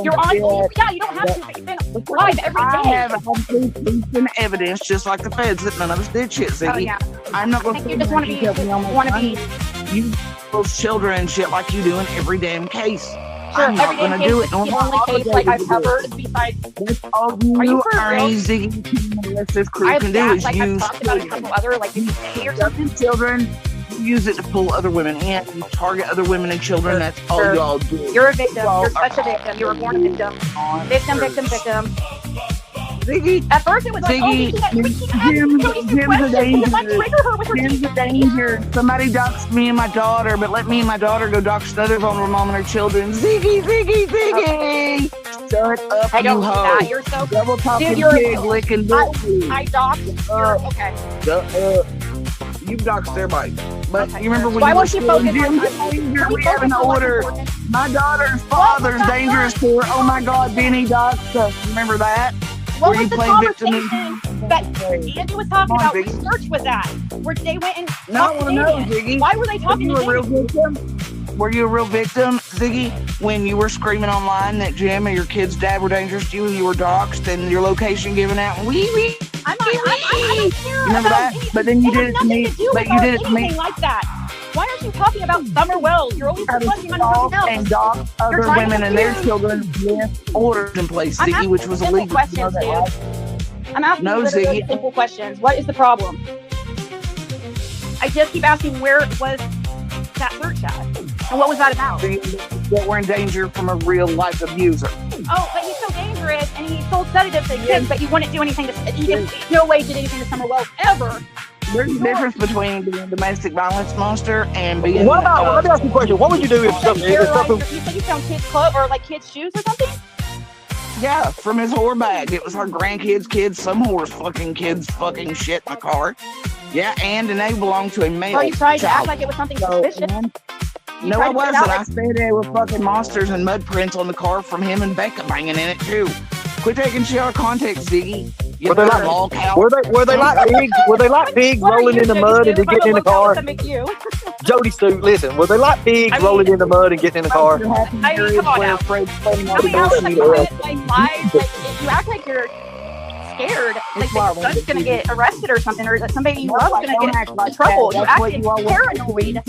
You're on. Yeah, you don't have to. You've been live every day. I have complete evidence, just like the feds, that none of us did shit, Ziggy. Oh, yeah. I'm not going to. You just want to be. You those children and shit like you do in every damn case. Sure, I'm not going to do it. The only case like I've covered besides. Are you for real? Ziggy, this crew can do is like use. I've talked about a couple other like or something. Children. Use it to pull other women in. You target other women and children. That's all y'all do. You're a victim. You're such a victim. You were born a victim. Victim. Ziggy. At first it was like, Ziggy, Jim's a danger. Somebody doxed me and my daughter, but let me and my daughter go dox another vulnerable mom and her children. Ziggy. Okay. Shut up, I don't you do hoe. that. You're so double talking dude, you're pig licking. I doxed. Okay. You doxed everybody. But you remember when Why you were won't you focus we have an order. My daughter's father's dangerous to her. Oh my God, Benny doxed us. Remember that? What was the conversation that Andy was talking about? Which church was that? Where they went and talked to Ziggy. Why were they talking to Ziggy? Were you a real victim, Ziggy, when you were screaming online that Jim and your kid's dad were dangerous to you and you were doxxed and your location given out? I'm not. I don't care. Remember that? But then you did it to me. But you did it to me. Like that. Why aren't you talking about Summer Wells? You're always talking about something else. And dox other women and their children with orders in place, Ziggy, which was illegal. Questions, dude. I'm asking you really simple questions. What is the problem? I just keep asking where was that search at? And what was that about? That we're in danger from a real life abuser. Oh, but he's so dangerous and he sold sedatives to kids, but you wouldn't do anything to no way did anything to Summer Wells ever. There's a difference between being a domestic violence monster and being. What about? Let me ask you a question. What would you do if something? You said you found kids' clothes or like kids' shoes or something? Yeah, from his whore bag. It was her grandkids' kids, some whore's fucking kids' fucking shit in the car. Yeah, and they belong to a male. Well, you tried to act like it was something suspicious. No, I wasn't. I said there were fucking monsters and mud prints on the car from him and Becca banging in it too. Quit taking shit out of context, Ziggy. Were they like pigs rolling in the mud and then getting in the car? Jody Sue, listen, were they like pigs rolling in the mud and getting in the car? I mean, come on now. You act like you're scared. Like why that your son's gonna get arrested or something, or that somebody you love is gonna get in that. trouble. You That's what acted you always paranoid.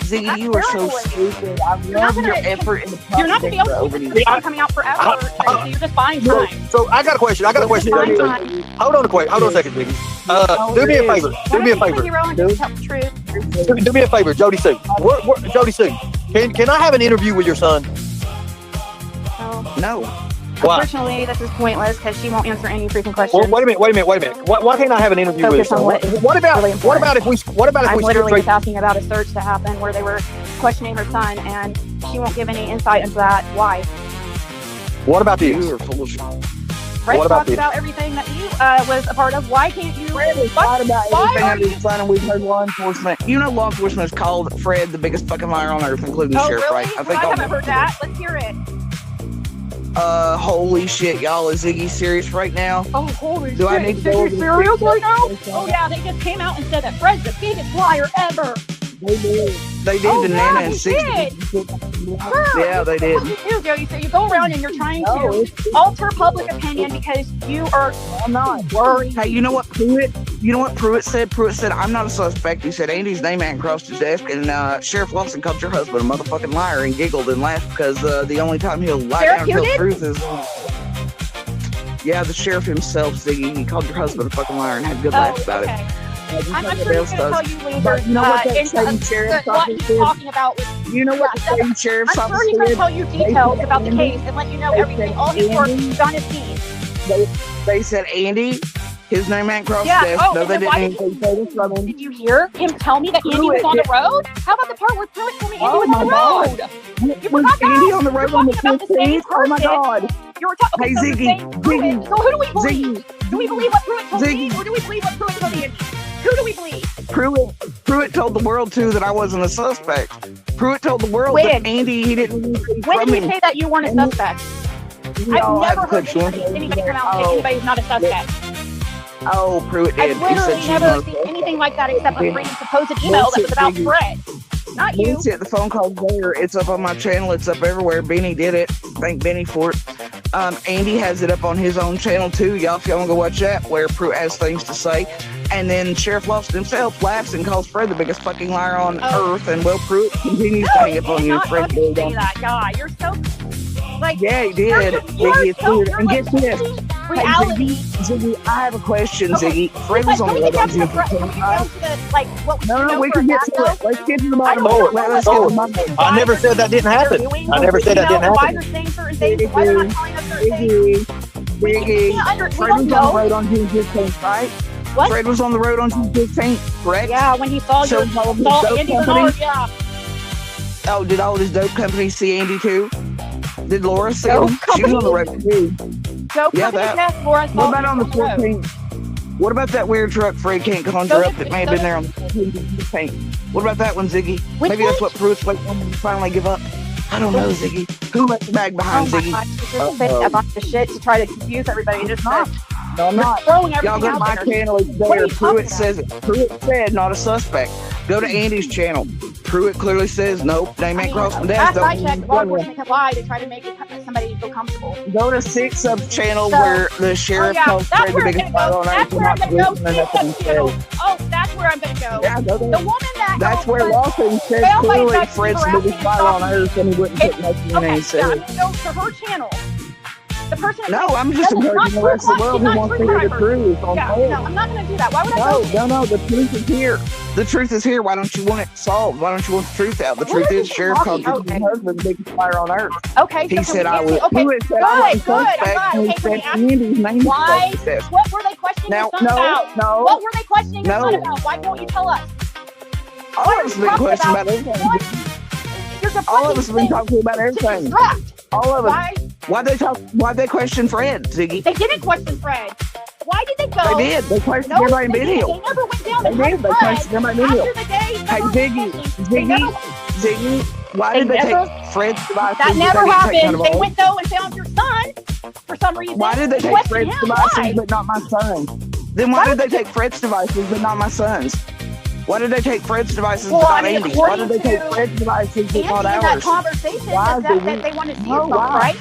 Ziggy, you are so stupid. I love your effort in the You're not gonna be able to keep this coming out forever. So you're just buying time. So I got a question. Hold on a second, Ziggy. Do me a favor. Do me a favor. Do me a favor, Jody Sue. Jody Sue. Can I have an interview with your son? No. Why? Unfortunately, this is pointless because she won't answer any freaking questions. Well, wait a minute. Why can't I have an interview with your son? What about if we I'm literally just asking about a search that happened where they were questioning her son, and she won't give any insight into that. Why? What about this? Fred talks about everything that you was a part of. Why can't you? Fred is not about everything under the sun, and we've heard law enforcement. You know, law enforcement has called Fred the biggest fucking liar on earth, including the sheriff, really? right? I haven't heard that. Let's hear it. Holy shit, y'all, is Ziggy serious right now? Oh, holy shit. Do I need to go over Ziggy serious right now? Oh, yeah, they just came out and said that Fred's the biggest liar ever. They did. They did the Nana and 60. Yeah, they did. You do, Jody. So you go around and you're trying to alter public opinion because you are not worried. Hey, you know what Pruitt said? Pruitt said, I'm not a suspect. He said, Andy's name hadn't crossed his desk, and Sheriff Lawson called your husband a motherfucking liar and giggled and laughed because the only time he'll lie down and tell the truth is... Yeah, the sheriff himself, Ziggy, he called your husband a fucking liar and had a good laugh about it. I'm sure he's going to tell you later. But you know what that same sheriff's what office he's talking about. You know what the same sheriff's office I'm sure he's going to tell you details about the case and let you know everything, all his work on his scene. They said Andy, his name ain't crossed his desk. No, they didn't. Did you hear him tell me that Andy was on the road? How about the part where Pruitt told me Andy was on the road? You forgot that? Andy on the road on the 15th? Oh my God. You were talking about Ziggy. So who do we believe? Do we believe what Pruitt told me, or do we believe what Pruitt told Andy? Who do we believe? Pruitt told the world too that I wasn't a suspect. Pruitt told the world that Andy, he didn't. When did he say that you weren't a suspect? I've never heard anybody come out and say anybody's not a suspect. Oh, Pruitt did. I've literally never seen anything like that except a freaking supposed email that was about Fred. Not you. The phone call's there. It's up on my channel. It's up everywhere. Benny did it. Thank Benny for it. Andy has it up on his own channel too. Y'all, if y'all want to go watch that, where Pruitt has things to say. And then Sheriff Lawson himself laughs and calls Fred the biggest fucking liar on earth. And well, Pruitt continues to hang up on you. Fred say that guy. You're so like. Yeah, he did. And get this. Reality. Ziggy, I have a question, Ziggy. Fred was on the road on June 15th. No, we can get to it. Let's get to the bottom of it. Let's get to the bottom of it. I never said that didn't happen. I never said that didn't happen. Why they're saying certain things? Why they're not telling us certain things? Biggie. Fred was on the road on June 15th, right? What? Fred was on the road on June 15th, correct? Yeah, when he saw your Andy Bernard, yeah. Oh, did all his dope companies see Andy too? Did Laura see him? She was on the road too. Yeah, that. What about on the 14th? What about that weird truck Fred can't conjure up that may have been there on the 14th? What about that one, Ziggy? Maybe that's what Pruitt's waiting on to finally give up. I don't know, Ziggy. Who left the bag behind, Ziggy? Just a bunch of shit to try to confuse everybody. Just not. No, I'm not. Y'all go to my channel. It's there. Pruitt says it. Pruitt said not a suspect. Go to Andy's channel. Pruitt clearly says nope. Name ain't crossed my desk. Last I checked, law enforcement can lie to try to make somebody feel comfortable. Go to 6 sub channel where the sheriff calls Fred the biggest liar on earth. That's where I'm gonna go. Oh, that's where I'm gonna go. Yeah, go there. The woman that. That's where Lawson says clearly Fred's the biggest liar on earth, and he wouldn't put nothing in any said. I'm gonna go to her channel. The person. No, I'm just encouraging the rest of the world who wants to hear the truth. No, I'm not going to do that. Why would I go? No, the truth is here. The truth is here. Why don't you want it solved? Why don't you want the truth out? The truth is, Sheriff called your husband the biggest liar on earth. Okay. He said I was. Pruitt said I was suspect. He said Andy's name Why? What were they questioning your son about? No. What were they questioning your son about? Why won't you tell us? All of us have been questioning about everything. All of us have been talking about everything. All of us. Why'd they question Fred, Ziggy? They didn't question Fred. Why did they go? They did. They questioned everybody in Big Hill. They never went down to Fred. They questioned everybody in Big Hill. Hey, Ziggy, why did they take Fred's devices? That never happened. They went though and found your son for some reason. Why did they take Fred's devices but not my son? Then why did they take Fred's devices but not my son's? Why did they take Fred's devices but not Andy's? Why did they take Fred's devices but not ours? That conversation that they wanted to see us, right?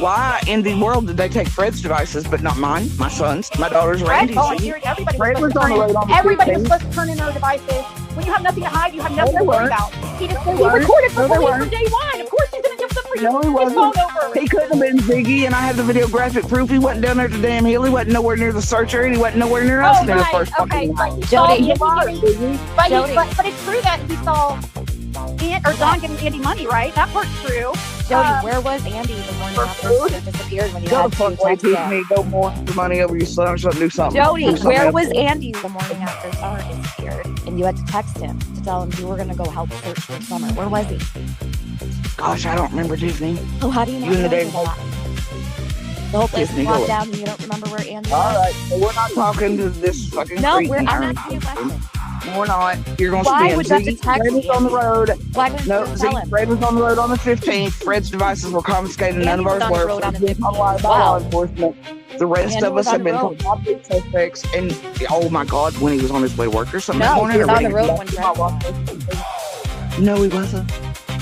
Why in the world did they take Fred's devices but not mine, my son's, my daughter's, Fred Randy's? volunteered. Everybody Fred was was on the road on the everybody was 15th. supposed to turn in their devices. When you have nothing to hide, you have nothing they to worry weren't. about. He just No, he they weren't. recorded for No, they police from weren't. day one. Of course he's gonna give them for you. No, he His wasn't. phone over. He couldn't have been Ziggy, and I have the videographic proof. He wasn't down there at the damn hill. He wasn't nowhere near the searcher, and he wasn't nowhere near us near the first fucking night. Jody, Jody. but it's true that he saw Don giving Andy money, right? That part's true. Jody, where was Andy the morning after he disappeared when you Go had the to fuck away, text him? Tiffany. Go more the money over your son or something. Do something. Jody, Do something where else. was Andy the morning after Summer disappeared? And you had to text him to tell him you were going to go help search for Summer. Where was he? Gosh, I don't remember, Tiffany. Oh, how do you not You and the remember damn that? The whole place Tiffany, is go locked away. down and you don't remember where Andy All was? right, so we're not talking to this fucking No, creep I'm now. asking you a question. We're not. You're going to Why spin. would you have to Ziggy, text Fred was on the road. Why didn't No, you tell Ziggy, him? Fred was on the road on the 15th. Fred's devices were confiscated. None of was ours on the were. road on the Fred's 15th by as law well. enforcement. The rest Andy of was us on have the been road. caught by suspects. And oh my God, when he was on his way to work or something this No, morning. he was or on when the road left when my No, he wasn't.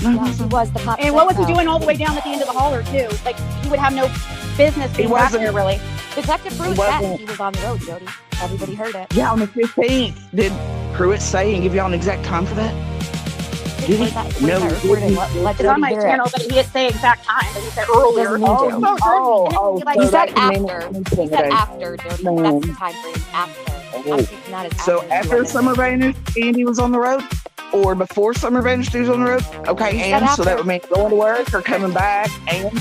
No, he Yeah, he wasn't. was. The cop And said what was he so. doing all the way down at the end of the holler too? Like he would have no business being back wasn't. there, really. Detective Bruce He said wasn't. he was on the road, Jody. Everybody heard it. Yeah, on the 15th. Did Pruitt say and give y'all an exact time for that? Did Where's he? that- No, where's that he recording? didn't. Let It's on Jody my hear channel, it. but he didn't say exact time. But he said earlier. Doesn't need to. So He said that can mean after. anything He said today. after, Jody. No. That's the time frame. After. Obviously, not as So as after you Summer vanished, Andy was on the road? Or before Summer vanished, he was on the road? Okay, He said and so that after. would mean going to work or coming back, and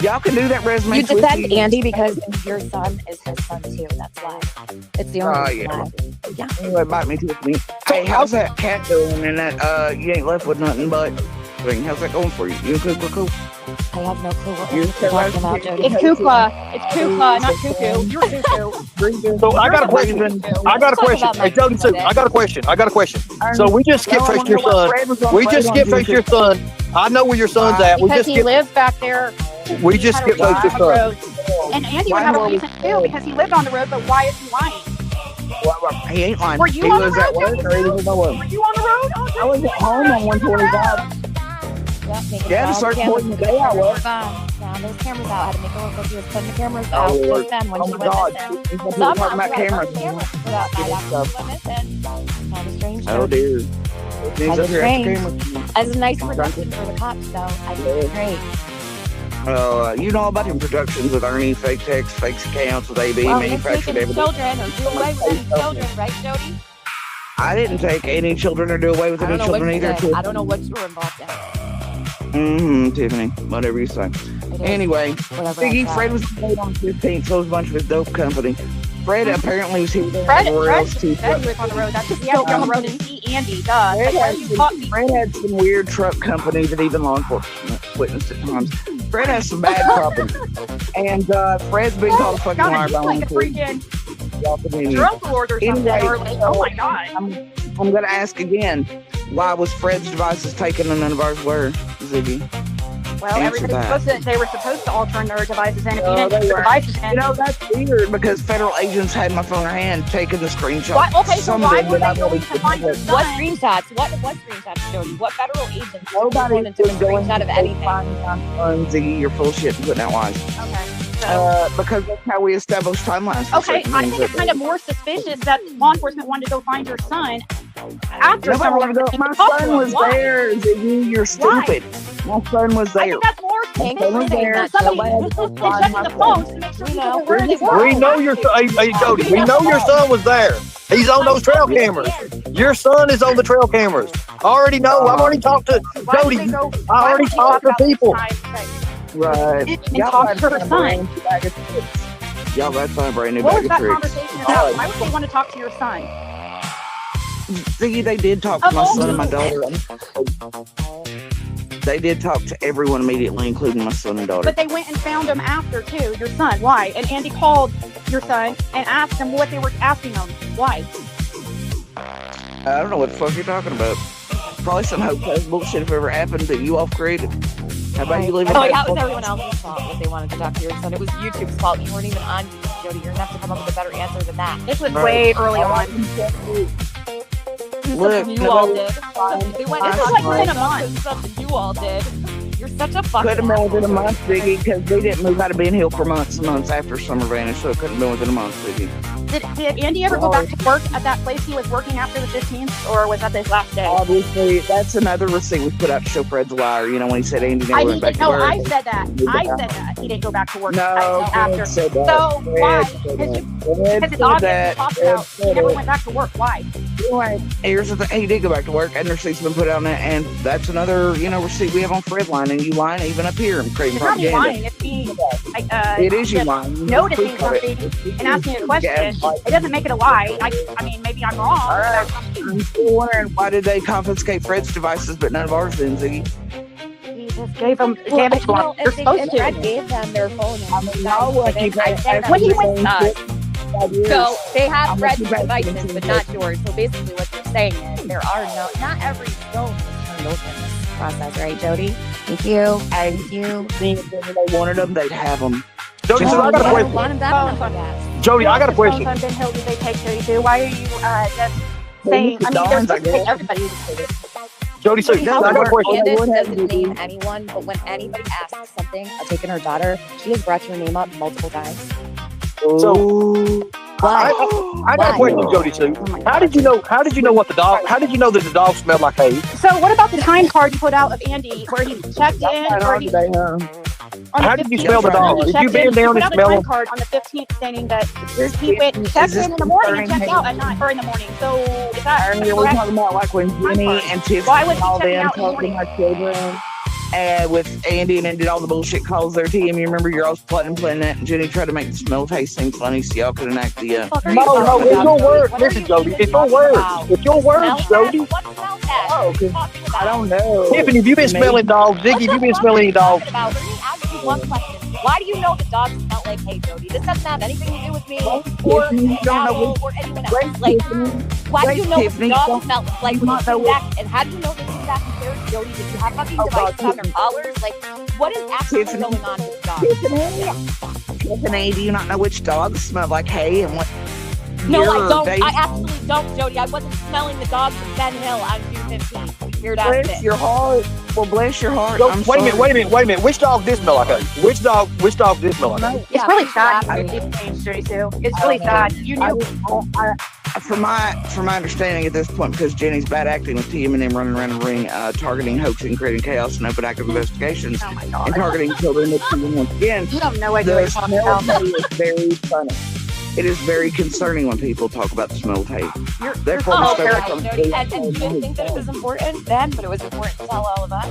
y'all can do that resume. You twist defend you- Andy because your son is his son too. That's why. It's the only reason yeah. why. Yeah. Anyway, bite me, Tiffany. Hey, how's that cat doing? And that you ain't left with nothing but thing. How's that going for you? You cool, cool? I have no clue what You're you're talking about, Jody. It's Kukla. It's Kukla, not Cuckoo. You're Cuckoo. So I got a question. I got a question. Hey, Jody, too. I got a question. So we just skip face your son. We just skip face your son. I know where your son's at. We Because just he skip. lives back there. We just Had a skip face reason your on the son. road. And Andy would have a reason too because he lived on the road. But why is he lying? He ain't lying. Were you he on the was at road, work or he was at work. Were you on the road? Oh, I was at home on 125. Yeah, the search more than the day I was. Now those cameras out. I had to make a look. He was putting the cameras Oh, out Lord. just then when Oh, he my went God. missing. People were Somehow talking about he had cameras. the cameras put out night after he went missing. Kind of strange. Oh, Jody. dear. Things Kind up of here at the strange. camera. As a nice production for the cops, though, I think it's great. You know about them productions with Ernie, fake text, fake accounts with AB, Well, they're manufactured taking evidence. children or do away with any children, right, Jody? I didn't take any children or do away with I any don't know what children you either. did. I don't know what you were involved in. Tiffany, whatever you say. is. Anyway, Whatever Biggie, I Fred was paid on the 15th, so was a bunch of his dope company. Fred apparently was here Fred everywhere else too. he was on the road. That's just he had to be on the road and see Andy. Duh. Fred Like, why had, you caught me? Fred had some weird truck company that even law enforcement witnessed at times. Fred has some bad problems. And Fred's been called a fucking God, liar he's by like a one freaking drug lord or something. Anyway, Or like, oh my God. I'm going to ask again, why was Fred's devices taken and none of ours were, Ziggy? Well, Answer that. they were supposed to all turn their devices in. If No, you didn't they put the weren't. devices in. You know, that's weird because federal agents had my phone in hand taking the screenshot. Why- okay, so Some why did, were but I they really going to find your didn't. What screenshots? What screenshots, Jody? What federal agents Nobody wanted to was going screenshot to of anything? Ziggy, you're full of shit and putting out lies. Okay. Because that's how we establish timelines. for Okay, certain I things think it's that- kind of more suspicious that law enforcement wanted to go find your son after Nobody Summer wanted to go. My son was there, Ziggy. You're stupid. My son was there. I think that's more My son was there. Nobody had to go find checking my the son. phones to make sure people were where they were. We know your hey Jody. We know your son was there. He's on those trail cameras. Your son is on the trail cameras. I already know. I've already talked to Jody. I already talked to people. Right. And talk to her son. Y'all got a brand new What bag was of that tricks. conversation about? Why would they want to talk to your son? Ziggy, they did talk to my son and my daughter. They did talk to everyone immediately, including my son and daughter. But they went and found him after too, your son. Why? And Andy called your son and asked him what they were asking him. Why? I don't know what the fuck you're talking about. Probably some hopeless bullshit if ever happened that you all created. How about you leave it Oh, at yeah, it that? was everyone else's fault that they wanted to talk to your son. It was YouTube's fault. You weren't even on YouTube, Jody. You're gonna have to come up with a better answer than that. This was way early on. Look, Something you all no, did. They went This and is like talked within a to month. something you all did. You're such a fucking Could have been within a asshole. month, Biggie, because they didn't move out of Ben Hill for months and months after summer vanished, so it couldn't have been within a month, Biggie. Did Andy ever go back to work at that place he was working after the 15th, or was that his last day? Obviously, that's another receipt we put out to show Fred's a liar. You know, when he said Andy never I went back to no, work. I said that. I said that he didn't go back to work No, after. Fred said that. So why? Fred Because said it's that. obvious talked about he Fred never said went back to work. Why? Anyway, here's the thing. He did go back to work, and the receipt's been put out on it, and that's another, receipt we have on Fred line, and you lying even up here and creating It's not me propaganda. lying. It's me. It is you just lying. noticing something and asking a question. It doesn't make it a lie. I mean, maybe I'm wrong. All right. I'm still wondering, why did they confiscate Fred's devices, but none of ours did, Ziggy? He just gave them. Well, Gave it to them. You're supposed Fred to. gave them their phone. I mean, y'all were keep When he went us. So So they have Fred's devices, but not yours. So basically, what you're saying is there are not every stone is turned over in this process, right, Jody? Thank you. Thank you. If they wanted them, they'd have them. Jody, so I got a question. Want them back on the podcast. Jody, I got a question. On Ben Hill, did they take 32? Why are you just saying? I mean, they're supposed to take everybody. Jody, so I got a question. Candace doesn't name anyone, but when anybody asks something, I've taken her daughter. She has brought your name up multiple times. So I got a question, Jody. Sue. How did you know? How did you know what the dog? How did you know that the dog smelled like hay? So what about the time card you put out of Andy where he checked in? Or he, How did you smell the dog? Did you bend down and smell him? him? Card on the 15th stating that he went checked in the morning and checked out at night or in the morning. So is that Ernie, we're talking about like when Jenny and Tiffany and all them talking our children, and with Andy and then did all the bullshit calls there to him. You remember you're all plotting and planning that, and Jenny tried to make the smell taste seem funny so y'all could enact the. No, it's your words. Listen, Jody, it's your words. It's your words, Jody. Oh, I don't know. Tiffany, have you been smelling dogs? Ziggy, have you been smelling any dogs? Let me ask you one question. Why do you know the dogs smell like hay, Jody? This doesn't have anything to do with me or Apple or anyone else. Like, why do you know the dogs smell like back? And how do you know they came back and carried Jody? Did you have fucking devices on their collars? Like, what is actually going on with dogs? Tiffany, do you not know which dogs smell like hay and what? No, I don't. I absolutely don't, Jody. I wasn't smelling the dogs from Ben Hill on June 15th. You're that Bless your heart. Well, bless your heart. So, wait a minute. Which dog did smell like hay? Which dog did smell like hay? It's really sad. It's really sad. You knew. From my understanding at this point, because Jenny's bad acting with Tim and them running around the ring, targeting, hoaxing, creating chaos, and open active investigations, and targeting children that Tim once again. You have no idea what you're talking smell about. of hay is very funny. It is very concerning when people talk about the smell of hay. Therefore, Jody. And you didn't think that it was important then, but it was important to tell all of us.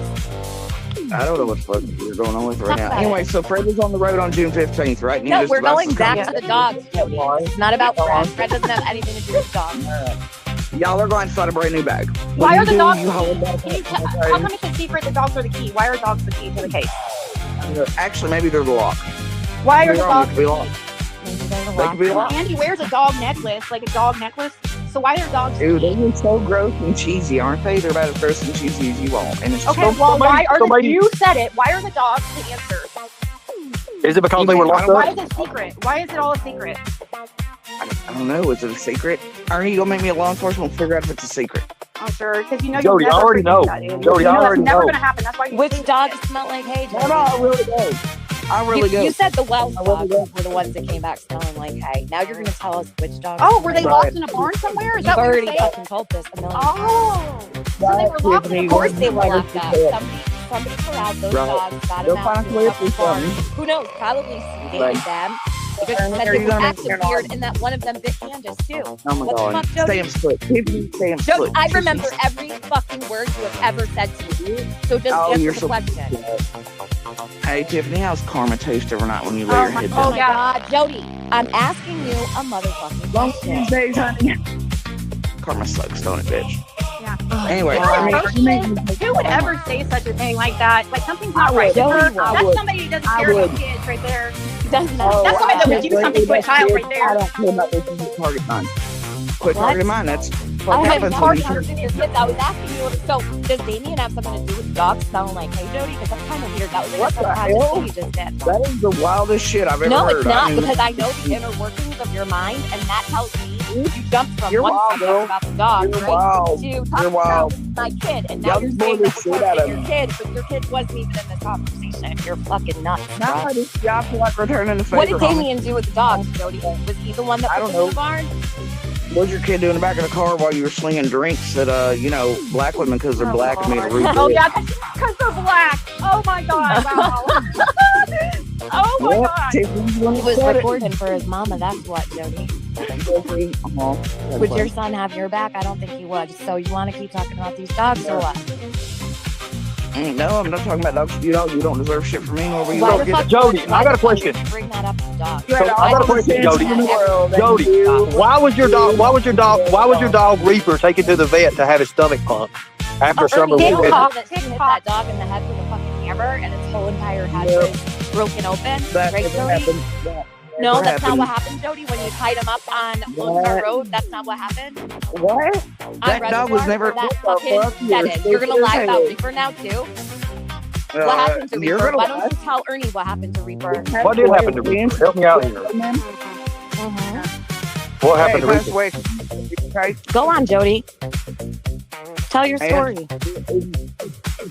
I don't know what the fuck you're going on with right now. Anyway, so Fred was on the road on June 15th, right? No, we're going back to the dogs, Jody. It's not about Fred. Fred doesn't have anything to do with dogs. Y'all are going to find a brand new bag. Why are the dogs? How come it's a secret the dogs are the key? Why are dogs the key to the case? Actually, maybe they're the lock. Why are the dogs the locked? They could be locked. Andy wears a dog necklace, like a dog necklace. So why are dogs? Dude, they are so gross and cheesy, aren't they? They're about as gross and cheesy as you want. And it's Okay, well, why are you said it? Why are the dogs the answer? Is it because they were locked Why up? is it secret? Why is it all a secret? I don't know. Is it a secret? Ernie, you gonna make me a law enforcement? We'll figure out if it's a secret. I'm sure, because you know. Jody, I already know. Jody, I already That's never know. gonna happen. That's why. Which dogs smell like hay, Jody? No, I really do. I really do. You said the Wells dogs were the ones that came back smelling like hay. Now you're going to tell us which dogs. Oh, were they locked in a barn somewhere? Is You've that what you're already saying? fucking told this a million Oh, so they were locked in a Of course barn. they were locked up. Somebody corralled those dogs, got them out to the fucking barn. Who knows? Probably sedated them. Because said they were acting weird and that one of them bit Candace too. Oh my What God. the fuck, Jody? Sam split. Sam Jody, split. I remember every fucking word you have ever said to me. So just answer you're the so question. Hey, Tiffany, how's karma taste every night when you lay your head Oh down? my God, Jody, I'm asking you a motherfucking Long question. days, honey. Karma sucks, don't it, bitch? Yeah. Anyway, Who would ever say such a thing like that? Like something's not right. Jody, That's somebody who doesn't care about kids right there. That's somebody that would do something to a child right I there. don't care about this. You target mine. Quit targeting mine. That's what I happens have when you targeted your kids. I was asking you, so does Damien have something to do with dogs smelling like hay, Jody? Because that's kind of weird. That was like What a the subconscious hell? thing you just did. That is the wildest shit I've ever No, heard. it's not, I mean, because I know the inner workings of your mind, and that tells me You jumped from You're one wild, subject girl. about the dog, You're right, wild. to You're talking wild. about my kid, and now Y'all you're just saying bullied that the we're shit out targeting of your kid, but your kid wasn't even in this conversation. You're fucking nuts, Now bro. I just y'all feel like returning the favor. What did homie. Damien do with the dogs, Jody? Was he the one that I put don't them in know. the barn? What's your kid doing in the back of the car while you were slinging drinks at black women because they're black and made a rude Oh joke? yeah, because they're black. Oh my god! Wow. Oh my Well, god. Tiffany, you wanna He was set it? recording for his mama, that's what, Jody. Uh-huh. Would your son have your back? I don't think he would. So you want to keep talking about these dogs or what? No, I'm not talking about dogs. You don't deserve shit from me, nor will you Why ever the get fuck it. Jody, why I got a the fuck question. did you bring that up to dogs? You So had I got a all the question, sense Jody. in the world, and Jody, you- why was your dog Reaper taken to the vet to have his stomach pumped after summer? Ernie, weekend? you know that she hit that dog in the head with a fucking hammer and its whole entire head Yep. was broken open, That right, never Jody? happened. That No, never that's not happened. what happened, Jody. When you tied him up on What? Lone Road, that's not what happened. What? On That dog was Reservoir, never. that What the fucking fuck? said it. You're gonna lie about Reaper now too. What happened to You're Reaper? gonna Why don't lie. you tell Ernie what happened to Reaper? What did happen to Reaper? Help me out here. What happened to Passed Reaper? away. Okay. Go on, Jody. Tell your And- story.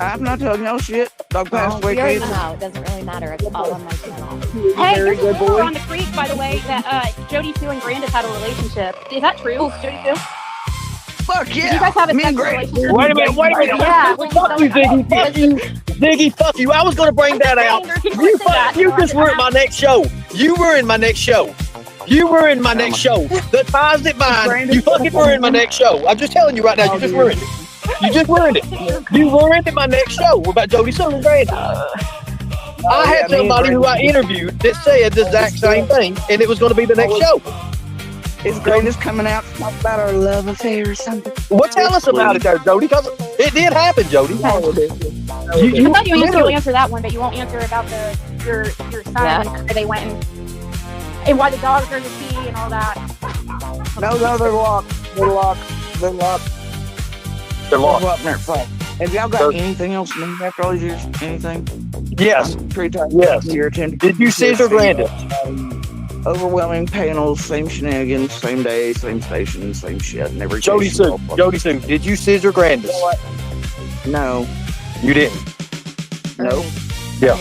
I'm not telling no shit. Dog passed away. We already Kate. know. It doesn't really matter. It's all on my channel. Hey, Very there's a good rumor boy. on the creek, by the way, that Jody Sue and Grandis had a relationship. Is that true? Jody Sue? Fuck yeah. Did you guys have a Me and sexual Grant. relationship? Wait a minute. Yeah. Fuck you, Ziggy. Fuck you. Ziggy, fuck you. I was going to bring that out. You just ruined my next show. You ruined my next show. You ruined my next show. The ties that bind. You fucking ruined my next show. I'm just telling you right now. You just ruined it. You just ruined it. You ruined my next show about Jody Sue and Grandis. I had somebody who I interviewed that said the exact same thing, and it was going to be the next show. Is Grandis coming out to talk about our love affair or something? Well, tell us about it there, Jody, because it did happen, Jody. I thought you'll answer that one, but you won't answer about your son and where they went and why the dogs are in the sea and all that. No, they're locked. They're locked. They're locked. They're locked. Up there, fuck. Have y'all got anything else to me after all these years? Anything? Yes. Pretty tight. Yes. Your attention. Did you scissor Grandis? Overwhelming panels, same shenanigans, same day, same station, same shit, and every Jody station Sue. all fucking- Jody Sue. Did you scissor Grandis? No. You didn't. No. Yeah.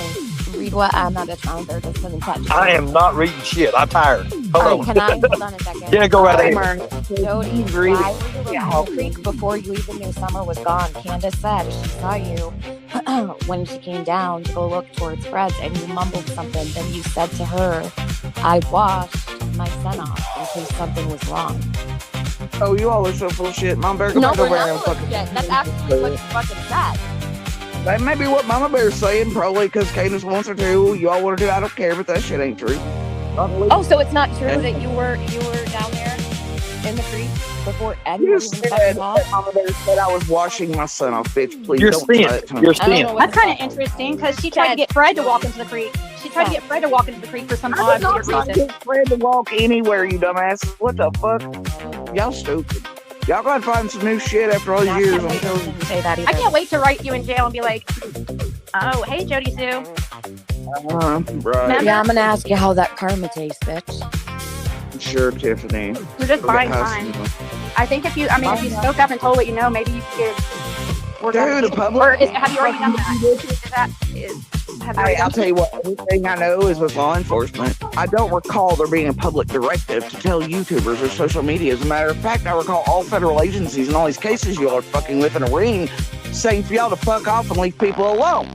Read what I'm not a founder. Just couldn't touch. I am not reading shit. I'm tired. Hold on. Can I hold on a second? Yeah, go right ahead. Jody, why were you around the creek before you even knew summer was gone? Candace said she saw you when she came down to go look towards Fred's and you mumbled something. Then you said to her, I washed my son off in case something was wrong. Oh, you all are so full of shit. Mom Bear, go No, back we're over there not and full of fucking. shit. That's actually what it's fucking said. That may be what Mama Bear's saying, probably because Candace wants her to. You all want to do. I don't care, but that shit ain't true. Oh, so it's not true that you were down there in the creek before anyone You even said fucking off? that Mama Bear said I was washing my son off, bitch. Please You're don't sin. touch him. You're sin. That's kind of interesting because she tried to get Fred to walk into the creek. She tried to get Fred to walk into the creek for some I odd did not weird try to reason. get Fred to walk anywhere, you dumbasses. What the fuck? Y'all stupid. Y'all gotta find some new shit after all these years. I'm telling you. Say that I can't wait to write you in jail and be like, oh, hey, Jody Sue. Right. Yeah, I'm gonna ask you how that karma tastes, bitch. Sure, Tiffany. You're just Go buying get time. hustling. I think if you spoke up and told what you know, maybe you could work Dude, on the it. public- Or have you already done that? Have you already I'll done tell you what, everything I know is with law enforcement. I don't recall there being a public directive to tell YouTubers or social media. As a matter of fact, I recall all federal agencies and all these cases y'all are fucking with in a ring saying for y'all to fuck off and leave people alone.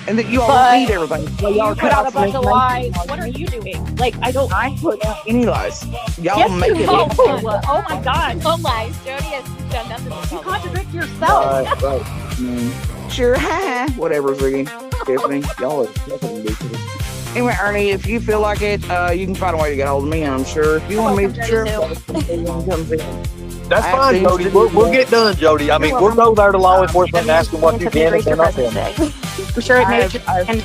And that you all But don't need everything. So y'all You put out a bunch of constantly- lies. What are you doing? Like, I don't. I ain't putting out any lies. Y'all Yes, make you it. do. Oh my God. No lies. Jody has done nothing. You contradict yourself. Right. Sure, whatever, Ziggy. Tiffany, y'all are fucking ridiculous. Anyway, Ernie, if you feel like it, you can find a way to get hold of me, I'm sure. If you want me to, sure. That's fine, Jody. We'll get done, Jody. I mean, we'll go there to law enforcement and ask them what you can and cannot do. I'm sure it made you. And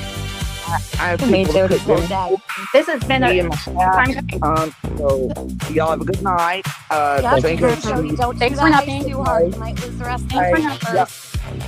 I have Made people Jody to so cook sad. this has been me a and my time. staff. So, y'all have a good night. Yeah, Thank you. Jody, don't Thanks do for that nothing. too hard. You might lose the rest of Hey, your yeah.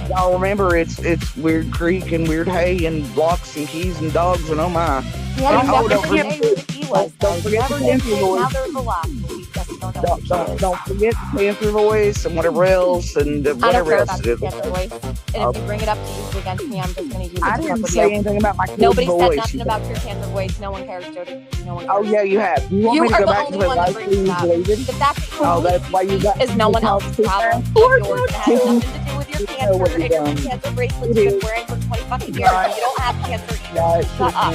Y'all remember it's Weird Creek and Weird Hay and blocks and keys and dogs and oh my. Yeah, you Oh, never don't say forget- who the key was. don't forget Never the did dancing say boys. now there's a lock. We just don't don't forget the Panther voice and whatever else and I don't whatever care else about it your is. Panther voice. And if you bring it up to use it against me, I'm just going to use it I to didn't fuck say with you. anything about my kid's Nobody voice. said nothing about your Panther voice. No one cares, Jody. No one cares. Oh yeah, you have. You want You me to are go the back to only the one that life brings it you up. deleted? The fact that you Oh, that's why you got is no one else's problem. It's yours. It has nothing to do with your cancer what and you've your done. cancer bracelets you've been wearing for 20 fucking years. Right. You don't have cancer either. Right, Shut up.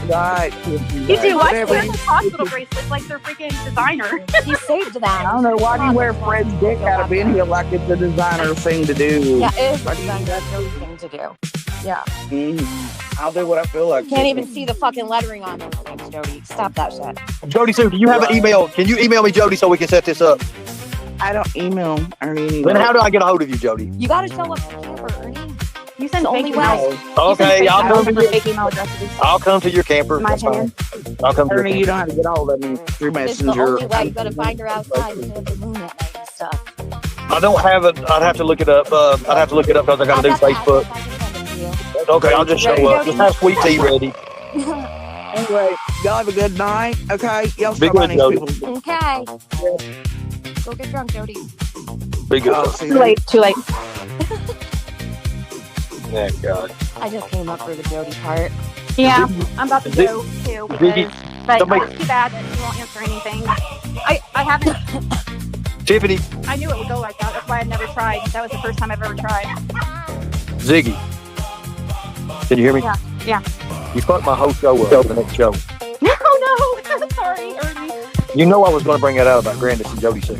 right. You do. Why Whatever. wear those hospital bracelets like they're freaking designer? She saved them. I don't know why do you wear Fred's dick out of Ben Hill like it's a designer thing to do. Yeah, it is a designer thing to do. Yeah. I'll do what I feel like. Can't even see the fucking lettering on those things, Jody. Stop that shit. Jody Sue, do you have an email? Can you email me, Jody, so we can set this up? I don't email Ernie anymore. Then how do I get a hold of you, Jody? You gotta show up to the camper, Ernie. You send The only fake way. emails. Okay, I'll come to your, Fake email addresses. I'll come to your camper. In my That's fine. opinion. I'll come to your Ernie, camper. you don't have to get all of me through It's the Messenger. only way. You gotta find her outside and the moon at night and stuff. I don't have it. I'd have to look it up. I'd have to look it up because I got to do Facebook. Okay, I'll just show up. Just have sweet tea ready. Anyway, y'all have a good night. Okay, y'all Be stop my good, next Jody. people. Okay. Go get drunk, Jody. Be good. Too late. Too late. Yeah, God. I just came up for the Jody part. Yeah, I'm about to go too. Ziggy, But somebody- it's too bad that you won't answer anything. I haven't. Tiffany, I knew it would go like that. That's why I've never tried. That was the first time I've ever tried. Ziggy. Can you hear me? Yeah. Yeah. You fucked my whole show up for the next show. No. Sorry, Ernie. You know I was going to bring that out about Grandis and Jody Sue.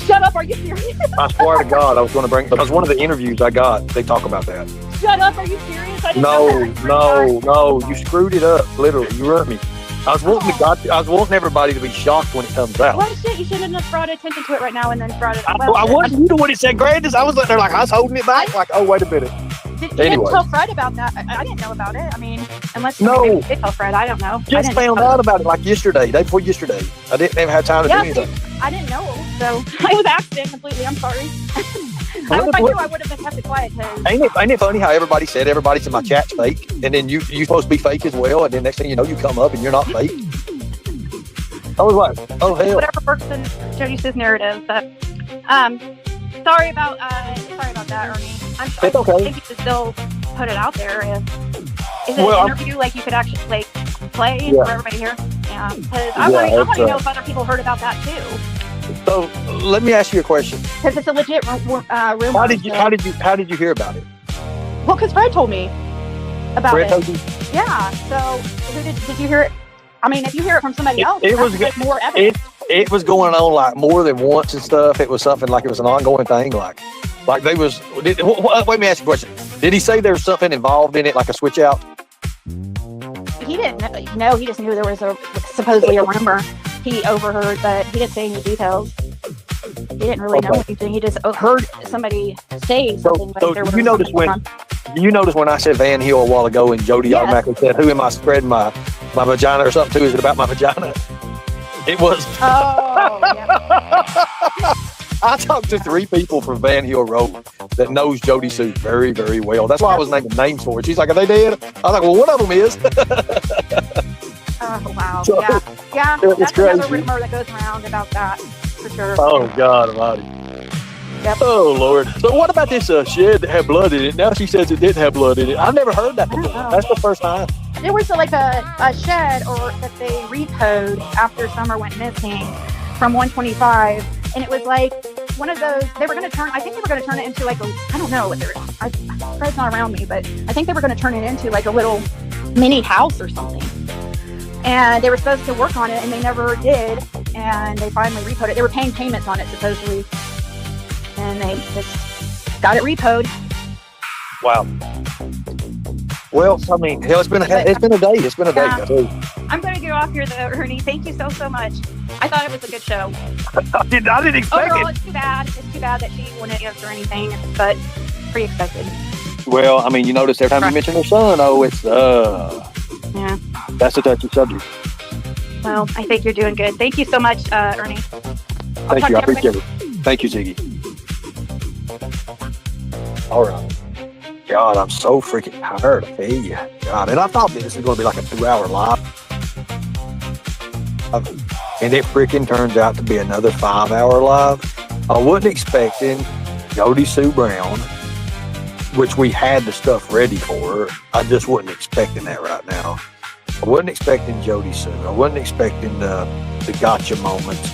Shut up. Are you serious? I swear to God, I was going to bring, because one of the interviews I got, they talk about that. Shut up. Are you serious? I didn't know that. No, you screwed it up, literally. You ruined me. I was wanting everybody to be shocked when it comes out. Well, shit, you shouldn't have brought attention to it right now and then brought it. I wasn't, you know what it said, Grandis? I was there like, I was holding it back, like, oh, wait a minute. You didn't tell Fred about that. I didn't know about it. I mean, unless you maybe did tell Fred. I don't know. Just found out about it like yesterday, day before yesterday. I didn't even have time to do anything. I didn't know. So it was accident completely. I'm sorry. If I knew, I would have kept it quiet. Ain't it funny how everybody said everybody's in my chat's fake, and then you supposed to be fake as well, and then next thing you know, you come up and you're not fake. I was like, oh hell. Whatever works in Jody Sue's narrative, but sorry about that, Ernie. It's okay. I think you should still put it out there. Is it an interview like you could actually like play for everybody here? Yeah, because I want to know if other people heard about that too. So let me ask you a question. Because it's a legit rumor. How did you hear about it? Well, because Fred told me about Fred it. told you? Yeah. So who did you hear it? I mean, if you hear it from somebody else, It was that's more evidence. It was going on like more than once and stuff. It was something like it was an ongoing thing. Like they was. Wait, let me ask you a question. Did he say there was something involved in it, like a switch out? He didn't know. He just knew there was supposedly a rumor he overheard, but he didn't say any details. He didn't really know anything. He just heard somebody say something. So you notice when I said Van Hill a while ago and Jody automatically said, who am I spreading my vagina or something to? Is it about my vagina? It was. Oh, yeah. I talked to 3 people from Van Hill Road that knows Jody Sue very, very well. That's why I was naming names for it. She's like, are they dead? I was like, well, one of them is. Oh, wow. So, yeah. It's That's crazy. another rumor that goes around about that, for sure. Oh, God almighty. Yep. Oh, Lord. So what about this shed that had blood in it? Now she says it didn't have blood in it. I've never heard that before. That's the first time. There was like a shed or that they repoed after Summer went missing from 125, and it was like one of those. I think they were going to turn it into like I don't know. Fred's not around me, but I think they were going to turn it into like a little mini house or something. And they were supposed to work on it, and they never did. And they finally repoed it. They were paying payments on it supposedly, and they just got it repoed. Wow. Well, I mean, hell, it's been a day. It's been a day. Yeah. I tell you. I'm going to get off here, though, Ernie. Thank you so much. I thought it was a good show. I didn't expect Overall, it. it's too bad. It's too bad that she wouldn't answer anything, but pretty expected. Well, I mean, you notice every time you mention her son, it's Yeah. that's a touchy subject. Well, I think you're doing good. Thank you so much, Ernie. Thank you. I appreciate it. Thank you, Ziggy. All right. God, I'm so freaking tired. I tell you. God, and I thought this was going to be like a 2-hour live. and it freaking turns out to be another 5-hour live. I wasn't expecting Jody Sue Brown, which we had the stuff ready for. I just wasn't expecting that right now. I wasn't expecting Jody Sue. I wasn't expecting the gotcha moments.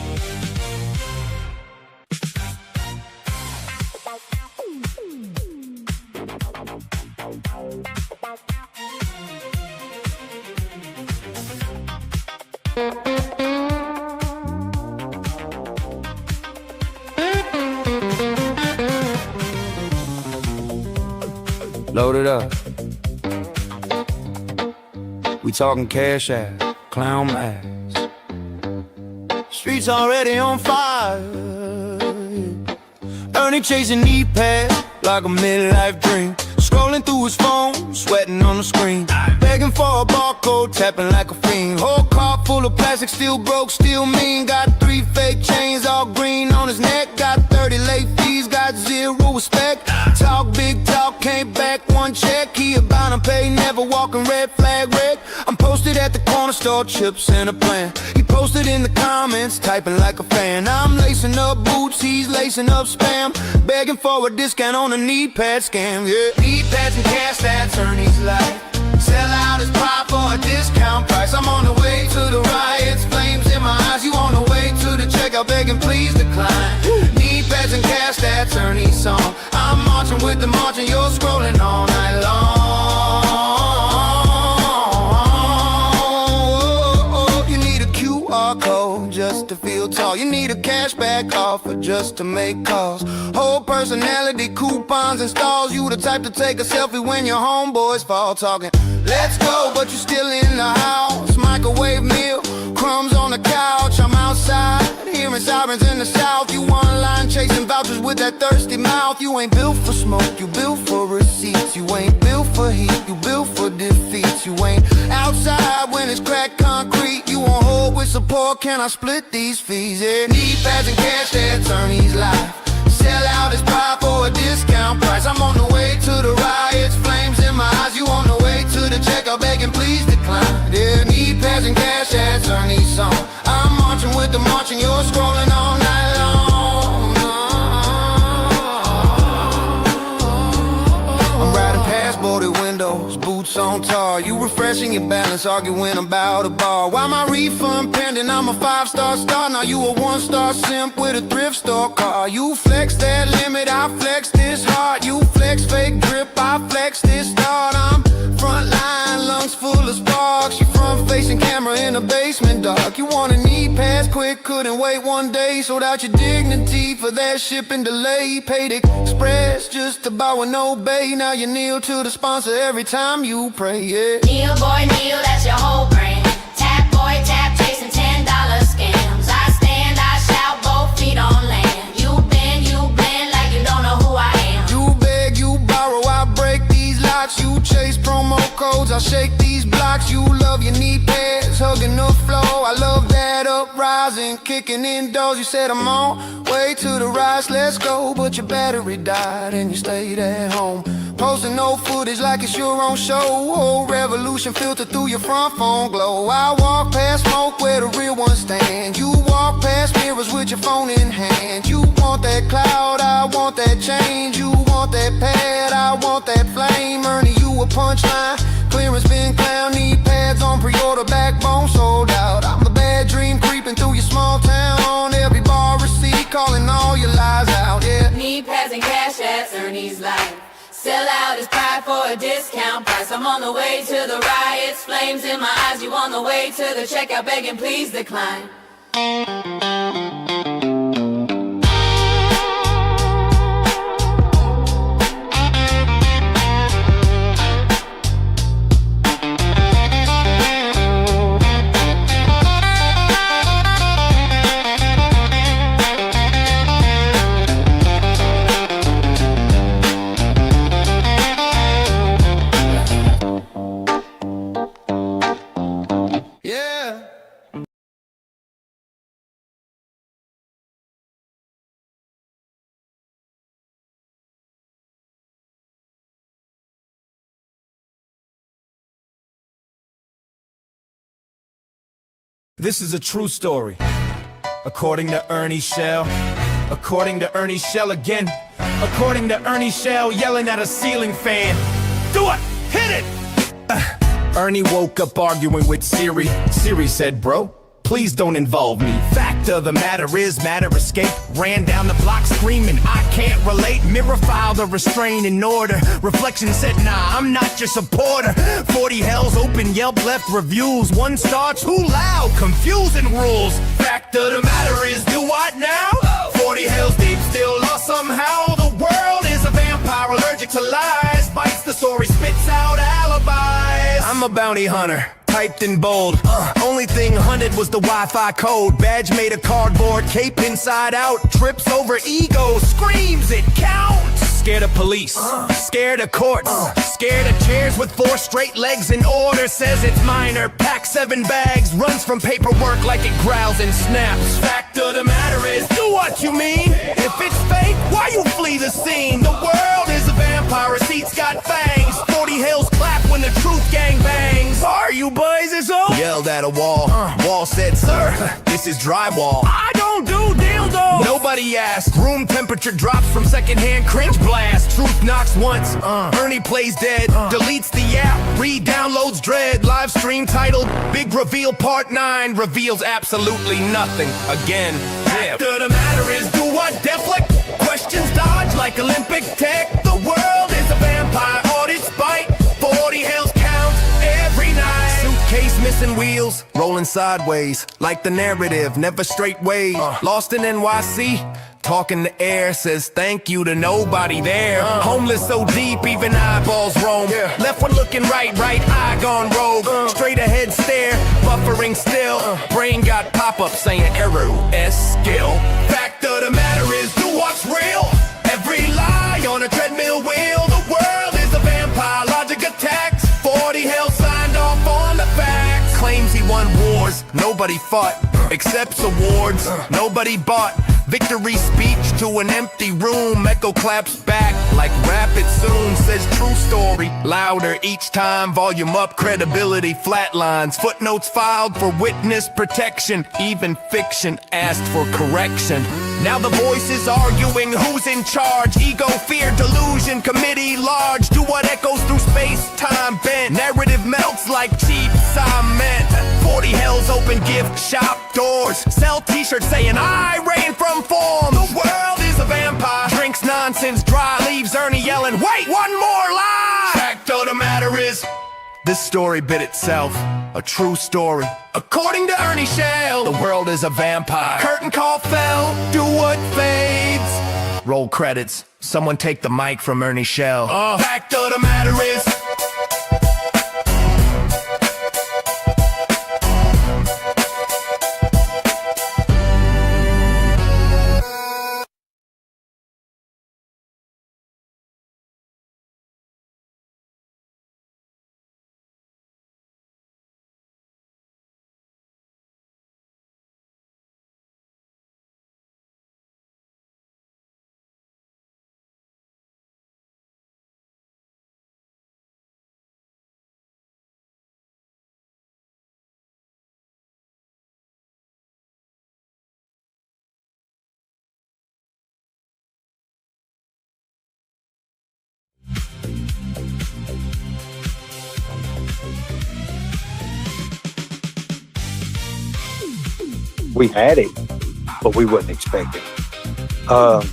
Load it up. We talking cash ass, clown mask. Streets already on fire. Ernie chasing knee pads like a midlife dream. Scrolling through his phone, sweating on the screen. Begging for a barcode, tapping like a fiend. Whole car full of plastic, still broke, still mean. Got 3 fake chains, all green on his neck. Got 30 late fees, got 0 respect. Talk big talk, can't back 1 check. He about to pay, never walking red flag red. I'm posted at the corner store, chips and a plan. He posted in the comments, typing like a fan. I'm lacing up boots, he's lacing up spam. Begging for a discount on a knee pad scam, yeah. Knee pads and cash, that's Ernie's life. Sell out his pride for a discount price. I'm on the way to the riots, flames in my eyes. You on the way to the checkout, begging please decline. Knee pads and cash, that's Ernie's song. I'm marching with the march and you're scrolling all night long. You need a QR code just to feel tall. You need a cashback offer just to make calls. Whole personality, coupons and stalls. You the type to take a selfie when your homeboys fall talking. Let's go, but you still in the house. Microwave meal, crumbs on the couch. I'm outside, hearing sirens in the south. You online chasing vouchers with that thirsty mouth. You ain't built for smoke, you built for receipts. You ain't built for heat, you built for defeats. You ain't outside when it's cracked concrete. You on hold with support, can I split these fees? Yeah. Knee pads and cash, that's Ernie's life. Sell out his pride for a discount price. I'm on the way to the riots, flames in my eyes. You on the way to the checkout, begging please decline. Yeah, knee pads and cash, that's Ernie's song. I'm marching with the march and you're scrolling all night long. I'm riding past boarded windows, boots on tar. You refreshing your balance, arguing about a bar. Why my refund pending? I'm a 5-star star. Now you a 1-star simp with a thrift store car. You flex that limit, I flex this hard. You flex fake drip, I flex this start. I'm front line, lungs full of sparks. You front facing camera in the basement dark. You want a knee pass quick, couldn't wait 1 day. Sold out your dignity for that shipping delay. Paid express just to bow and obey. Now you kneel to the sponsor every time you pray, yeah. Kneel, boy, kneel, that's your whole brand. Tap, boy, tap, chasing $10 scams. I stand, I shout, both feet on land. You bend like you don't know who I am. You beg, you borrow, I break these locks. You chase promo codes, I shake these blocks. You love your knee pads, hugging the floor. I love that uprising, kicking in doors. You said I'm on way to the rise, let's go. But your battery died and you stayed at home. Posting no footage like it's your own show. Whole revolution filtered through your front phone glow. I walk past smoke where the real ones stand. You walk past mirrors with your phone in hand. You want that cloud, I want that change. You want that pad, I want that flame. Ernie, you a punchline, clearance been clown. Knee pads on pre-order, backbone sold out. I'm a bad dream creeping through your small town. Every bar receipt, calling all your lies out, yeah. Knee pads and cash, that's Ernie's life. Sell out his pride for a discount price. I'm on the way to the riots, flames in my eyes. You on the way to the checkout, begging please decline. This is a true story. According to Ernie Shell. According to Ernie Shell again. According to Ernie Shell yelling at a ceiling fan. Do it! Hit it! Ernie woke up arguing with Siri. Siri said, bro, please don't involve me. Fact of the matter is, matter escaped. Ran down the block screaming, I can't relate. Mirror filed a restraining order. Reflection said, nah, I'm not your supporter. 40 hells open, Yelp left reviews. 1 star, too loud, confusing rules. Fact of the matter is, do what now? 40 hells deep, still lost somehow. The world is a vampire allergic to lies. Bites the story, spits out alibis. I'm a bounty hunter, typed in bold. Only thing hunted was the Wi-Fi code. Badge made of cardboard, cape inside out. Trips over ego, screams it counts. Scared of police, scared of courts, scared of chairs with 4 straight legs in order. Says it's minor, packs 7 bags, runs from paperwork like it growls and snaps. Fact of the matter is, do what you mean. If it's fake, why you flee the scene? The world is a vampire, seats got fangs. 40 hills clap when the truth gang bangs. Are you boys as old? Yelled at a wall. Wall said, sir, this is drywall. I don't do dildo. Nobody asked. Room temperature drops from secondhand cringe blast. Truth knocks once. Ernie plays dead. Deletes the app. Re-downloads dread. Live stream titled Big Reveal Part 9 reveals absolutely nothing. Again, fact of the matter is, do what deflect? Questions dodge like Olympic tech. The world is a vampire. Audits bite. 40 hells count every night. Suitcase missing wheels, rolling sideways like the narrative, never straight ways. Lost in NYC, talking to air, says thank you to nobody there. Homeless so deep, even eyeballs roam. Left one looking right, right eye gone rogue. Straight ahead stare, buffering still. Brain got pop-up saying error, S skill. Fact of the matter is, do what's real. Every lie on a treadmill wheel. The world is a vampire, logic attacks. 40 hell signed off on the facts. Claims he won wars, nobody fought. Accepts awards, nobody bought. Victory speech to an empty room. Echo claps back like rap it soon. Says true story, louder each time. Volume up, credibility flatlines. Footnotes filed for witness protection. Even fiction asked for correction. Now the voices arguing who's in charge. Ego, fear, delusion, committee large. Do what echoes through space, time bent. Narrative melts like cheap cement. 40 hells open gift shop doors. Sell t-shirts saying I reign from form. The world is a vampire. Drinks nonsense, dry leaves Ernie yelling, wait, one more lie. Fact of the matter is, this story bit itself, a true story. According to Ernie Shell, the world is a vampire. Curtain call fell, do what fades. Roll credits, someone take the mic from Ernie Shell. Fact of the matter is, we had it, but we wasn't expecting. I'm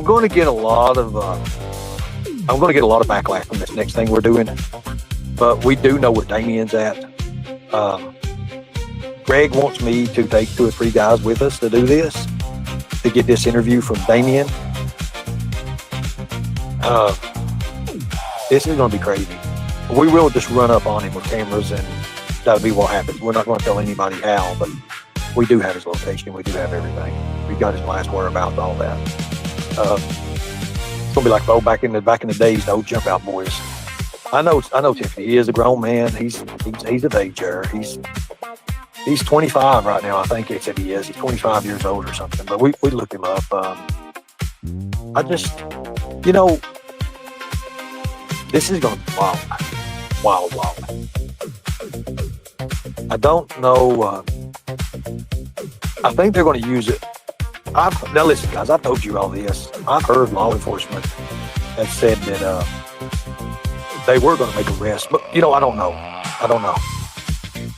going to get a lot of backlash from this next thing we're doing, but we do know where Damien's at. Greg wants me to take 2 or 3 guys with us to do this, to get this interview from Damien. This is going to be crazy. We will just run up on him with cameras, and that'll be what happens. We're not going to tell anybody how, but we do have his location. We do have everything. We got his last whereabouts, all that. It's gonna be like back in the days, the old Jump Out boys. I know Tiffany. He is a grown man. He's of age here. He's 25 right now. I think they said he is. He's 25 years old or something. But we looked him up. I just, this is gonna be wild. I don't know. I think they're going to use it. Now listen, guys, I told you all this. I've heard law enforcement have said that they were going to make arrests, but I don't know.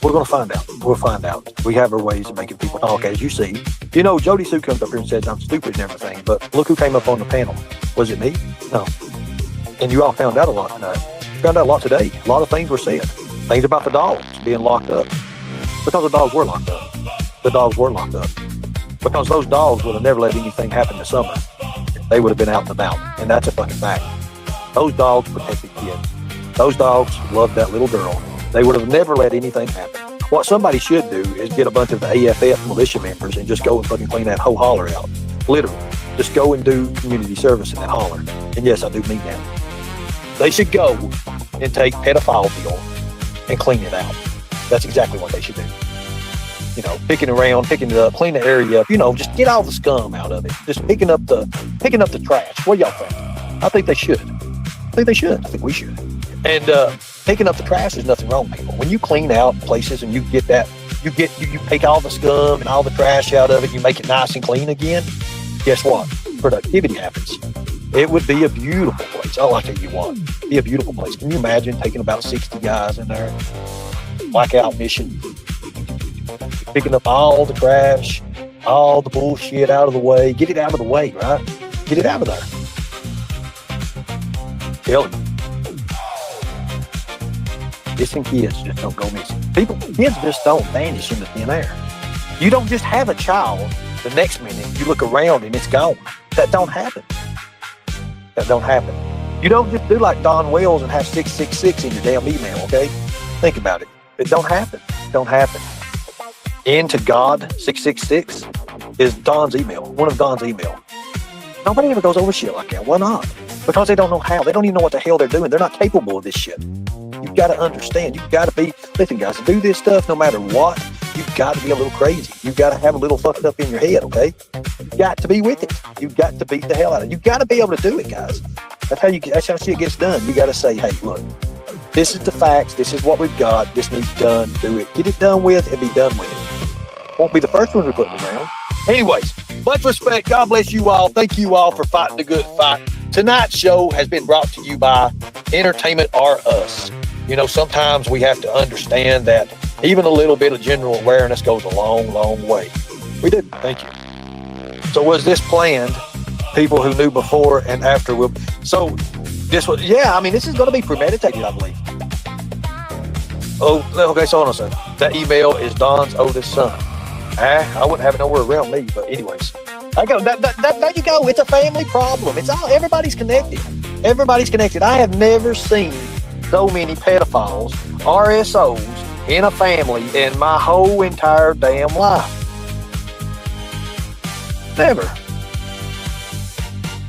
We're going to find out. We'll find out. We have our ways of making people talk, as you see. Jody Sue comes up here and says I'm stupid and everything, but look who came up on the panel. Was it me? No. And you all found out a lot tonight. Found out a lot today. A lot of things were said. Things about the dogs being locked up. Because the dogs were locked up. The dogs were locked up. Because those dogs would have never let anything happen this summer. They would have been out and about. And that's a fucking fact. Those dogs protected kids. Those dogs loved that little girl. They would have never let anything happen. What somebody should do is get a bunch of the AFF militia members and just go and fucking clean that whole holler out. Literally. Just go and do community service in that holler. And yes, I do mean that. They should go and take pedophile and clean it out. That's exactly what they should do. Picking it up, clean the area up, just get all the scum out of it. Just picking up the trash. What do y'all think? I think they should. I think we should. And picking up the trash, there's nothing wrong, people. When you clean out places and you get that, you take all the scum and all the trash out of it, you make it nice and clean again, guess what? Productivity happens. It would be a beautiful place. Oh, I tell you what, it'd be a beautiful place. Can you imagine taking about 60 guys in there, blackout mission, picking up all the trash, all the bullshit out of the way, get it out of the way, right? Get it out of there. Tell you. Missing kids just don't go missing. Kids just don't vanish into thin air. You don't just have a child, the next minute you look around and it's gone. That don't happen. You don't just do like Don Wells and have 666 in your damn email, okay? Think about it. It don't happen. Into God 666 is Don's email, one of Don's email. Nobody ever goes over shit like that. Why not? Because they don't know how. They don't even know what the hell they're doing. They're not capable of this shit. You've got to understand. You've got to be, listen guys, to do this stuff no matter what, you've got to be a little crazy. You've got to have a little fucked up in your head, okay? You've got to be with it. You've got to beat the hell out of it. You've got to be able to do it, guys. That's how shit gets done. You got to say, hey, look, this is the facts. This is what we've got. This needs done. Do it. Get it done with and be done with it. Won't be the first one to put it around. Anyways, much respect. God bless you all. Thank you all for fighting the good fight. Tonight's show has been brought to you by Entertainment R Us. Sometimes we have to understand that even a little bit of general awareness goes a long, long way. We did. Thank you. So was this planned? People who knew before and after will. So this was, this is going to be premeditated, I believe. Oh, okay, so hold on a second. That email is Don's oldest son. I wouldn't have it nowhere around me, but anyways. There you go. It's a family problem. Everybody's connected. Everybody's connected. I have never seen so many pedophiles, RSOs, in a family in my whole entire damn life. Never.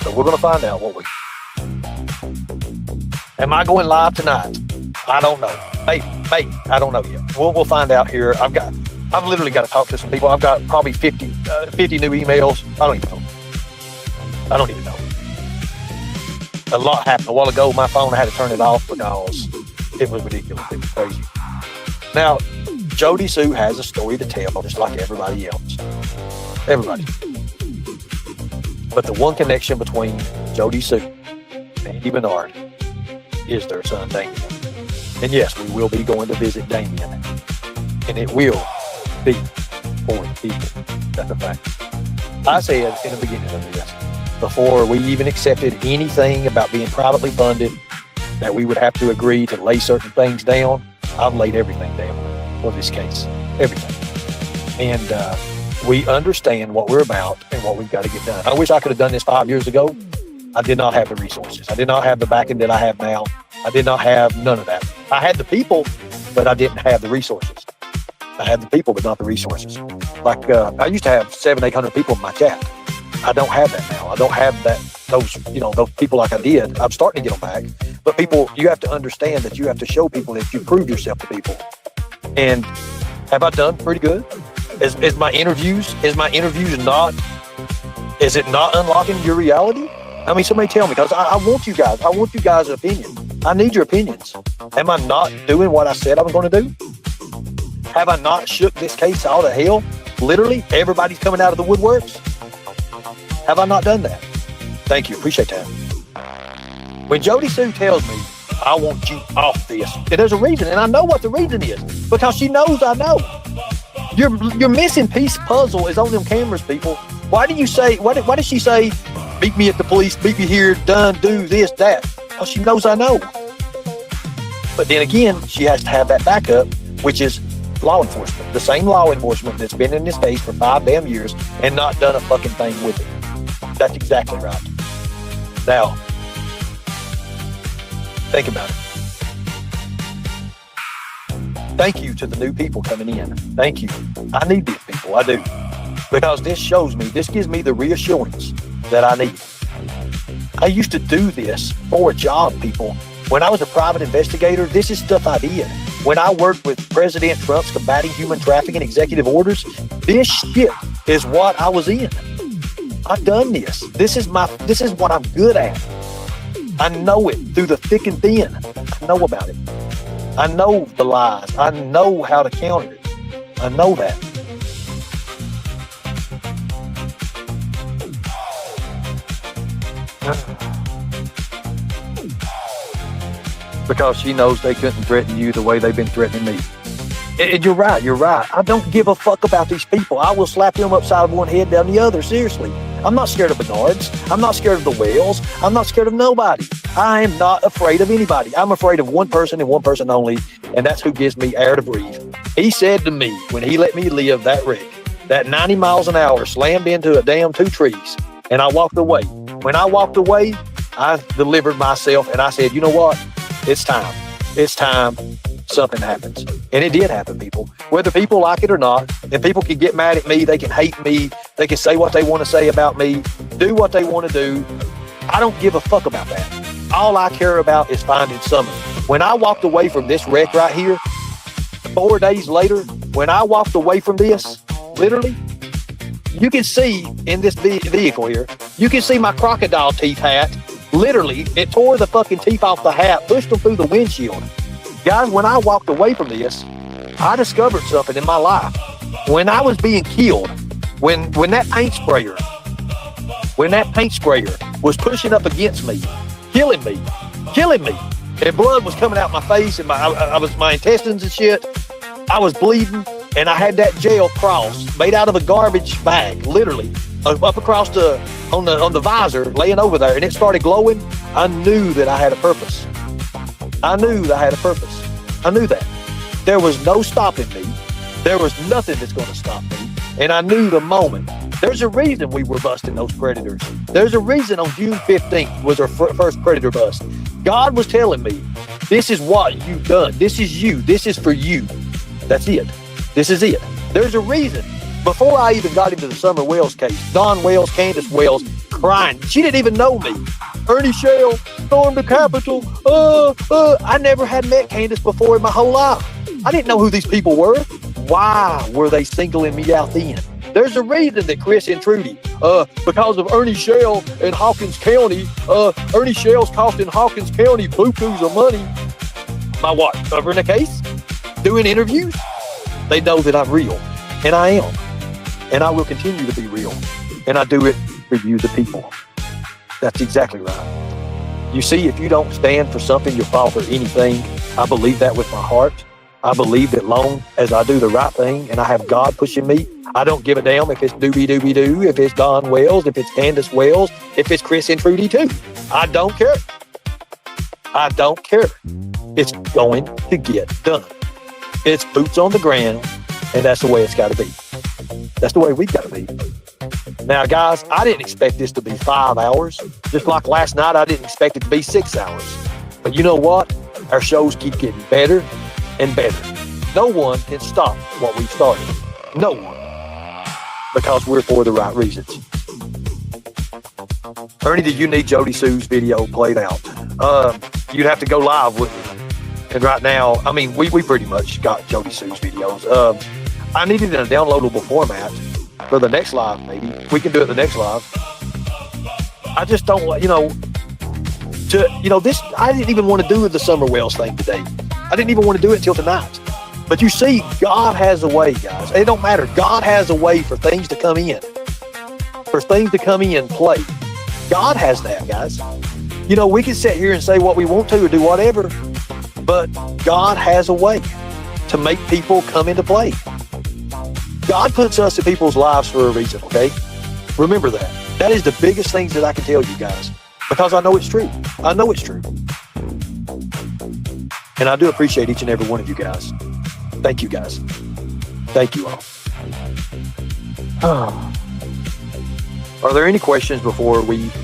So we're going to find out, won't we? Am I going live tonight? I don't know. Maybe. I don't know yet. We'll find out here. I've literally got to talk to some people. I've got probably 50 new emails. I don't even know. A lot happened a while ago. My phone, I had to turn it off because it was ridiculous. It was crazy. Now, Jody Sue has a story to tell, just like everybody else. Everybody. But the one connection between Jody Sue and Andy Bernard is their son, Damien. And yes, we will be going to visit Damien. And it will be for the people. That's a fact. I said in the beginning of this, before we even accepted anything about being privately funded, that we would have to agree to lay certain things down. I've laid everything down for this case. Everything. And we understand what we're about and what we've got to get done. I wish I could have done this 5 years ago. I did not have the resources. I did not have the backing that I have now. I did not have none of that. I had the people, but I didn't have the resources. I had the people, but not the resources. Like, I used to have 700-800 people in my chat. I don't have that now. I don't have those people like I did. I'm starting to get them back. But people, you have to understand that you have to show people that you prove yourself to people. And have I done pretty good? Is my interviews not, is it not unlocking your reality? I mean, somebody tell me, because I want you guys' opinion. I need your opinions. Am I not doing what I said I was going to do? Have I not shook this case all to hell? Literally, everybody's coming out of the woodworks. Have I not done that? Thank you. Appreciate that. When Jody Sue tells me, I want you off this, and there's a reason, and I know what the reason is, because she knows I know. Your missing piece puzzle is on them cameras, people. Why do you say, why did she say, meet me at the police, meet me here, done, do this, that? Because she knows I know. But then again, she has to have that backup, which is law enforcement. The same law enforcement that's been in this case for 5 damn years and not done a fucking thing with it. That's exactly right. Now, think about it. Thank you to the new people coming in. Thank you. I need these people. I do. Because this shows me, this gives me the reassurance that I need. I used to do this for a job, people. When I was a private investigator, this is stuff I did. When I worked with President Trump's combating human trafficking executive orders, this shit is what I was in. I've done this. This is what I'm good at. I know it through the thick and thin. I know about it. I know the lies. I know how to counter it. I know that. Because she knows they couldn't threaten you the way they've been threatening me. And you're right. I don't give a fuck about these people. I will slap them upside one head down the other, seriously. I'm not scared of Bernards. I'm not scared of the whales. I'm not scared of nobody. I am not afraid of anybody. I'm afraid of one person and one person only, and that's who gives me air to breathe. He said to me, when he let me live that wreck, that 90 miles an hour slammed into a damn 2 trees, and I walked away. When I walked away, I delivered myself, and I said, you know what? It's time. It's time something happens. And it did happen, people. Whether people like it or not, and people can get mad at me, they can hate me, they can say what they want to say about me, do what they want to do. I don't give a fuck about that. All I care about is finding Summer. When I walked away from this wreck right here, 4 days later, when I walked away from this, literally, you can see in this vehicle here, you can see my crocodile teeth hat. Literally, it tore the fucking teeth off the hat, pushed them through the windshield. Guys, when I walked away from this, I discovered something in my life. When I was being killed, when that paint sprayer was pushing up against me, killing me, and blood was coming out my face and my intestines and shit, I was bleeding, and I had that jail cross made out of a garbage bag, literally, up across on the visor, laying over there, and it started glowing. I knew that I had a purpose. I knew that. There was no stopping me. There was nothing that's going to stop me. And I knew the moment. There's a reason we were busting those predators. There's a reason on June 15th was our first predator bust. God was telling me, this is what you've done. This is you. This is for you. That's it. This is it. There's a reason. Before I even got into the Summer Wells case, Don Wells, Candace Wells, crying. She didn't even know me. Ernie Shell stormed the Capitol. I never had met Candace before in my whole life. I didn't know who these people were. Why were they singling me out then? There's a reason that Chris and Trudy, because of Ernie Shell in Hawkins County, Ernie Shell's costing Hawkins County bukus of money. My what? Covering a case? Doing interviews? They know that I'm real. And I am. And I will continue to be real. And I do it for you, the people. That's exactly right. You see, if you don't stand for something, you'll fall for anything. I believe that with my heart. I believe that long as I do the right thing and I have God pushing me, I don't give a damn if it's Doobie-Doobie-Doo, if it's Don Wells, if it's Candace Wells, if it's Chris and Trudy too. I don't care. I don't care. It's going to get done. It's boots on the ground, and that's the way it's got to be. That's the way we've got to be. Now, guys, I didn't expect this to be 5 hours. Just like last night, I didn't expect it to be 6 hours. But you know what? Our shows keep getting better and better. No one can stop what we've started. No one. Because we're for the right reasons. Ernie, do you need Jody Sue's video played out? You'd have to go live with me. And right now, I mean, we pretty much got Jody Sue's videos. I need it in a downloadable format for the next live, maybe. We can do it the next live. I just don't want, this, I didn't even want to do the Summer Wells thing today. I didn't even want to do it until tonight. But you see, God has a way, guys. It don't matter. God has a way for things to come in. For things to come in play. God has that, guys. You know, we can sit here and say what we want to or do whatever, but God has a way to make people come into play. God puts us in people's lives for a reason, okay? Remember that. That is the biggest things that I can tell you guys, because I know it's true. I know it's true. And I do appreciate each and every one of you guys. Thank you, guys. Thank you all. Are there any questions before we leave?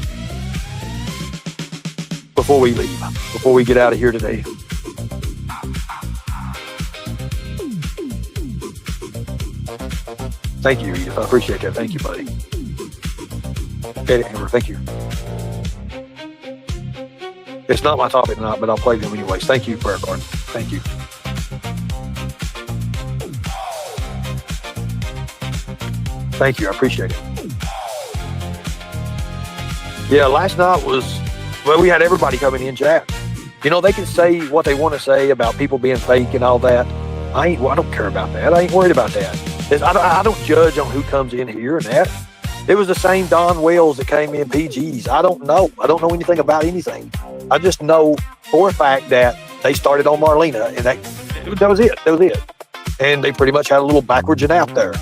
Before we get out of here today? Thank you, Edith. I appreciate that. Thank you, buddy. Okay, Amber, thank you. It's not my topic tonight, but I'll play them anyways. Thank you, prayer card. Thank you. Thank you. I appreciate it. Yeah, last night was, well, we had everybody coming in chat. You know, they can say what they want to say about people being fake and all that. I don't care about that. I ain't worried about that. I don't judge on who comes in here and that. It was the same Don Wells that came in PGs. I don't know. I don't know anything about anything. I just know for a fact that they started on Marlena, and that was it. That was it. And they pretty much had a little backwards and out there.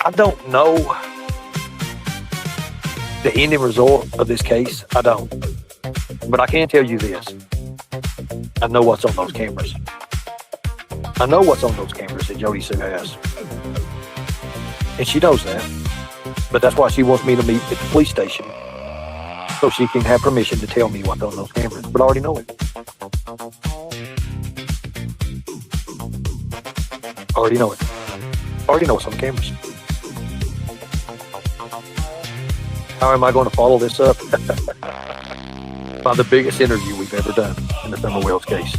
I don't know the ending result of this case. I don't. But I can tell you this. I know what's on those cameras. I know what's on those cameras that Jody Sue has. And she knows that. But that's why she wants me to meet at the police station, so she can have permission to tell me what's on those cameras. But I already know it. I already know it. I already know what's on the cameras. How am I going to follow this up? By the biggest interview we've ever done in the Summer Wells case.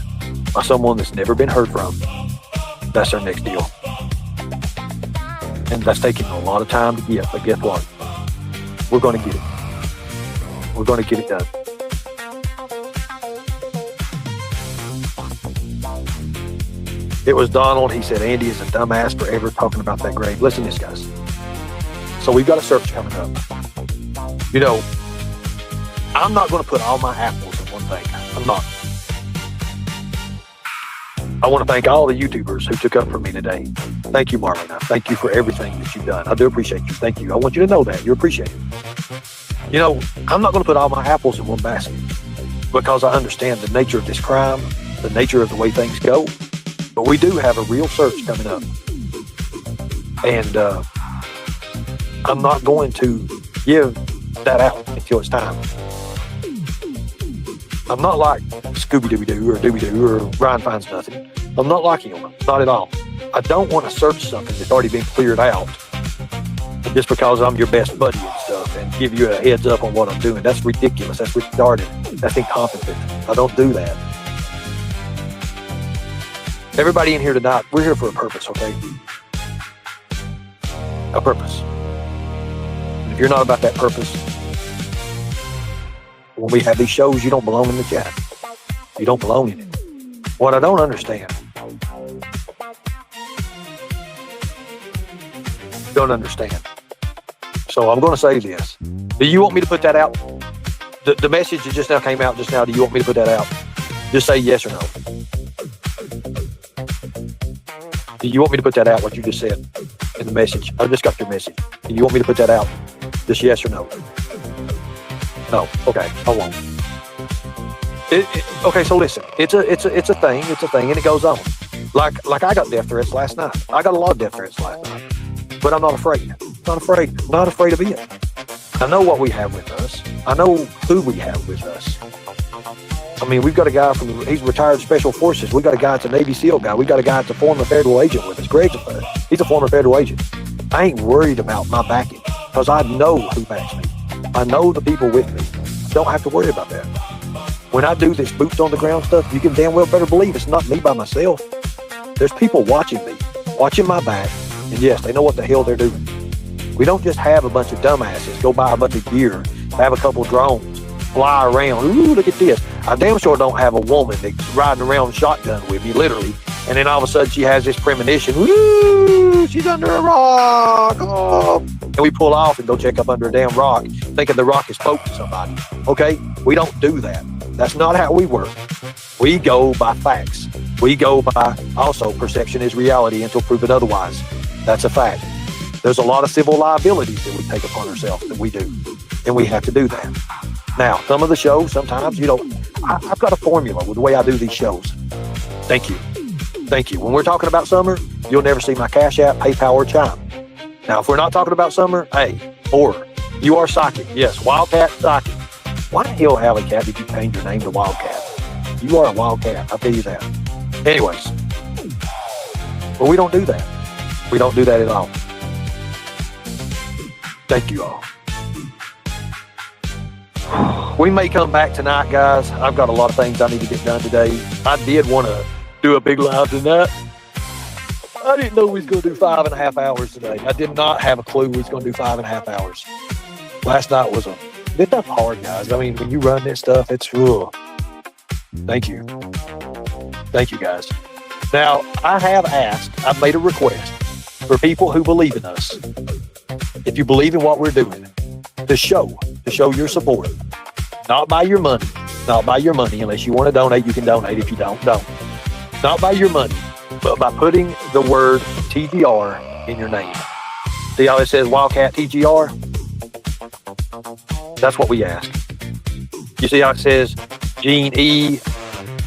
By someone that's never been heard from. That's our next deal. And that's taking a lot of time to get, but guess what? We're going to get it. We're going to get it done. It was Donald. He said, Andy is a dumbass for ever talking about that grave. Listen to this, guys. So we've got a search coming up. You know, I'm not going to put all my apples in one thing. I'm not. I want to thank all the YouTubers who took up for me today. Thank you, Marlena. Thank you for everything that you've done. I do appreciate you. Thank you. I want you to know that. You're appreciated. You know, I'm not going to put all my apples in one basket because I understand the nature of this crime, the nature of the way things go. But we do have a real search coming up. And I'm not going to give that out until it's time. I'm not like Scooby-Dooby-Doo or Dooby-Doo or Ryan Finds Nothing. I'm not like him. Not at all. I don't want to search something that's already been cleared out just because I'm your best buddy and stuff and give you a heads up on what I'm doing. That's ridiculous. That's retarded. That's incompetent. I don't do that. Everybody in here tonight, we're here for a purpose, okay? A purpose. And if you're not about that purpose, when we have these shows, you don't belong in the chat. You don't belong in it. What I don't understand, So I'm going to say this. Do you want me to put that out? The message that just now came out just now, do you want me to put that out? Just say yes or no. Do you want me to put that out, what you just said in the message? I just got your message. Do you want me to put that out? Just yes or no? No. Okay, I won't. Okay, so listen. It's a thing. It's a thing, and it goes on. Like I got death threats last night. I got a lot of death threats last night. But I'm not afraid. Not afraid of it. I know what we have with us. I know who we have with us. I mean, we've got a guy he's retired Special Forces. We got a guy that's a Navy SEAL guy. We got a guy that's a former federal agent with us. He's a former federal agent. I ain't worried about my backing because I know who backs me. I know the people with me. I don't have to worry about that. When I do this boots on the ground stuff, you can damn well better believe it's not me by myself. There's people watching me, watching my back, and yes, they know what the hell they're doing. We don't just have a bunch of dumbasses go buy a bunch of gear, have a couple drones, fly around. Ooh, look at this. I damn sure don't have a woman that's riding around shotgun with me, literally, And then all of a sudden she has this premonition, woo, she's under a rock. Oh. And we pull off and go check up under a damn rock, thinking the rock is spoke to somebody. Okay? We don't do that. That's not how we work. We go by facts. We go by also perception is reality until proven otherwise. That's a fact. There's a lot of civil liabilities that we take upon ourselves that we do. And we have to do that. Now, some of the shows, sometimes, I've got a formula with the way I do these shows. Thank you. Thank you. When we're talking about summer, you'll never see my Cash App, PayPal, or Chime. Now, if we're not talking about summer, hey, or you are psychic. Yes, Wildcat Psychic. Why the hell, Alley Cat, did you change your name to Wildcat? You are a Wildcat, I'll tell you that. Anyways, but we don't do that. We don't do that at all. Thank you all. We may come back tonight, guys. I've got a lot of things I need to get done today. I did want to do a big live tonight. I didn't know we was going to do 5.5 hours today. I did not have a clue we was going to do 5.5 hours. Last night was this stuff hard, guys. I mean, when you run this stuff, it's ugh. Thank you. Thank you, guys. Now, I've made a request for people who believe in us. If you believe in what we're doing, to show your support. Not by your money. Not by your money. Unless you want to donate, you can donate. If you don't. Not by your money, but by putting the word TGR in your name. See how it says Wildcat TGR? That's what we ask. You see how it says Gene E?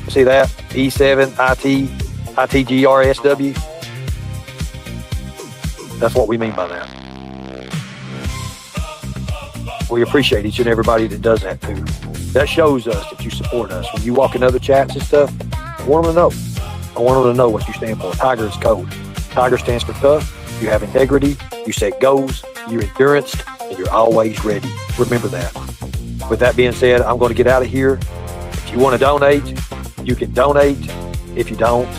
See that? E7 IT ITGRSW? That's what we mean by that. We appreciate each and everybody that does that too. That shows us that you support us. When you walk in other chats and stuff, I want them to know. I want them to know what you stand for. Tiger is code. Tiger stands for tough. You have integrity. You set goals. You're endurance, and you're always ready. Remember that. With that being said, I'm going to get out of here. If you want to donate, you can donate. If you don't.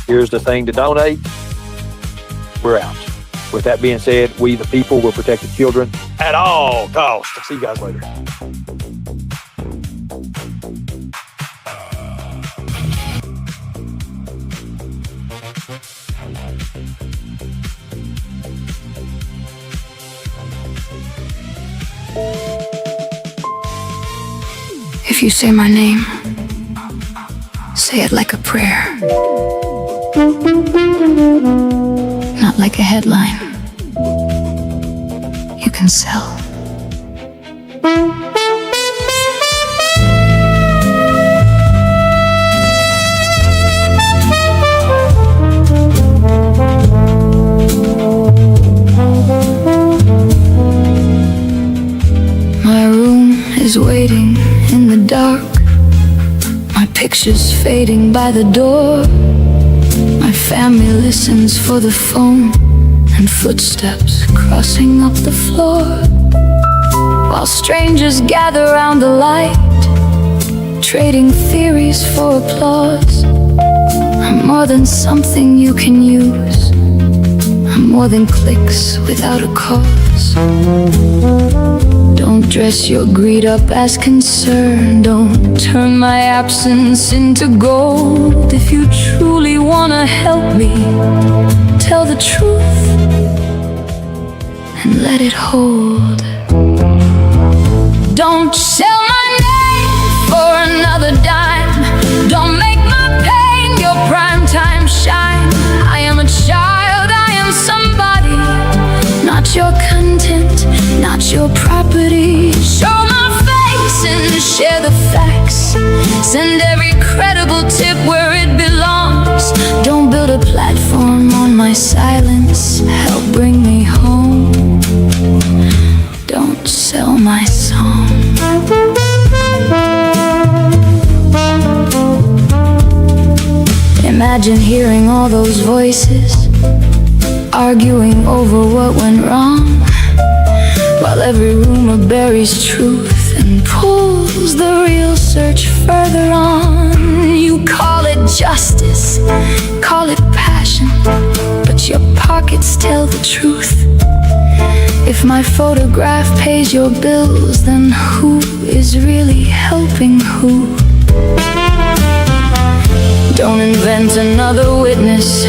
Here's the thing to donate. We're out. With that being said, we the people will protect the children at all costs. See you guys later. If you say my name, say it like a prayer. Not like a headline you can sell. My room is waiting in the dark. My picture's fading by the door. My family listens for the phone and footsteps crossing up the floor. While strangers gather round the light, trading theories for applause. I'm more than something you can use. I'm more than clicks without a cause. Don't dress your greed up as concern. Don't turn my absence into gold. If you truly wanna help me, tell the truth and let it hold. Don't sell my name for another dime. Don't make my pain your prime time shine. I am a child, I am somebody. Not your content, not your property. Show my face and share the facts. Send every credible tip where it belongs. Don't build a platform on my silence. Help bring me home. Don't sell my song. Imagine hearing all those voices arguing over what went wrong, while every rumor buries truth and pulls the real search further on. You call it justice, call it passion, but your pockets tell the truth. If my photograph pays your bills, then who is really helping who? Don't invent another witness.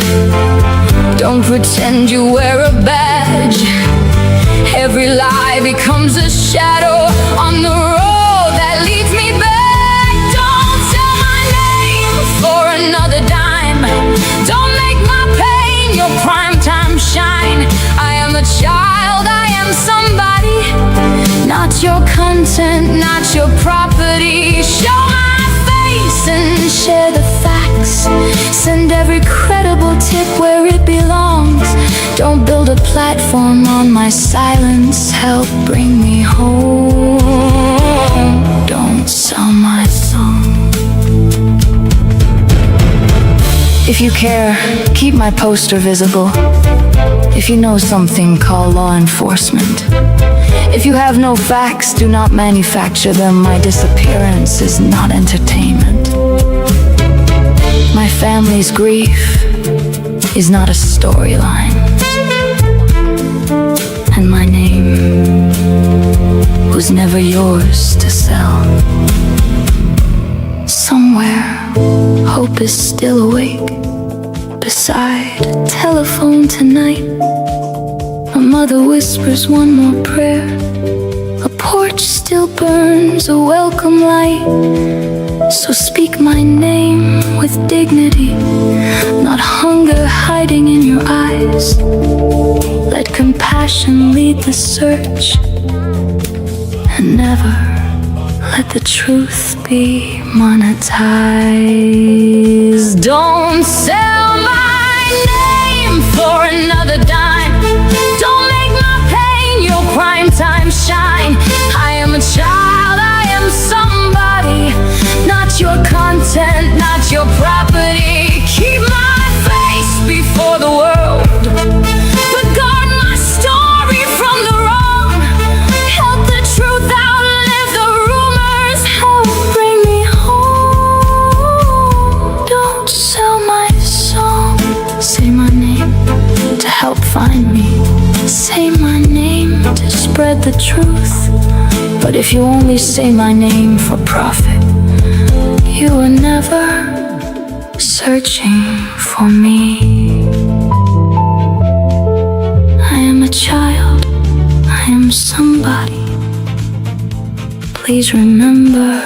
Don't pretend you wear a badge. Every lie becomes a shadow on the road that leads me back. Don't sell my name for another dime. Don't make my pain your primetime shine. I am a child, I am somebody, not your content, not your property. Show my face and share the facts. Send every credible tip where it belongs. Don't build a platform on my silence. Help bring me home. Don't sell my song. If you care, keep my poster visible. If you know something, call law enforcement. If you have no facts, do not manufacture them. My disappearance is not entertainment. My family's grief is not a storyline. And my name was never yours to sell. Somewhere, hope is still awake beside a telephone tonight. A mother whispers one more prayer. A porch still burns a welcome light. So speak my name with dignity, not hunger hiding in your eyes. Let compassion lead the search, and never let the truth be monetized. Don't sell my name for another dime. Don't make my pain your primetime shine. I am a child, I am somebody, not your content, not your property. Keep my face before the world, but guard my story from the wrong. Help the truth outlive the rumors. Help bring me home. Don't sell my song. Say my name to help find me. Say my name to spread the truth. But if you only say my name for profit, you were never searching for me. I am a child, I am somebody. Please remember